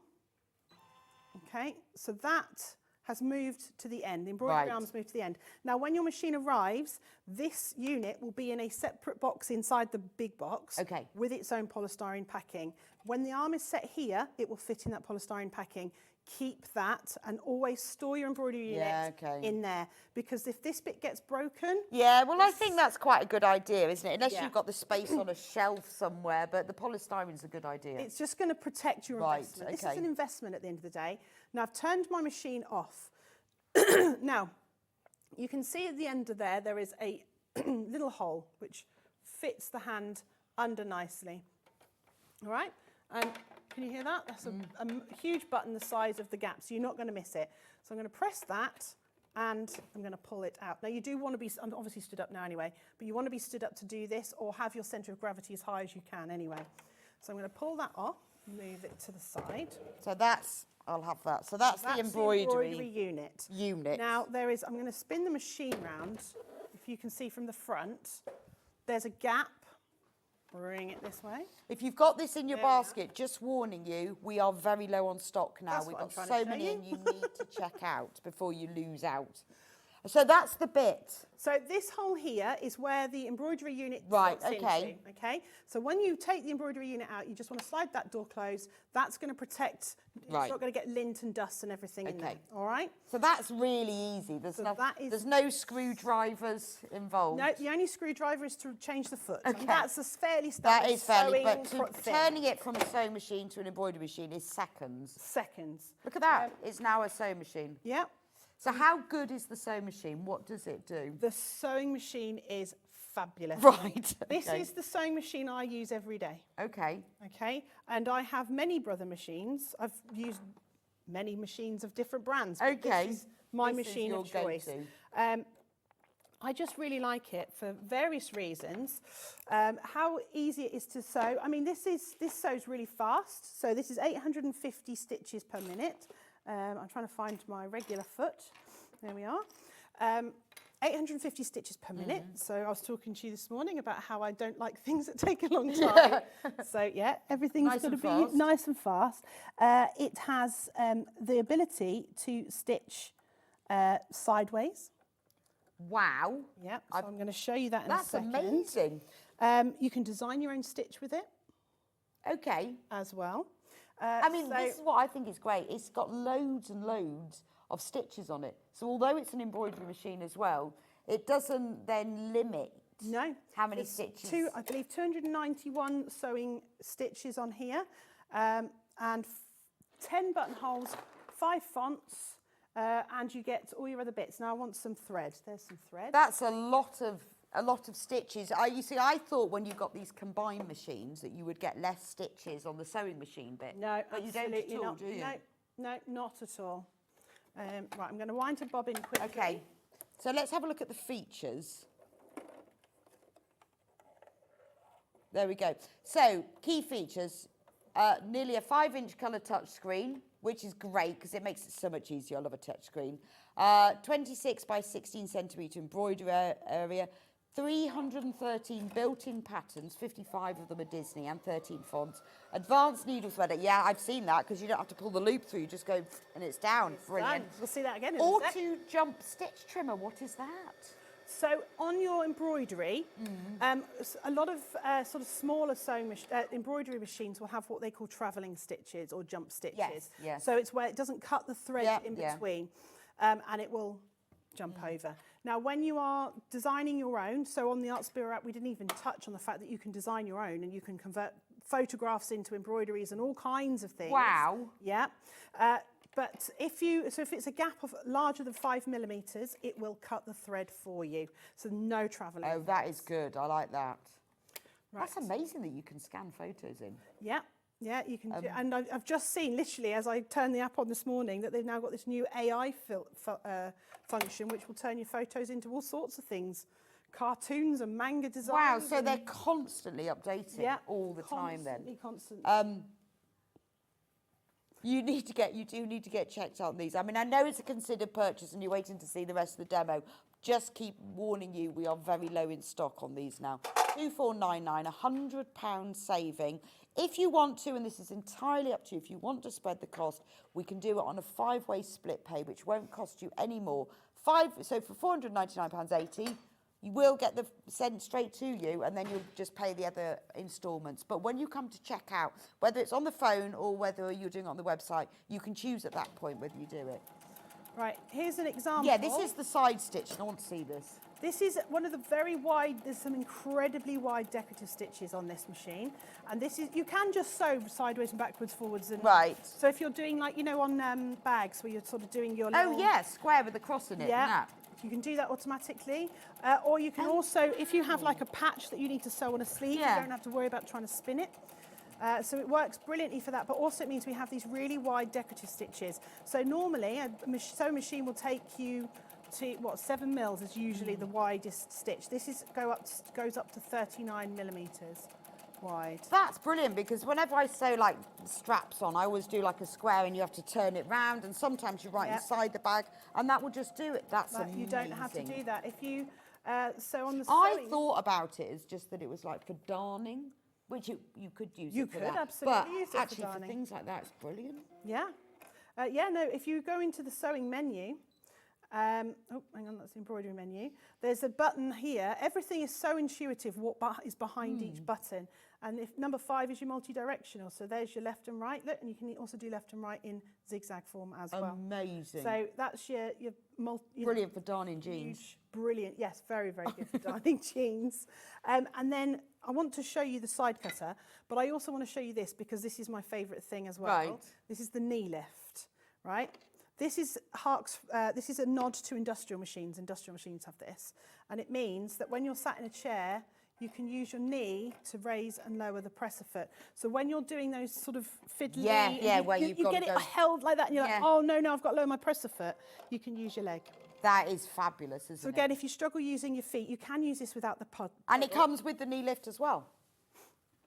Okay, so that has moved to the end. The embroidery arm's moved to the end. Now, when your machine arrives, this unit will be in a separate box inside the big box with its own polystyrene packing. When the arm is set here, it will fit in that polystyrene packing. Keep that and always store your embroidery unit in there, because if this bit gets broken... Yeah, well, I think that's quite a good idea, isn't it? Unless you've got the space on a shelf somewhere, but the polystyrene's a good idea. It's just going to protect your investment. This is an investment at the end of the day. Now, I've turned my machine off. Now, you can see at the end of there is a little hole which fits the hand under nicely. All right? And can you hear that? That's a huge button the size of the gap, so you're not going to miss it. So I'm going to press that, and I'm going to pull it out. Now, you do want to be, I'm obviously stood up now anyway, but you want to be stood up to do this, or have your centre of gravity as high as you can anyway. So I'm going to pull that off, move it to the side. So that's, I'll have that. So that's the embroidery unit. Now, I'm going to spin the machine round. If you can see from the front, there's a gap. Bring it this way. If you've got this in your basket, just warning you, we are very low on stock now. We've got so many in you need to check out before you lose out. So that's the bit. So this hole here is where the embroidery unit slots into. Okay. So when you take the embroidery unit out, you just want to slide that door closed. That's going to protect. It's not going to get lint and dust and everything in there. All right. So that's really easy. There's no screwdrivers involved. No, the only screwdriver is to change the foot. Okay. And that's a fairly standard. That is fairly, but turning it from a sewing machine to an embroidery machine is seconds. Seconds. Look at that. It's now a sewing machine. Yeah. So how good is the sewing machine? What does it do? The sewing machine is fabulous. Right. This is the sewing machine I use every day. Okay. Okay. And I have many brother machines. I've used many machines of different brands. Okay. This is my machine of choice. I just really like it for various reasons. How easy it is to sew. I mean, this sews really fast. So this is 850 stitches per minute. I'm trying to find my regular foot. There we are. 850 stitches per minute. So I was talking to you this morning about how I don't like things that take a long time. So yeah, everything's got to be nice and fast. It has the ability to stitch sideways. Wow. Yeah, so I'm going to show you that in a second. That's amazing. You can design your own stitch with it. Okay. As well. I mean, this is what I think is great. It's got loads and loads of stitches on it. So although it's an embroidery machine as well, it doesn't then limit how many stitches. I believe 291 sewing stitches on here, and 10 buttonholes, 5 fonts, and you get all your other bits. Now I want some thread. There's some thread. That's a lot of stitches. You see, I thought when you got these combined machines that you would get less stitches on the sewing machine bit. No, but you don't at all, do you? No, not at all. Right, I'm going to wind a bobbin quickly. Okay, so let's have a look at the features. There we go. So, key features, nearly a 5-inch colour touch screen. which is great because it makes it so much easier. I love a touch screen. 26 by 16 centimetre embroidery area. 313 built-in patterns, 55 of them are Disney and 13 fonts. Advanced needle threader, yeah, I've seen that because you don't have to pull the loop through, you just go and it's down. Brilliant. We'll see that again in a sec. Auto jump stitch trimmer, what is that? So on your embroidery, a lot of sort of smaller embroidery machines will have what they call travelling stitches or jump stitches. Yes, yes. So it's where it doesn't cut the thread in between, and it will jump over. Now, when you are designing your own, so on the Artspira app, we didn't even touch on the fact that you can design your own and you can convert photographs into embroideries and all kinds of things. Wow. Yeah. But if it's a gap of larger than 5 millimetres, it will cut the thread for you. So no travelling. Oh, that is good. I like that. Right. That's amazing that you can scan photos in. Yeah. Yeah, you can do, and I've just seen, literally, as I turned the app on this morning, that they've now got this new AI function, which will turn your photos into all sorts of things, cartoons and manga designs. Wow, so they're constantly updating all the time then. Constantly. You do need to get checked out on these. I mean, I know it's a considered purchase and you're waiting to see the rest of the demo. Just keep warning you, we are very low in stock on these now. 2499, £100 saving. If you want to, and this is entirely up to you, if you want to spread the cost, we can do it on a 5-way split pay, which won't cost you any more. So for £499.80, you will get the sent straight to you, and then you'll just pay the other instalments. But when you come to check out, whether it's on the phone or whether you're doing it on the website, you can choose at that point whether you do it. Right, here's an example. Yeah, this is the side stitch, and I want to see this. This is one of the very wide, there's some incredibly wide decorative stitches on this machine. And this is, you can just sew sideways and backwards, forwards. And right. So if you're doing like, you know, on bags where you're sort of doing your little... Oh, yeah, square with a cross in it. Yeah, you can do that automatically. Or you can also, if you have like a patch that you need to sew on a sleeve, you don't have to worry about trying to spin it. So it works brilliantly for that, but also it means we have these really wide decorative stitches. So normally a sewing machine will take you to, 7 mils is usually the widest stitch. This goes up to 39 millimetres wide. That's brilliant, because whenever I sew like straps on, I always do like a square and you have to turn it round, and sometimes you're right inside the bag, and that will just do it. That's amazing. You don't have to do that. If you sew on the I thought about it as just that it was like for darning, which you could use it for that. You could absolutely use it actually for darning. For things like that, it's brilliant. Yeah. No, if you go into the sewing menu, hang on, that's the embroidery menu. There's a button here. Everything is so intuitive what is behind each button. And if number 5 is your multi-directional, so there's your left and right. Look, and you can also do left and right in zigzag form as well. Amazing. So that's your brilliant for darning jeans. Brilliant, yes, very, very good for darning jeans. And then I want to show you the side cutter, but I also want to show you this because this is my favourite thing as well. Right. This is the knee lift, right? This is a nod to industrial machines. Industrial machines have this. And it means that when you're sat in a chair, you can use your knee to raise and lower the presser foot. So when you're doing those sort of fiddly... where you've got to get it held like that and you're like, oh, no, I've got to lower my presser foot. You can use your leg. That is fabulous, isn't it? So again, if you struggle using your feet, you can use this without the pod. And it comes with the knee lift as well?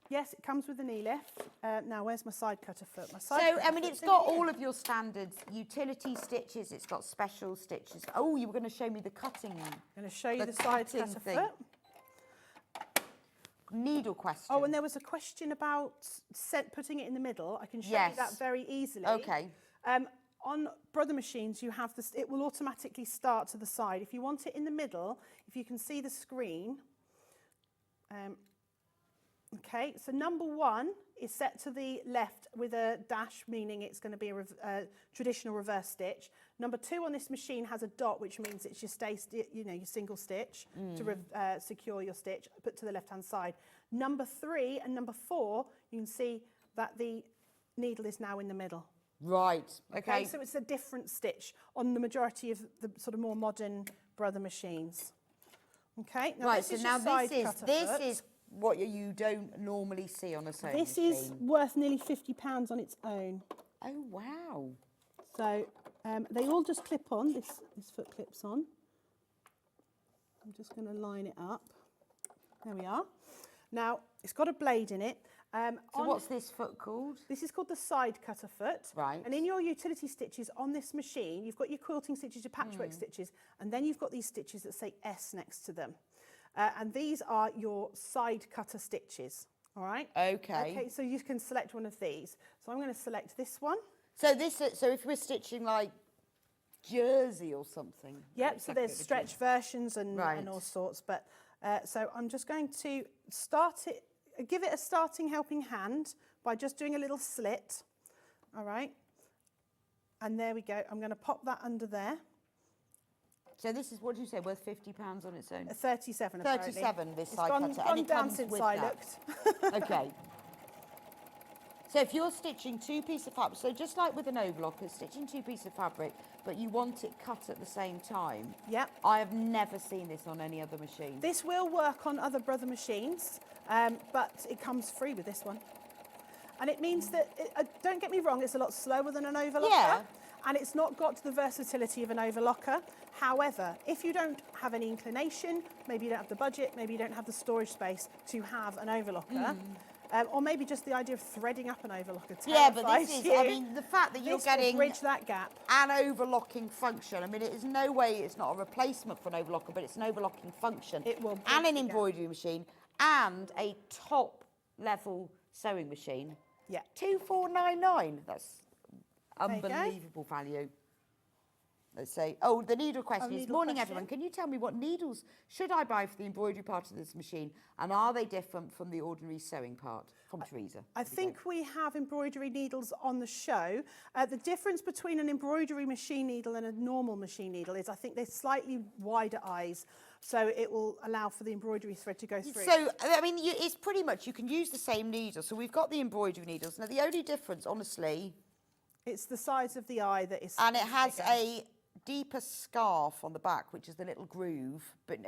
Yes, it comes with the knee lift. Now, where's my side cutter foot? It's got all of your standard utility stitches. It's got special stitches. Oh, you were going to show me the cutting. I'm going to show you the side cutter foot. Needle question. Oh, and there was a question about putting it in the middle. I can show you that very easily. Okay. On brother machines, you have this. It will automatically start to the side. If you want it in the middle, if you can see the screen. Okay, so number 1 is set to the left with a dash, meaning it's going to be a traditional reverse stitch. Number 2 on this machine has a dot, which means it's your your single stitch to secure your stitch, put to the left-hand side. Number 3 and number 4, you can see that the needle is now in the middle. Right, okay. So it's a different stitch on the majority of the sort of more modern brother machines. Okay, now right, so now this is what you don't normally see on a sewing machine. This is worth nearly £50 on its own. Oh, wow. So they all just clip on, this foot clips on. I'm just going to line it up. There we are. Now, It's got a blade in it. So what's this foot called? This is called the side cutter foot. Right. And in your utility stitches on this machine, you've got your quilting stitches, your patchwork stitches, and then you've got these stitches that say S next to them. And these are your side cutter stitches. All right. Okay. Okay. So you can select one of these. So I'm going to select this one. So so if we're stitching like jersey or something. Yep. So there's stretch versions and all sorts. But so I'm just going to give it a starting helping hand by just doing a little slit. All right. And there we go. I'm going to pop that under there. So this is, what did you say, worth £50 on its own? 37 apparently. 37, this It's side gone cutter. And it down comes since with I that. looked. Okay. So if you're stitching 2 pieces of fabric, so just like with an overlocker, stitching 2 pieces of fabric, but you want it cut at the same time. Yep. I have never seen this on any other machine. This will work on other brother machines, but it comes free with this one. And it means that, don't get me wrong, it's a lot slower than an overlocker. Yeah. And it's not got the versatility of an overlocker. However, if you don't have any inclination, maybe you don't have the budget, maybe you don't have the storage space to have an overlocker, or maybe just the idea of threading up an overlocker terrifies Yeah, but this is, you. I mean, the fact that you're This will getting bridge that gap. an overlocking function, I mean, it is no way, it's not a replacement for an overlocker, but it's an overlocking function. It will bridge and an the gap. embroidery machine and a top level sewing machine. Yeah. 2499. That's There you go. unbelievable value. Let's say, oh, the needle question is, needle morning question. everyone, can you tell me what needles should I buy for the embroidery part of this machine, and are they different from the ordinary sewing part? From Teresa. I think we have embroidery needles on the show. The difference between an embroidery machine needle and a normal machine needle is I think they're slightly wider eyes, so it will allow for the embroidery thread to go through. So, I mean, it's pretty much, you can use the same needle. So we've got the embroidery needles. Now, the only difference, honestly... It's the size of the eye that is... And it has bigger. a deeper scarf on the back, which is the little groove, but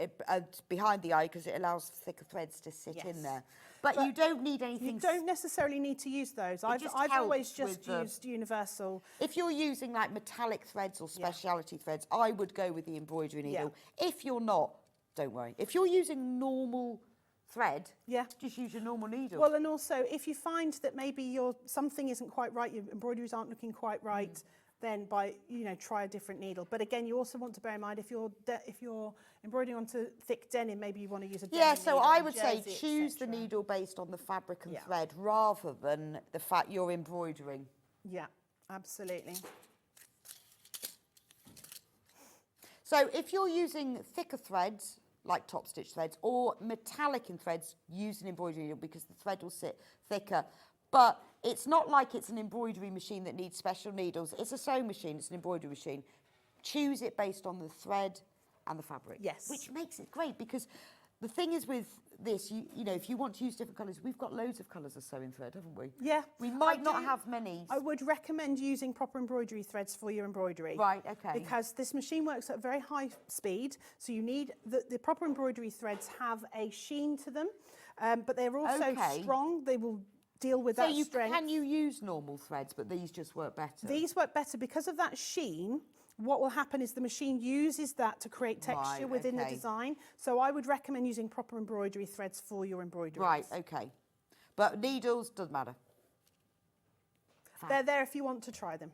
behind the eye, because it allows thicker threads to sit in there. But you don't need anything... You don't necessarily need to use those. I've always just used universal. If you're using like metallic threads or speciality threads, I would go with the embroidery needle. If you're not, don't worry. If you're using normal thread, just use your normal needle. Well, and also if you find that maybe something isn't quite right, your embroideries aren't looking quite right, then try a different needle. But again, you also want to bear in mind if you're embroidering onto thick denim, maybe you want to use a denim so needle, I would say jersey, choose the needle based on the fabric and thread rather than the fact you're embroidering. Yeah, absolutely. So if you're using thicker threads, like top stitch threads, or metallic in threads, use an embroidery needle because the thread will sit thicker. But it's not like it's an embroidery machine that needs special needles. It's a sewing machine, it's an embroidery machine. Choose it based on the thread and the fabric. Yes. Which makes it great because the thing is with this, you know, if you want to use different colours, we've got loads of colours of sewing thread, haven't we? Yeah. We might not have many. I would recommend using proper embroidery threads for your embroidery. Right, okay. Because this machine works at very high speed, so you need the proper embroidery threads have a sheen to them, but they're also strong. They will deal with that strength. Can you use normal threads, but these just work better? These work better because of that sheen. What will happen is the machine uses that to create texture within the design. So I would recommend using proper embroidery threads for your embroidery. Right, okay. But needles, doesn't matter. They're there if you want to try them.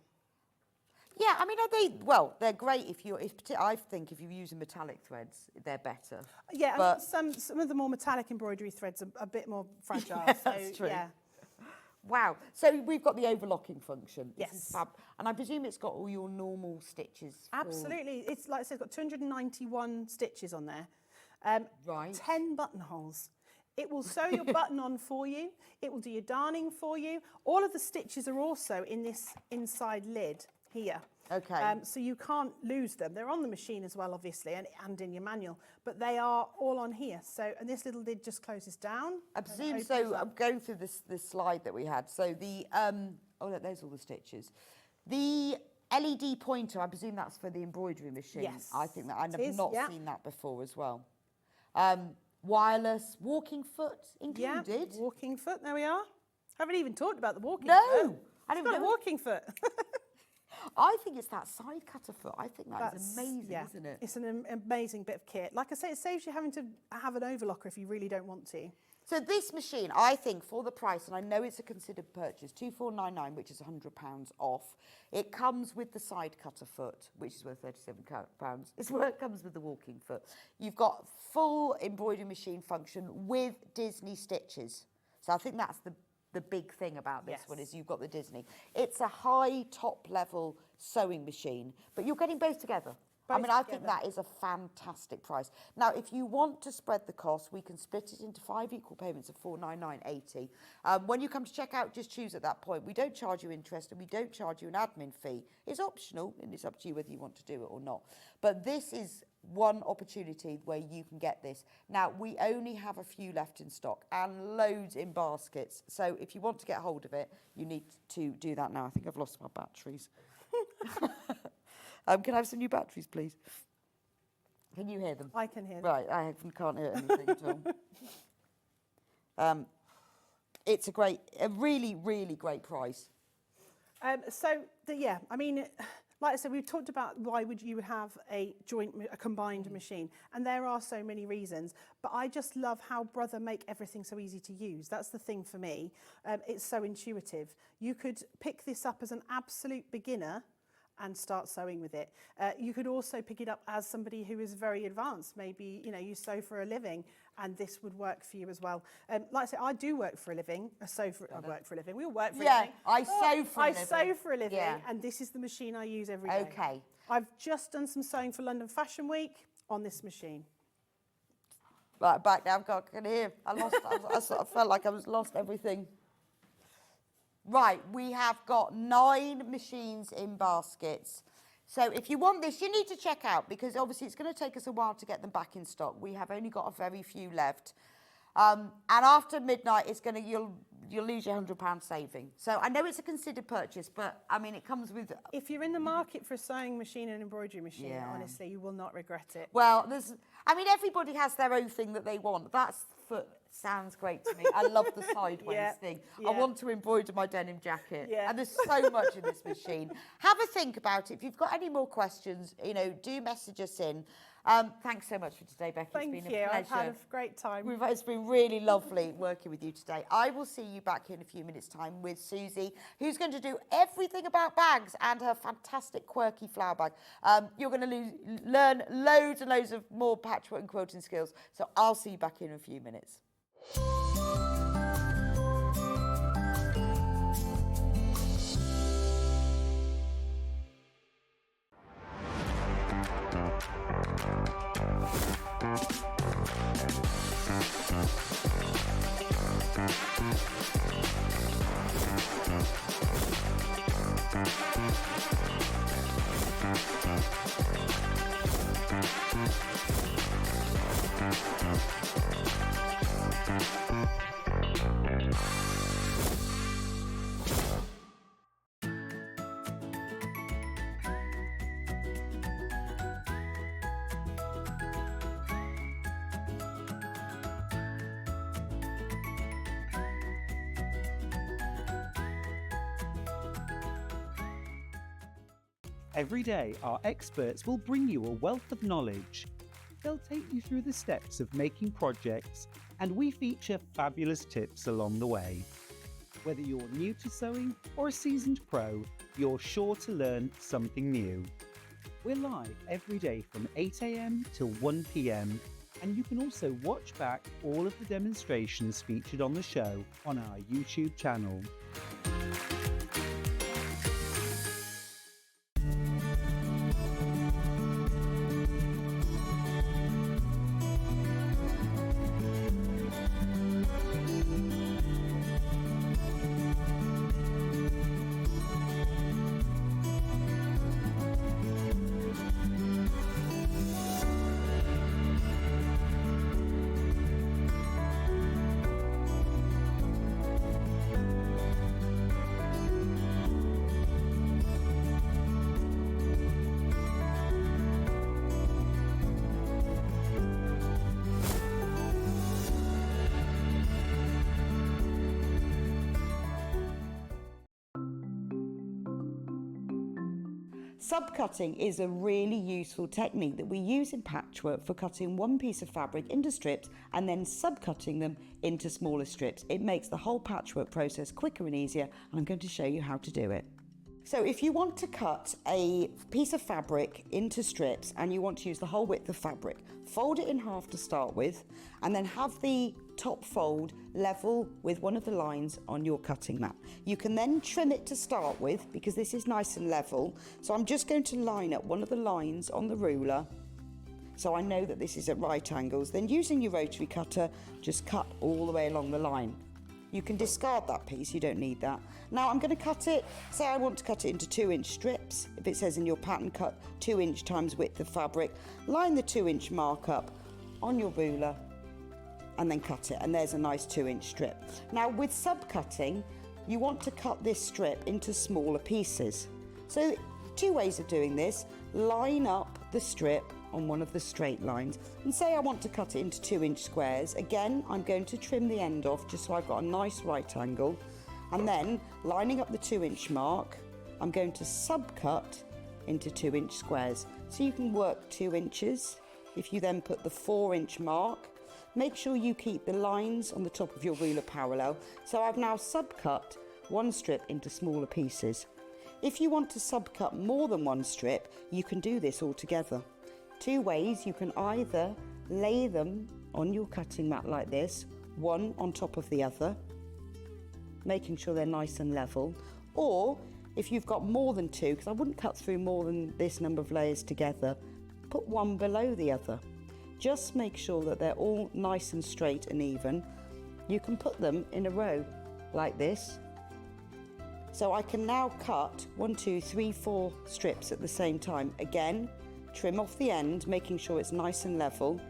Yeah, I mean, are they, well, they're great I think if you're using metallic threads, they're better. Yeah, but some of the more metallic embroidery threads are a bit more fragile. Yeah, that's true. Yeah. Wow. So we've got the overlocking function. Yes. This is fab. And I presume it's got all your normal stitches. Absolutely. It's like I said, it's got 291 stitches on there. Right. 10 buttonholes. It will sew your button on for you. It will do your darning for you. All of the stitches are also in this inside lid here. Okay. So you can't lose them. They're on the machine as well, obviously, and in your manual, but they are all on here. So, and this little lid just closes down. I presume so. I'm going through this slide that we had. So the oh, look, there's all the stitches. The LED pointer, I presume that's for the embroidery machine. Yes. I think that I've not seen that before as well. Wireless, walking foot included. Yeah, walking foot. There we are. Haven't even talked about the walking foot. No, I didn't got a walking foot. I think it's that side cutter foot. I think that's amazing, isn't it? It's an amazing bit of kit. Like I say, it saves you having to have an overlocker if you really don't want to. So this machine, I think, for the price, and I know it's a considered purchase, 2499, which is £100 off. It comes with the side cutter foot, which is worth £37. It comes with the walking foot. You've got full embroidery machine function with Disney stitches. So I think that's the big thing about this one, is you've got the Disney. It's a high top level sewing machine, but you're getting both together. I think that is a fantastic price. Now, if you want to spread the cost, we can split it into 5 equal payments of £499.80. When you come to check out, just choose at that point. We don't charge you interest and we don't charge you an admin fee. It's optional and it's up to you whether you want to do it or not. But this is one opportunity where you can get this. Now, we only have a few left in stock and loads in baskets. So if you want to get hold of it, you need to do that now. I think I've lost my batteries. Can I have some new batteries, please? Can you hear them? I can hear them. Right, I can't hear anything at all. It's a really, really great price. Like I said, we've talked about why you would have a combined machine, and there are so many reasons. But I just love how Brother make everything so easy to use. That's the thing for me. It's so intuitive. You could pick this up as an absolute beginner and start sewing with it. You could also pick it up as somebody who is very advanced. Maybe, you sew for a living, and this would work for you as well. Like I said, I do work for a living. I work for a living. We all work for a living. I sew for a living. I sew for a living, and this is the machine I use every day. Okay. I've just done some sewing for London Fashion Week on this machine. Right, back now, I can hear. I sort of felt like I was lost everything. Right, we have got 9 machines in baskets. So if you want this, you need to check out, because obviously it's going to take us a while to get them back in stock. We have only got a very few left. And after midnight, you'll lose your £100 saving. So I know it's a considered purchase, but it comes with... If you're in the market for a sewing machine and embroidery machine, honestly, you will not regret it. Well, everybody has their own thing that they want. That foot sounds great to me. I love the sideways thing. I want to embroider my denim jacket. And there's so much in this machine. Have a think about it. If you've got any more questions, do message us in. Thanks so much for today, Becky. Thank you. It's been a pleasure. I've had a great time. It's been really lovely working with you today. I will see you back in a few minutes' time with Suzie, who's going to do everything about bags and her fantastic Quirky flower bag. You're going to learn loads and loads of more patchwork and quilting skills. So I'll see you back in a few minutes. Every day, our experts will bring you a wealth of knowledge. They'll take you through the steps of making projects, and we feature fabulous tips along the way. Whether you're new to sewing or a seasoned pro, you're sure to learn something new. We're live every day from 8 AM till 1 PM, and you can also watch back all of the demonstrations featured on the show on our YouTube channel. Subcutting is a really useful technique that we use in patchwork for cutting one piece of fabric into strips and then subcutting them into smaller strips. It makes the whole patchwork process quicker and easier, and I'm going to show you how to do it. So if you want to cut a piece of fabric into strips and you want to use the whole width of fabric, fold it in half to start with, and then have the top fold level with one of the lines on your cutting mat. You can then trim it to start with because this is nice and level. So I'm just going to line up one of the lines on the ruler so I know that this is at right angles. Then using your rotary cutter, just cut all the way along the line. You can discard that piece, you don't need that. Now I'm going to cut it, say I want to cut it into 2-inch strips. If it says in your pattern cut 2-inch times width of fabric, line the 2-inch mark up on your ruler and then cut it, and there's a nice 2-inch strip. Now with subcutting, you want to cut this strip into smaller pieces. So 2 ways of doing this: line up the strip on one of the straight lines, and say I want to cut it into 2-inch squares. Again, I'm going to trim the end off just so I've got a nice right angle, and then lining up the 2-inch mark, I'm going to subcut into 2-inch squares. So you can work 2 inches. If you then put the 4-inch mark, make sure you keep the lines on the top of your ruler parallel. So I've now subcut one strip into smaller pieces. If you want to subcut more than one strip, you can do this all together. 2 ways: you can either lay them on your cutting mat like this, one on top of the other, making sure they're nice and level, or if you've got more than 2, because I wouldn't cut through more than this number of layers together, put one below the other. Just make sure that they're all nice and straight and even. You can put them in a row like this. So I can now cut 1, 2, 3, 4 strips at the same time. Again, trim off the end, making sure it's nice and level.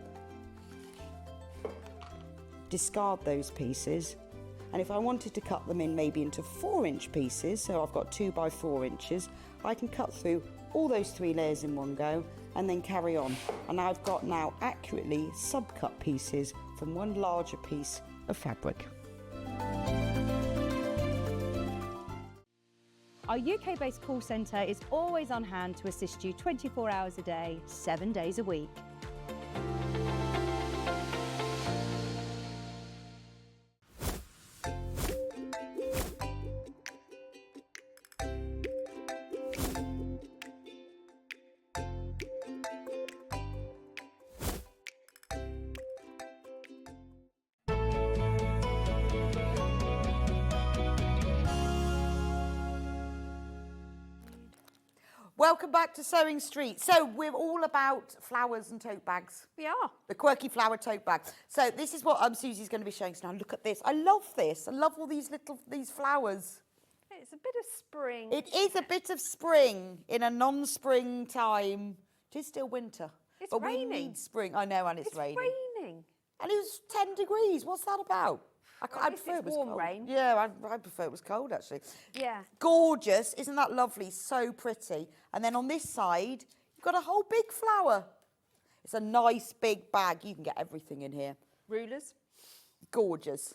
Discard those pieces. And if I wanted to cut them in maybe into 4-inch pieces, so I've got 2 by 4 inches, I can cut through all those 3 layers in one go and then carry on. And I've got now accurately subcut pieces from one larger piece of fabric. Our UK-based call centre is always on hand to assist you 24 hours a day, 7 days a week. Welcome back to Sewing Street. So we're all about flowers and tote bags. We are. The quirky flower tote bag. So this is what Susie's going to be showing us now. Look at this. I love this. I love all these flowers. It's a bit of spring. It is a bit of spring in a non-spring time. It is still winter. It's but raining. We need spring. I know, and it's raining. It's raining. And it was 10 degrees. What's that about? I prefer it was warm cold. rain. Yeah, I prefer it was cold, actually. Yeah. Gorgeous. Isn't that lovely? So pretty. And then on this side, you've got a whole big flower. It's a nice big bag. You can get everything in here. Rulers. Gorgeous.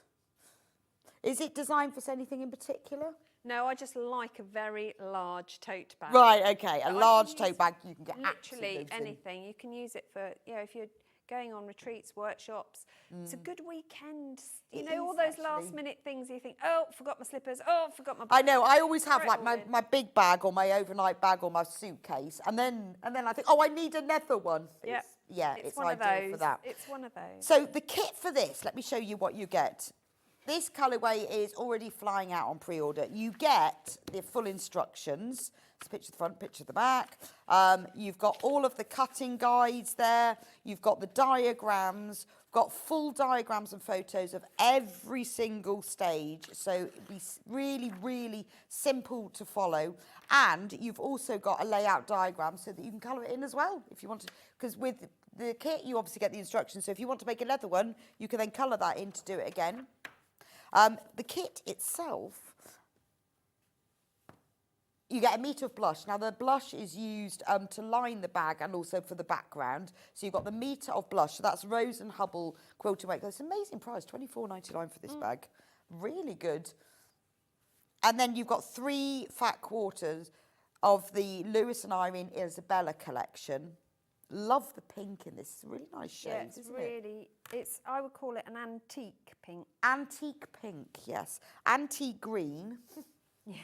Is it designed for anything in particular? No, I just like a very large tote bag. Right, okay. A So large tote bag, you can get literally absolutely anything. You can use it for, if you're going on retreats, workshops. It's a good weekend. You know, all those last minute things you think, oh, forgot my slippers, oh, forgot my bag. I know, I always have like my big bag or my overnight bag or my suitcase, and then I think, oh, I need another one. Yeah. It's one of ideal those. for that. It's one of those. So the kit for this, let me show you what you get. This colourway is already flying out on pre-order. You get the full instructions. It's a picture of the front, picture of the back. You've got all of the cutting guides there. You've got the diagrams. Got full diagrams and photos of every single stage. So it'd be really, really simple to follow. And you've also got a layout diagram so that you can colour it in as well if you want to. Because with the kit, you obviously get the instructions. So if you want to make a leather one, you can then colour that in to do it again. The kit itself, you get a metre of blush. Now, the blush is used to line the bag and also for the background. So you've got the metre of blush. So that's Rose and Hubble Quilting Weight. It's an amazing price, $24.99 for this bag. Really good. And then you've got 3 fat quarters. of the Lewis and Irene Isabella collection. Love the pink in this. It's a really nice shade, isn't it? It's, I would call it an antique pink. Antique pink, yes. Antique green. Yeah.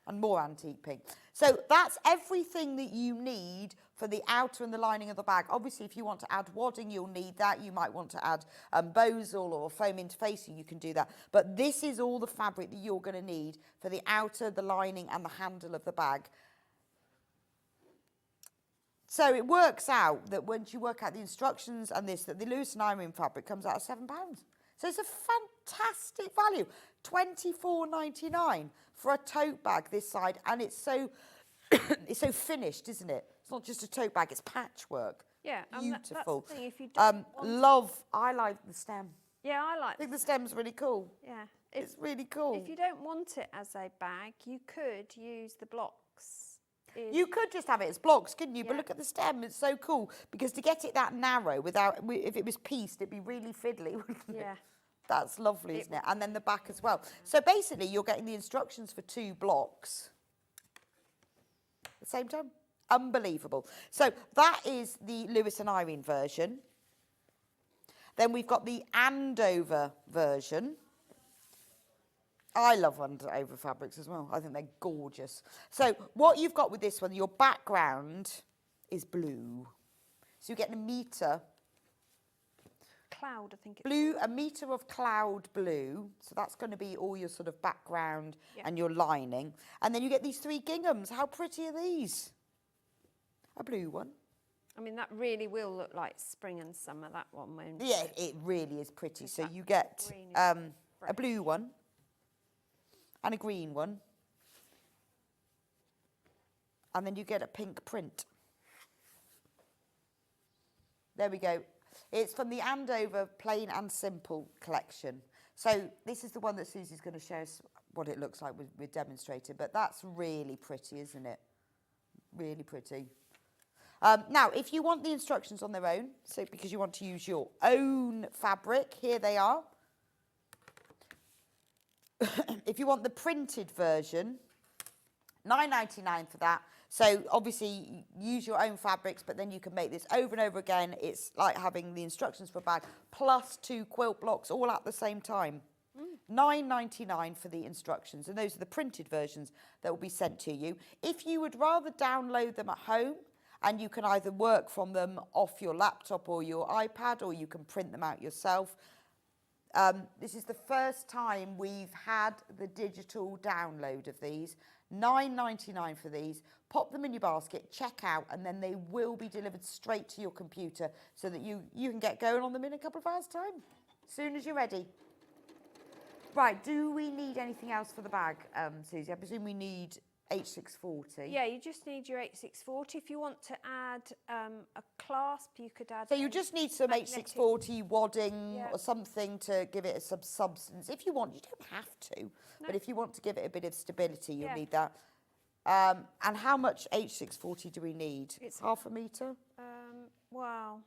And more antique pink. So that's everything that you need for the outer and the lining of the bag. Obviously, if you want to add wadding, you'll need that. You might want to add bosal or foam interfacing, you can do that. But this is all the fabric that you're going to need for the outer, the lining and the handle of the bag. So it works out that once you work out the instructions and this, that the Lewis and Irene fabric comes out at £7. So it's a fantastic value, £24.99 for a tote bag this side, and it's so it's so finished, isn't it? It's not just a tote bag; it's patchwork. Yeah, beautiful. That's the thing, if you don't I like the stem. Yeah, I think the stem's really cool. Yeah, it's really cool. If you don't want it as a bag, you could use the blocks. You could just have it as blocks, couldn't you? Yeah. But look at the stem; it's so cool because to get it that narrow, if it was pieced, it'd be really fiddly, wouldn't it? Yeah. That's lovely, isn't it? And then the back as well. So basically, you're getting the instructions for 2 blocks at the same time. Unbelievable. So that is the Lewis and Irene version. Then we've got the Andover version. I love Andover fabrics as well. I think they're gorgeous. So what you've got with this one, your background is blue. So you get a metre. Cloud, I think it's blue, a metre of cloud blue. So that's going to be all your sort of background and your lining. And then you get these 3 ginghams. How pretty are these? A blue one. I mean, that really will look like spring and summer, that one won't. Yeah, it really is pretty. So you get a blue one and a green one. And then you get a pink print. There we go. It's from the Andover Plain and Simple collection. So this is the one that Susie's going to show us what it looks like with demonstrating. But that's really pretty, isn't it? Really pretty. Now, if you want the instructions on their own, so because you want to use your own fabric, here they are. If you want the printed version, £9.99 for that. So obviously use your own fabrics, but then you can make this over and over again. It's like having the instructions for a bag plus 2 quilt blocks all at the same time. £9.99 for the instructions, and those are the printed versions that will be sent to you. If you would rather download them at home, and you can either work from them off your laptop or your iPad, or you can print them out yourself. This is the first time we've had the digital download of these. £9.99 for these. Pop them in your basket, check out, and then they will be delivered straight to your computer so that you can get going on them in a couple of hours' time, as soon as you're ready. Right, do we need anything else for the bag, Susie? I presume we need H640. Yeah, you just need your H640. If you want to add a clasp, you could add... So you just need some H640 wadding or something to give it some substance. If you want, you don't have to. No. But if you want to give it a bit of stability, you'll need that. And how much H640 do we need? It's half a metre? Wow.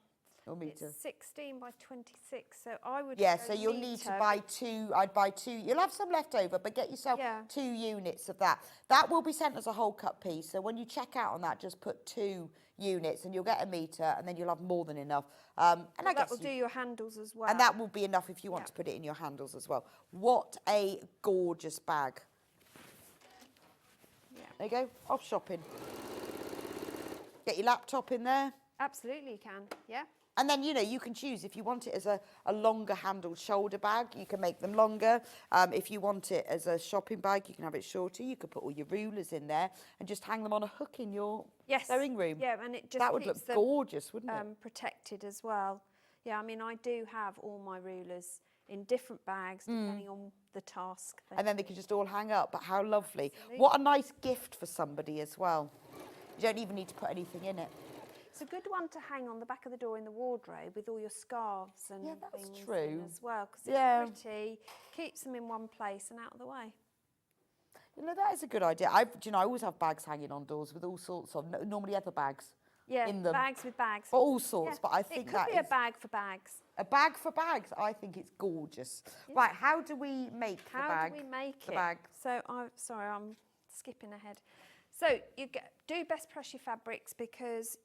Or metre? It's 16 by 26, so I would... Yeah, so you'll need to buy 2. I'd buy 2. You'll have some left over, but get yourself 2 units of that. That will be sent as a whole cut piece, so when you check out on that, just put 2 units and you'll get a metre, and then you'll have more than enough. And I guess that will do your handles as well. And that will be enough if you want to put it in your handles as well. What a gorgeous bag. Yeah. There you go, off shopping. Get your laptop in there. Absolutely you can, yeah. And then, you know, you can choose if you want it as a longer handled shoulder bag, you can make them longer. If you want it as a shopping bag, you can have it shorter. You could put all your rulers in there and just hang them on a hook in your sewing room. Yeah, and it just that would look gorgeous, wouldn't it? Protected as well. Yeah, I mean, I do have all my rulers in different bags depending on the task. And then they can just all hang up, but how lovely. Absolutely. What a nice gift for somebody as well. You don't even need to put anything in it. It's a good one to hang on the back of the door in the wardrobe with all your scarves and things in as well, because it's pretty, keeps them in one place and out of the way. You know, that is a good idea. I always have bags hanging on doors with all sorts of, normally other bags in them. Bags with bags. For all sorts, but I think that it could be a bag for bags. A bag for bags. I think it's gorgeous. Yeah. Right, how do we make the bag? How do we make the bag? So, sorry, I'm skipping ahead. So do best press your fabrics, because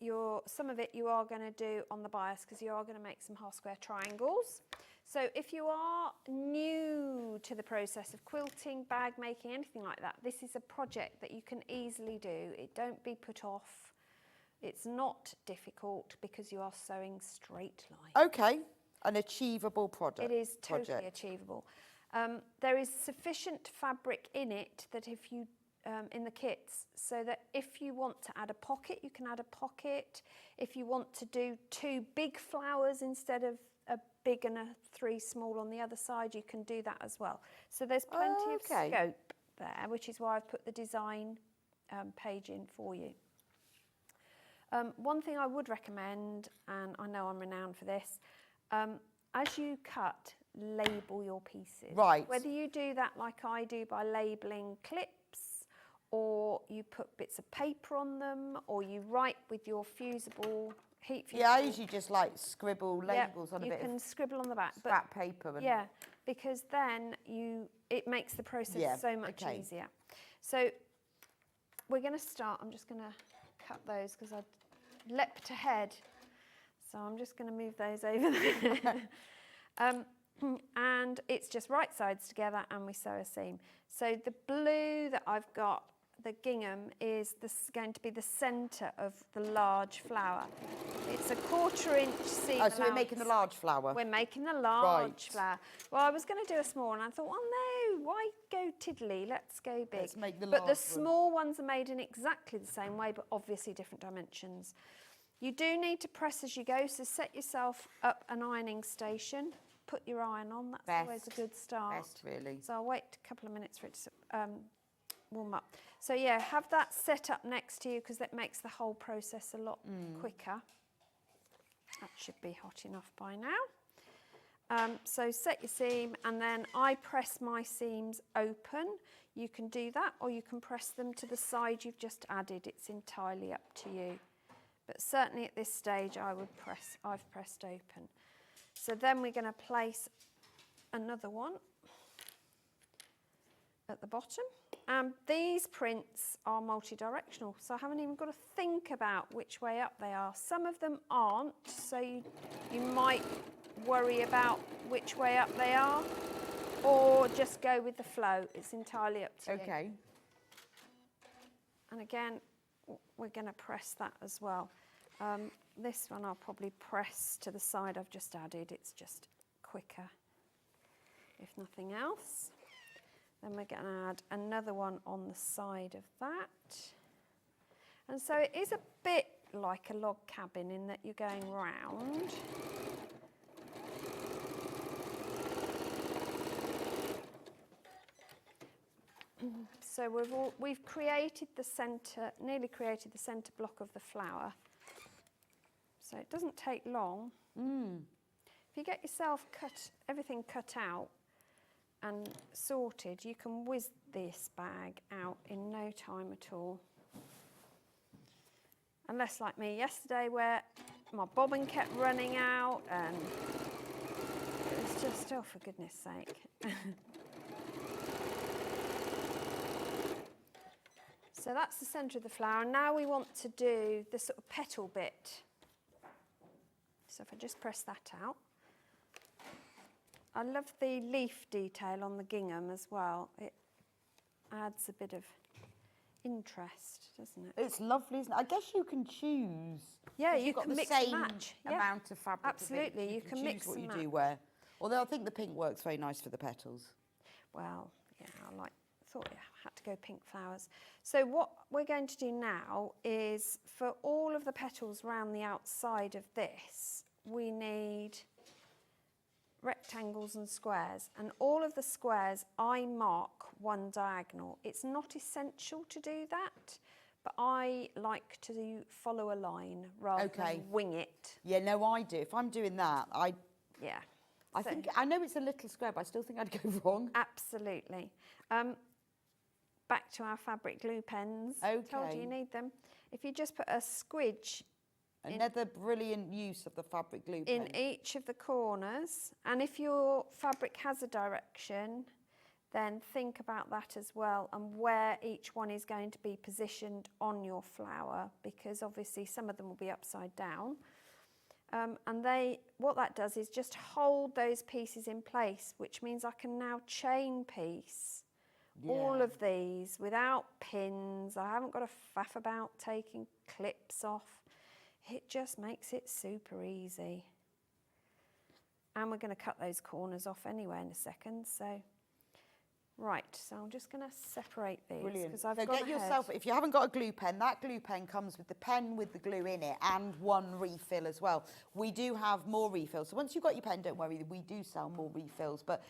some of it you are going to do on the bias, because you are going to make some half square triangles. So if you are new to the process of quilting, bag making, anything like that, this is a project that you can easily do. Don't be put off. It's not difficult because you are sewing straight line. Okay, an achievable project. It is totally achievable. There is sufficient fabric in it that if you in the kits, so that if you want to add a pocket, you can add a pocket. If you want to do 2 big flowers instead of a big and a 3 small on the other side, you can do that as well. So there's plenty of scope there, which is why I've put the design page in for you. One thing I would recommend, and I know I'm renowned for this, as you cut, label your pieces. Right. Whether you do that like I do by labelling clips, or you put bits of paper on them, or you write with your fusible heat fusible. Yeah, I usually just like scribble labels on a bit of... You can scribble on the back. Scrap paper. And yeah, because then it makes the process so much easier. So we're going to start. I'm just going to cut those because I leapt ahead. So I'm just going to move those over there. And it's just right sides together and we sew a seam. So the blue that I've got, the gingham, is going to be the centre of the large flower. It's a 1/4 inch seam. Oh, so we're making the large flower? We're making the large flower. Well, I was going to do a small one. I thought, well, no, why go tiddly? Let's go big. Let's make the but large the small ones are made in exactly the same way, but obviously different dimensions. You do need to press as you go, so set yourself up an ironing station. Put your iron on, that's always a good start. Best, really. So I'll wait a couple of minutes for it to warm up. So yeah, have that set up next to you because that makes the whole process a lot quicker. That should be hot enough by now. So set your seam, and then I press my seams open. You can do that, or you can press them to the side you've just added. It's entirely up to you. But certainly at this stage I've pressed open. So then we're going to place another one at the bottom. And these prints are multi-directional, so I haven't even got to think about which way up they are. Some of them aren't, so you might worry about which way up they are, or just go with the flow. It's entirely up to you. Okay. And again, we're going to press that as well. This one I'll probably press to the side I've just added. It's just quicker, if nothing else. Then we're going to add another one on the side of that. And so it is a bit like a log cabin in that you're going round. So we've created the centre, nearly created the centre block of the flower. So it doesn't take long. If you get yourself everything cut out and sorted, you can whiz this bag out in no time at all. Unless like me yesterday where my bobbin kept running out and it was just, oh, for goodness sake. So that's the centre of the flower. Now we want to do the sort of petal bit. So if I just press that out. I love the leaf detail on the gingham as well. It adds a bit of interest, doesn't it? It's lovely, isn't it? I guess you can choose. Yeah, you can mix and match. match. Amount of fabric. Absolutely, you can mix choose what and you do wear. Although I think the pink works very nice for the petals. Well, yeah, thought I had to go pink flowers. So what we're going to do now is for all of the petals around the outside of this, we need rectangles and squares, and all of the squares I mark one diagonal. It's not essential to do that, but I like to follow a line rather than wing it. Yeah, no, I do. If I'm doing that, I think I know it's a little square, but I still think I'd go wrong. Absolutely. Back to our fabric glue pens. Okay. Told you need them. If you just put a squidge. Another brilliant use of the fabric glue pen. In each of the corners, and if your fabric has a direction, then think about that as well, and where each one is going to be positioned on your flower, because obviously some of them will be upside down. And what that does is just hold those pieces in place, which means I can now chain piece all of these without pins. I haven't got to faff about taking clips off. It just makes it super easy. And we're going to cut those corners off anyway in a second. So, right, so I'm just going to separate these. Brilliant. I've So got get yourself, if you haven't got a glue pen, that glue pen comes with the pen with the glue in it and one refill as well. We do have more refills. So once you've got your pen, don't worry, we do sell more refills. But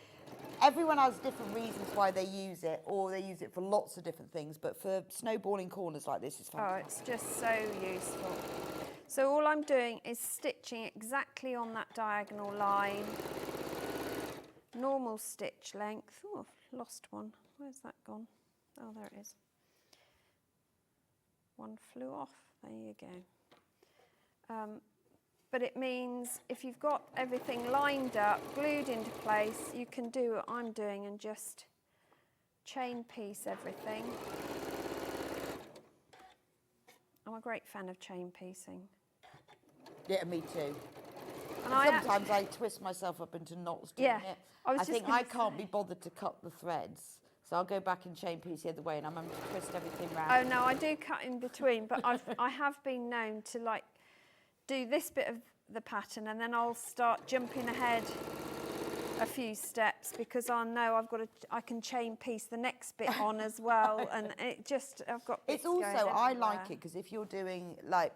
everyone has different reasons why they use it, or they use it for lots of different things. But for snowballing corners like this, it's fantastic. Oh, it's just so useful. So all I'm doing is stitching exactly on that diagonal line. Normal stitch length. Oh, I've lost one. Where's that gone? Oh, there it is. One flew off. There you go. But it means if you've got everything lined up, glued into place, you can do what I'm doing and just chain piece everything. I'm a great fan of chain piecing. Yeah, me too. And sometimes I twist myself up into knots doing it. I think I can't be bothered to cut the threads. So I'll go back and chain piece the other way, and I'm going to twist everything round. Oh no, I do cut in between, but I have been known to like do this bit of the pattern, and then I'll start jumping ahead a few steps because I know I can chain piece the next bit on as well, and it just I've got. It's also I like it because if you're doing like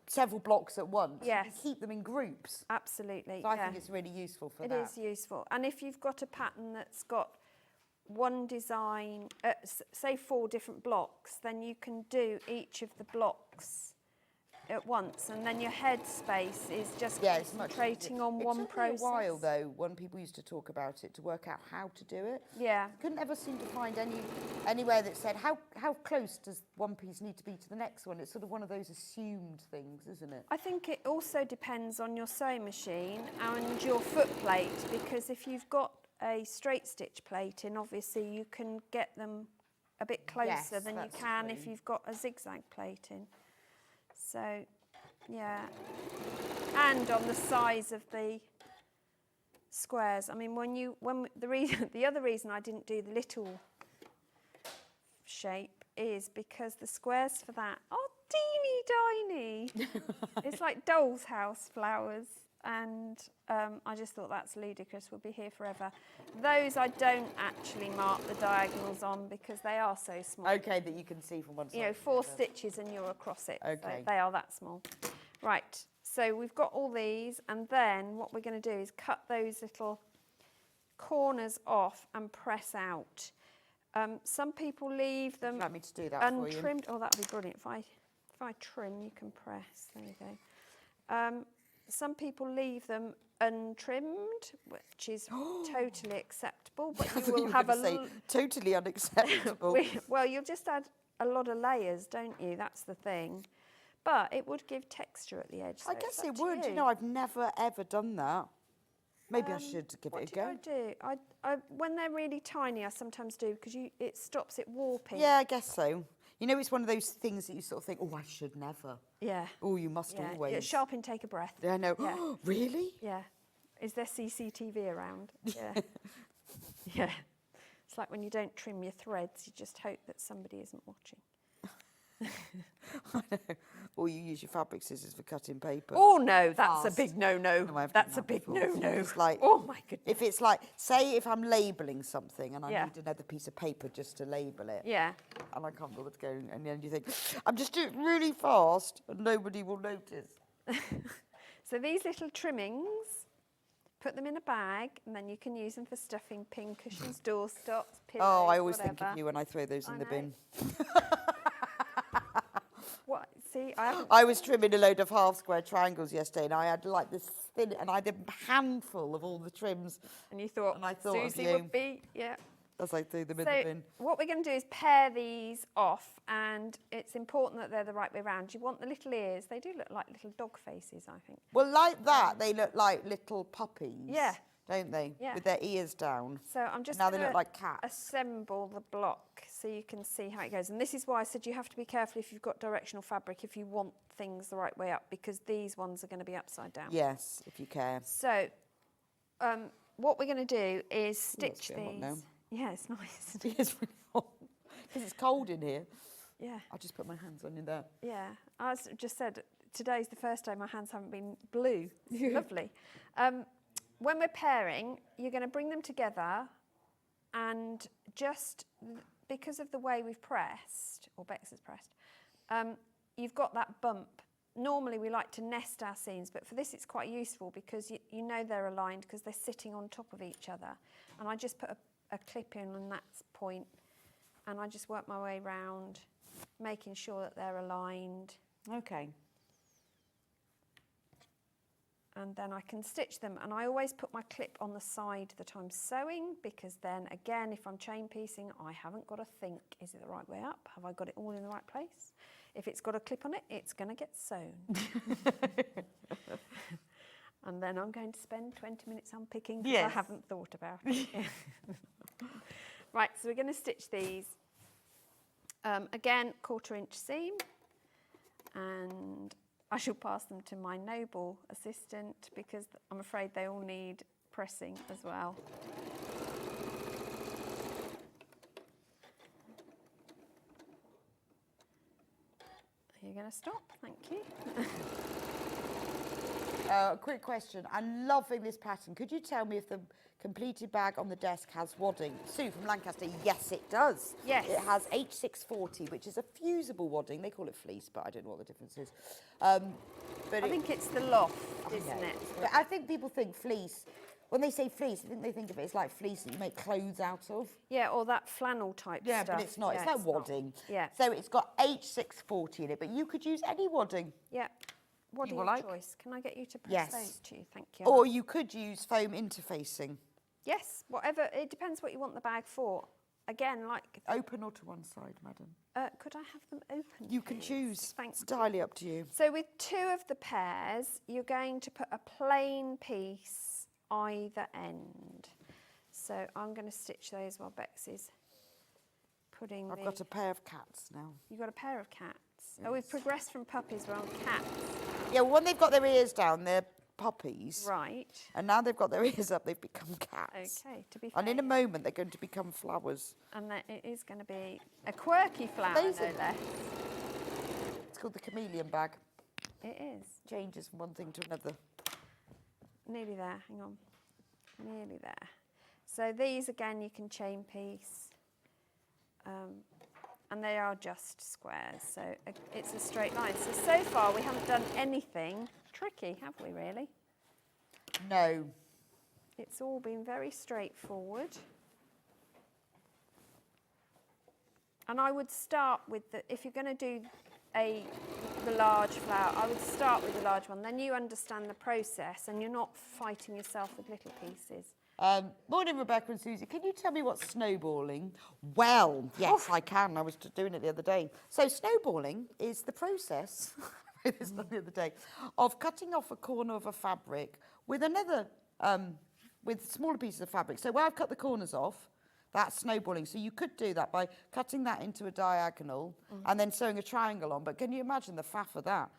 several blocks at once, you can keep them in groups. Absolutely. So I think it's really useful for that. It is useful, and if you've got a pattern that's got one design, say 4 different blocks, then you can do each of the blocks at once, and then your head space is just concentrating on one process. It took me a while though, when people used to talk about it, to work out how to do it. Yeah. I couldn't ever seem to find anywhere that said how close does one piece need to be to the next one. It's sort of one of those assumed things, isn't it? I think it also depends on your sewing machine and your foot plate, because if you've got a straight stitch plate in, obviously you can get them a bit closer than you can if you've got a zigzag plate in. So, yeah, and on the size of the squares. I mean, the other reason I didn't do the little shape is because the squares for that are teeny tiny. It's like doll's house flowers, and I just thought that's ludicrous. We'll be here forever. Those I don't actually mark the diagonals on because they are so small. Okay, that you can see from one side. You know, 4 stitches and you're across it. Okay. So they are that small. Right, so we've got all these, and then what we're going to do is cut those little corners off and press out. Some people leave them Would you like me to do that for you? untrimmed. Oh, that would be brilliant. If I trim, you can press. There you go. Some people leave them untrimmed, which is totally acceptable, but you will have totally unacceptable. Well, you'll just add a lot of layers, don't you? That's the thing. But it would give texture at the edge. So I guess it would. You know, I've never ever done that. Maybe I should give it a go. What do I do? When they're really tiny, I sometimes do because it stops it warping. Yeah, I guess so. You know, it's one of those things that you sort of think, oh, I should never. Yeah. Oh, you must always. Yeah, sharpen, take a breath. Yeah, I know. Yeah. Really? Yeah. Is there CCTV around? Yeah. Yeah. It's like when you don't trim your threads, you just hope that somebody isn't watching. I know. Or you use your fabric scissors for cutting paper. Oh no, that's a big no-no. No, I've That's done a that big before. no-no. It's like, oh my goodness. If it's like, say if I'm labelling something and I need another piece of paper just to label it. Yeah. And I can't bother to go, and then you think, I'm just doing it really fast and nobody will notice. So these little trimmings, put them in a bag, and then you can use them for stuffing pin cushions, doorstops, pillows, Oh, I always whatever. think of you when I throw those in the bin. What? See, I was trimming a load of half-square triangles yesterday, and I had like this thin, and I had a handful of all the trims. And you thought, and I thought Susie of you would be, yeah. As I threw them in the bin. What we're going to do is pair these off, and it's important that they're the right way around. You want the little ears. They do look like little dog faces, I think. Well, like that, they look like little puppies. Yeah. don't they? Yeah. With their ears down. So I'm just now they gonna look like cats. assemble the block so you can see how it goes. And this is why I said you have to be careful if you've got directional fabric, if you want things the right way up, because these ones are going to be upside down. Yes, if you care. So what we're going to do is stitch it's getting these. hot now. Yeah, it's nice. It is really hot. Because it's cold in here. Yeah. I'll just put my hands on in there. Yeah. I just said today's the first day my hands haven't been blue. It's lovely. When we're pairing, you're going to bring them together, and just because of the way we've pressed, or Bex has pressed, you've got that bump. Normally we like to nest our seams, but for this it's quite useful because you know they're aligned because they're sitting on top of each other. And I just put a clip in on that point, and I just work my way round, making sure that they're aligned. Okay. And then I can stitch them, and I always put my clip on the side that I'm sewing, because then again, if I'm chain piecing, I haven't got to think, is it the right way up? Have I got it all in the right place? If it's got a clip on it, it's going to get sewn. And then I'm going to spend 20 minutes unpicking because I haven't thought about it. Right, so we're going to stitch these. Again, 1/4 inch seam, and I shall pass them to my noble assistant because I'm afraid they all need pressing as well. Are you going to stop? Thank you. A quick question. I'm loving this pattern. Could you tell me if the completed bag on the desk has wadding? Sue from Lancaster, yes it does. Yes. It has H640, which is a fusible wadding. They call it fleece, but I don't know what the difference is. But I think it's the loft, isn't it? But I think people think fleece. When they say fleece, I think they think of it as like fleece that you make clothes out of. Yeah, or that flannel type Yeah, stuff. but it's not. Yeah, it's like wadding. Yeah. So it's got H640 in it, but you could use any wadding. Yeah. Wadding will of like. choice. Can I get you to press Yes. those two? Thank you. Or you could use foam interfacing. Yes, whatever. It depends what you want the bag for. Again, like... Open or to one side, madam? Could I have them open? You can please? choose. Thank It's you. entirely up to you. So with 2 of the pairs, you're going to put a plain piece either end. So I'm going to stitch those while Bex is putting I've got a pair of cats now. You've got a pair of cats. Yes. Oh, we've progressed from puppies, we're on cats. Yeah, well, when they've got their ears down, they're puppies. Right. And now they've got their ears up, they've become cats. Okay, to be fair. And in a moment, they're going to become flowers. And it is going to be a quirky flower, Amazing. no less. It's called the chameleon bag. It is. Changes from one thing to another. Nearly there, hang on. Nearly there. So these, again, you can chain piece. And they are just squares, so it's a straight line. So far, we haven't done anything tricky, have we, really? No. It's all been very straightforward. And I would start with if you're going to do the large flower, I would start with the large one. Then you understand the process and you're not fighting yourself with little pieces. Morning, Rebecca and Susie. Can you tell me what's snowballing? Well, yes, I can. I was doing it the other day. So snowballing is the process, I read this the other day, of cutting off a corner of a fabric with another, with smaller pieces of fabric. So where I've cut the corners off, that's snowballing. So you could do that by cutting that into a diagonal and then sewing a triangle on. But can you imagine the faff of that?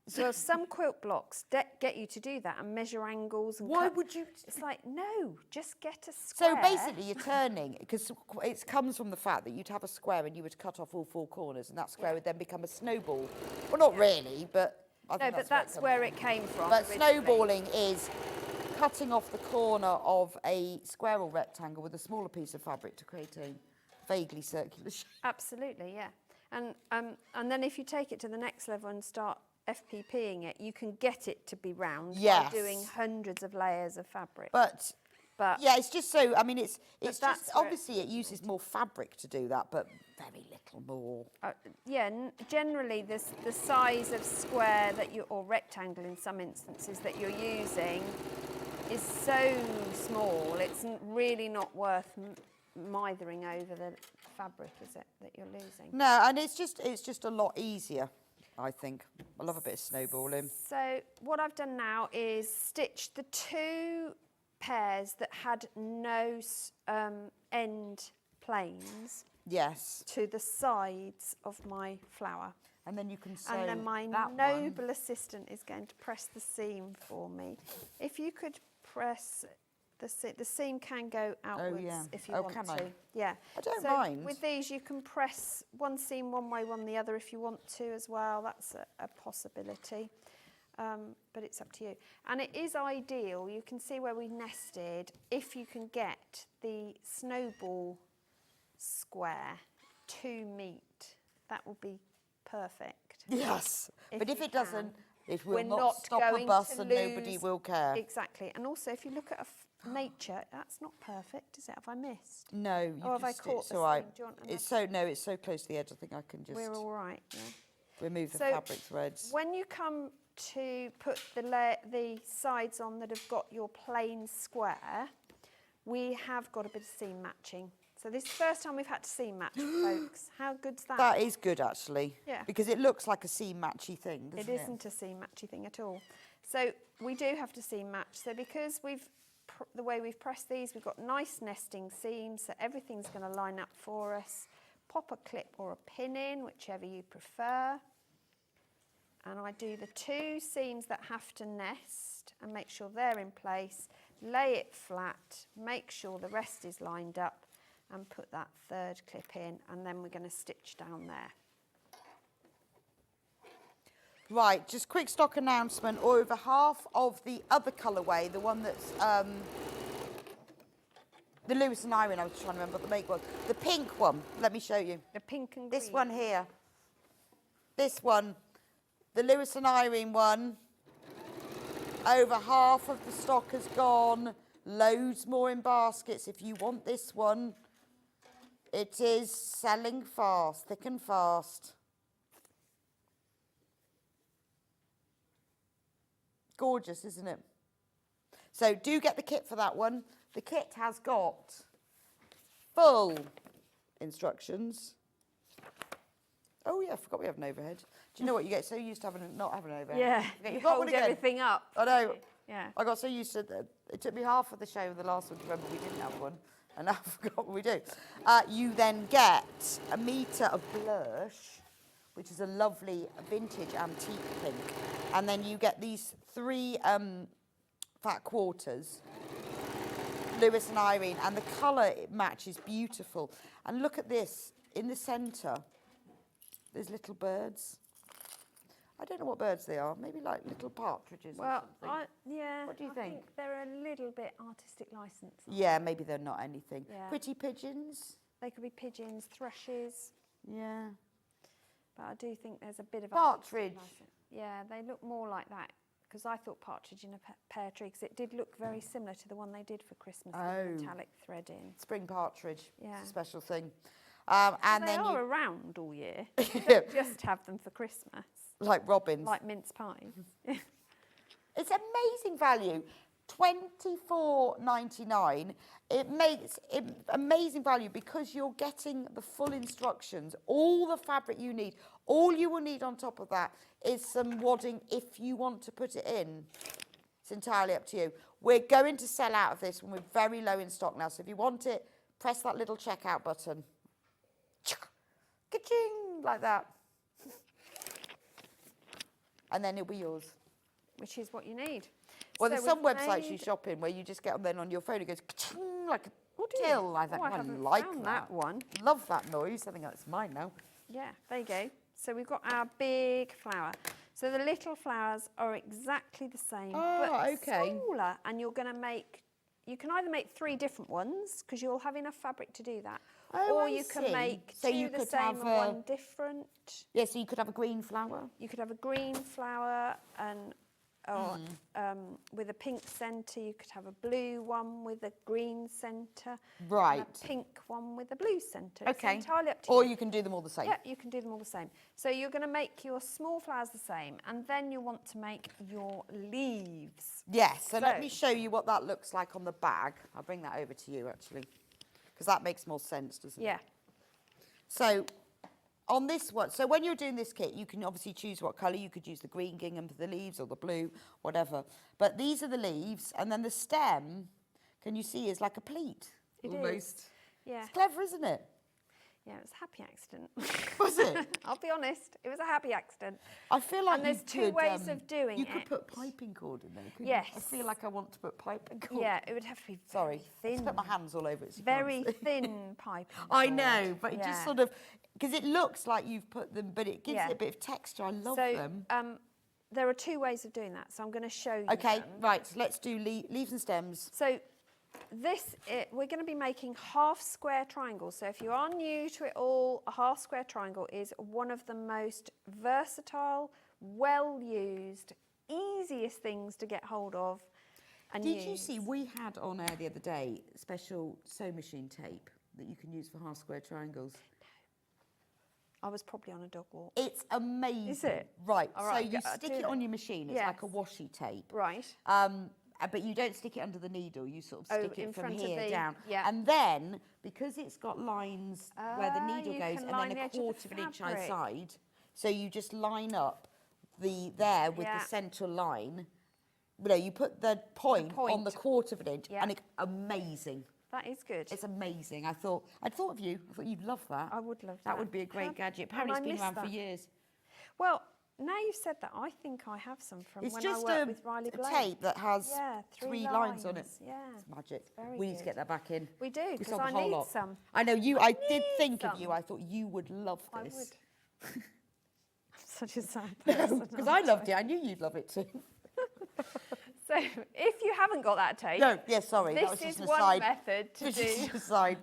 So some quilt blocks get you to do that and measure angles. And Why would you? It's like, no, just get a square. So basically you're turning, because it comes from the fact that you'd have a square and you would cut off all 4 corners and that square would then become a snowball. Well, not really, but I think that's where it came from. But originally. snowballing is cutting off the corner of a square or rectangle with a smaller piece of fabric to create a vaguely circular shape. Absolutely, yeah. And then if you take it to the next level and start FPPing it, you can get it to be round by doing hundreds of layers of fabric. But yeah, it's just so, I mean, it's just, where obviously it uses more fabric to do that, but very little more. Yeah, generally the size of square or rectangle in some instances that you're using is so small, it's really not worth mithering over the fabric, is it, that you're losing? No, and it's just a lot easier, I think. I love a bit of snowballing. So what I've done now is stitch the 2 pairs that had no end planes. Yes. To the sides of my flower. And then you can sew and then my noble assistant is going to press the seam for me. If you could press the seam can go outwards if you want to. Yeah. I don't mind. With these you can press one seam one way, one the other if you want to as well. That's a possibility. But it's up to you. And it is ideal, you can see where we nested, if you can get the snowball square to meet. That will be perfect. Yes, but if it doesn't, it will not stop a bus and nobody will care. Exactly. And also, if you look at nature, that's not perfect, is it? Have I missed? No, you have I caught it's all right. Do you want it's so close to the edge. I think I can just. We're all right. Yeah. Remove the fabric threads. When you come to put the sides on that have got your plain square, we have got a bit of seam matching. So this is the first time we've had to seam match, folks. How good's that? That is good, actually. Yeah. Because it looks like a seam matchy thing, doesn't it? It isn't a seam matchy thing at all. So we do have to seam match. So because the way we've pressed these, we've got nice nesting seams, so everything's going to line up for us. Pop a clip or a pin in, whichever you prefer. And I do the 2 seams that have to nest and make sure they're in place. Lay it flat, make sure the rest is lined up, and put that 3rd clip in, and then we're going to stitch down there. Right, just quick stock announcement. Over half of the other colourway, the one that's the Lewis and Irene, I was trying to remember what the make was. The pink one, let me show you. The pink and green. This one here. This one. The Lewis and Irene one. Over half of the stock has gone. Loads more in baskets. If you want this one, it is selling fast, thick and fast. Gorgeous, isn't it? So do get the kit for that one. The kit has got full instructions. Oh yeah, I forgot we have an overhead. Do you know what, you get so used to not having an overhead. Yeah, you hold everything up. I know. Yeah. I got so used to that. It took me half of the show of the last one to remember we didn't have one. And now I forgot what we do. You then get a metre of blush, which is a lovely vintage antique pink. And then you get these 3 fat quarters, Lewis and Irene, and the colour match is beautiful. And look at this, in the centre, there's little birds. I don't know what birds they are, maybe like little partridges or something. Yeah. What do you I think? They're a little bit artistic licence. Yeah, maybe they're not anything. Yeah. Pretty pigeons. They could be pigeons, thrushes. Yeah. But I do think there's a bit of partridge. Yeah, they look more like that, because I thought partridge in a pear tree, because it did look very similar to the one they did for Christmas with metallic thread in. Spring partridge. Yeah. It's a special thing. And they are around all year. You don't just have them for Christmas. Like robins. Like mince pies. It's amazing value. $24.99. It makes it amazing value because you're getting the full instructions, all the fabric you need. All you will need on top of that is some wadding if you want to put it in. It's entirely up to you. We're going to sell out of this when we're very low in stock now. So if you want it, press that little checkout button. Ka-ching, like that. And then it'll be yours. Which is what you need. Well, there's some websites you shop in where you just get on then on your phone, it goes ka-ching, like a till. I think I like that one. Love that noise. I think that's mine now. Yeah, there you go. So we've got our big flower. So the little flowers are exactly the same, but smaller. And you're going to make, you can either make 3 different ones, because you'll have enough fabric to do that. Or you can make 2 the same and 1 different. Yeah, so you could have a green flower. You could have a green flower and with a pink centre. You could have a blue one with a green centre. Right. And a pink one with a blue centre. Okay. It's entirely up to or you. You can do them all the same. Yeah, you can do them all the same. So you're going to make your small flowers the same, and then you want to make your leaves. Yes, so let me show you what that looks like on the bag. I'll bring that over to you, actually, because that makes more sense, doesn't it? Yeah. So on this one, so when you're doing this kit, you can obviously choose what colour. You could use the green gingham for the leaves or the blue, whatever. But these are the leaves, and then the stem, can you see, is like a pleat. It almost. Is. Yeah. It's clever, isn't it? Yeah, it was a happy accident. Was it? I'll be honest, it was a happy accident. I feel like and there's two ways of doing it. You could put piping cord in there, couldn't yes. you? I feel like I want to put piping cord. Yeah, it would have to be Sorry, thin. I put my hands all over it. So very thin piping cord. I know, but it just sort of, because it looks like you've put them, but it gives it a bit of texture. I love them. There are two ways of doing that, so I'm going to show you Okay, right, so let's do leaves and stems. So we're going to be making half square triangles. So if you are new to it all, a half square triangle is one of the most versatile, well-used, easiest things to get hold of and Did you see, we had on air the other day special sewing machine tape that you can use for half square triangles? I was probably on a dog walk. It's amazing. Is it? Right, All right, so you stick it on your machine. It's like a washi tape. Right. But you don't stick it under the needle. You sort of stick it from here down. Yeah. And then, because it's got lines where the needle you goes can and line then the a edge of the quarter of an inch fabric. outside, so you just line up there with Yeah. the central line. No, you put the point on the quarter of an inch, Yeah. and it's amazing. That is good. It's amazing. I'd thought of you. I thought you'd love that. I would love that. That would be a great gadget. Apparently, it's been around for years. Well, now you've said that, I think I have some from It's when just I worked with Riley a Blake. tape that has three lines on it. Yeah. It's magic. very We need to good. get that back in. We do, We because sold the I whole need lot. some. I know you. I did need think of some. you. I thought you would love I this. would. I'm such a sad person. Because I loved it. I knew you'd love it too. So, if you haven't got that tape, No, yeah, sorry. That was this just is an one aside. method to This is do just an aside.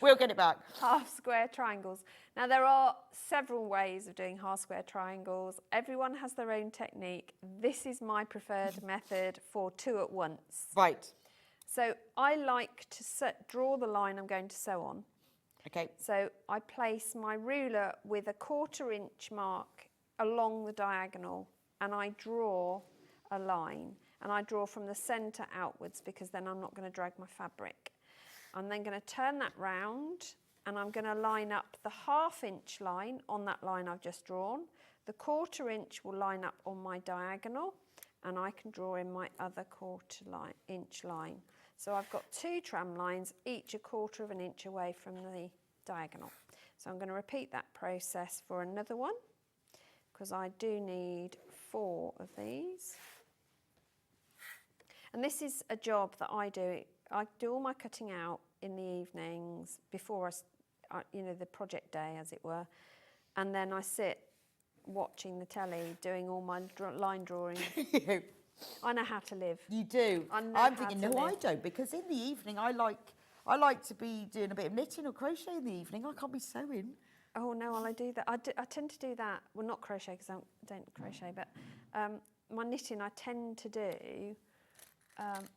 We'll get it back. half square triangles. Now, there are several ways of doing half square triangles. Everyone has their own technique. This is my preferred method for two at once. Right. So, I like to draw the line I'm going to sew on. Okay. So, I place my ruler with a 1/4 inch mark along the diagonal, and I draw a line. And I draw from the centre outwards, because then I'm not going to drag my fabric. I'm then going to turn that round, and I'm going to line up the 1/2 inch line on that line I've just drawn. The 1/4 inch will line up on my diagonal, and I can draw in my other 1/4 inch line. So I've got two tram lines, each a 1/4 of an inch away from the diagonal. So I'm going to repeat that process for another one, because I do need 4 of these. And this is a job that I do. I do all my cutting out in the evenings before the project day, as it were. And then I sit watching the telly, doing all my line drawing. I know how to live. You do. I'm thinking, no, I don't, because in the evening I like to be doing a bit of knitting or crochet in the evening. I can't be sewing. Oh no, well I do that. I tend to do that. Well, not crochet, because I don't crochet, but my knitting I tend to do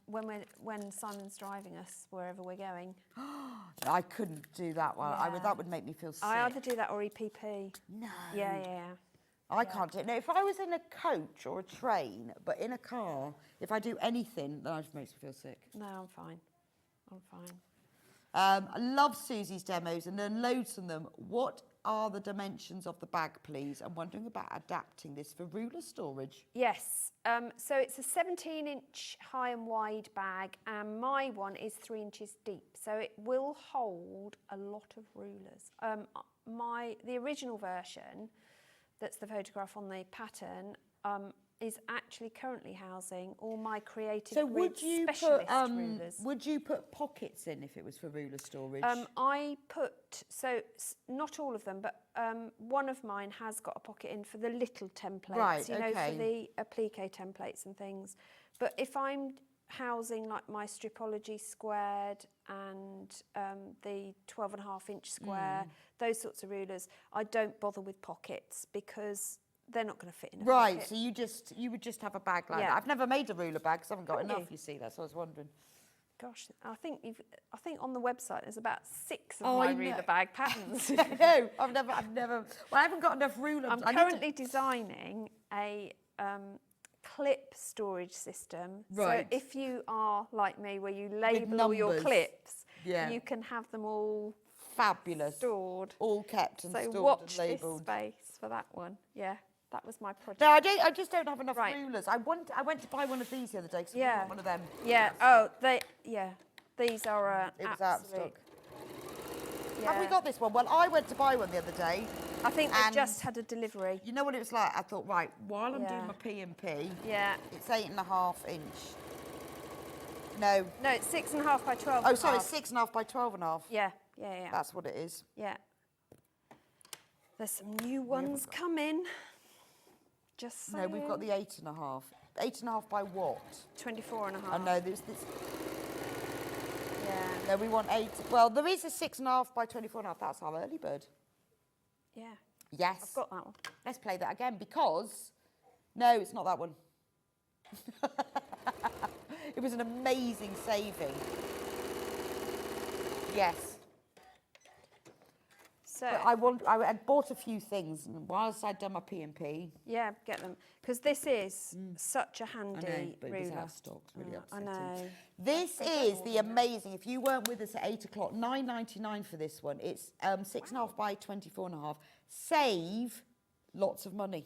when Simon's driving us wherever we're going. I couldn't do that one. That would make me feel sick. I either do that or EPP. No. Yeah. I can't do it. No, if I was in a coach or a train, but in a car, if I do anything, then it just makes me feel sick. No, I'm fine. I love Susie's demos, and there are loads of them. What are the dimensions of the bag, please? I'm wondering about adapting this for ruler storage. Yes, so it's a 17-inch high and wide bag, and my one is 3 inches deep, so it will hold a lot of rulers. The original version, that's the photograph on the pattern, is actually currently housing all my creative grid specialist rulers. Would you put pockets in if it was for ruler storage? I put, so not all of them, but one of mine has got a pocket in for the little templates, right, for the applique templates and things. But if I'm housing like my Stripology squared and the 12.5-inch square, those sorts of rulers, I don't bother with pockets, because they're not going to fit in a pocket. Right, so you would just have a bag like that. I've never made a ruler bag because I haven't got enough, you see, that's what I was wondering. Gosh, I think on the website there's about 6 of my ruler bag patterns. No, I've never, well, I haven't got enough ruler. I'm currently designing a clip storage system. Right. So if you are like me, where you label all your clips, you can have them all fabulous, stored, all kept and stored watch and labelled. this space for that one. Yeah, that was my project. No, I just don't have enough rulers. I went to buy one of these the other day because I want one of them. Yeah. Oh, yeah, these are it was out of absolute. stock. Have we got this one? Well, I went to buy one the other day. I think they just had a delivery. You know what it was like? I thought, right, while I'm doing my P&P, it's 8.5 inch. No. No, it's 6.5 by 12. Oh, sorry, it's 6.5 by 12.5. Yeah. That's what it is. Yeah. There's some new ones coming. Just saying. No, we've got the 8.5. 8.5 by what? 24.5. Oh, no, there's this. Yeah. No, we want 8. Well, there is a 6.5 by 24.5. That's our early bird. Yeah. Yes. I've got that one. Let's play that again because... No, it's not that one. It was an amazing saving. Yes. So I bought a few things and whilst I'd done my P&P. Yeah, get them. Because this is such a handy but ruler. it was out of stock. It's really upsetting. I know. This is the amazing, if you weren't with us at 8 o'clock, £9.99 for this one. It's 6.5 by 24.5. Save lots of money.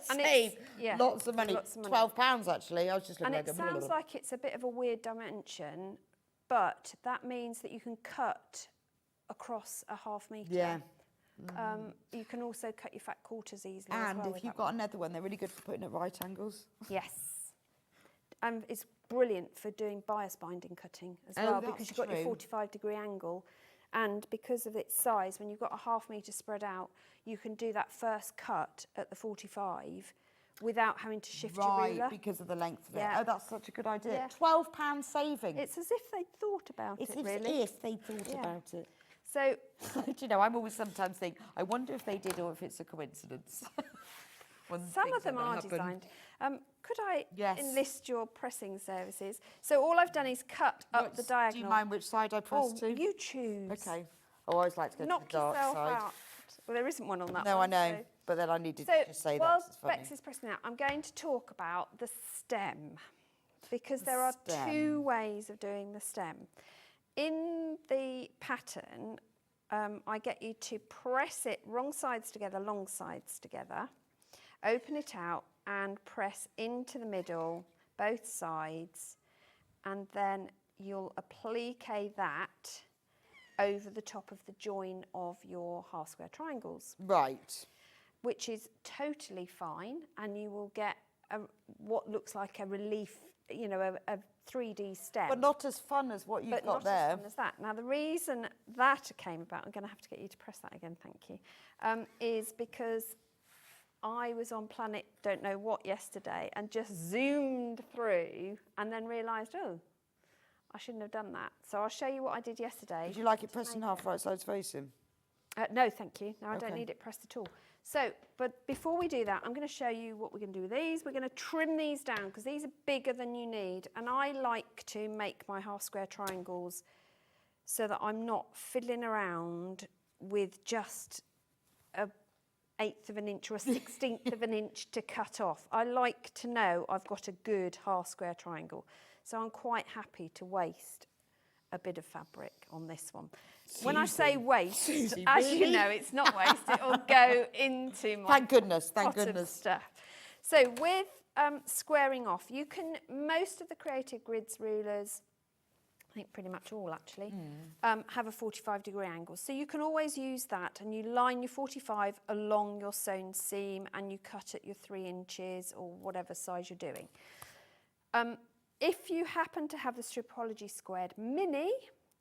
Save lots of money. £12 actually. I was just looking at it. And it sounds like it's a bit of a weird dimension, but that means that you can cut across a ½ metre. Yeah. You can also cut your fat quarters easily. And as well if you've got another one, they're really good for putting at right angles. Yes. And it's brilliant for doing bias binding cutting as well, because you've got your 45-degree angle. And because of its size, when you've got a ½ metre spread out, you can do that first cut at the 45 without having to shift your ruler. Right, because of the length of it. Yeah. Oh, that's such a good idea. Yeah. £12 saving. It's as if they'd thought about it, really. If they thought about it. So, do you know, I'm always sometimes think, I wonder if they did or if it's a coincidence. Some of them are designed. Could I enlist your pressing services? So all I've done is cut up the diagonal. Do you mind which side I press to? You choose. Okay. Oh, I always like to go Knock to the dark yourself side. out. Well, there isn't one on that No, one. I know, but then I needed to just say that. While It's funny. Bex is pressing out, I'm going to talk about the stem, because there are two ways of doing the stem. In the pattern, I get you to press it wrong sides together, long sides together, open it out and press into the middle, both sides, and then you'll applique that over the top of the join of your half square triangles. Right. Which is totally fine, and you will get what looks like a relief, you know, a 3D stem. But not as fun as what you've got there. But not as fun as that. Now, the reason that came about, I'm going to have to get you to press that again, thank you, is because I was on planet don't know what yesterday and just zoomed through and then realised, oh, I shouldn't have done that. So I'll show you what I did yesterday. Would you like it pressed in half right sides facing? No, thank you. No, I don't need it pressed at all. So, but before we do that, I'm going to show you what we're going to do with these. We're going to trim these down because these are bigger than you need. And I like to make my half square triangles so that I'm not fiddling around with just a 1/8 of an inch or a 1/16 of an inch to cut off. I like to know I've got a good half square triangle. So I'm quite happy to waste a bit of fabric on this one. Suzie. When I say waste, Suzie, as really? you know, it's not waste. It will go into my thank goodness stuff. So with squaring off, you can, most of the creative grids rulers, I think pretty much all actually, have a 45-degree angle. So you can always use that, and you line your 45 along your sewn seam and you cut at your 3 inches or whatever size you're doing. If you happen to have the Stripology Squared Mini,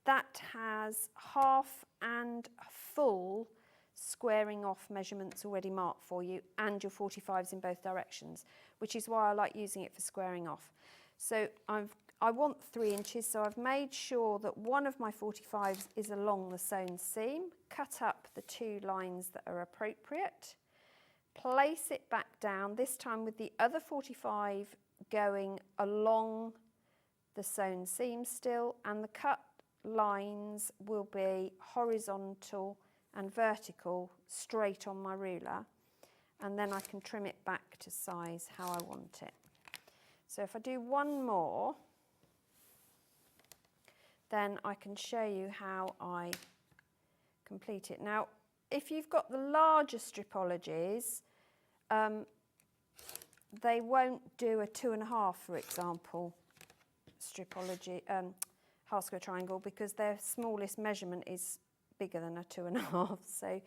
that has half and full squaring off measurements already marked for you, and your 45s in both directions, which is why I like using it for squaring off. So I want 3 inches, so I've made sure that one of my 45s is along the sewn seam, cut up the 2 lines that are appropriate, place it back down, this time with the other 45 going along the sewn seam still, and the cut lines will be horizontal and vertical straight on my ruler, and then I can trim it back to size how I want it. So if I do one more, then I can show you how I complete it. Now, if you've got the larger stripologies, they won't do a 2.5, for example. stripology, half square triangle, because their smallest measurement is bigger than a 2.5, so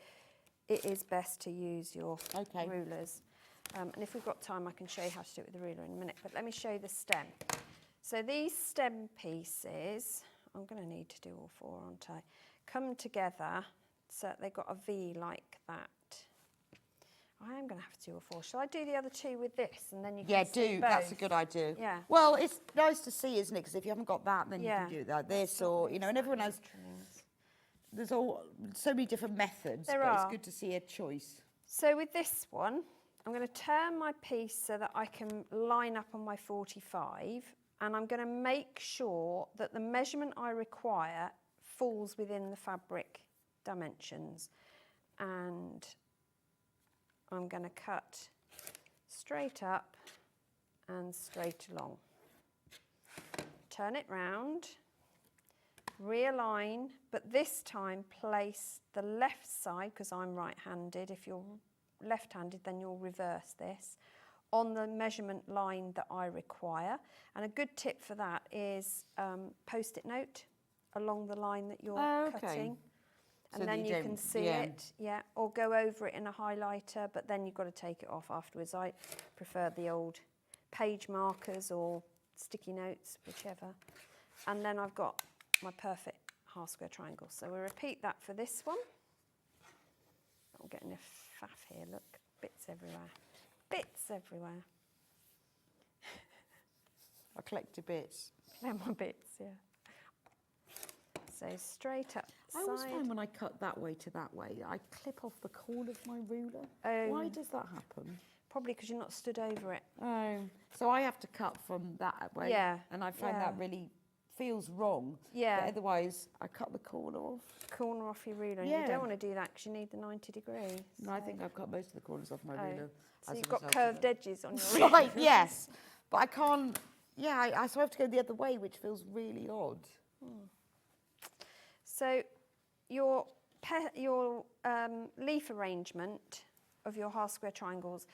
it is best to use your rulers. And if we've got time, I can show you how to do it with the ruler in a minute, but let me show you the stem. So these stem pieces, I'm going to need to do all 4, aren't I? Come together so they've got a V like that. I am going to have to do all 4. Shall I do the other 2 with this, and then you can see both? That's a good idea. Yeah. Well, it's nice to see, isn't it? Because if you haven't got that, then you can do it like this, or you know, and everyone has. There's so many different methods, but it's good to see a choice. So with this one, I'm going to turn my piece so that I can line up on my 45, and I'm going to make sure that the measurement I require falls within the fabric dimensions, and I'm going to cut straight up and straight along. Turn it round, realign, but this time place the left side, because I'm right-handed. If you're left-handed, then you'll reverse this, on the measurement line that I require. And a good tip for that is post-it note along the line that you're cutting. And so then you can see it, or go over it in a highlighter, but then you've got to take it off afterwards. I prefer the old page markers or sticky notes, whichever. And then I've got my perfect half square triangle. So we'll repeat that for this one. I'm getting a faff here, look, bits everywhere. Bits everywhere. I collected bits. They're my bits, yeah. So straight up I always find when I cut that way to that way, I clip off the corner of my ruler. Why does that happen? Probably because you're not stood over it. Oh, so I have to cut from that way. Yeah. And I find that really feels wrong. Yeah. But otherwise, I cut the corner off. Corner off your ruler. And you don't want to do that because you need the 90 degrees. No, I think I've cut most of the corners off my ruler. So you've got curved edges on your ruler. Right, yes. But I can't, so I have to go the other way, which feels really odd. So your leaf arrangement of your half square triangles,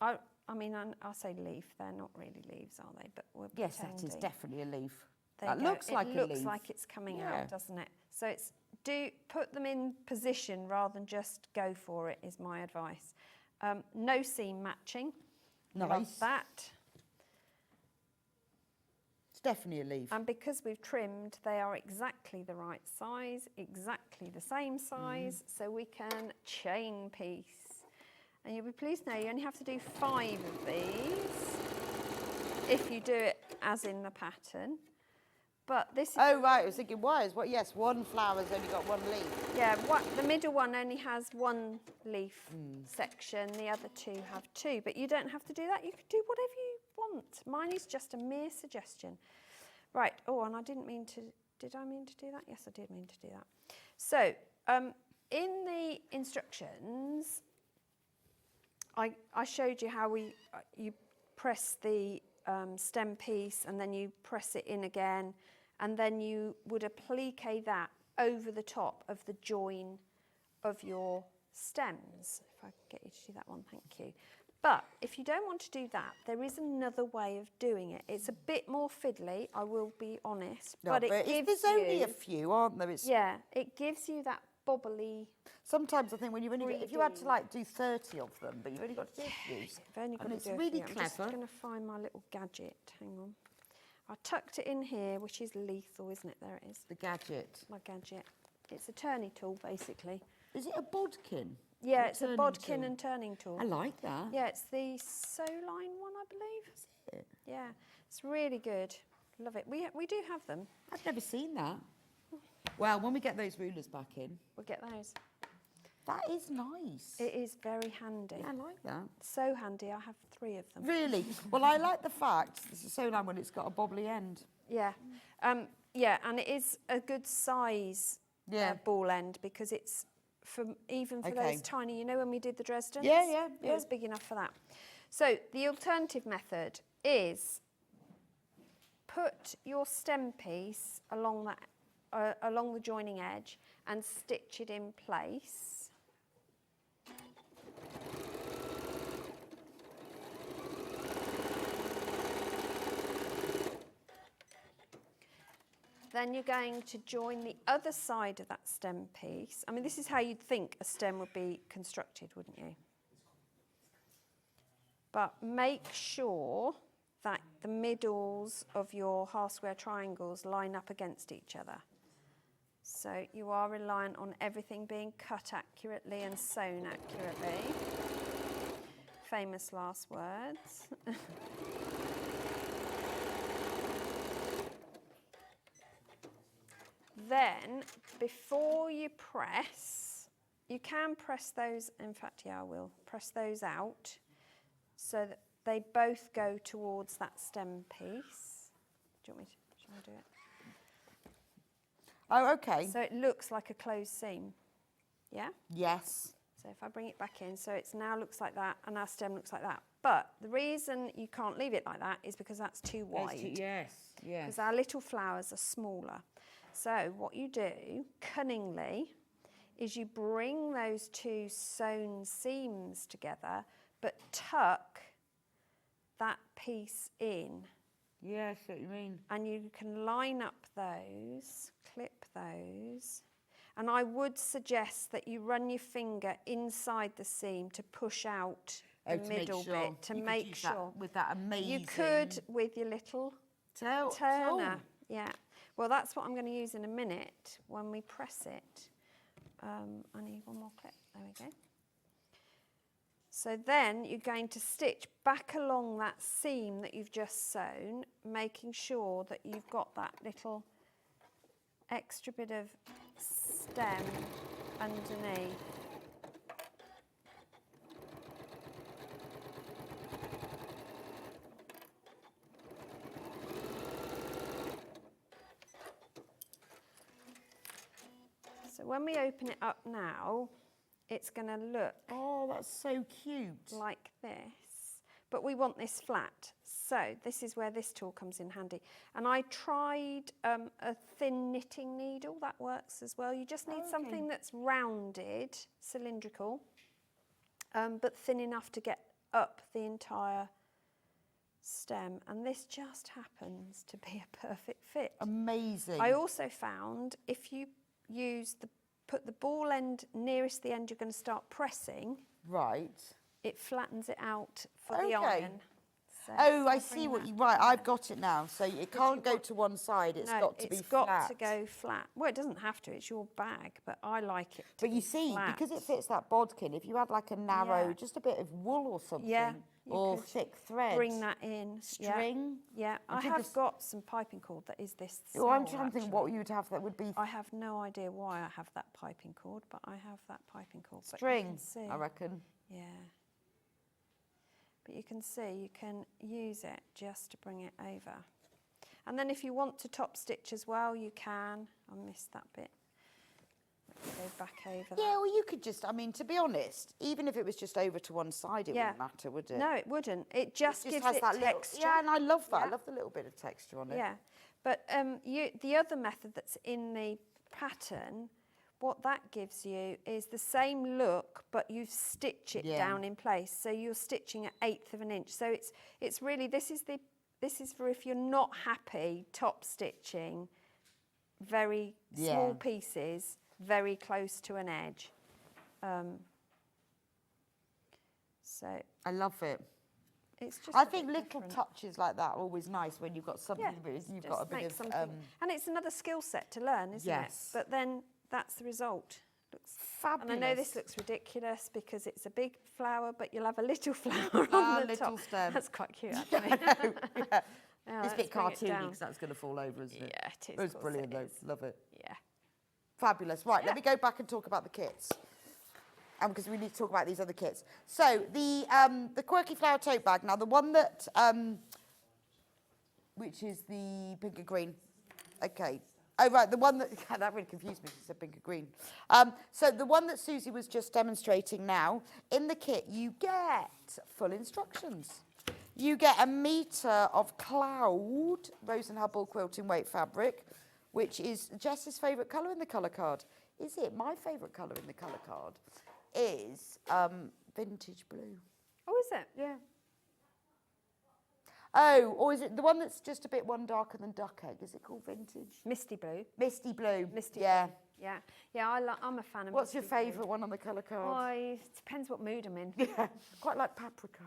I mean, I'll say leaf, they're not really leaves, are they? But we're pretending. That is definitely a leaf. That looks like a leaf. It looks like it's coming out, doesn't it? So it's put them in position rather than just go for it, is my advice. No seam matching. Nice. Love that. It's definitely a leaf. And because we've trimmed, they are exactly the right size, exactly the same size, so we can chain piece. And you'll be pleased to know you only have to do 5 of these if you do it as in the pattern. But this is... Oh, right, I was thinking, why? Yes, one flower's only got 1 leaf. Yeah, the middle one only has 1 leaf section, the other 2 have 2. But you don't have to do that, you can do whatever you want. Mine is just a mere suggestion. Right, and I didn't mean to... Did I mean to do that? Yes, I did mean to do that. So, in the instructions, I showed you how you press the stem piece and then you press it in again, and then you would applique that over the top of the join of your stems. If I can get you to do that one, thank you. But if you don't want to do that, there is another way of doing it. It's a bit more fiddly, I will be honest, but it gives there's only a few, aren't there? It gives you that bobbly. Sometimes I think when if you had to do 30 of them, but you've only got to do a few. You've only got and to it's do a really few. clever. I'm just going to find my little gadget. Hang on. I tucked it in here, which is lethal, isn't it? There it is. The gadget. My gadget. It's a turning tool, basically. Is it a bodkin? Yeah, it's a bodkin and turning tool. I like that. Yeah, it's the Soline one, I believe. Is it? Yeah, it's really good. Love it. We do have them. I've never seen that. Well, when we get those rulers back in, we'll get those. That is nice. It is very handy. Yeah, I like that. So handy, I have 3 of them. Really? Well, I like the fact this is so long when it's got a bobbly end. Yeah. And it is a good size ball end, because it's even for those tiny, when we did the Dresdens? Yeah. It was big enough for that. So the alternative method is put your stem piece along the joining edge and stitch it in place. then you're going to join the other side of that stem piece. I mean, this is how you'd think a stem would be constructed, wouldn't you? But make sure that the middles of your half square triangles line up against each other. So you are reliant on everything being cut accurately and sewn accurately. Famous last words. Then, before you press, you can press those, in fact, yeah, I will press those out so that they both go towards that stem piece. Do you want me to, shall I do it? Oh, okay. So it looks like a closed seam, yeah? Yes. So if I bring it back in, so it now looks like that and our stem looks like that. But the reason you can't leave it like that is because that's too wide. Yes, yes. Because our little flowers are smaller. So what you do, cunningly, is you bring those two sewn seams together, but tuck that piece in. Yes, what you mean. And you can line up those, clip those. And I would suggest that you run your finger inside the seam to push out the middle bit, to make sure. With that amazing... You could with your little turner. Yeah. Well, that's what I'm going to use in a minute when we press it. I need one more clip. There we go. So then you're going to stitch back along that seam that you've just sewn, making sure that you've got that little extra bit of stem underneath. So when we open it up now, it's going to look... Oh, that's so cute. ...like this. But we want this flat. So this is where this tool comes in handy. And I tried a thin knitting needle. That works as well. You just need something that's rounded, cylindrical, but thin enough to get up the entire stem. And this just happens to be a perfect fit. Amazing. I also found if you put the ball end nearest the end you're going to start pressing. Right. It flattens it out for the iron. So oh, I see what you... Right, I've got it now. So it can't go to one side. It's got to be flat. It's got to go flat. Well, it doesn't have to. It's your bag, but I like it to But you see, flat. because it fits that bodkin, if you had like a narrow, just a bit of wool or something, or thick thread. Bring that in. String. Yeah, I have got some piping cord that is this small, Well, I'm trying to think what you'd have that would be... I have no idea why I have that piping cord, but I have that piping cord. String, I reckon. Yeah. But you can see, you can use it just to bring it over. And then if you want to top stitch as well, you can. I missed that bit. Go back over that. Yeah, well, you could just, I mean, to be honest, even if it was just over to one side, it wouldn't matter, would it? No, it wouldn't. It just gives has it that texture. Yeah, and I love that. I love the little bit of texture on it. Yeah, but the other method that's in the pattern, what that gives you is the same look, but you stitch it down in place. So you're stitching an 1/8 of an inch. So it's really, this is for if you're not happy top stitching very small pieces very close to an edge. So I love it. It's just I think little touches like that are always nice when you've got something you've got a bit of something. And it's another skill set to learn, isn't it? But then that's the result. Looks fabulous. And I know this looks ridiculous because it's a big flower, but you'll have a little flower on the top. Stem. That's quite cute, actually. It's a bit cartoony because that's going to fall over, isn't it? Yeah, it is. It's brilliant, though. Love it. Yeah. Fabulous. Right, let me go back and talk about the kits. Because we need to talk about these other kits. So the Quirky Flower Tote Bag. Now, the one that, which is the pink and green. Okay. Oh, right, the one that, that really confused me, it's a pink and green. So the one that Suzie was just demonstrating now, in the kit, you get full instructions. You get 1 metre of cloud Rose and Hubble quilting weight fabric, which is Jess's favourite colour in the colour card. Is it? My favourite colour in the colour card is vintage blue. Oh, is it? Yeah. Oh, or is it the one that's just a bit one darker than duck egg? Is it called vintage? Misty blue. Misty blue. Misty yeah. blue. Yeah. Yeah, I'm a fan of What's your misty blue. favourite one on the colour card? Oh, it depends what mood I'm in. Yeah, quite like paprika.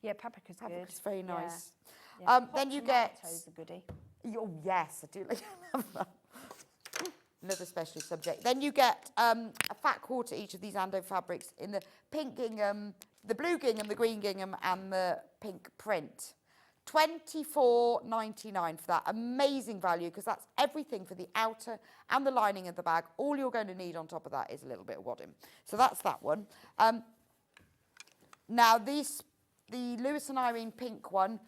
Yeah, paprika's good. Paprika's very nice. Yeah. Then you get... Tomatoes are goodie. Oh, yes, I do like that. Another specialist subject. Then you get a fat quarter each of these Ando fabrics in the pink gingham, the blue gingham, the green gingham, and the pink print. $24.99 for that. Amazing value, because that's everything for the outer and the lining of the bag. All you're going to need on top of that is a little bit of wadding. So that's that one. Now, the Lewis and Irene pink one,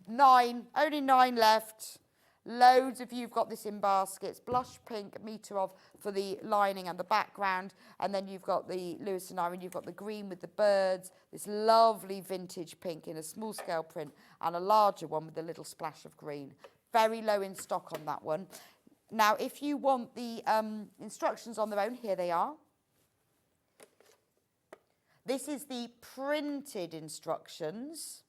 only 9 left. Loads of you've got this in baskets. Blush pink, a metre of for the lining and the background. And then you've got the Lewis and Irene, you've got the green with the birds, this lovely vintage pink in a small scale print, and a larger one with a little splash of green. Very low in stock on that one. Now, if you want the instructions on their own, here they are. This is the printed instructions.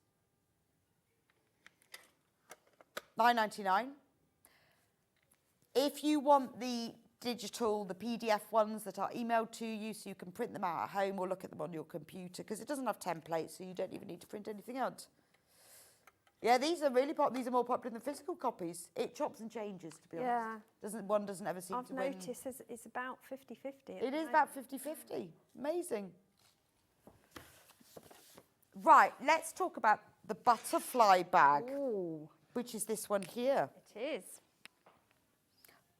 $9.99. If you want the digital, the PDF ones that are emailed to you so you can print them out at home or look at them on your computer, because it doesn't have templates, so you don't even need to print anything out. Yeah, these are really these are more popular than physical copies. It chops and changes, to be honest. One doesn't ever seem to win. I've noticed it's about 50-50. It is about 50-50. Amazing. Right, let's talk about the butterfly bag. Ooh. Which is this one here. It is.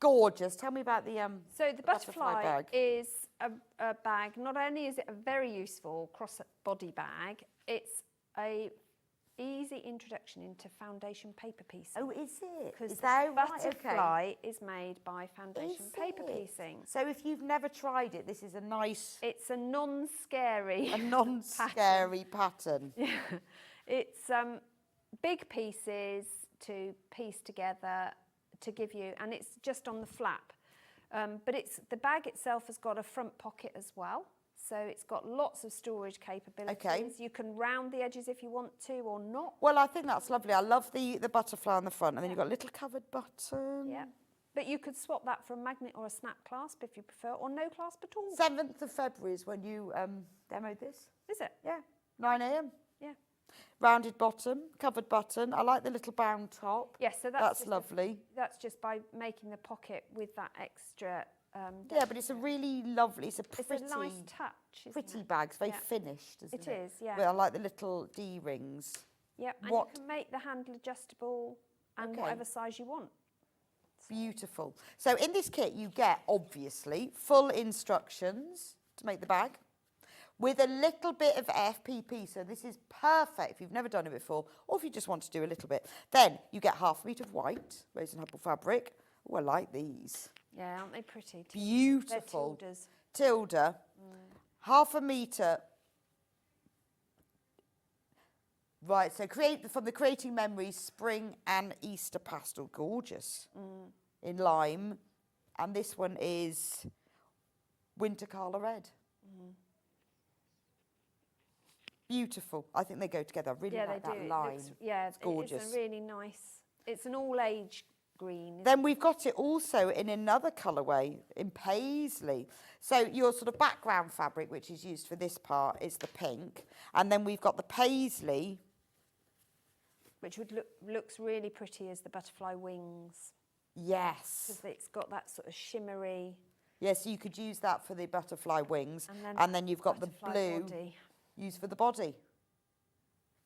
Gorgeous. Tell me about the So the butterfly bag. is a bag. Not only is it a very useful cross-body bag, it's a easy introduction into foundation paper piecing. Oh, is it? Because is that the right? butterfly is made by foundation paper piecing. So if you've never tried it, this is a nice... It's a non-scary A non-scary pattern. Yeah. It's big pieces to piece together to give you, and it's just on the flap. But the bag itself has got a front pocket as well. So it's got lots of storage capabilities. Okay. You can round the edges if you want to or not. Well, I think that's lovely. I love the butterfly on the front, and then you've got a little covered button. Yeah. But you could swap that for a magnet or a snap clasp if you prefer, or no clasp at all. 7th of February is when you demoed this. Is it? Yeah, 9 a.m. Yeah. Rounded bottom, covered button. I like the little bound top. Yes, so that's lovely. That's just by making the pocket with that extra... yeah, but it's a really lovely, it's a pretty... It's a nice touch, pretty it? bag. It's very finished, isn't it? It is, yeah. But I like the little D-rings. Yep, and you can make the handle adjustable and whatever size you want. Beautiful. So in this kit, you get, obviously, full instructions to make the bag with a little bit of FPP. So this is perfect if you've never done it before, or if you just want to do a little bit. Then you get half a metre of white, Rose and Hubble fabric. Oh, I like these. Yeah, aren't they pretty? Beautiful. They're tildes. Tilda. Half a metre. Right, so from the Creating Memories Spring and Easter Pastel. Gorgeous. In lime. And this one is Winter Carla Red. Beautiful. I think they go together. I really like that line. It's gorgeous. It's a really nice, it's an all-age green. Then we've got it also in another colourway, in paisley. So your sort of background fabric, which is used for this part, is the pink. And then we've got the paisley. Which looks really pretty as the butterfly wings. Yes. Because it's got that sort of shimmery... Yes, you could use that for the butterfly wings. And then you've got the blue body. Used for the body.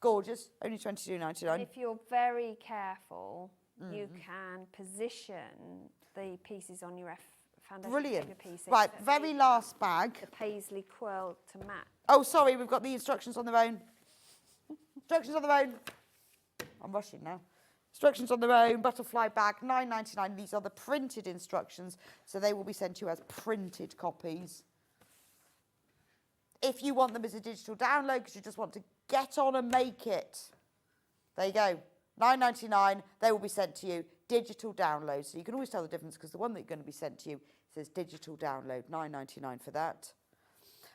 Gorgeous, only $22.99. And if you're very careful, you can position the pieces on your foundation paper piecing. Right, very last bag. The paisley quill to match. Oh, sorry, we've got the instructions on their own. Instructions on their own. I'm rushing now. Instructions on their own, butterfly bag, $9.99. These are the printed instructions, so they will be sent to you as printed copies. If you want them as a digital download, because you just want to get on and make it, there you go. $9.99, they will be sent to you, digital download. So you can always tell the difference, because the one that's going to be sent to you says digital download, $9.99 for that.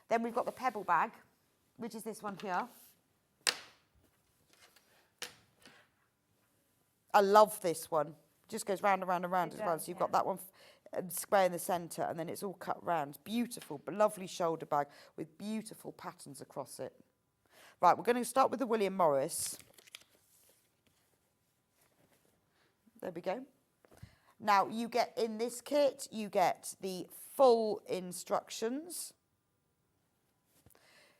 Then we've got the pebble bag, which is this one here. I love this one. Just goes round and round and round as well. So you've got that one square in the centre, and then it's all cut round. Beautiful, but lovely shoulder bag with beautiful patterns across it. Right, we're going to start with the William Morris. There we go. Now, you get in this kit, you get the full instructions.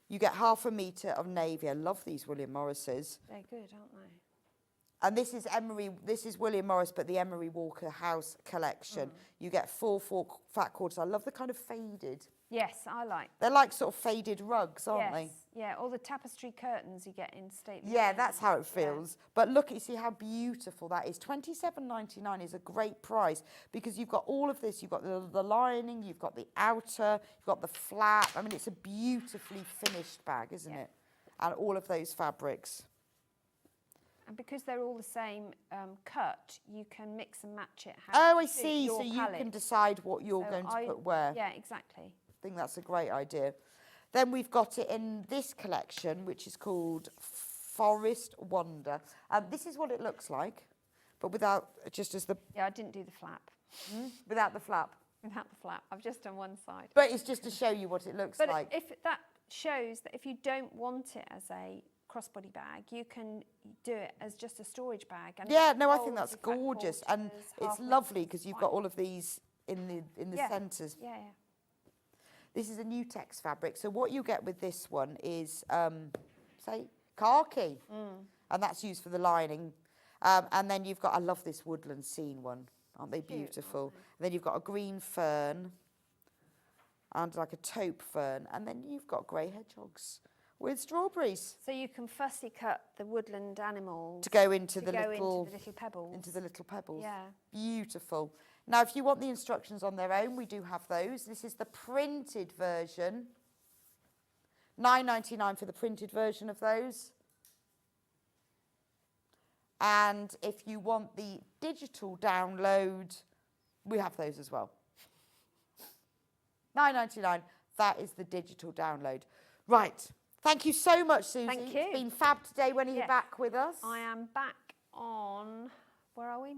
You get 1/2 metre of navy. I love these William Morrises. They're good, aren't they? And this is William Morris, but the Emery Walker House collection. You get 4 fat quarters. I love the kind of faded. Yes, I like. They're like sort of faded rugs, aren't they? Yeah, all the tapestry curtains you get in State. Yeah, that's how it feels. Yeah. But look, you see how beautiful that is. £27.99 is a great price because you've got all of this. You've got the lining, you've got the outer, you've got the flap. I mean, it's a beautifully finished bag, isn't it? And all of those fabrics. And because they're all the same cut, you can mix and match it. Oh, I see. So you can decide what you're going to put where. Yeah, exactly. I think that's a great idea. Then we've got it in this collection, which is called Forest Wonder. This is what it looks like, but without, just as the... Yeah, I didn't do the flap. Without the flap? Without the flap. I've just done one side. But it's just to show you what it looks like. But if that shows that if you don't want it as a crossbody bag, you can do it as just a storage bag. And yeah, no, I think that's gorgeous. And it's lovely because you've got all of these in the centres. Yeah. This is a new text fabric. So what you get with this one is, say, khaki. And that's used for the lining. And then you've got, I love this woodland scene one. Aren't they beautiful? Aren't they? And then you've got a green fern and like a taupe fern. And then you've got grey hedgehogs with strawberries. So you can fussy cut the woodland animals to go into the little pebbles. Into the little pebbles. Yeah. Beautiful. Now, if you want the instructions on their own, we do have those. This is the printed version. £9.99 for the printed version of those. And if you want the digital download, we have those as well. £9.99, that is the digital download. Right. Thank you so much, Suzie. Thank you. It's been fab today. When are you back with us? I am back on, where are we?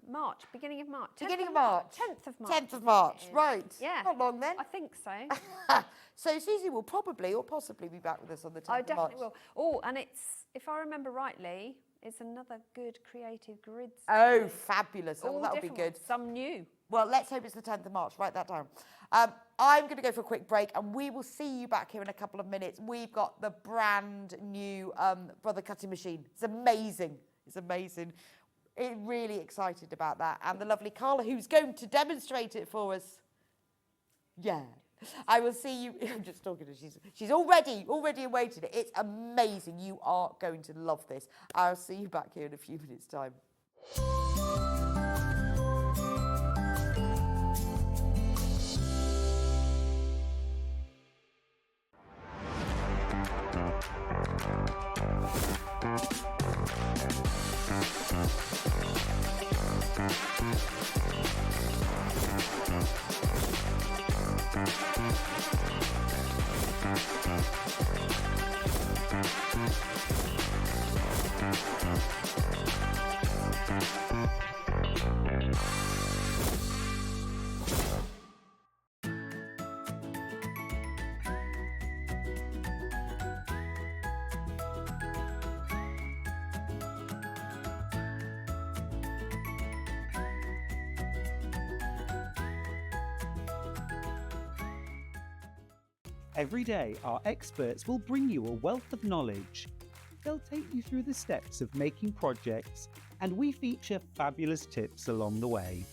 March, beginning of March. Beginning of March. 10th of March. 10th of March, right. Yeah. Not long then. I think so. So Suzie will probably or possibly be back with us on the 10th of March. I definitely will. Oh, and it's, if I remember rightly, it's another good creative grid. Oh, fabulous. All that'll be good. Ones, some new. Well, let's hope it's the 10th of March. Write that down. I'm going to go for a quick break and we will see you back here in a couple of minutes. We've got the brand new brother cutting machine. It's amazing. It's amazing. Really excited about that. And the lovely Carla, who's going to demonstrate it for us. Yeah. I will see you. I'm just talking to her. She's already awaited it. It's amazing. You are going to love this. I'll see you back here in a few minutes' time. Every day, our experts will bring you a wealth of knowledge. They'll take you through the steps of making projects, and we feature fabulous tips along the way.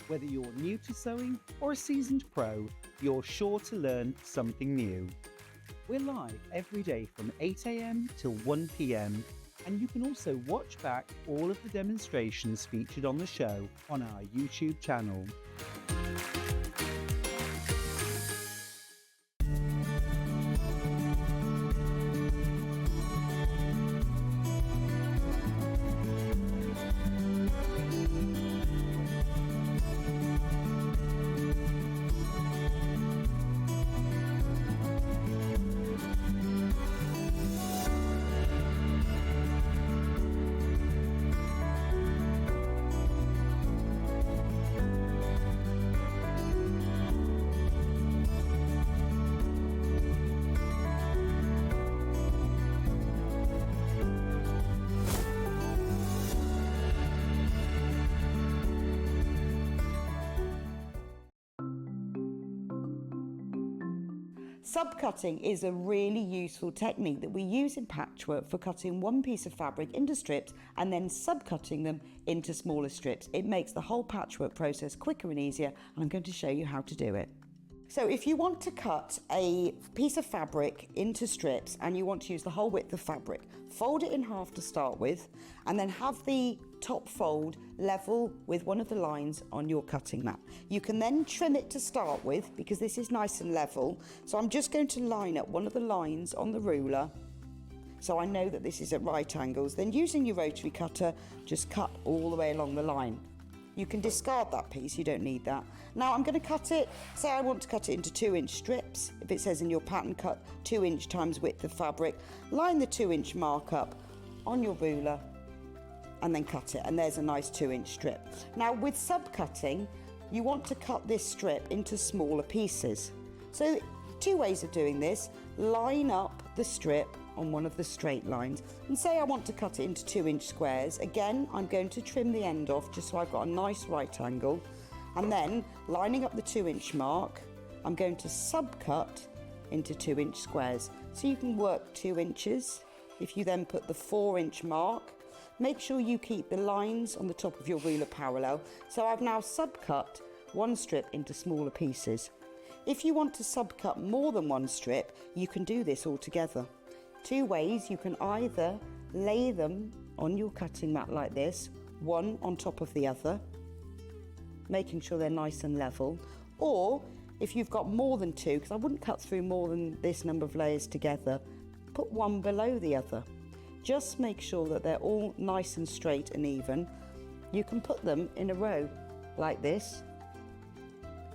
Whether you're new to sewing or a seasoned pro, you're sure to learn something new. We're live every day from 8 a.m. till 1 p.m, and you can also watch back all of the demonstrations featured on the show on our YouTube channel. Subcutting is a really useful technique that we use in patchwork for cutting one piece of fabric into strips and then subcutting them into smaller strips. It makes the whole patchwork process quicker and easier, and I'm going to show you how to do it. So if you want to cut a piece of fabric into strips and you want to use the whole width of fabric, fold it in half to start with, and then have the top fold level with one of the lines on your cutting mat. You can then trim it to start with because this is nice and level. So I'm just going to line up one of the lines on the ruler so I know that this is at right angles. Then using your rotary cutter, just cut all the way along the line. You can discard that piece, you don't need that. Now I'm going to cut it, say I want to cut it into 2-inch strips. If it says in your pattern, cut 2-inch times width of fabric, line the 2-inch mark up on your ruler and then cut it, and there's a nice 2-inch strip. Now with subcutting, you want to cut this strip into smaller pieces. So 2 ways of doing this: line up the strip on one of the straight lines, and say I want to cut it into 2-inch squares. Again, I'm going to trim the end off just so I've got a nice right angle, and then lining up the 2-inch mark, I'm going to subcut into 2-inch squares. So you can work 2 inches. If you then put the 4-inch mark, make sure you keep the lines on the top of your ruler parallel. So I've now subcut one strip into smaller pieces. If you want to subcut more than one strip, you can do this all together. 2 ways: you can either lay them on your cutting mat like this, one on top of the other, making sure they're nice and level, or if you've got more than 2, because I wouldn't cut through more than this number of layers together, put one below the other. Just make sure that they're all nice and straight and even. You can put them in a row like this.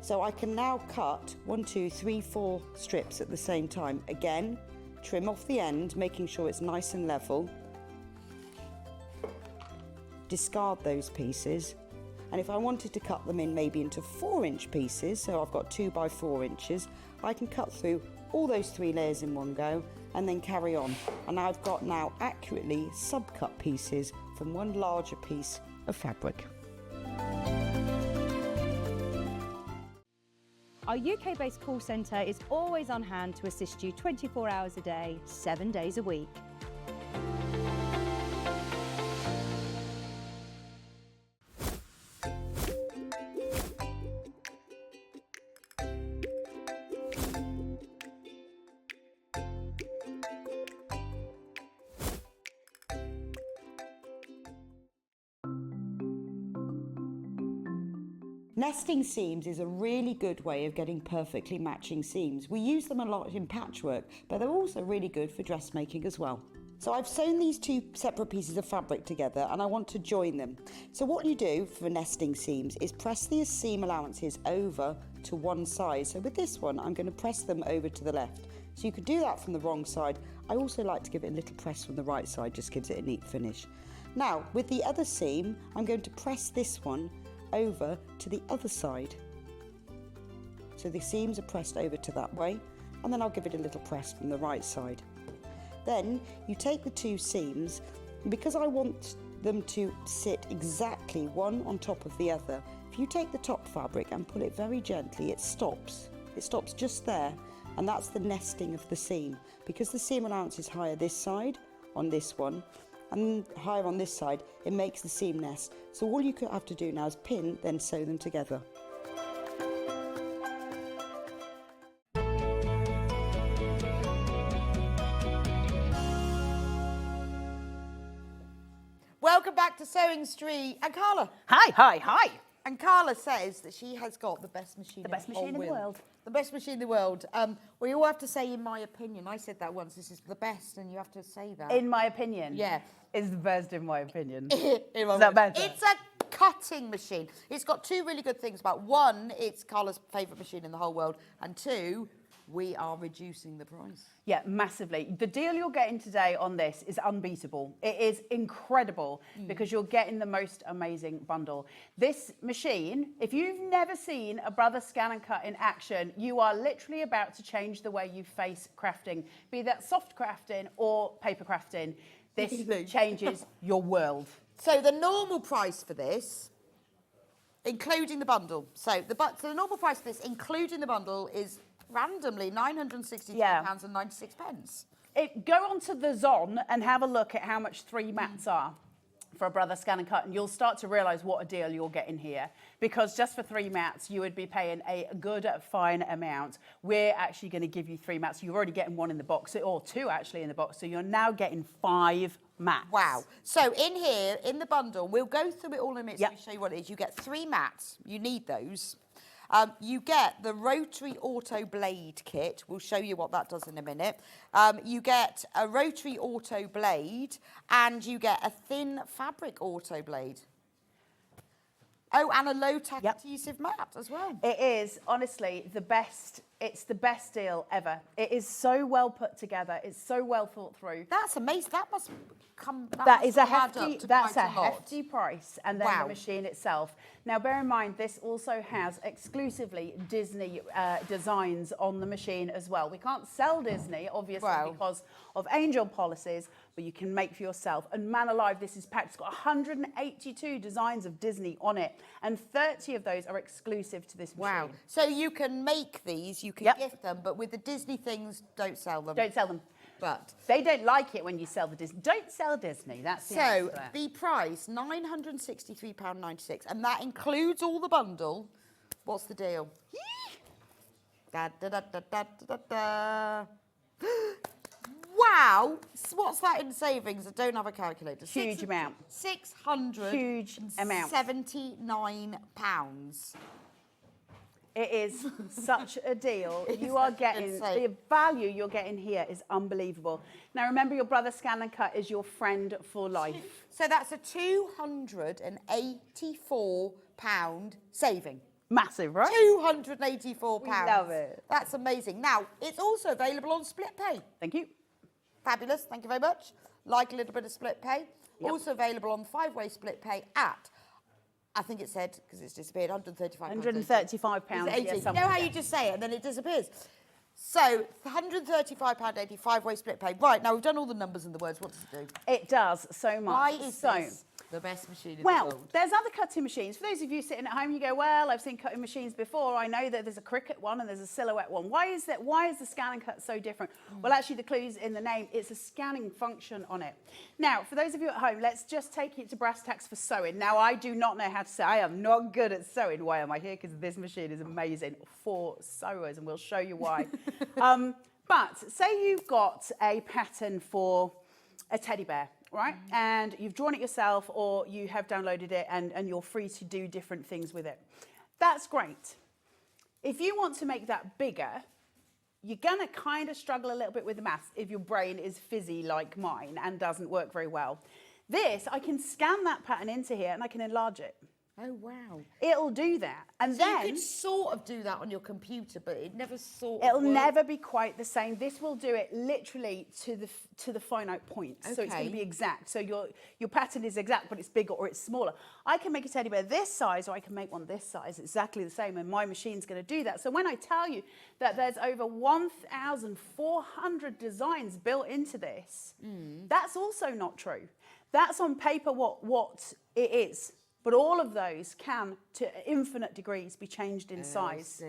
So I can now cut 1, 2, 3, 4 strips at the same time. Again, trim off the end, making sure it's nice and level. Discard those pieces. And if I wanted to cut them in maybe into 4-inch pieces, so I've got 2 by 4 inches, I can cut through all those 3 layers in one go and then carry on. And I've got now accurately subcut pieces from one larger piece of fabric. Our UK-based call centre is always on hand to assist you 24 hours a day, 7 days a week. Nesting seams is a really good way of getting perfectly matching seams. We use them a lot in patchwork, but they're also really good for dressmaking as well. So I've sewn these 2 separate pieces of fabric together and I want to join them. So what you do for nesting seams is press the seam allowances over to one side. So with this one, I'm going to press them over to the left. So you could do that from the wrong side. I also like to give it a little press from the right side, just gives it a neat finish. Now with the other seam, I'm going to press this one over to the other side. So the seams are pressed over to that way, and then I'll give it a little press from the right side. Then you take the 2 seams, and because I want them to sit exactly one on top of the other, if you take the top fabric and pull it very gently, it stops. It stops just there, and that's the nesting of the seam. Because the seam allowance is higher this side on this one, and higher on this side, it makes the seam nest. So all you have to do now is pin, then sew them together. Welcome back to Sewing Street. And Carla. Hi, hi, hi. And Carla says that she has got the best machine The best machine in the world. The best machine in the world. We all have to say, in my opinion. I said that once. This is the best, and you have to say that. In my opinion. Yeah. Is the best in my opinion. Is that better? It's a cutting machine. It's got 2 really good things about it. 1, it's Carla's favourite machine in the whole world. And 2, we are reducing the price. Yeah, massively. The deal you're getting today on this is unbeatable. It is incredible because you're getting the most amazing bundle. This machine, if you've never seen a Brother Scanncut in action, you are literally about to change the way you face crafting, be that soft crafting or paper crafting. This changes your world. So the normal price for this, including the bundle, so the normal price for this, including the bundle, is randomly £963 and 96 pence. Go onto the Zon and have a look at how much 3 mats are for a brother Scanncut, and you'll start to realise what a deal you're getting here. Because just for 3 mats, you would be paying a good, fine amount. We're actually going to give you 3 mats. You're already getting 1 in the box, or 2 actually in the box. So you're now getting 5 mats. Wow. So in here, in the bundle, we'll go through it all in a minute. So we show you what it is. You get 3 mats. You need those. You get the rotary auto blade kit. We'll show you what that does in a minute. You get a rotary auto blade and you get a thin fabric auto blade. Oh, and a low-tack adhesive mat as well. It is, honestly, the best. It's the best deal ever. It is so well put together. It's so well thought through. That's amazing. That must come... That is a hefty, that's a hefty price. And then the machine itself. Now, bear in mind, this also has exclusively Disney designs on the machine as well. We can't sell Disney, obviously, because of angel policies, but you can make for yourself. And man alive, this is packed. It's got 182 designs of Disney on it, and 30 of those are exclusive to this machine. Wow. So you can make these, you can gift them, but with the Disney things, don't sell them. Don't sell them. But they don't like it when you sell the Disney. Don't sell Disney. That's the answer. So the price, £963.96, and that includes all the bundle. What's the deal? Da, da, da, da, da, da, da. Wow! What's that in savings? I don't have a calculator. Huge amount. £679. It is such a deal. You are getting, the value you're getting here is unbelievable. Now, remember, your brother Scanncut is your friend for life. So that's a £284 saving. Massive, right? £284. We love it. That's amazing. Now, it's also available on split pay. Thank you. Fabulous. Thank you very much. Like a little bit of split pay. Yep. Also available on 5-way split pay at... I think it said, because it's disappeared, £135. £135. Yes, you know how you just say it and then it disappears? So, £135.80, 5-way split pay. Right, now we've done all the numbers and the words. What does it do? It does so much. Why is this the best machine in the world? Well, there's other cutting machines. For those of you sitting at home, you go, well, I've seen cutting machines before. I know that there's a Cricut one and there's a Silhouette one. Why is the Scanncut so different? Well, actually, the clue's in the name. It's a scanning function on it. Now, for those of you at home, let's just take it to brass tacks for sewing. Now, I do not know how to sew. I am not good at sewing. Why am I here? Because this machine is amazing for sewers, and we'll show you why. But say you've got a pattern for a teddy bear, right? And you've drawn it yourself, or you have downloaded it and you're free to do different things with it. That's great. If you want to make that bigger, you're going to kind of struggle a little bit with the maths if your brain is fizzy like mine and doesn't work very well. This, I can scan that pattern into here and I can enlarge it. Oh, wow. It'll do that. And so then... you could sort of do that on your computer, but it never It'll never be quite the same. This will do it literally to the finite point. Okay. So it's going to be exact. So your pattern is exact, but it's bigger or it's smaller. I can make a teddy bear this size, or I can make one this size, exactly the same, and my machine's going to do that. So when I tell you that there's over 1,400 designs built into this, that's also not true. That's on paper what it is. But all of those can, to infinite degrees, be changed in size.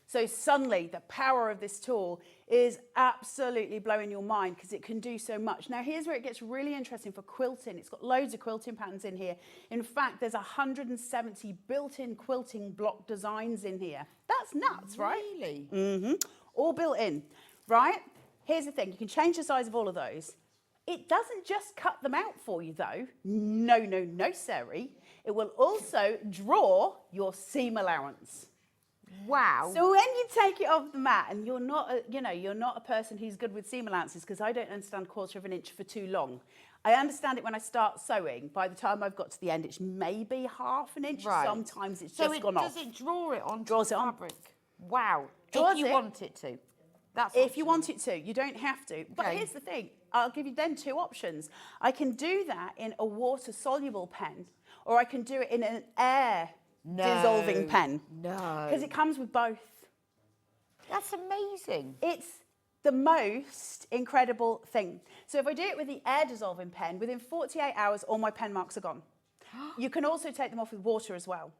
So suddenly, the power of this tool is absolutely blowing your mind because it can do so much. Now, here's where it gets really interesting for quilting. It's got loads of quilting patterns in here. In fact, there's 170 built-in quilting block designs in here. That's nuts, right? Really? Mm-hmm. All built in, right? Here's the thing. You can change the size of all of those. It doesn't just cut them out for you, though. No, no, no, Sari. It will also draw your seam allowance. Wow. So when you take it off the mat, and you're not a person who's good with seam allowances, because I don't understand 1/4 of an inch for too long. I understand it when I start sewing. By the time I've got to the end, it's maybe 1/2 an inch. Right. Sometimes it's just gone off. So does it draw it on Draws it on fabric? Wow. Draws if you want it to. That's if you want it to. You don't have to. But here's the thing. I'll give you then 2 options. I can do that in a water-soluble pen, or I can do it in an air-dissolving pen. No. Because it comes with both. That's amazing. It's the most incredible thing. So if I do it with the air-dissolving pen, within 48 hours, all my pen marks are gone. You can also take them off with water as well.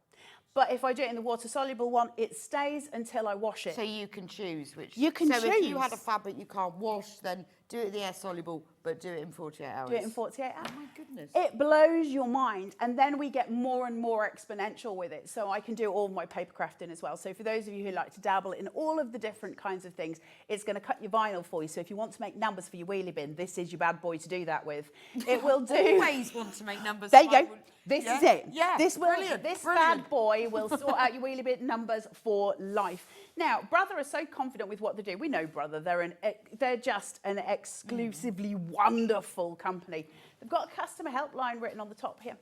But if I do it in the water-soluble one, it stays until I wash it. So you can choose which. You can choose. So if you had a fabric you can't wash, then do it in the air-soluble, but do it in 48 hours. Do it in 48 hours. Oh, my goodness. It blows your mind. And then we get more and more exponential with it. So I can do all my paper crafting as well. So for those of you who like to dabble in all of the different kinds of things, it's going to cut your vinyl for you. So if you want to make numbers for your wheelie bin, this is your bad boy to do that with. It will do. Always want to make numbers. There you go. This is it. Yeah, this brilliant. Bad boy will sort out your wheelie bin numbers for life. Now, Brother are so confident with what they do. We know Brother. They're just an exclusively wonderful company. They've got a customer helpline written on the top here.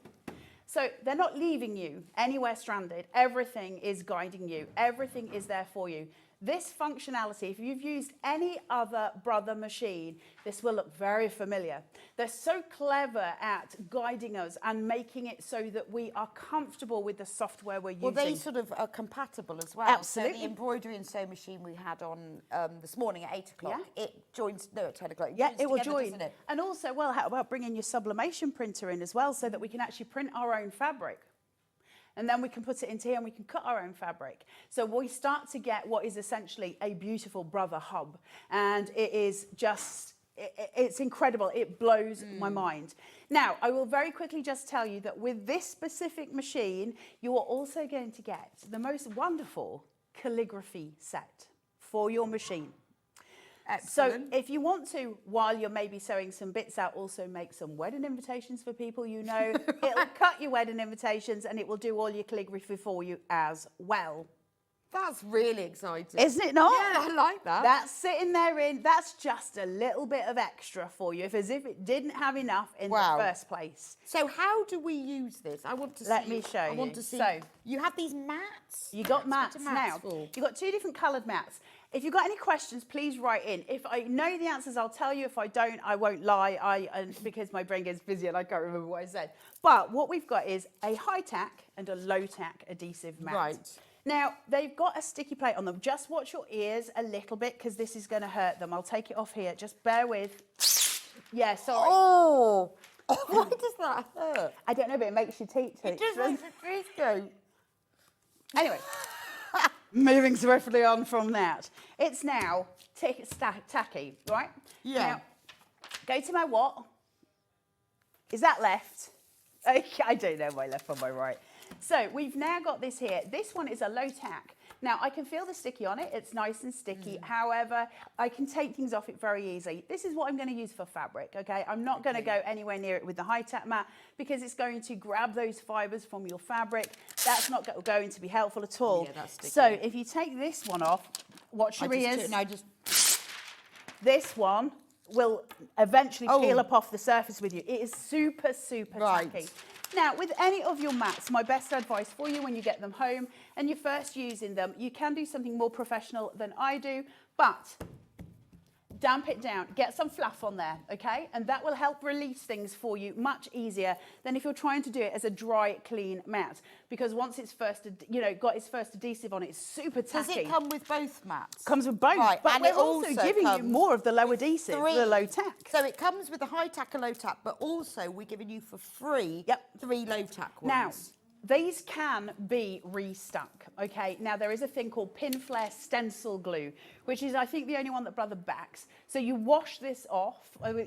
So they're not leaving you anywhere stranded. Everything is guiding you. Everything is there for you. This functionality, if you've used any other Brother machine, this will look very familiar. They're so clever at guiding us and making it so that we are comfortable with the software we're using. Well, they sort of are compatible as well. Absolutely. So the embroidery and sew machine we had on this morning at 8 o'clock, it joins, no, at 10 o'clock. It will together, join. doesn't it? And also, well, how about bringing your sublimation printer in as well so that we can actually print our own fabric? And then we can put it into here and we can cut our own fabric. So we start to get what is essentially a beautiful Brother hub. And it is just, it's incredible. It blows my mind. Now, I will very quickly just tell you that with this specific machine, you are also going to get the most wonderful calligraphy set for your machine. Excellent. So if you want to, while you're maybe sewing some bits out, also make some wedding invitations for people you know. It'll cut your wedding invitations and it will do all your calligraphy for you as well. That's really exciting. Isn't it not? Yeah, I like that. That's sitting there that's just a little bit of extra for you, as if it didn't have enough in the first place. So how do we use this? I want to see. Let me show you. I want to see. So, you have these mats? You got mats What are mats now. for? You've got 2 different coloured mats. If you've got any questions, please write in. If I know the answers, I'll tell you. If I don't, I won't lie, because my brain gets busy and I can't remember what I said. But what we've got is a high-tack and a low-tack adhesive mat. Right. Now, they've got a sticky plate on them. Just watch your ears a little bit because this is going to hurt them. I'll take it off here. Just bear with. Yeah, sorry. Oh, why does that hurt? I don't know, but it makes your teeth It just makes your teeth go. Anyway, moving swiftly on from that. It's now tacky, right? Yeah. Now, go to my what? Is that left? I don't know my left from my right. So we've now got this here. This one is a low tack. Now, I can feel the sticky on it. It's nice and sticky. However, I can take things off it very easily. This is what I'm going to use for fabric, okay? I'm not going to go anywhere near it with the high tack mat because it's going to grab those fibres from your fabric. That's not going to be helpful at all. Yeah, that's sticky. So if you take this one off, watch your ears. This one will eventually peel up off the surface with you. It is super, super tacky. Now, with any of your mats, my best advice for you when you get them home and you're first using them, you can do something more professional than I do, but damp it down, get some fluff on there, okay? And that will help release things for you much easier than if you're trying to do it as a dry, clean mat. Because once it's first, got its first adhesive on it, it's super tacky. Does it come with both mats? Comes with both, right. but and we're also giving you more of the low adhesive, the low tack. So it comes with a high tack and low tack, but also we're giving you for free 3 low tack ones. Now, these can be restuck, okay? Now, there is a thing called pin flare stencil glue, which is, I think, the only one that Brother backs. So you wash this off,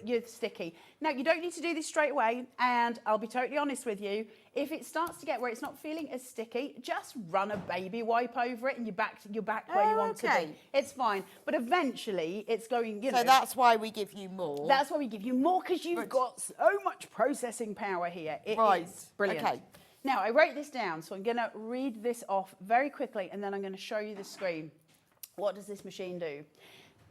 you're sticky. Now, you don't need to do this straight away, and I'll be totally honest with you, if it starts to get where it's not feeling as sticky, just run a baby wipe over it and you're back where you want to be. It's fine. But eventually, it's going, So that's why we give you more. That's why we give you more, because you've got so much processing power here. It is brilliant. Okay. Now, I wrote this down, so I'm going to read this off very quickly, and then I'm going to show you the screen. What does this machine do?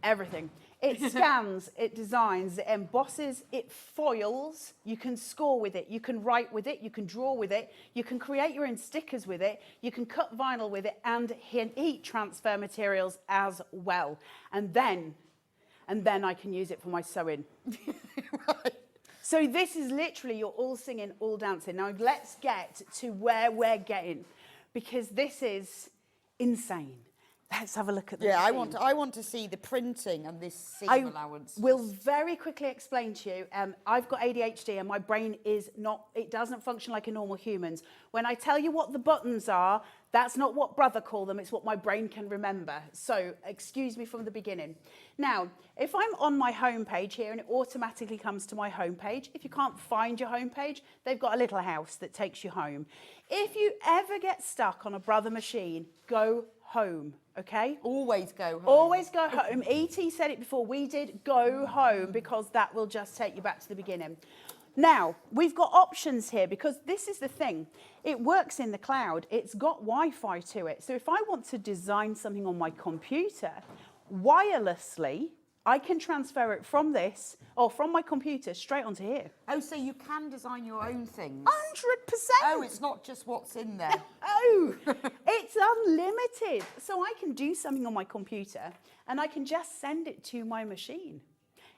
Everything. It scans, it designs, it embosses, it foils. You can score with it, you can write with it, you can draw with it, you can create your own stickers with it, you can cut vinyl with it, and heat transfer materials as well. And then I can use it for my sewing. Right. So this is literally, you're all singing, all dancing. Now let's get to where we're getting, because this is insane. Let's have a look at the machine. I want to see the printing and this seam allowance. I will very quickly explain to you. I've got ADHD and my brain it doesn't function like a normal human's. When I tell you what the buttons are, that's not what brother called them, it's what my brain can remember. So excuse me from the beginning. Now, if I'm on my home page here and it automatically comes to my home page, if you can't find your home page, they've got a little house that takes you home. If you ever get stuck on a brother machine, go home, okay? Always go home. Always go home. E.T. said it before we did, go home, because that will just take you back to the beginning. Now, we've got options here because this is the thing. It works in the cloud. It's got Wi-Fi to it. So if I want to design something on my computer wirelessly, I can transfer it from this or from my computer straight onto here. Oh, so you can design your own things? 100%. Oh, it's not just what's in there. Oh, it's unlimited. So I can do something on my computer and I can just send it to my machine.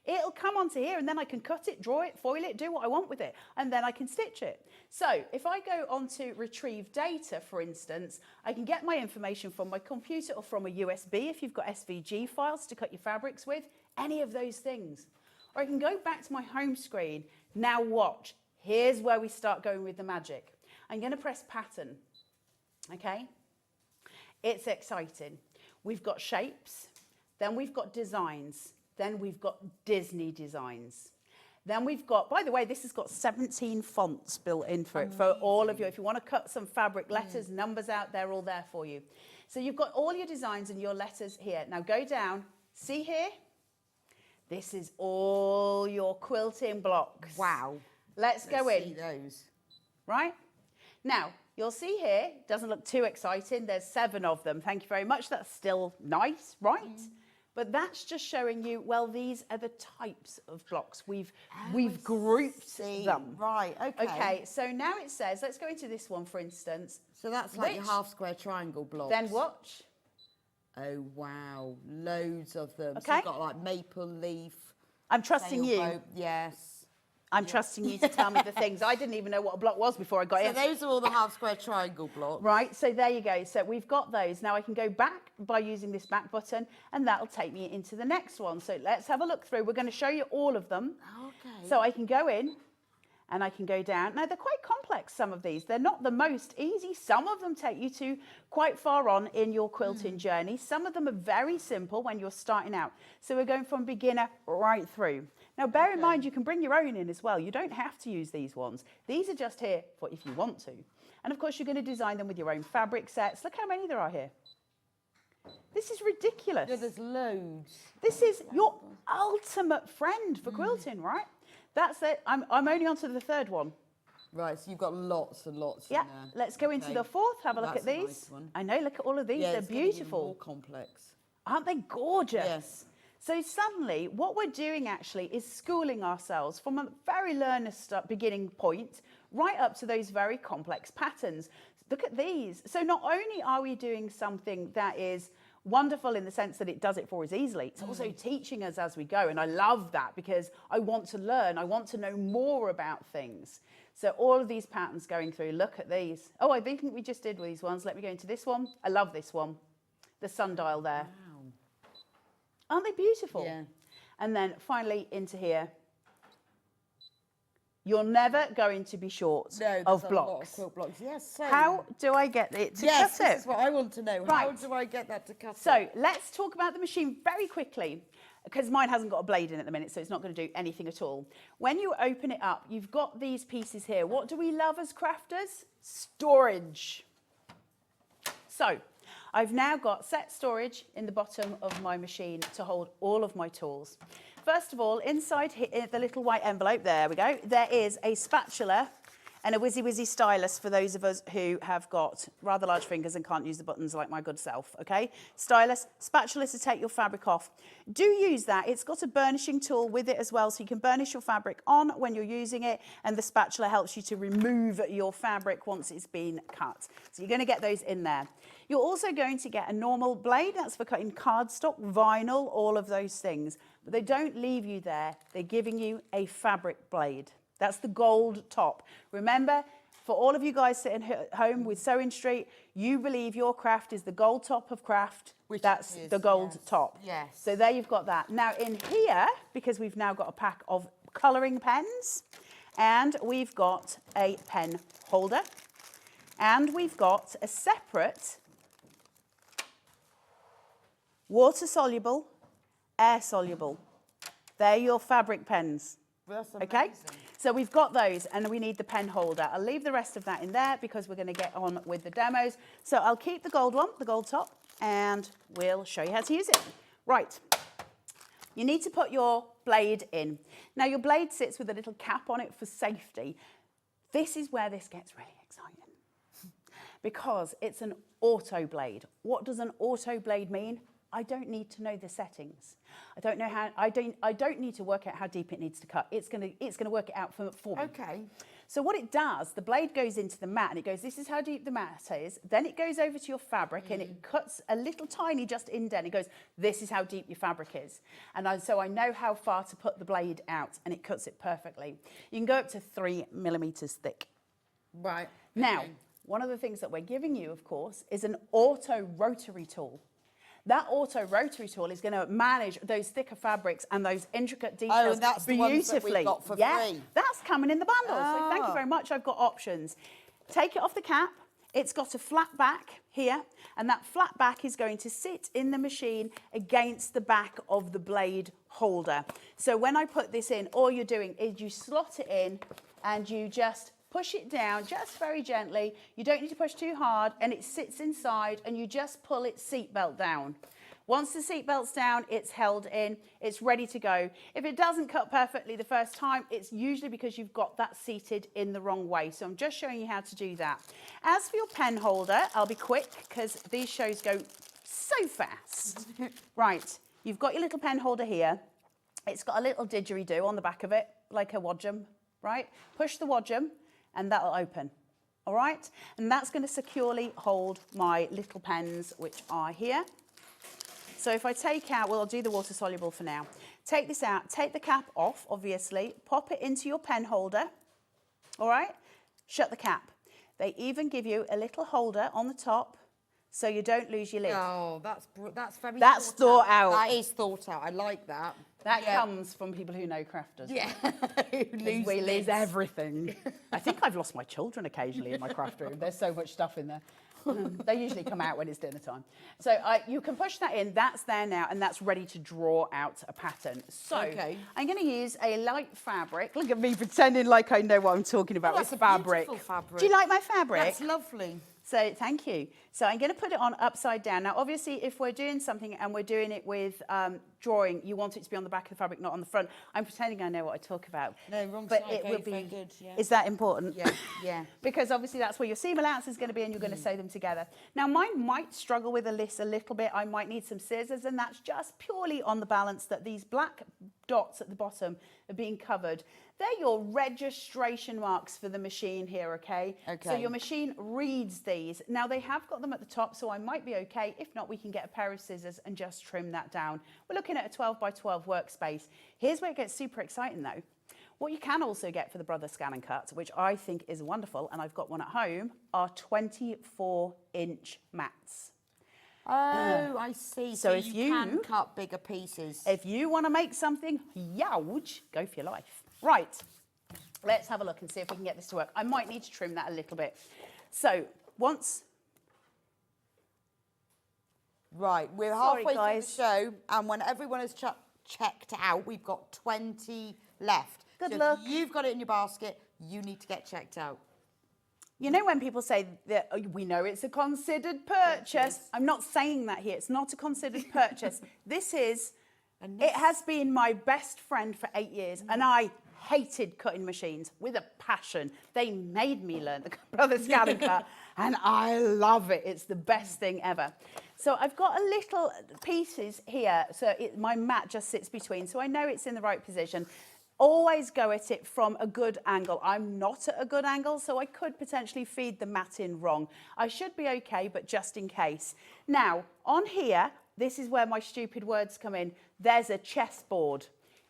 It'll come onto here and then I can cut it, draw it, foil it, do what I want with it, and then I can stitch it. So if I go on to retrieve data, for instance, I can get my information from my computer or from a USB if you've got SVG files to cut your fabrics with, any of those things. Or I can go back to my home screen. Now watch, here's where we start going with the magic. I'm going to press pattern, okay? It's exciting. We've got shapes, then we've got designs. Then we've got Disney designs. Then we've got, by the way, this has got 17 fonts built in for it, for all of you. If you want to cut some fabric letters, numbers out, they're all there for you. So you've got all your designs and your letters here. Now go down, see here? This is all your quilting blocks. Wow. Let's go in. See those. Right? Now, you'll see here, doesn't look too exciting. There's 7 of them. Thank you very much. That's still nice, right? But that's just showing you, well, these are the types of blocks. We've grouped them. Right, okay. Okay, so now it says, let's go into this one, for instance. So that's like your half square triangle blocks. Then watch. Oh, wow. Loads of them. Okay. So you've got like maple leaf. I'm trusting you. Yes. I'm trusting you to tell me the things. I didn't even know what a block was before I got in. So those are all the half square triangle blocks. Right, so there you go. So we've got those. Now I can go back by using this back button and that'll take me into the next one. So let's have a look through. We're going to show you all of them. Okay. So I can go in and I can go down. Now they're quite complex, some of these. They're not the most easy. Some of them take you to quite far on in your quilting journey. Some of them are very simple when you're starting out. So we're going from beginner right through. Now, bear in mind, you can bring your own in as well. You don't have to use these ones. These are just here for if you want to. And of course, you're going to design them with your own fabric sets. Look how many there are here. This is ridiculous. Yeah, there's loads. This is your ultimate friend for quilting, right? That's it. I'm only on to the 3rd one. Right, so you've got lots and lots Yeah, in there. let's go into the 4th. Have a look at these. Nice one. I know, look at all of these. Yeah, They're it's getting beautiful. more complex. Aren't they gorgeous? Yes. So suddenly, what we're doing actually is schooling ourselves from a very learner beginning point right up to those very complex patterns. Look at these. So not only are we doing something that is wonderful in the sense that it does it for us easily, it's also teaching us as we go. And I love that because I want to learn. I want to know more about things. So all of these patterns going through, look at these. Oh, I think we just did these ones. Let me go into this one. I love this one. The sundial there. Wow. Aren't they beautiful? Yeah. And then finally into here. You're never going to be short of blocks. A lot of quilt blocks. Yes. So how do I get it to cut it? Yes, this is what I want to know. Right. How do I get that to cut it? So let's talk about the machine very quickly because mine hasn't got a blade in at the minute, so it's not going to do anything at all. When you open it up, you've got these pieces here. What do we love as crafters? Storage. So I've now got set storage in the bottom of my machine to hold all of my tools. First of all, inside here, the little white envelope, there we go, there is a spatula and a whizzy stylus for those of us who have got rather large fingers and can't use the buttons like my good self, okay? Stylus, spatula to take your fabric off. Do use that. It's got a burnishing tool with it as well, so you can burnish your fabric on when you're using it, and the spatula helps you to remove your fabric once it's been cut. So you're going to get those in there. You're also going to get a normal blade. That's for cutting cardstock, vinyl, all of those things. But they don't leave you there. They're giving you a fabric blade. That's the gold top. Remember, for all of you guys sitting at home with Sewing Street, you believe your craft is the gold top of craft. That's the gold top. Yes. So there you've got that. Now in here, because we've now got a pack of colouring pens, and we've got a pen holder, and we've got a separate water-soluble, air-soluble. They're your fabric pens. Okay? So we've got those, and we need the pen holder. I'll leave the rest of that in there because we're going to get on with the demos. So I'll keep the gold one, the gold top, and we'll show you how to use it. Right. You need to put your blade in. Now, your blade sits with a little cap on it for safety. This is where this gets really exciting because it's an auto blade. What does an auto blade mean? I don't need to know the settings. I don't know how. I don't need to work out how deep it needs to cut. It's gonna work it out for me. Okay. So what it does, the blade goes into the mat and it goes, this is how deep the mat is. Then it goes over to your fabric and it cuts a little tiny just indent. It goes, this is how deep your fabric is. And so I know how far to put the blade out, and it cuts it perfectly. You can go up to 3 millimeters thick. Right. Now, one of the things that we're giving you, of course, is an auto rotary tool. That auto rotary tool is going to manage those thicker fabrics and those intricate details and that's beautifully. The ones that we've got for free. That's coming in the bundle. So thank you very much. I've got options. Take it off the cap. It's got a flat back here, and that flat back is going to sit in the machine against the back of the blade holder. So when I put this in, all you're doing is you slot it in and you just push it down just very gently. You don't need to push too hard, and it sits inside, and you just pull its seatbelt down. Once the seatbelt's down, it's held in, it's ready to go. If it doesn't cut perfectly the first time, it's usually because you've got that seated in the wrong way. So I'm just showing you how to do that. As for your pen holder, I'll be quick because these shows go so fast. Right, you've got your little pen holder here. It's got a little didgeridoo on the back of it, like a wadgum, right? Push the wadgum, and that'll open, all right? And that's going to securely hold my little pens, which are here. So if I take out, well, I'll do the water soluble for now. Take this out, take the cap off, obviously, pop it into your pen holder, all right? Shut the cap. They even give you a little holder on the top so you don't lose your lid. Oh, that's very thought out. That is thought out. I like that. That comes from people who know crafters. Yeah. We lose everything. I think I've lost my children occasionally in my craft room. There's so much stuff in there. They usually come out when it's dinner time. So you can push that in. That's there now, and that's ready to draw out a pattern. So I'm going to use a light fabric. Look at me pretending like I know what I'm talking about with fabric. Beautiful fabric. Do you like my fabric? That's lovely. So thank you. So I'm going to put it on upside down. Now, obviously, if we're doing something and we're doing it with drawing, you want it to be on the back of the fabric, not on the front. I'm pretending I know what I talk about. No, wrong but side. it will be very good. Yeah. Is that important? Yeah, yeah. Because obviously that's where your seam allowance is going to be, and you're going to sew them together. Now, mine might struggle with this a little bit. I might need some scissors, and that's just purely on the balance that these black dots at the bottom are being covered. They're your registration marks for the machine here, okay? So your machine reads these. Now, they have got them at the top, so I might be okay. If not, we can get a pair of scissors and just trim that down. We're looking at a 12 by 12 workspace. Here's where it gets super exciting, though. What you can also get for the Brother Scanncut, which I think is wonderful, and I've got one at home, are 24-inch mats. Oh, I see. So if you can cut bigger pieces. If you want to make something huge, go for your life. Right, let's have a look and see if we can get this to work. I might need to trim that a little bit. So once... Right, we're halfway through the show, and when everyone has checked out, we've got 20 left. Good So luck. if you've got it in your basket, you need to get checked out. You know when people say that we know it's a considered purchase? I'm not saying that here. It's not a considered purchase. This is... It has been my best friend for 8 years, and I hated cutting machines with a passion. They made me learn the Brother Scanncut, and I love it. It's the best thing ever. So I've got a little pieces here, so my mat just sits between, so I know it's in the right position. Always go at it from a good angle. I'm not at a good angle, so I could potentially feed the mat in wrong. I should be okay, but just in case. Now, on here, this is where my stupid words come in. There's a chessboard.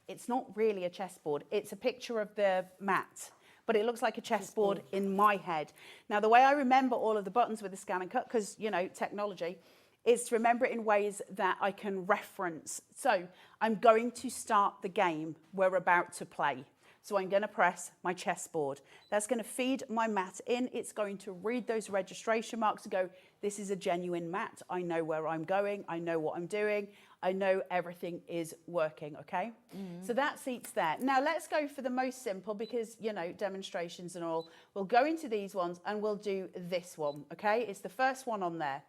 It's not really a chessboard. It's a picture of the mat, but it looks like a chessboard in my head. Now, the way I remember all of the buttons with the Scanncut, because, you know, technology, It's to remember it in ways that I can reference. So I'm going to start the game we're about to play. So I'm going to press my chessboard. That's going to feed my mat in. It's going to read those registration marks and go, this is a genuine mat. I know where I'm going. I know what I'm doing. I know everything is working, okay? So that seat's there. Now let's go for the most simple because, you know, demonstrations and all. We'll go into these ones and we'll do this one, okay? It's the first one on there.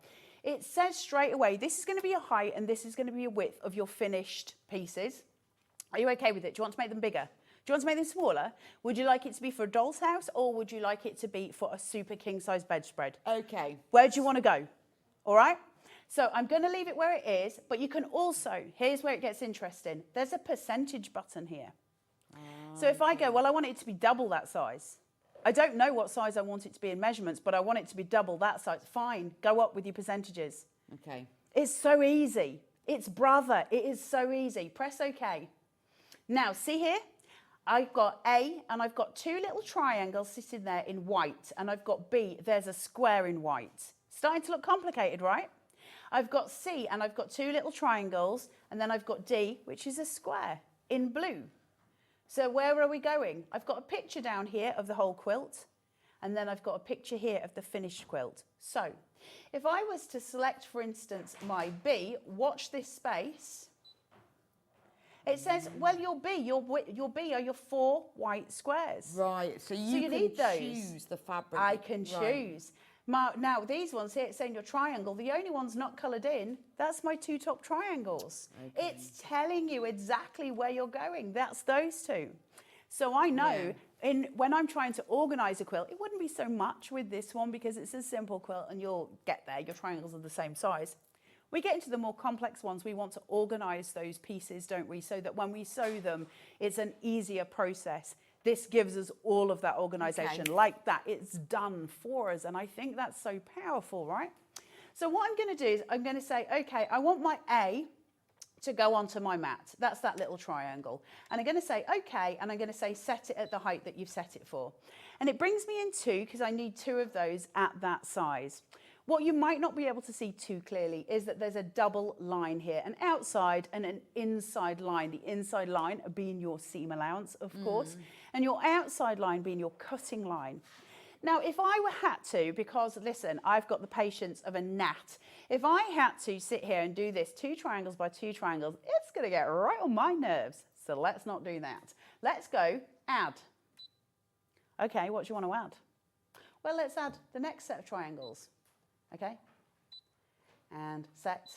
It says straight away, this is going to be a height and this is going to be a width of your finished pieces. Are you okay with it? Do you want to make them bigger? Do you want to make them smaller? Would you like it to be for a doll's house or would you like it to be for a super king size bedspread? Okay. Where do you want to go? All right? So I'm going to leave it where it is, but you can also, here's where it gets interesting. There's a percentage button here. So if I go, well, I want it to be double that size. I don't know what size I want it to be in measurements, but I want it to be double that size. Fine, go up with your percentages. Okay. It's so easy. It's brother. It is so easy. Press OK. Now, see here? I've got A and I've got two little triangles sitting there in white, and I've got B, there's a square in white. Starting to look complicated, right? I've got C and I've got two little triangles, and then I've got D, which is a square in blue. So where are we going? I've got a picture down here of the whole quilt, and then I've got a picture here of the finished quilt. So if I was to select, for instance, my B, watch this space. It says, well, your B are your 4 white squares. Right, so you can need those. choose the fabric. I can choose. Now, these ones here, it's saying your triangle, the only ones not coloured in, that's my 2 top triangles. Okay. It's telling you exactly where you're going. That's those 2. So I know when I'm trying to organise a quilt, it wouldn't be so much with this one because it's a simple quilt and you'll get there. Your triangles are the same size. We get into the more complex ones, we want to organise those pieces, don't we? So that when we sew them, it's an easier process. This gives us all of that organisation like that. It's done for us. And I think that's so powerful, right? So what I'm going to do is I'm going to say, okay, I want my A to go onto my mat. That's that little triangle. And I'm going to say, okay, and I'm going to say, set it at the height that you've set it for. And it brings me in 2 because I need 2 of those at that size. What you might not be able to see too clearly is that there's a double line here, an outside and an inside line. The inside line being your seam allowance, of course, and your outside line being your cutting line. Now, if I had to, because listen, I've got the patience of a gnat, if I had to sit here and do this 2 triangles by 2 triangles, it's going to get right on my nerves. So let's not do that. Let's go add. Okay, what do you want to add? Well, let's add the next set of triangles. Okay, and set.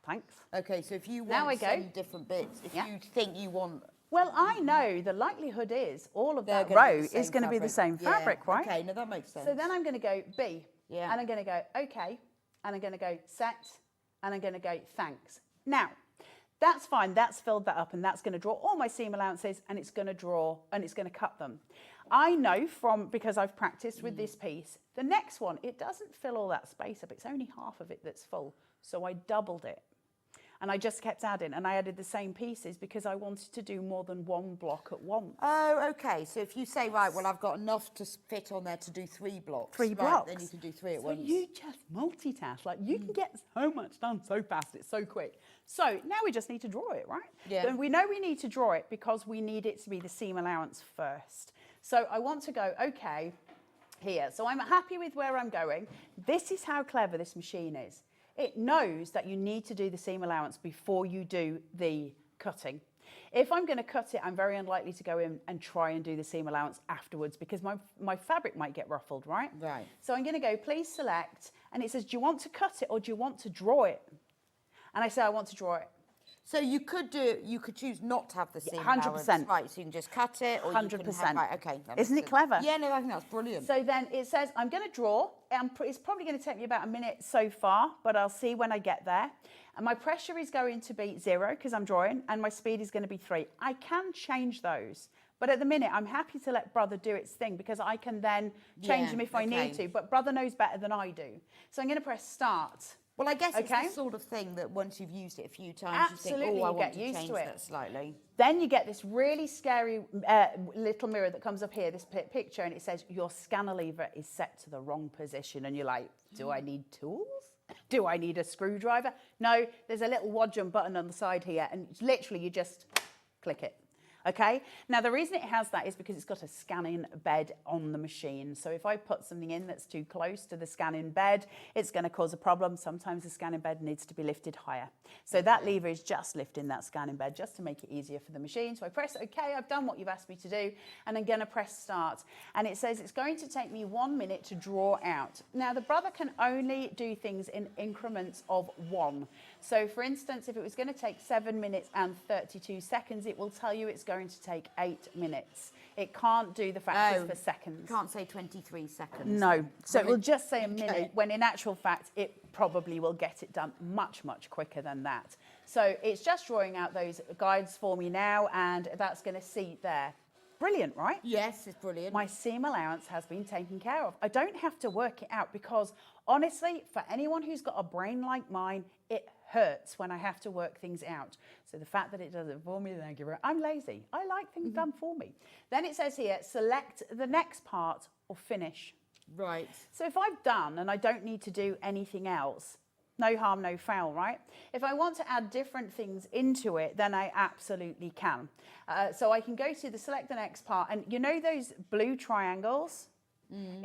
Thanks. Okay, so if you want some different bits, if you think you want... Well, I know the likelihood is all of that row is going to be the same fabric, right? Okay, no, that makes sense. So then I'm going to go B, and I'm going to go okay, and I'm going to go set, and I'm going to go thanks. Now, that's fine, that's filled that up, and that's going to draw all my seam allowances, and it's going to draw, and it's going to cut them. I know because I've practiced with this piece, the next one, it doesn't fill all that space up. It's only half of it that's full. So I doubled it. And I just kept adding, and I added the same pieces because I wanted to do more than 1 block at once. Oh, okay. So if you say, right, well, I've got enough to fit on there to do 3 blocks. 3 blocks. Then you can do 3 at once. So you just multitask. Like, you can get so much done so fast. It's so quick. So now we just need to draw it, right? Yeah. And we know we need to draw it because we need it to be the seam allowance first. So I want to go, okay, here. So I'm happy with where I'm going. This is how clever this machine is. It knows that you need to do the seam allowance before you do the cutting. If I'm going to cut it, I'm very unlikely to go in and try and do the seam allowance afterwards because my fabric might get ruffled, right? Right. So I'm going to go, please select, and it says, do you want to cut it or do you want to draw it? And I say, I want to draw it. So you could choose not to have the seam 100%. allowance. Right, so you can just cut it or 100%. you can have, right, okay. Isn't it clever? Yeah, no, I think that's brilliant. So then it says, I'm going to draw. It's probably going to take me about a minute so far, but I'll see when I get there. And my pressure is going to be 0 because I'm drawing, and my speed is going to be 3. I can change those. But at the minute, I'm happy to let Brother do its thing because I can then change them if I need to. But Brother knows better than I do. So I'm going to press start. Well, I guess it's the sort of thing that once you've used it a few times, you think, oh, I want to change that slightly. Then you get this really scary little mirror that comes up here, this picture, and it says, your scanner lever is set to the wrong position. And you're like, do I need tools? Do I need a screwdriver? No, there's a little wadgum button on the side here, and literally you just click it. Okay, now the reason it has that is because it's got a scanning bed on the machine. So if I put something in that's too close to the scanning bed, it's going to cause a problem. Sometimes the scanning bed needs to be lifted higher. So that lever is just lifting that scanning bed just to make it easier for the machine. So I press OK, I've done what you've asked me to do, and I'm going to press start. And it says it's going to take me 1 minute to draw out. Now the brother can only do things in increments of 1. So for instance, if it was going to take 7 minutes and 32 seconds, it will tell you it's going to take 8 minutes. It can't do the factors for seconds. Can't say 23 seconds. No. So it will just say a minute, when in actual fact, it probably will get it done much, much quicker than that. So it's just drawing out those guides for me now, and that's going to seat there. Brilliant, right? Yes, it's brilliant. My seam allowance has been taken care of. I don't have to work it out because, honestly, for anyone who's got a brain like mine, it hurts when I have to work things out. So the fact that it does it for me, thank you. I'm lazy. I like things done for me. Then it says here, select the next part or finish. Right. So if I've done and I don't need to do anything else, no harm, no foul, right? If I want to add different things into it, then I absolutely can. So I can go to the select the next part, and you know those blue triangles?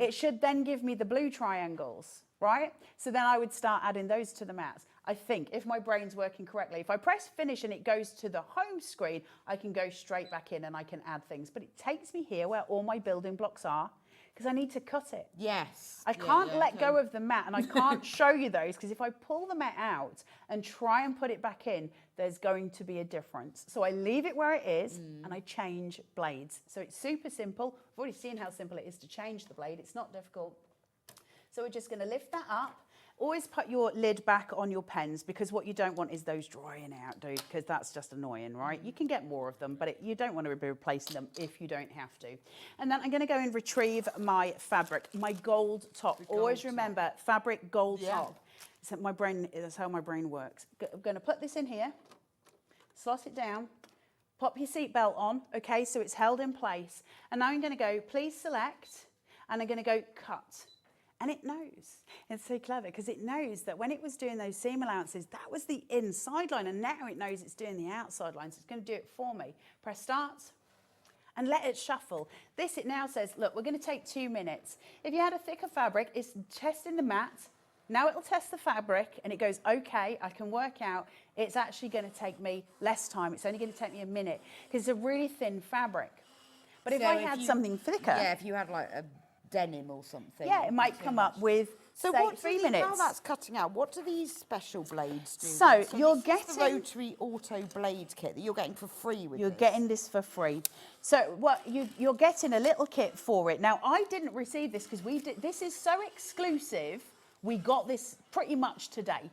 It should then give me the blue triangles, right? So then I would start adding those to the mats. I think, if my brain's working correctly. If I press finish and it goes to the home screen, I can go straight back in and I can add things. But it takes me here where all my building blocks are, because I need to cut it. Yes. I can't let go of the mat, and I can't show you those, because if I pull the mat out and try and put it back in, there's going to be a difference. So I leave it where it is and I change blades. So it's super simple. I've already seen how simple it is to change the blade. It's not difficult. So we're just going to lift that up. Always put your lid back on your pens, because what you don't want is those drying out, dude, because that's just annoying, right? You can get more of them, but you don't want to be replacing them if you don't have to. And then I'm going to go and retrieve my fabric, my gold top. Always remember, fabric gold top. So that's how my brain works. I'm going to put this in here, slot it down, pop your seatbelt on, okay, so it's held in place. And now I'm going to go, please select, and I'm going to go cut. And it knows. It's so clever, because it knows that when it was doing those seam allowances, that was the inside line, and now it knows it's doing the outside line, so it's going to do it for me. Press start and let it shuffle. This, it now says, look, we're going to take 2 minutes. If you had a thicker fabric, it's testing the mat. Now it'll test the fabric, and it goes, okay, I can work out it's actually going to take me less time. It's only going to take me a minute, because it's a really thin fabric. But if I had something thicker... Yeah, if you had like a denim or something. Yeah, it might come up with, say, 3 minutes. How that's cutting out, what do these special blades do? So you're getting... the rotary auto blade kit that you're getting for free with You're this. getting this for free. So you're getting a little kit for it. Now, I didn't receive this because this is so exclusive. We got this pretty much today.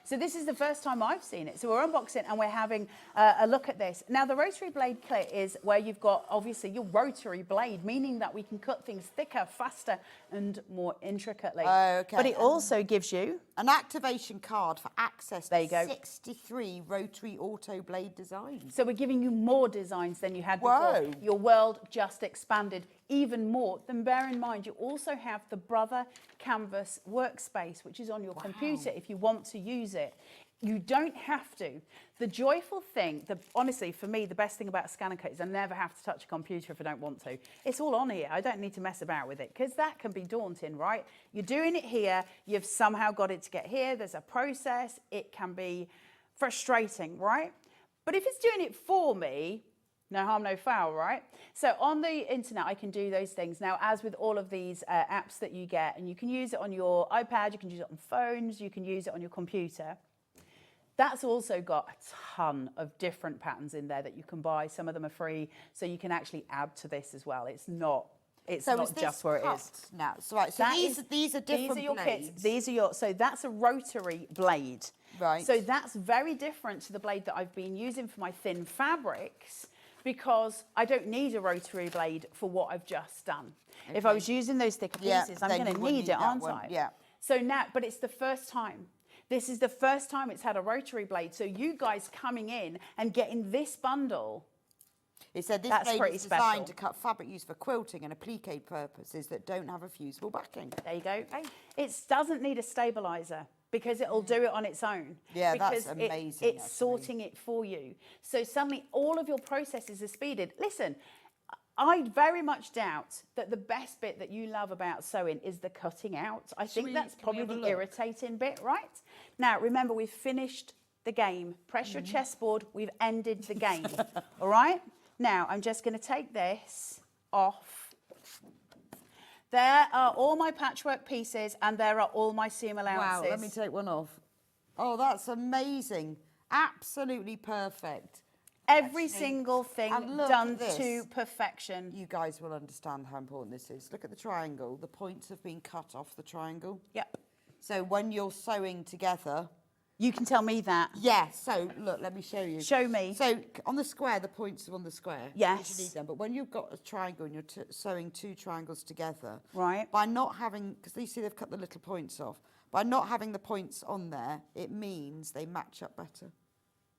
So this is the first time I've seen it. So we're unboxing and we're having a look at this. Now the rotary blade kit is where you've got obviously your rotary blade, meaning that we can cut things thicker, faster and more intricately. Okay. But it also gives you an activation card for access there you to go. 63 rotary auto blade designs. So we're giving you more designs than you had Whoa. before. Your world just expanded even more. Then bear in mind, you also have the Brother Canvas workspace, which is on your computer if you want to use it. You don't have to. The joyful thing, honestly, for me, the best thing about Scanncut is I never have to touch a computer if I don't want to. It's all on here. I don't need to mess about with it, because that can be daunting, right? You're doing it here. You've somehow got it to get here. There's a process. It can be frustrating, right? But if it's doing it for me, no harm, no foul, right? So on the internet, I can do those things. Now, as with all of these apps that you get, and you can use it on your iPad, you can use it on phones, you can use it on your computer. That's also got a ton of different patterns in there that you can buy. Some of them are free, so you can actually add to this as well. It's not just where it is. Now, so right, so these are different These are your blades. kits. These are your, so that's a rotary blade. Right. So that's very different to the blade that I've been using for my thin fabrics, because I don't need a rotary blade for what I've just done. Okay. If I was using those thicker pieces, I'm going to need it, aren't I? Yeah. So now, but it's the first time. This is the first time it's had a rotary blade. So you guys coming in and getting this bundle. It said this blade is designed to cut fabric used for quilting and applique purposes that don't have a fusible backing. There you go. It doesn't need a stabilizer. because it'll do it on its own. Yeah, because that's amazing. It's sorting it for you. So suddenly all of your processes are speeded. Listen, I very much doubt that the best bit that you love about sewing is the cutting out. I think that's probably the irritating bit, right? Now, remember, we've finished the game. Press your chessboard. We've ended the game. All right? Now, I'm just going to take this off. There are all my patchwork pieces and there are all my seam allowances. Wow, let me take one off. Oh, that's amazing. Absolutely perfect. Every single thing done to perfection. You guys will understand how important this is. Look at the triangle. The points have been cut off the triangle. Yep. So when you're sewing together... You can tell me that. Yeah, so look, let me show you. Show me. So on the square, the points are on the square. Yes. You need them. But when you've got a triangle and you're sewing two triangles together... Right. By not having... Because you see they've cut the little points off. By not having the points on there, it means they match up better.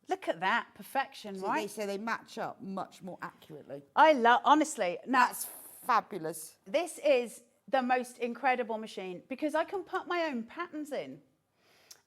Look at that, perfection, so right? So they match up much more accurately. I love, honestly, now, that's fabulous. This is the most incredible machine because I can put my own patterns in.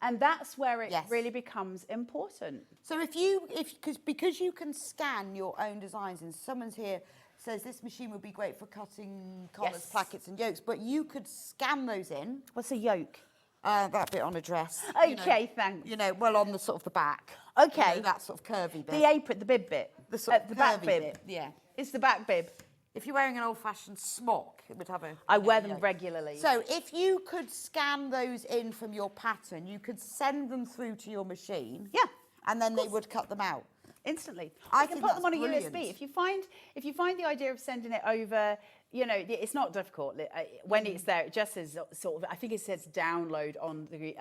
And that's where it really becomes important. So because you can scan your own designs, and someone's here says this machine would be great for cutting collars, plackets and yokes, but you could scan those in. What's a yoke? That bit on a dress. Okay, thanks. You know, well, on the sort of the back. Okay. You know, that sort of curvy bit. The apron, the bib bit. The sort of the back curvy bib. bit. Yeah. It's the back bib. If you're wearing an old-fashioned smock, it would have a... I wear them regularly. So if you could scan those in from your pattern, you could send them through to your machine. Yeah. And then they would cut them out. Instantly. I can put them on a USB. If you find the idea of sending it over, you know, it's not difficult. When it's there, it just says sort of, I think it says download on the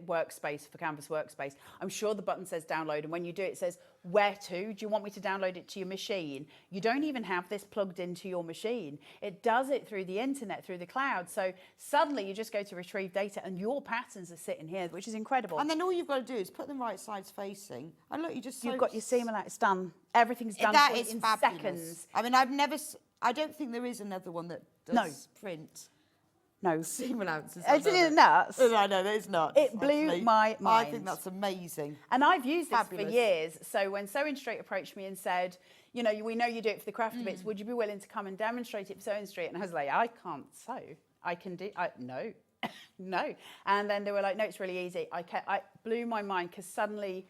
workspace, for Canvas workspace. I'm sure the button says download, and when you do it, it says where to. Do you want me to download it to your machine? You don't even have this plugged into your machine. It does it through the internet, through the cloud. So suddenly you just go to retrieve data and your patterns are sitting here, which is incredible. And then all you've got to do is put them right sides facing. And look, you've got your seam allowance. It's done. Everything's done that for is in fabulous. seconds. I mean, I don't think there is another one that does print. No. Seam allowances. Isn't it nuts? I know, it's nuts. It blew my mind. I think that's amazing. And I've used this for years. So when Sewing Street approached me and said, you know, we know you do it for the crafty bits, would you be willing to come and demonstrate it for Sewing Street? And I was like, I can't sew. I can do, no, no. And then they were like, no, it's really easy. I blew my mind because suddenly,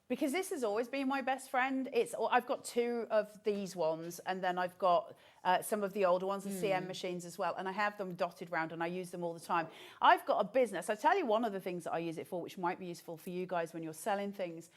because this has always been my best friend. I've got two of these ones, and then I've got some of the older ones, the CM machines as well, and I have them dotted around and I use them all the time. I've got a business. I'll tell you one of the things that I use it for, which might be useful for you guys when you're selling things,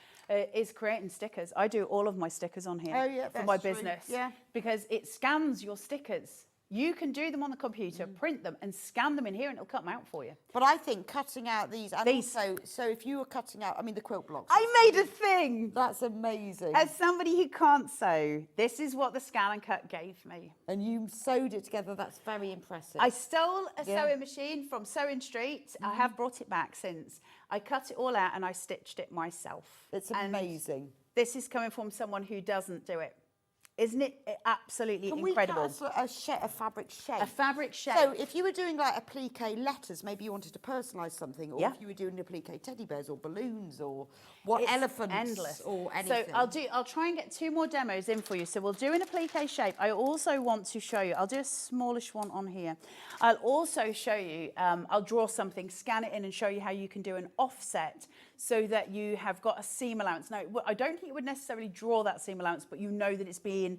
is creating stickers. I do all of my stickers on here for my business because it scans your stickers. You can do them on the computer, print them, and scan them in here, and it'll cut them out for you. But I think cutting out these, and also, so if you were cutting out, I mean, the quilt blocks. I made a thing. That's amazing. As somebody who can't sew, this is what the Scanncut gave me. And you sewed it together. That's very impressive. I stole a sewing machine from Sewing Street. I have brought it back since. I cut it all out and I stitched it myself. It's amazing. This is coming from someone who doesn't do it. Isn't it absolutely incredible? Can we cut a fabric shape? A fabric shape. So if you were doing like applique letters, maybe you wanted to personalise something, or if you were doing applique teddy bears or balloons or elephants or anything. So I'll try and get 2 more demos in for you. So we'll do an applique shape. I also want to show you, I'll do a smallish one on here. I'll also show you, I'll draw something, scan it in and show you how you can do an offset so that you have got a seam allowance. Now, I don't think you would necessarily draw that seam allowance, but you know that it's being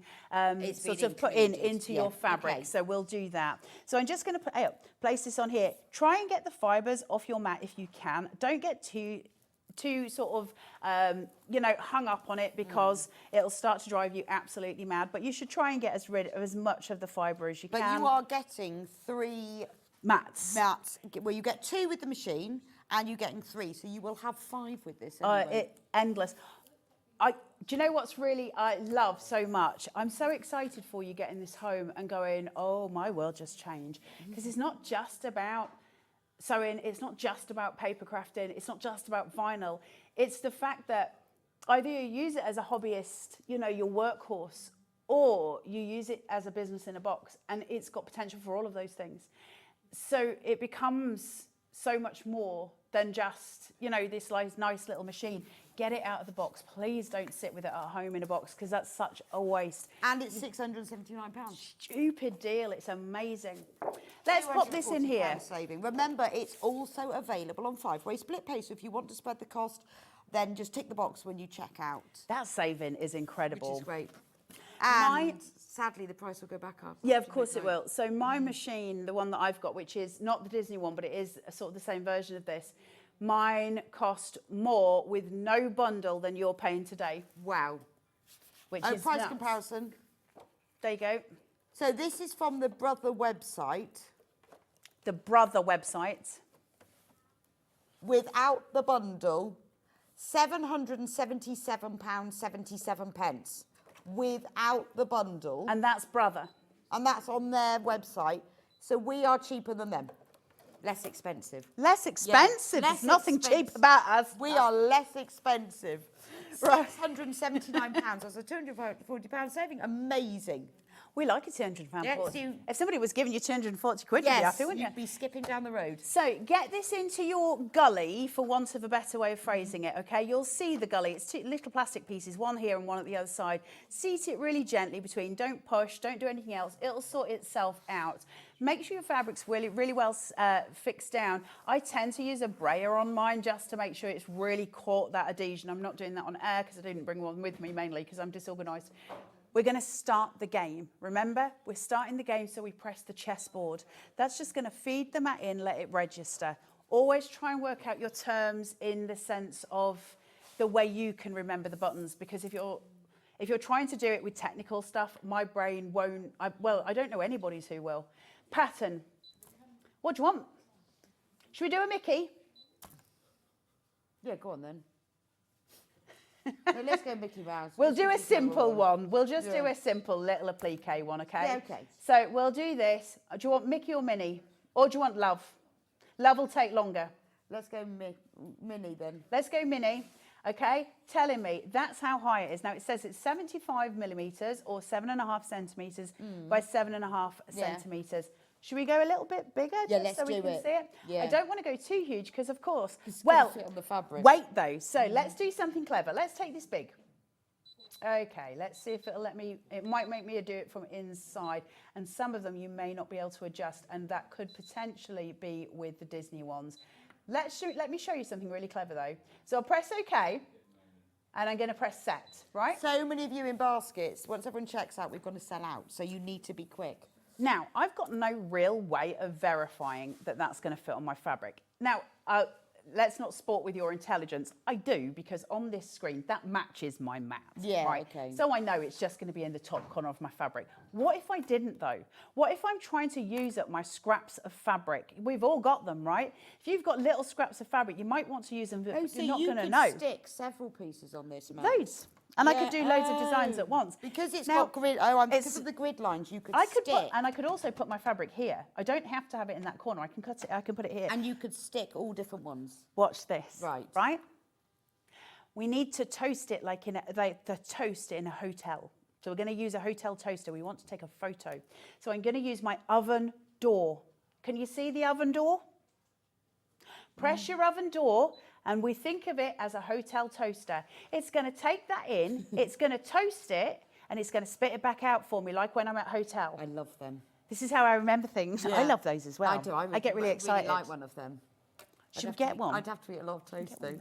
sort of put into your fabric. Okay. So we'll do that. So I'm just going to place this on here. Try and get the fibres off your mat if you can. Don't get too sort of, you know, hung up on it because it'll start to drive you absolutely mad. But you should try and get rid of as much of the fibre as you can. But you are getting 3 mats. Well, you get 2 with the machine and you're getting 3. So you will have 5 with this anyway. Endless. Do you know what's really I love so much? I'm so excited for you getting this home and going, oh, my world just changed. Because it's not just about sewing, it's not just about paper crafting, it's not just about vinyl. It's the fact that either you use it as a hobbyist, you know, your workhorse, or you use it as a business in a box, and it's got potential for all of those things. So it becomes so much more than just, you know, this nice little machine. Get it out of the box. Please don't sit with it at home in a box, because that's such a waste. And it's £679. Stupid deal. It's amazing. Let's pop this in here. Saving. Remember, it's also available on 5-way split pay. So if you want to spread the cost, then just tick the box when you check out. That saving is incredible. Which is great. And sadly, the price will go back up. Yeah, of course it will. So my machine, the one that I've got, which is not the Disney one, but it is sort of the same version of this, mine cost more with no bundle than you're paying today. Wow. Which is price nuts. comparison. There you go. So this is from the Brother website. The Brother website. Without the bundle, £777.77. Without the bundle. And that's Brother. And that's on their website. So we are cheaper than them. Less expensive. Less expensive? Yeah, There's nothing cheap about us. We are less expensive. Right. £679. That's a £240 saving. Amazing. We like a £200 Yes, port. you- If somebody was giving you 240 quid, you'd be happy, wouldn't you? You'd be skipping down the road. So get this into your gully, for want of a better way of phrasing it, okay? You'll see the gully. It's two little plastic pieces, one here and one at the other side. Seat it really gently between. Don't push, don't do anything else. It'll sort itself out. Make sure your fabric's really well fixed down. I tend to use a brayer on mine just to make sure it's really caught that adhesion. I'm not doing that on air because I didn't bring one with me, mainly because I'm disorganised. We're going to start the game. Remember, we're starting the game, so we press the chessboard. That's just going to feed the mat in, let it register. Always try and work out your terms in the sense of the way you can remember the buttons, because if you're trying to do it with technical stuff, my brain won't. I don't know anybody's who will. Pattern. What do you want? Should we do a Mickey? Yeah, go on then. No, let's go Mickey Mouse. We'll do a simple one. We'll just do a simple little applique one, okay? Yeah, okay. So we'll do this. Do you want Mickey or Minnie? Or do you want Love? Love will take longer. Let's go Minnie then. Let's go Minnie, okay? Telling me that's how high it is. Now it says it's 75 millimetres or 7.5 centimetres by 7.5 centimetres. Should we go a little bit bigger just so we can see it? Yeah. I don't want to go too huge because, of course, fit on the fabric. Wait though. So let's do something clever. Let's take this big. Okay, let's see if it'll let me. It might make me do it from inside, and some of them you may not be able to adjust, and that could potentially be with the Disney ones. Let me show you something really clever though. So I'll press OK, and I'm going to press set. Right. So many of you in baskets. Once everyone checks out, we've got to sell out. So you need to be quick. Now, I've got no real way of verifying that that's going to fit on my fabric. Now, let's not sport with your intelligence. I do, because on this screen, that matches my mat. Yeah, right? okay. So I know it's just going to be in the top corner of my fabric. What if I didn't, though? What if I'm trying to use up my scraps of fabric? We've all got them, right? If you've got little scraps of fabric, you might want to use them, but you're not going to know. You could stick several pieces on this mat. Loads. And I could do loads of designs at once. Because it's now, got grid, because of the grid lines, you could stick. And I could also put my fabric here. I don't have to have it in that corner. I can cut it, I can put it here. And you could stick all different ones. Watch this. Right. Right? We need to toast it like in the toast in a hotel. So we're going to use a hotel toaster. We want to take a photo. So I'm going to use my oven door. Can you see the oven door? Press your oven door, and we think of it as a hotel toaster. It's going to take that in, it's going to toast it, and it's going to spit it back out for me, like when I'm at hotel. I love them. This is how I remember things. Yeah. I love those as well. I do. I get really excited. I really like one of them. Should we get one? I'd have to eat a lot of toast, though.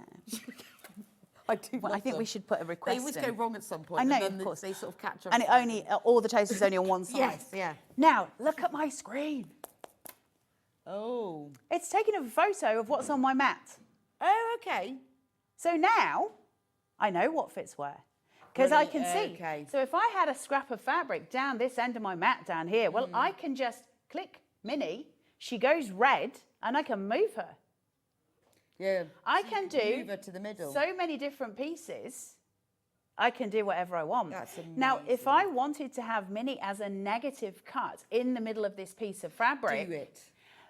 I do. Well, I think we should put a request. They always go wrong at some point. I know, and then of course. They sort of catch up. And it only all the toast is only on one side. Yes, yeah. Now look at my screen. Oh. It's taking a photo of what's on my mat. Oh, okay. So now I know what fits where. Because I can see. Okay. So if I had a scrap of fabric down this end of my mat down here, well, I can just click Minnie. She goes red, and I can move her. Yeah. I can do move her to the middle. So many different pieces. I can do whatever I want. That's amazing. Now, if I wanted to have Minnie as a negative cut in the middle of this piece of fabric, do it.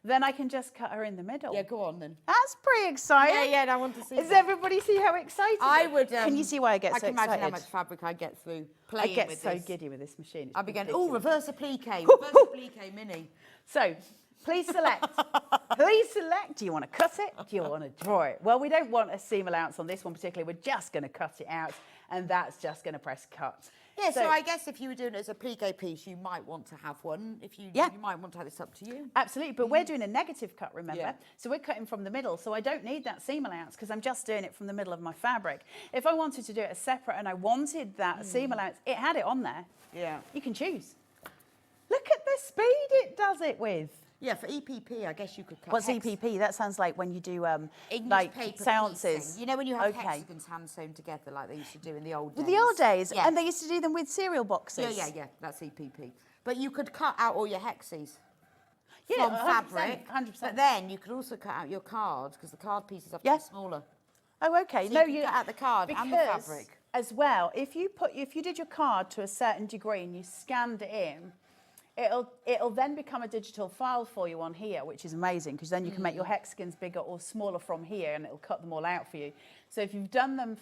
Then I can just cut her in the middle. Yeah, go on then. That's pretty exciting. Yeah, yeah, I want to see. Does everybody see how excited I would. Can you see why I get so excited? I can imagine how much fabric I get through playing with this. I get so giddy with this machine. I'll be going, oh, reverse applique, reverse applique, Minnie. So Please select. Please select. Do you want to cut it? Do you want to draw it? Well, we don't want a seam allowance on this one particularly. We're just going to cut it out, and that's just going to press cut. Yeah, so I guess if you were doing it as a plique piece, you might want to have one. If you, you might want to have this up to you. Absolutely, but we're doing a negative cut, remember? Yeah. So we're cutting from the middle, so I don't need that seam allowance because I'm just doing it from the middle of my fabric. If I wanted to do it as separate and I wanted that seam allowance, it had it on there. Yeah. You can choose. Look at the speed it does it with. Yeah, for EPP, I guess you could cut. What's EPP? That sounds like when you do like seances. You know when you have hexagons hand sewn together like they used to do in the old days? The old days, and they used to do them with cereal boxes. Yeah, that's EPP. But you could cut out all your hexes from fabric. 100%. But then you could also cut out your cards because the card pieces have to be smaller. Oh, okay. So you cut out the card and the fabric. As well, if you did your card to a certain degree and you scanned it in, it'll then become a digital file for you on here, which is amazing because then you can make your hexagons bigger or smaller from here and it'll cut them all out for you. So if you've done them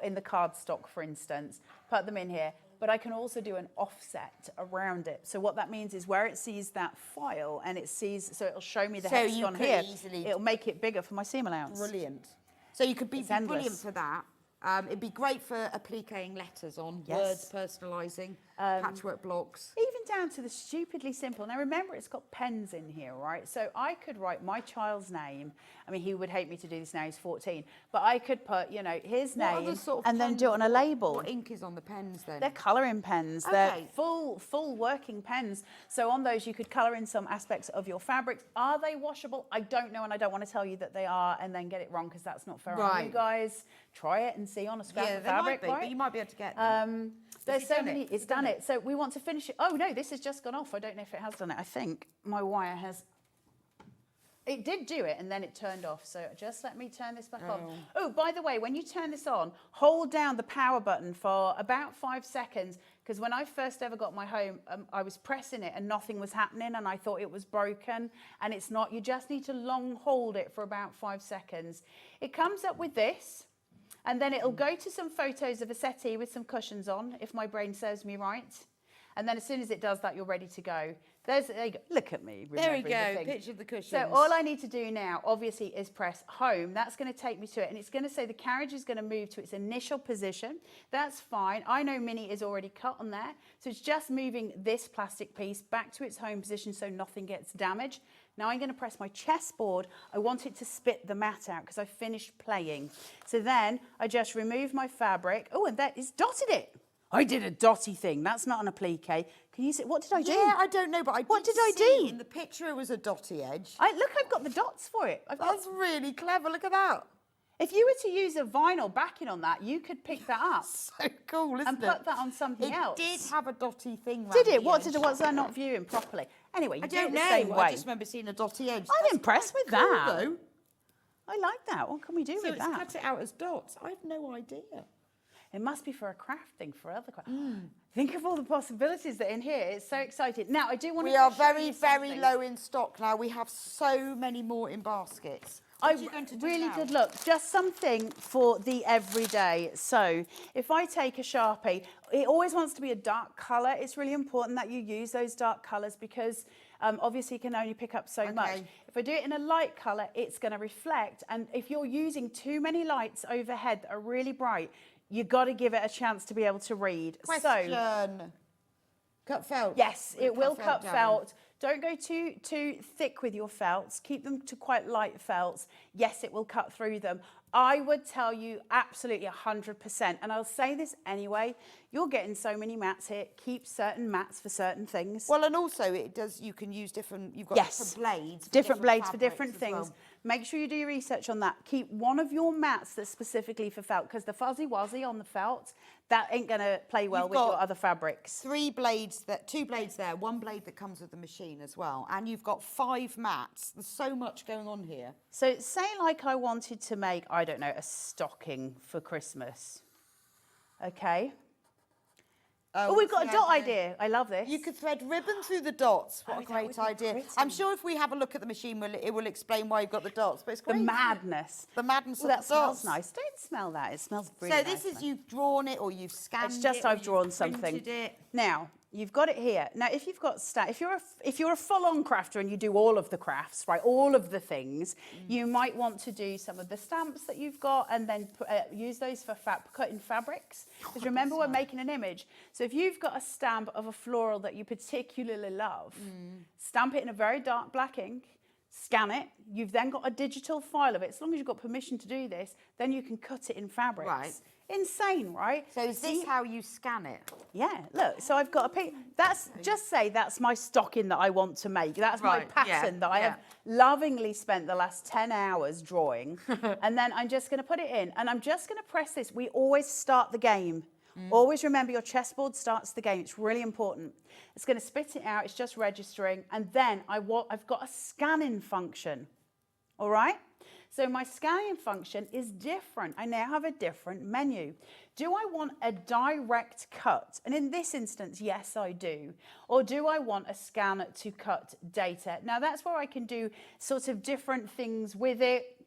in the cardstock, for instance, put them in here, but I can also do an offset around it. So what that means is where it sees that file and it sees, so it'll show me the hexagon here, it'll make it bigger for my seam allowance. Brilliant. So you could be brilliant for that. It'd be great for appliquing letters on, words, personalising, patchwork blocks. Even down to the stupidly simple. Now remember, it's got pens in here, right? So I could write my child's name. I mean, he would hate me to do this now, he's 14. But I could put, you know, his name and then do it on a label. What ink is on the pens then? They're colouring pens. Okay. They're full working pens. So on those you could colour in some aspects of your fabrics. Are they washable? I don't know, and I don't want to tell you that they are and then get it wrong because that's not fair on you guys. Try it and see on a scrap of fabric, but you might be able to get them. There's so many. It's done it. So we want to finish it. Oh no, this has just gone off. I don't know if it has done it. I think my wire has. It did do it and then it turned off. So just let me turn this back on. Oh, by the way, when you turn this on, hold down the power button for about 5 seconds because when I first ever got my home, I was pressing it and nothing was happening and I thought it was broken and it's not. You just need to long hold it for about 5 seconds. It comes up with this. And then it'll go to some photos of a settee with some cushions on, if my brain serves me right. And then as soon as it does that, you're ready to go. There you go. Look at me. There we go. Picture of the cushions. So all I need to do now, obviously, is press home. That's going to take me to it. And it's going to say the carriage is going to move to its initial position. That's fine. I know Minnie is already cut on there. So it's just moving this plastic piece back to its home position so nothing gets damaged. Now I'm going to press my chessboard. I want it to spit the mat out because I finished playing. So then I just remove my fabric. Oh, and that is dotted it. I did a dotty thing. That's not an applique. Can you see? What did I do? Yeah, I don't know, but what did I do? In the picture, it was a dotty edge. Look, I've got the dots for it. That's really clever. Look at that. If you were to use a vinyl backing on that, you could pick that up. So cool, isn't it? And put that on something else. It did have a dotty thing. Did it? What's I not viewing properly? Anyway, you do it the same way. I just remember seeing a dotty edge. I'm impressed with that. Though. I like that. What can we do with that? So it's cut it out as dots. I have no idea. It must be for a crafting, for other craft. Think of all the possibilities that are in here. It's so exciting. Now, I do want to. We are very, very low in stock now. We have so many more in baskets. I really did look, just something for the everyday. So if I take a Sharpie, it always wants to be a dark colour. It's really important that you use those dark colours because obviously you can only pick up so much. If I do it in a light colour, it's going to reflect. And if you're using too many lights overhead that are really bright, you've got to give it a chance to be able to read. Question. Cut felt? Yes, it will cut felt. Don't go too thick with your felts. Keep them to quite light felts. Yes, it will cut through them. I would tell you absolutely 100%. And I'll say this anyway. You're getting so many mats here. Keep certain mats for certain things. Well, and also it does. You can use different. You've got different blades. Different blades for different things. Well. Make sure you do your research on that. Keep one of your mats that's specifically for felt because the fuzzy wuzzy on the felt that ain't going to play well with your other fabrics. 2 blades there, 1 blade that comes with the machine as well, and you've got 5 mats. There's so much going on here. So say like I wanted to make, I don't know, a stocking for Christmas. Okay. Oh, we've got a dot idea. I love this. You could thread ribbon through the dots. What a great idea. I'm sure if we have a look at the machine, it will explain why you've got the dots. But it's great. The madness. The madness of the dots. That smells nice. Don't smell that. It smells really nice. So this is you've drawn it or you've scanned it. It's just I've drawn something. It. Now, You've got it here. Now, if you've got if you're a full-on crafter and you do all of the crafts, right, all of the things, you might want to do some of the stamps that you've got and then use those for cutting fabrics. Because remember, we're making an image. So if you've got a stamp of a floral that you particularly love, stamp it in a very dark black ink, scan it. You've then got a digital file of it. As long as you've got permission to do this, then you can cut it in fabrics. Right. Insane, right? So is this how you scan it? Yeah, look, so I've got a pic. That's my stocking that I want to make. That's my pattern that I have lovingly spent the last 10 hours drawing. And then I'm just going to put it in. And I'm just going to press this. We always start the game. Always remember your chessboard starts the game. It's really important. It's going to spit it out. It's just registering. And then I've got a scanning function. All right? So my scanning function is different. I now have a different menu. Do I want a direct cut? And in this instance, yes, I do. Or do I want a scan to cut data? Now that's where I can do sort of different things with it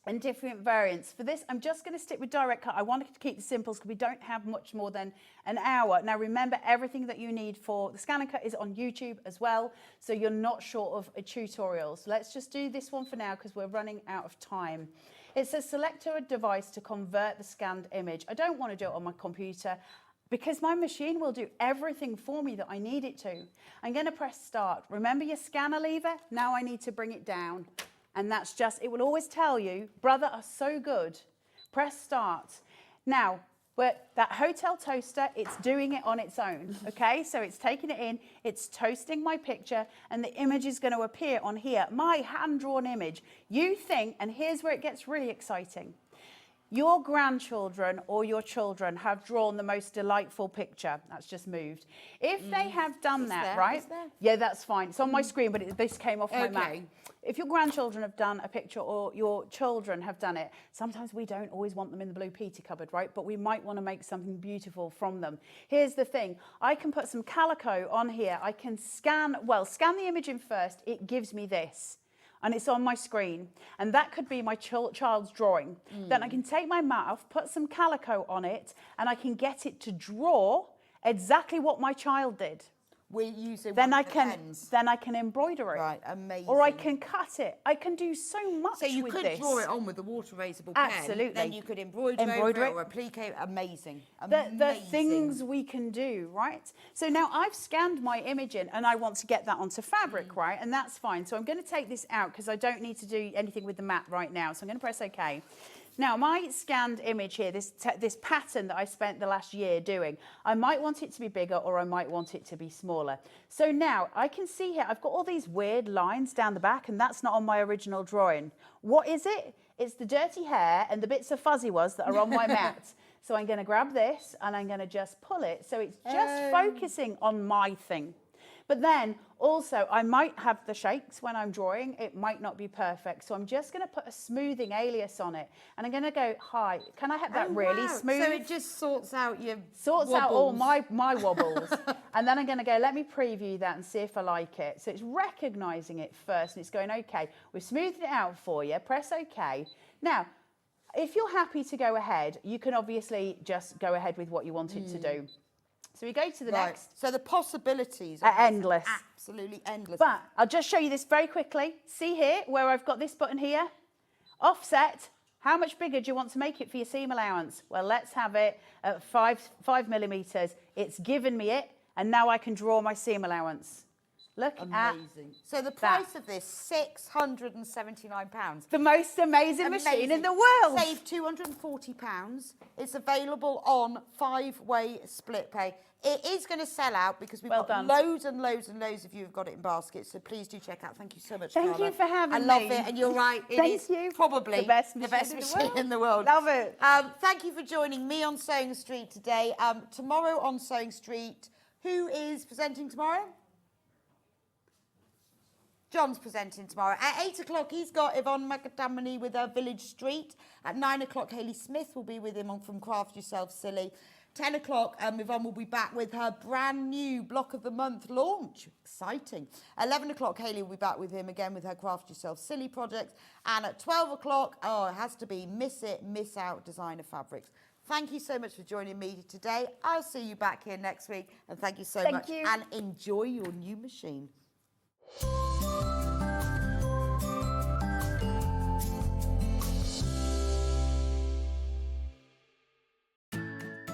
and different variants. For this, I'm just going to stick with direct cut. I wanted to keep the simples because we don't have much more than an hour. Now remember, everything that you need for the Scanncut is on YouTube as well, so you're not short of a tutorial. So let's just do this one for now because we're running out of time. It says select a device to convert the scanned image. I don't want to do it on my computer because my machine will do everything for me that I need it to. I'm going to press start. Remember your scanner lever? Now I need to bring it down. And that's just, it will always tell you, brother are so good. Press start. Now, that hotel toaster, it's doing it on its own, okay? So it's taking it in, it's toasting my picture, and the image is going to appear on here, my hand-drawn image. You think, and here's where it gets really exciting. Your grandchildren or your children have drawn the most delightful picture. That's just moved. If they have done that, right? Yeah, that's fine. It's on my screen, but this came off my Mac. If your grandchildren have done a picture or your children have done it, sometimes we don't always want them in the Blue Peter cupboard, right? But we might want to make something beautiful from them. Here's the thing. I can put some calico on here. I can scan the image in first. It gives me this. And it's on my screen. And that could be my child's drawing. Then I can take my mat off, put some calico on it, and I can get it to draw exactly what my child did. We're using then I can embroider it. Right, amazing. Or I can cut it. I can do so much with this. So you could draw it on with the water erasable pen. Absolutely. Then you could embroider it or applique it. Amazing. The things we can do, right? So now I've scanned my image in and I want to get that onto fabric, right? And that's fine. So I'm going to take this out because I don't need to do anything with the mat right now. So I'm going to press OK. Now, my scanned image here, this pattern that I spent the last year doing, I might want it to be bigger or I might want it to be smaller. So now I can see here, I've got all these weird lines down the back and that's not on my original drawing. What is it? It's the dirty hair and the bits of fuzzy ones that are on my mat. So I'm going to grab this and I'm going to just pull it. So it's just focusing on my thing. But then also I might have the shakes when I'm drawing. It might not be perfect. So I'm just going to put a smoothing alias on it. And I'm going to go, hi, can I have that really smooth? So it just sorts out your out all my wobbles. And then I'm going to go, let me preview that and see if I like it. So it's recognising it first and it's going, okay, we've smoothed it out for you. Press OK. Now, if you're happy to go ahead, you can obviously just go ahead with what you want it to do. So we go to the next. So the possibilities are endless. Absolutely endless. But I'll just show you this very quickly. See here, where I've got this button here? Offset. How much bigger do you want to make it for your seam allowance? Well, let's have it at 5 millimeters. It's given me it, and now I can draw my seam allowance. Look amazing. So the price of this, £679. The most amazing machine in the world. Save £240. It's available on 5-way split pay. It is going to sell out because we've got loads and loads and loads of you have got it in baskets. So please do check out. Thank you so much, Carla. Thank you for having me. I love it. And you're right. It is probably the best machine in the world. Love it. Thank you for joining me on Sewing Street today. Tomorrow on Sewing Street, who is presenting tomorrow? John's presenting tomorrow. At 8 o'clock, he's got Yvonne McAdamany with her Village Street. At 9 o'clock, Hayley Smith will be with him from Craft Yourself Silly. 10 o'clock, Yvonne will be back with her brand new Block of the Month launch. Exciting. 11 o'clock, Hayley will be back with him again with her Craft Yourself Silly project. And at 12 o'clock, it has to be Miss It, Miss Out Designer Fabrics. Thank you so much for joining me today. I'll see you back here next week. And thank you so much. Thank you. And enjoy your new machine.